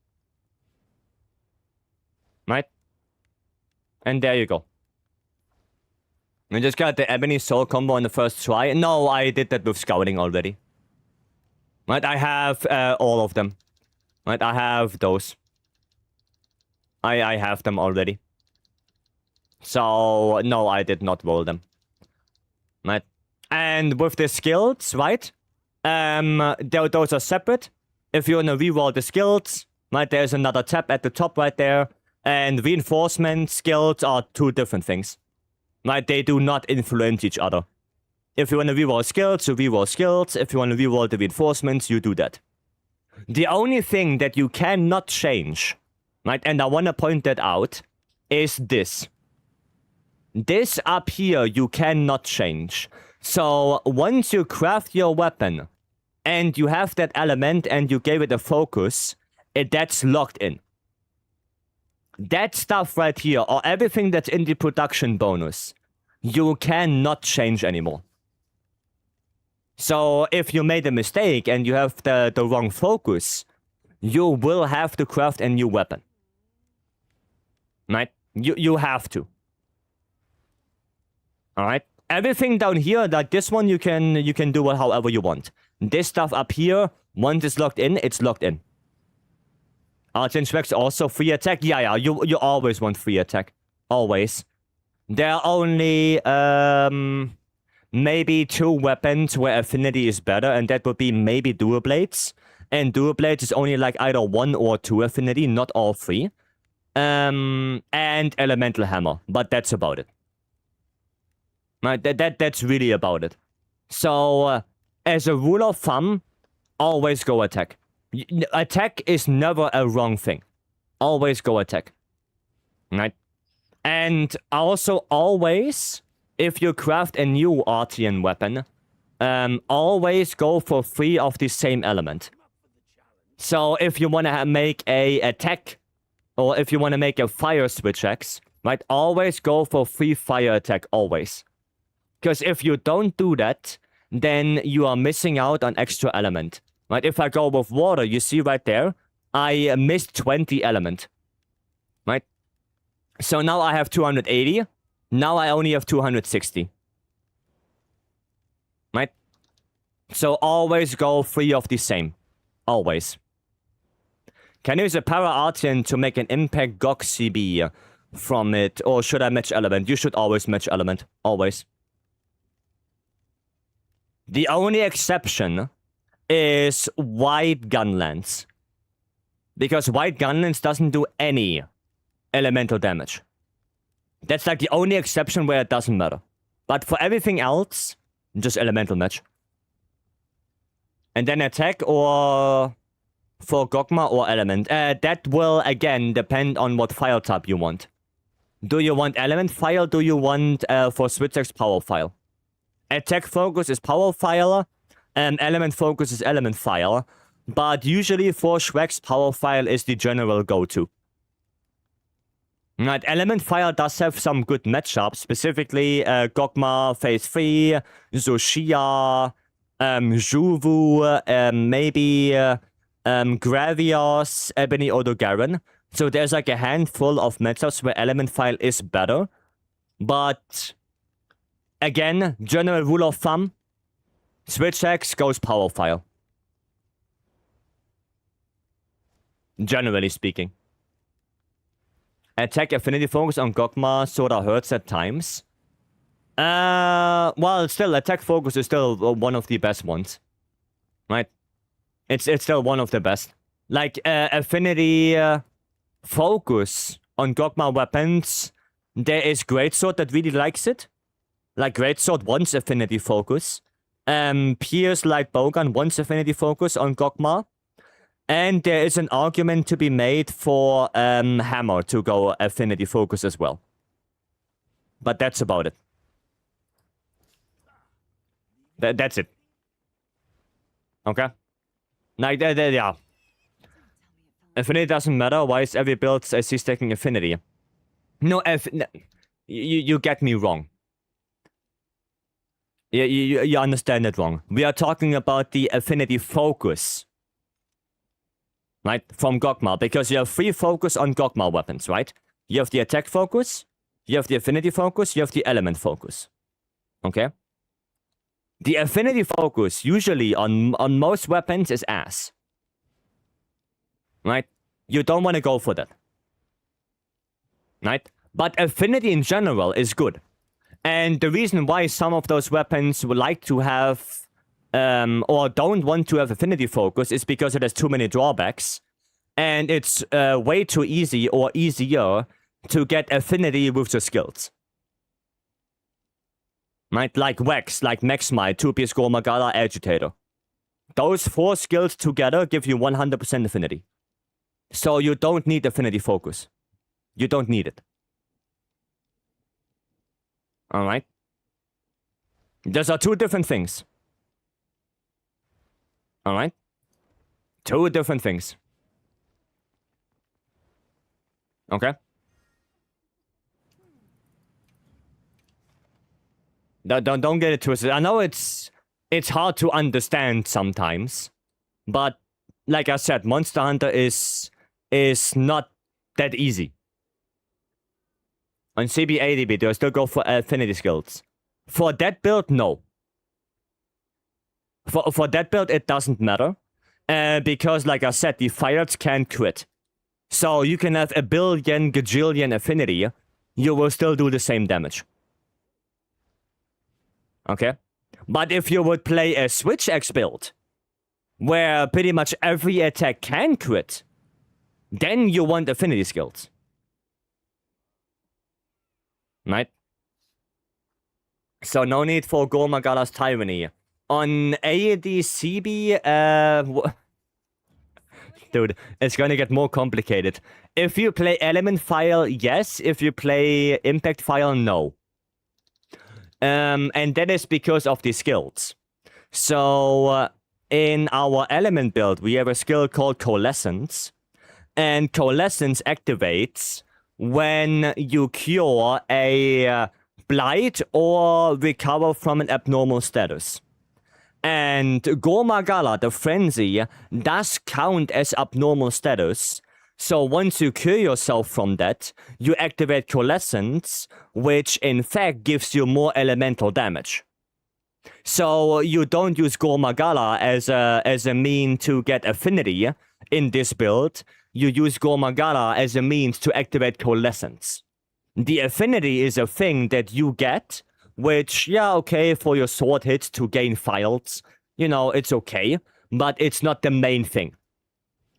Right? And there you go. I just got the Ebony Soul combo on the first try. No, I did that with Scouting already. Right, I have all of them. Right, I have those. I have them already. So, no, I did not roll them. Right? And with the skills, right? Those are separate. If you want to reroll the skills, right, there's another tab at the top right there. And reinforcement skills are 2 different things. Right, they do not influence each other. If you want to reroll skills, you reroll skills. If you want to reroll the reinforcements, you do that. The only thing that you cannot change, right, and I want to point that out, is this. This up here you cannot change. So once you craft your weapon, and you have that element and you gave it a focus, that's locked in. That stuff right here, or everything that's in the production bonus, you cannot change anymore. So if you made a mistake and you have the wrong focus, you will have to craft a new weapon. Right? You have to. Alright? Everything down here, like this one, you can do it however you want. This stuff up here, once it's locked in, it's locked in. Arch Rex also free attack? Yeah, you always want free attack. Always. There are only, maybe 2 weapons where affinity is better, and that would be maybe Dual Blades. And Dual Blades is only like either 1 or 2 affinity, not all 3. And Elemental Hammer, but that's about it. Right, that's really about it. So, as a rule of thumb, always go attack. Attack is never a wrong thing. Always go attack. Right? And also always, if you craft a new Artian weapon, always go for 3 of the same element. So if you want to make a attack, or if you want to make a fire switch X, right, always go for 3 fire attack, always. Because if you don't do that, then you are missing out on extra element. Right, if I go with water, you see right there, I missed 20 element. Right? So now I have 280. Now I only have 260. Right? So always go 3 of the same. Always. Can use a Para Artian to make an Impact GOG CB from it, or should I match element? You should always match element. Always. The only exception is White Gunlance. Because White Gunlance doesn't do any elemental damage. That's like the only exception where it doesn't matter. But for everything else, just elemental match. And then attack or for Gogma or element. That will again depend on what file type you want. Do you want element file? Do you want for SwitchX power file? Attack focus is power file. Element focus is element file. But usually for Shrek's power file is the general go-to. Right, element file does have some good matchups, specifically Gogma, Phase 3, Zoshia, Juvu, maybe Gravios, Ebony Odogaron. So there's like a handful of matchups where element file is better. But again, general rule of thumb, Switch X goes power file. Generally speaking. Attack affinity focus on Gogma sorta hurts at times. Well, still, attack focus is still one of the best ones. Right? It's still one of the best. Like, affinity focus on Gogma weapons, there is Greatsword that really likes it. Like, Greatsword wants affinity focus. Pierce Light Bowgun wants affinity focus on Gogma. And there is an argument to be made for Hammer to go affinity focus as well. But that's about it. That's it. Okay? Like, yeah. Affinity doesn't matter. Why is every build a C-stacking affinity? No, you get me wrong. You understand it wrong. We are talking about the affinity focus. Right? From Gogmar. Because you have 3 focus on Gogmar weapons, right? You have the attack focus, you have the affinity focus, you have the element focus. Okay? The affinity focus, usually on most weapons, is ass. Right? You don't want to go for that. Right? But affinity in general is good. And the reason why some of those weapons would like to have, or don't want to have affinity focus is because it has too many drawbacks. And it's way too easy or easier to get affinity with the skills. Right? Like Wax, like Maxmite, 2-piece Gormagala, Agitator. Those 4 skills together give you 100% affinity. So you don't need affinity focus. You don't need it. Alright? Those are 2 different things. Alright? 2 different things. Okay? Don't get it twisted. I know it's hard to understand sometimes, but like I said, Monster Hunter is not that easy. On CB80B, do I still go for affinity skills? For that build, no. For that build, it doesn't matter. Because, like I said, the fighters can't crit. So you can have a billion, gajillion affinity, you will still do the same damage. Okay? But if you would play a Switch X build, where pretty much every attack can crit, then you want affinity skills. Right? So no need for Gormagala's Tyranny. On ADCB, dude, it's gonna get more complicated. If you play Element File, yes. If you play Impact File, no. And that is because of the skills. So, in our Element build, we have a skill called Coalescence. And Coalescence activates when you cure a blight or recover from an abnormal status. And Gormagala, the Frenzy, does count as abnormal status. So once you cure yourself from that, you activate Coalescence, which in fact gives you more elemental damage. So you don't use Gormagala as a mean to get affinity in this build. You use Gormagala as a means to activate Coalescence. The affinity is a thing that you get, which, yeah, okay, for your sword hits to gain files, you know, it's okay, but it's not the main thing,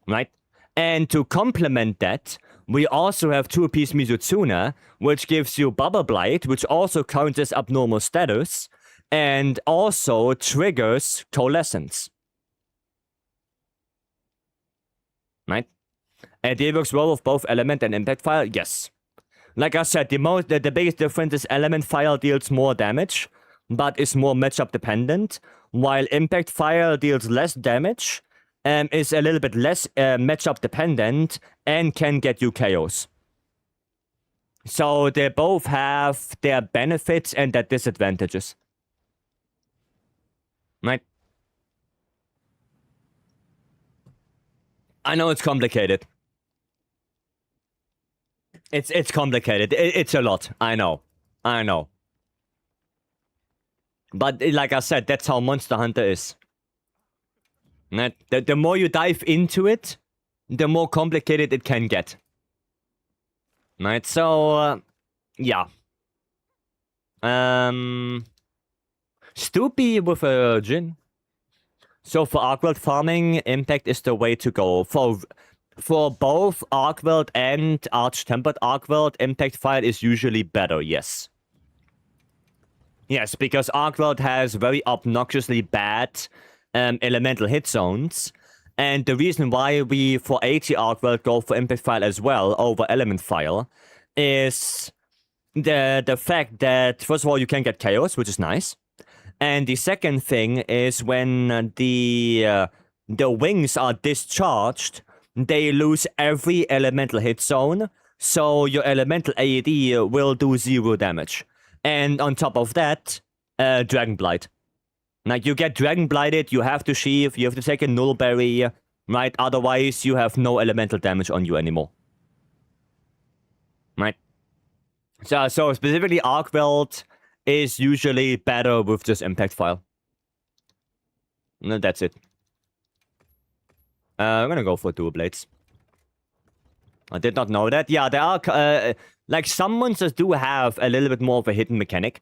right? And to complement that, we also have 2-piece Mizutsune, which gives you Bubble Blight, which also counts as abnormal status, and also triggers Coalescence. Right? And it works well with both Element and Impact File, yes. Like I said, the biggest difference is Element File deals more damage, but is more matchup dependent, while Impact File deals less damage, and is a little bit less matchup dependent, and can get you KOs. So they both have their benefits and their disadvantages. Right? I know it's complicated. It's complicated. It's a lot. I know. But like I said, that's how Monster Hunter is. Right? The more you dive into it, the more complicated it can get. Right? So, yeah. Stoopy with a Jin. So for Arcworld farming, Impact is the way to go. For both Arcworld and Arch-Tempered Arcworld, Impact File is usually better, yes. Yes, because Arcworld has very obnoxiously bad elemental hit zones. And the reason why we, for AT Arcworld, go for Impact File as well over Element File is the fact that, first of all, you can get chaos, which is nice. And the second thing is when the wings are discharged, they lose every elemental hit zone, so your elemental AED will do 0 damage. And on top of that, Dragon Blight. Like, you get Dragon Blighted, you have to sheath, you have to take a Nullberry, right? Otherwise, you have no elemental damage on you anymore. Right? So specifically, Arcweld is usually better with just Impact File. No, that's it. I'm gonna go for Dual Blades. I did not know that. Yeah, there are, like, some monsters do have a little bit more of a hidden mechanic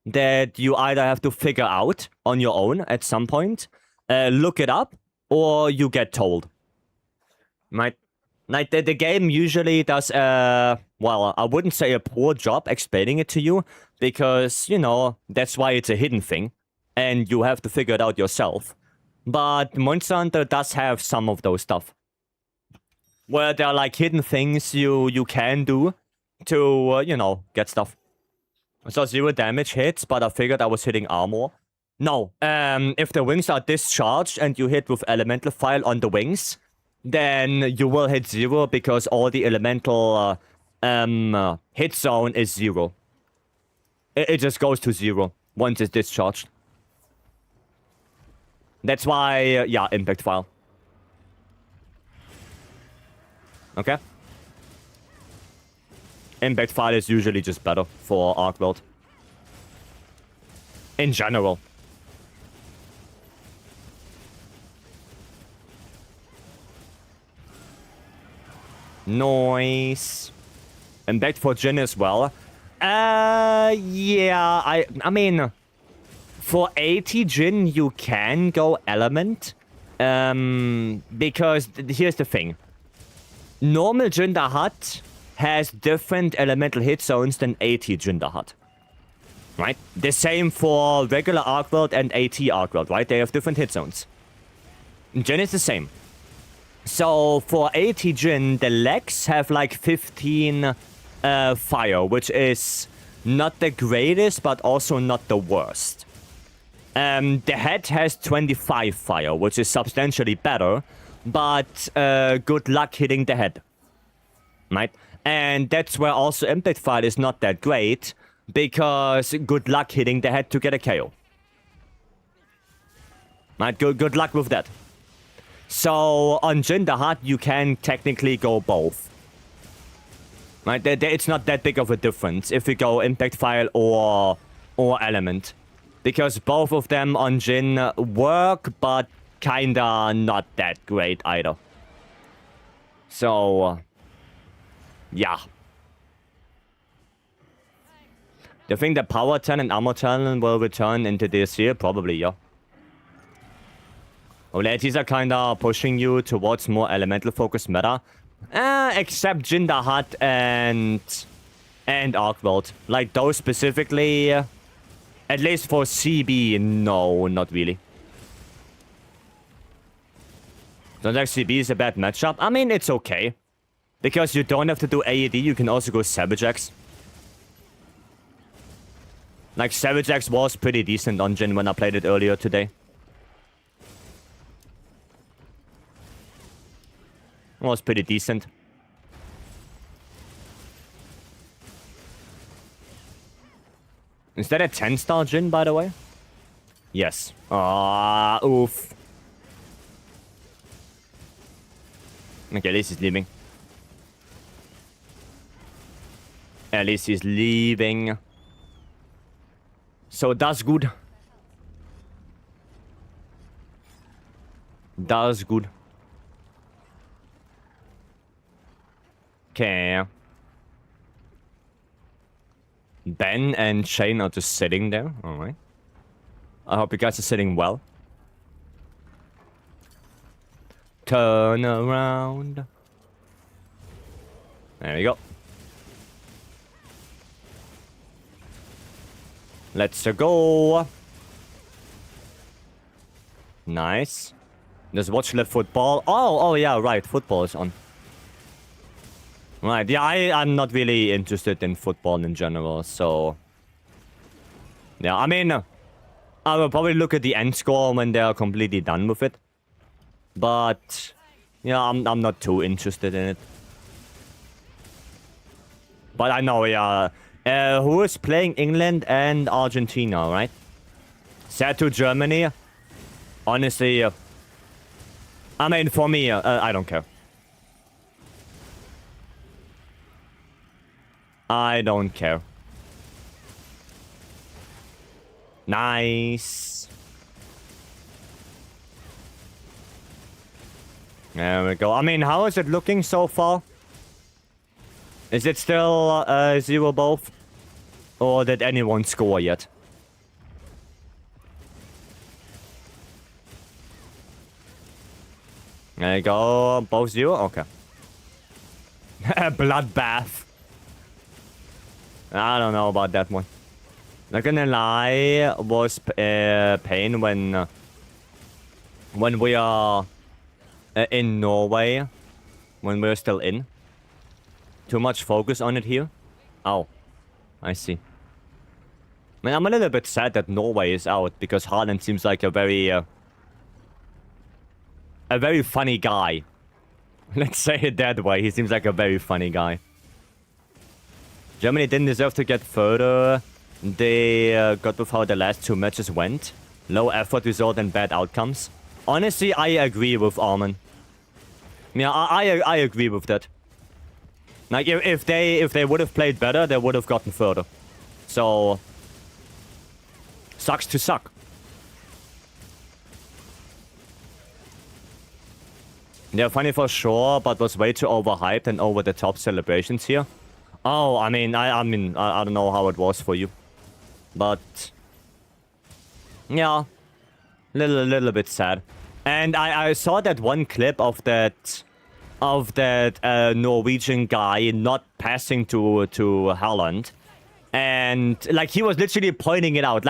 that you either have to figure out on your own at some point, look it up, or you get told. Right? Like, the game usually does, well, I wouldn't say a poor job explaining it to you, because, you know, that's why it's a hidden thing, and you have to figure it out yourself. But Monster Hunter does have some of those stuff, where there are, like, hidden things you can do to, you know, get stuff. So 0 damage hits, but I figured I was hitting armor. No, if the wings are discharged and you hit with Elemental File on the wings, then you will hit 0 because all the elemental hit zone is 0. It just goes to 0 once it's discharged. That's why, yeah, Impact File. Okay. Impact File is usually just better for Arcweld. In general. Nice. Impact for Jin as well. Yeah, I mean, for 80 Jin, you can go Element. Because here's the thing. Normal Jinder Hut has different elemental hit zones than 80 Jinder Hut. Right? The same for regular Arcweld and AT Arcweld, right? They have different hit zones. Jin is the same. So for AT Jin, the legs have like 15 fire, which is not the greatest, but also not the worst. The head has 25 fire, which is substantially better, but good luck hitting the head. Right? And that's where also Impact File is not that great, because good luck hitting the head to get a KO. Right? Good luck with that. So on Jinder Hut, you can technically go both. Right? It's not that big of a difference if you go Impact File or Element. Because both of them on Jin work, but kinda not that great either. So, yeah. Do you think the Power 10 and Armor 10 will return into this year? Probably, yeah. OLEDs are kinda pushing you towards more elemental focused meta. Except Jinder Hut and Arcweld. Like, those specifically, at least for CB, no, not really. Don't think CB is a bad matchup. I mean, it's okay. Because you don't have to do AED, you can also go Savage X. Like, Savage X was pretty decent on Jin when I played it earlier today. It was pretty decent. Is that a 10-star Jin, by the way? Yes. Ah, oof. Okay, at least he's leaving. At least he's leaving. So that's good. That's good. Okay. Ben and Shane are just sitting there. Alright. I hope you guys are sitting well. Turn around. There we go. Let's go. Nice. Just watch the football. Oh yeah, right. Football is on. Right, yeah, I'm not really interested in football in general, so... Yeah, I mean... I will probably look at the end score when they are completely done with it. But yeah, I'm not too interested in it. But I know, yeah. Who is playing England and Argentina, right? Sad to Germany. Honestly, I mean, for me, I don't care. I don't care. Nice. There we go. I mean, how is it looking so far? Is it still 0 both? Or did anyone score yet? There you go. Both 0? Okay. Bloodbath. I don't know about that one. Not gonna lie, was pain when we are in Norway, when we're still in. Too much focus on it here. Oh, I see. I mean, I'm a little bit sad that Norway is out because Haaland seems like a very funny guy. Let's say it that way. He seems like a very funny guy. Germany didn't deserve to get further. They got with how the last 2 matches went. Low effort result and bad outcomes. Honestly, I agree with Armin. Yeah, I agree with that. Like, if they would have played better, they would have gotten further. So, sucks to suck. They're funny for sure, but was way too overhyped and over the top celebrations here. Oh, I mean, I don't know how it was for you, but yeah, little bit sad. And I saw that one clip of that Norwegian guy not passing to Haaland, and like he was literally pointing it out,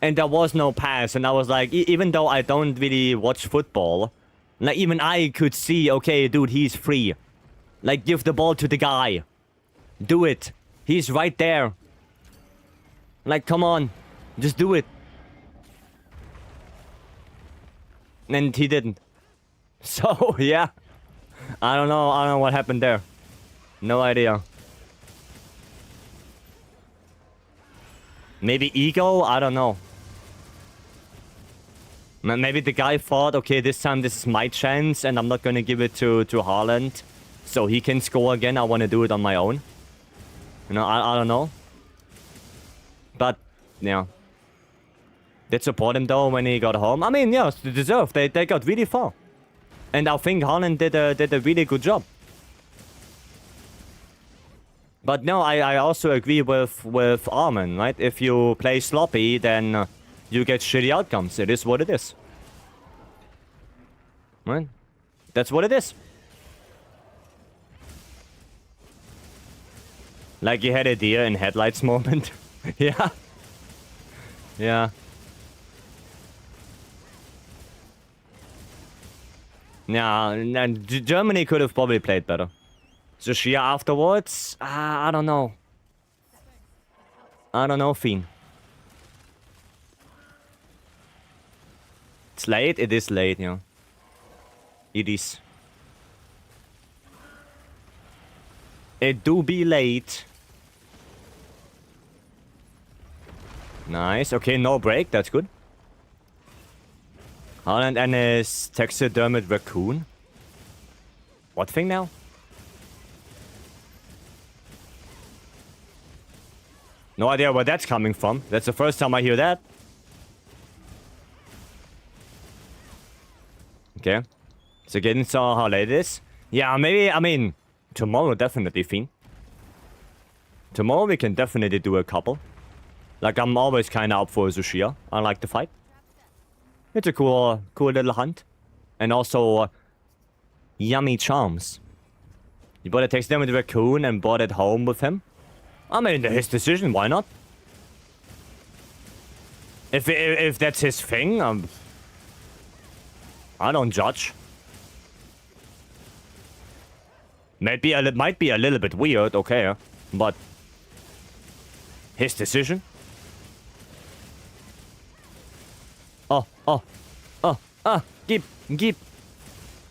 and there was no pass, and I was like, even though I don't really watch football, like even I could see, okay, dude, he's free. Like, give the ball to the guy. Do it. He's right there. Like, come on. Just do it. And he didn't. So, yeah. I don't know what happened there. No idea. Maybe ego? I don't know. Maybe the guy thought, okay, this time this is my chance and I'm not gonna give it to Haaland. So he can score again. I want to do it on my own. You know, I don't know. But, yeah. Did support him, though, when he got home. I mean, yeah, they deserve. They got really far. And I think Haaland did a really good job. But no, I also agree with Armin, right? If you play sloppy, then you get shitty outcomes. It is what it is. Right? That's what it is. Like you had a deer in headlights moment. Yeah. Yeah. Yeah, and Germany could have probably played better. So Shia afterwards? I don't know. I don't know, Fiend. It's late? It is late, yeah. It is. It do be late. Nice. Okay, no break. That's good. Haaland and his taxidermed raccoon. What thing now? No idea where that's coming from. That's the first time I hear that. Okay. So getting saw how late it is. Yeah, maybe, I mean, tomorrow definitely, Fiend. Tomorrow we can definitely do a couple. Like, I'm always kind of up for Zushia. I like the fight. It's a cool little hunt. And also, yummy charms. You bought a taxidermy with a raccoon and brought it home with him. I mean, his decision, why not? If that's his thing, I don't judge. Might be a little bit weird, okay, but his decision. Gib.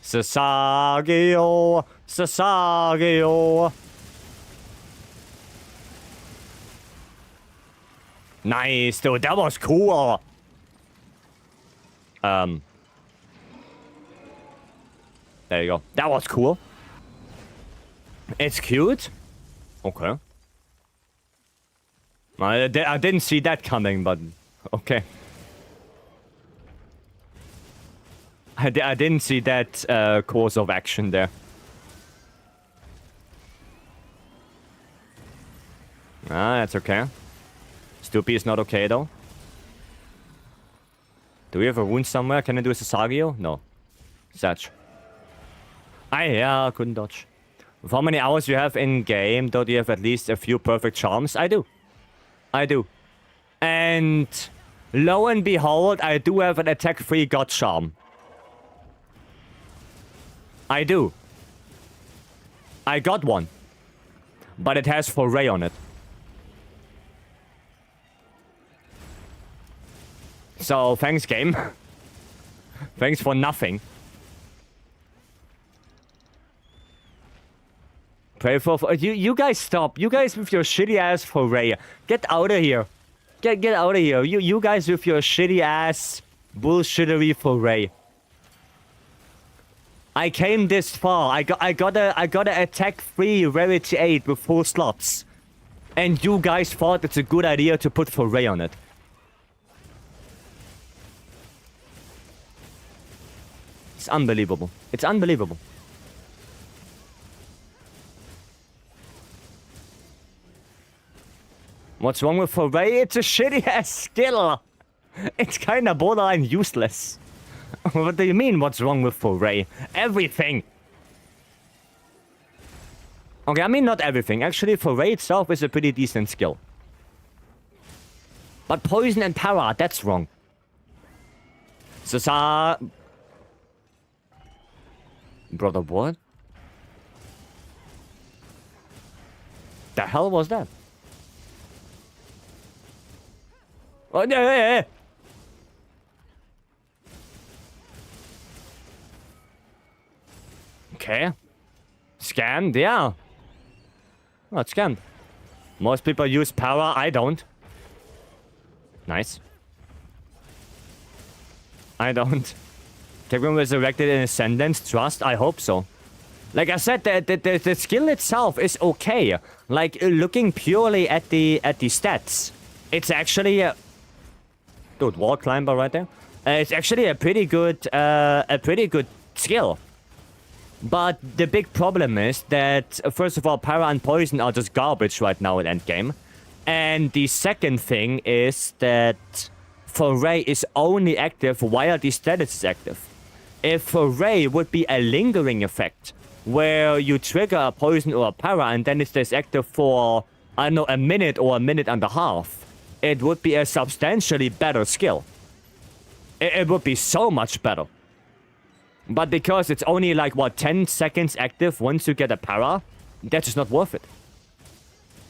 Sasageo. Nice, dude, that was cool. There you go. That was cool. It's cute. Okay. I didn't see that coming, but okay. I didn't see that course of action there. That's okay. Stoopy is not okay, though. Do we have a wound somewhere? Can I do a Sasageo? No. Satch. Yeah, couldn't dodge. For how many hours you have in game, don't you have at least a few perfect charms? I do. And lo and behold, I do have an attack-free god charm. I do. I got one. But it has Foray on it. So, thanks, game. Thanks for nothing. Pray for... You guys stop. You guys with your shitty-ass Foray. Get out of here. Get out of here. You guys with your shitty-ass bullshittery Foray. I came this far. I got a attack-free rarity 8 with 4 slots. And you guys thought it's a good idea to put Foray on it. It's unbelievable. It's unbelievable. What's wrong with Foray? It's a shitty-ass skill. It's kinda borderline useless. What do you mean, what's wrong with Foray? Everything. Okay, I mean not everything. Actually, Foray itself is a pretty decent skill. But poison and para, that's wrong. Brother, what? The hell was that? Oh, yeah. Okay. Scanned, yeah. Oh, it's scanned. Most people use power, I don't. Nice. I don't. Tegrim resurrected in Ascendance, trust? I hope so. Like I said, the skill itself is okay. Like, looking purely at the stats, it's actually a... Dude, wall climber right there. It's actually a pretty good skill. But the big problem is that, first of all, para and poison are just garbage right now in endgame. And the second thing is that Foray is only active while the status is active. If Foray would be a lingering effect, where you trigger a poison or a para and then it stays active for, I don't know, a minute or a minute and a half, it would be a substantially better skill. It would be so much better. But because it's only like, what, 10 seconds active once you get a para, that's just not worth it.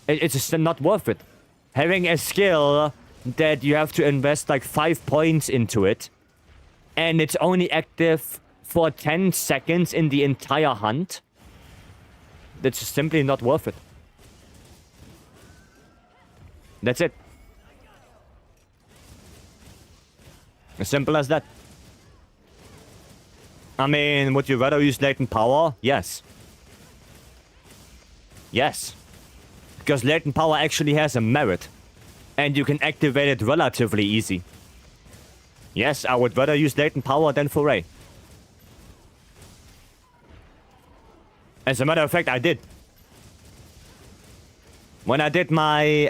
It's just not worth it. Having a skill that you have to invest like 5 points into it, and it's only active for 10 seconds in the entire hunt, that's just simply not worth it. That's it. As simple as that. I mean, would you rather use latent power? Yes. Yes. Because latent power actually has a merit. And you can activate it relatively easy. Yes, I would rather use latent power than Foray. As a matter of fact, I did. When I did my...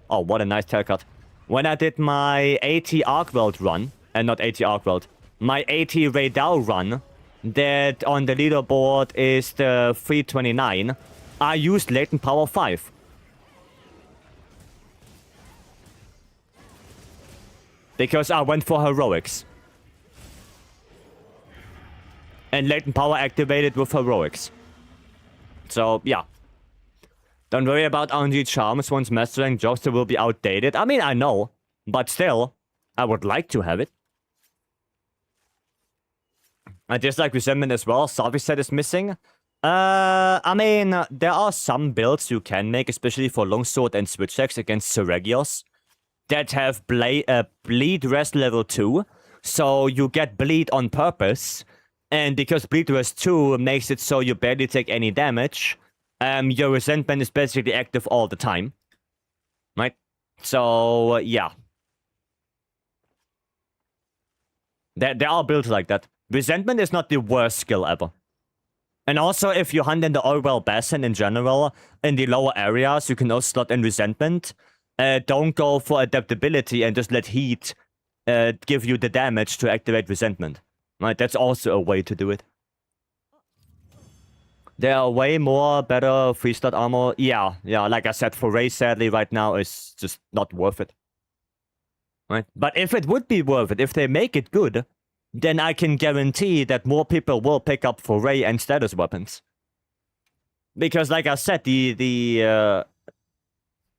Oh, what a nice haircut. When I did my AT Arcweld run, and not AT Arcweld, my AT Raidao run, that on the leaderboard is the 329, I used latent power 5. Because I went for heroics. And latent power activated with heroics. So, yeah. Don't worry about RNG charms once mastering Joster will be outdated. I mean, I know. But still, I would like to have it. I dislike Resentment as well. Sarviset is missing. I mean, there are some builds you can make, especially for Longsword and Switch Axe against Seregios, that have Bleed Rest level 2. So you get Bleed on purpose. And because Bleed Rest 2 makes it so you barely take any damage, your Resentment is basically active all the time. Right? So, yeah. There are builds like that. Resentment is not the worst skill ever. And also, if you hunt in the Orwell Basin in general, in the lower areas, you can also slot in Resentment. Don't go for Adaptability and just let Heat give you the damage to activate Resentment. Right? That's also a way to do it. There are way more better 3-slot armor. Yeah, like I said, for Ray, sadly, right now, is just not worth it. Right? But if it would be worth it, if they make it good, then I can guarantee that more people will pick up foray and status weapons. Because, like I said, the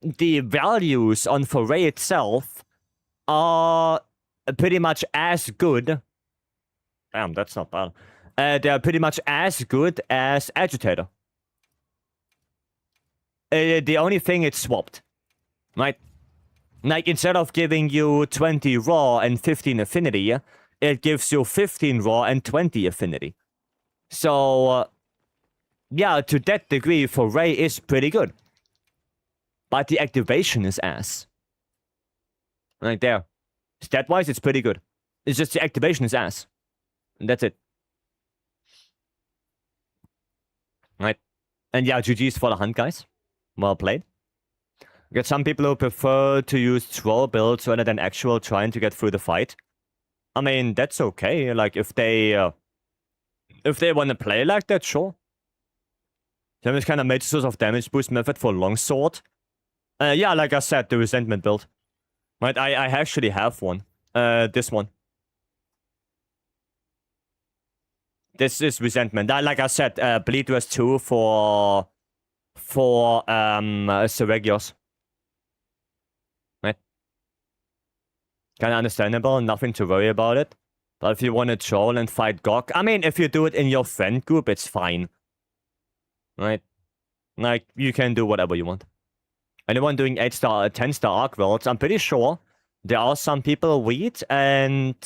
values on foray itself are pretty much as good. Damn, that's not bad. They're pretty much as good as Agitator. The only thing it's swapped, right? Like, instead of giving you 20 raw and 15 affinity, it gives you 15 raw and 20 affinity. So, yeah, to that degree, foray is pretty good. But the activation is ass. Right there. Stat-wise, it's pretty good. It's just the activation is ass. And that's it. Right. And yeah, GG's for the hunt, guys. Well played. Got some people who prefer to use troll builds rather than actual trying to get through the fight. I mean, that's okay. Like, if they want to play like that, sure. Then it's kind of made source of damage boost method for longsword. Yeah, like I said, the resentment build. Right, I actually have one. This one. This is resentment. Like I said, bleed rest 2 for Seregios. Right? Kind of understandable, nothing to worry about it. But if you want to troll and fight Gok, I mean, if you do it in your friend group, it's fine. Right? Like, you can do whatever you want. Anyone doing 8-star, 10-star arc worlds, I'm pretty sure there are some people weed, and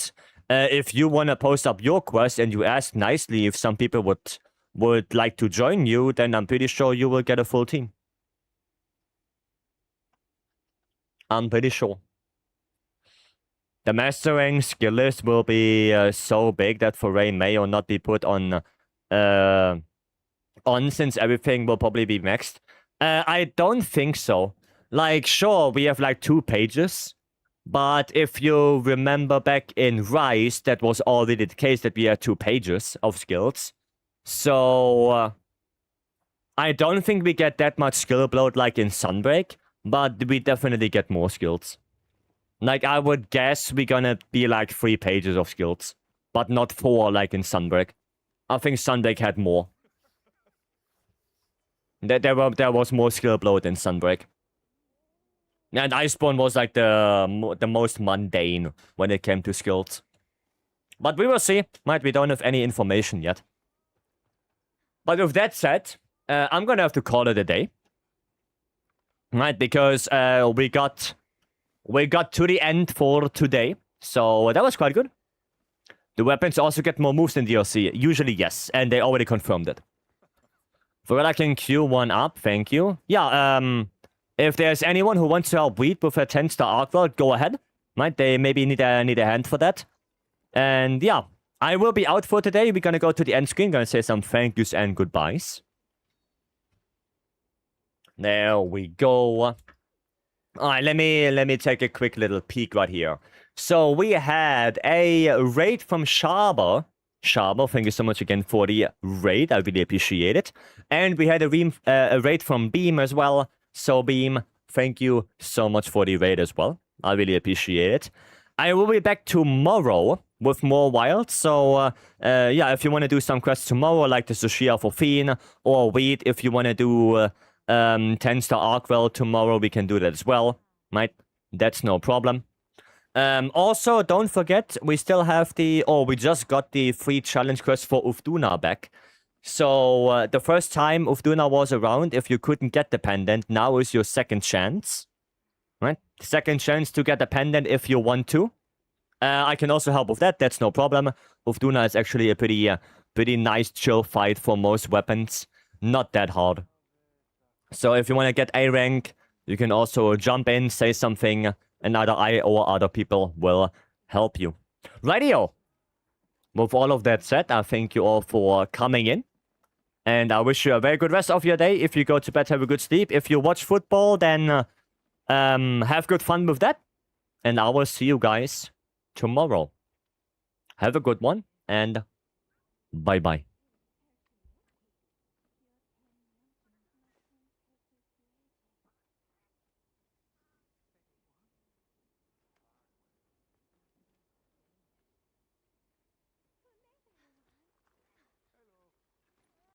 if you want to post up your quest and you ask nicely if some people would like to join you, then I'm pretty sure you will get a full team. I'm pretty sure. The mastering skill list will be so big that foray may or not be put on since everything will probably be maxed. I don't think so. Like, sure, we have like 2 pages. But if you remember back in Rise, that was already the case that we had 2 pages of skills. So, I don't think we get that much skill bloat like in Sunbreak, but we definitely get more skills. Like, I would guess we're gonna be like 3 pages of skills, but not 4 like in Sunbreak. I think Sunbreak had more. There was more skill bloat in Sunbreak. And Iceborne was like the most mundane when it came to skills. But we will see. Right, we don't have any information yet. But with that said, I'm gonna have to call it a day. Right, because we got to the end for today. So that was quite good. The weapons also get more moves in DLC. Usually, yes. And they already confirmed it. For that, I can queue one up. Thank you. Yeah, if there's anyone who wants to help Weed with a 10-star arc world, go ahead. Right? They maybe need a hand for that. And yeah, I will be out for today. We're gonna go to the end screen. Gonna say some thank yous and goodbyes. There we go. Alright, let me take a quick little peek right here. So we had a raid from Sharber. Sharber, thank you so much again for the raid. I really appreciate it. And we had a raid from Beam as well. So Beam, thank you so much for the raid as well. I really appreciate it. I will be back tomorrow with more wilds. So yeah, if you want to do some quests tomorrow, like the Tsushia for Fiend, or Weed, if you want to do 10-star arc world tomorrow, we can do that as well. Right? That's no problem. Also, don't forget, we still have we just got the free challenge quest for Ufduna back. So, the first time Ufduna was around, if you couldn't get the pendant, now is your second chance. Right? Second chance to get the pendant if you want to. I can also help with that, that's no problem. Ufduna is actually a pretty nice chill fight for most weapons. Not that hard. So if you want to get A rank, you can also jump in, say something, and either I or other people will help you. Radio. With all of that said, I thank you all for coming in. And I wish you a very good rest of your day. If you go to bed, have a good sleep. If you watch football, then have good fun with that. And I will see you guys tomorrow. Have a good one, and bye-bye.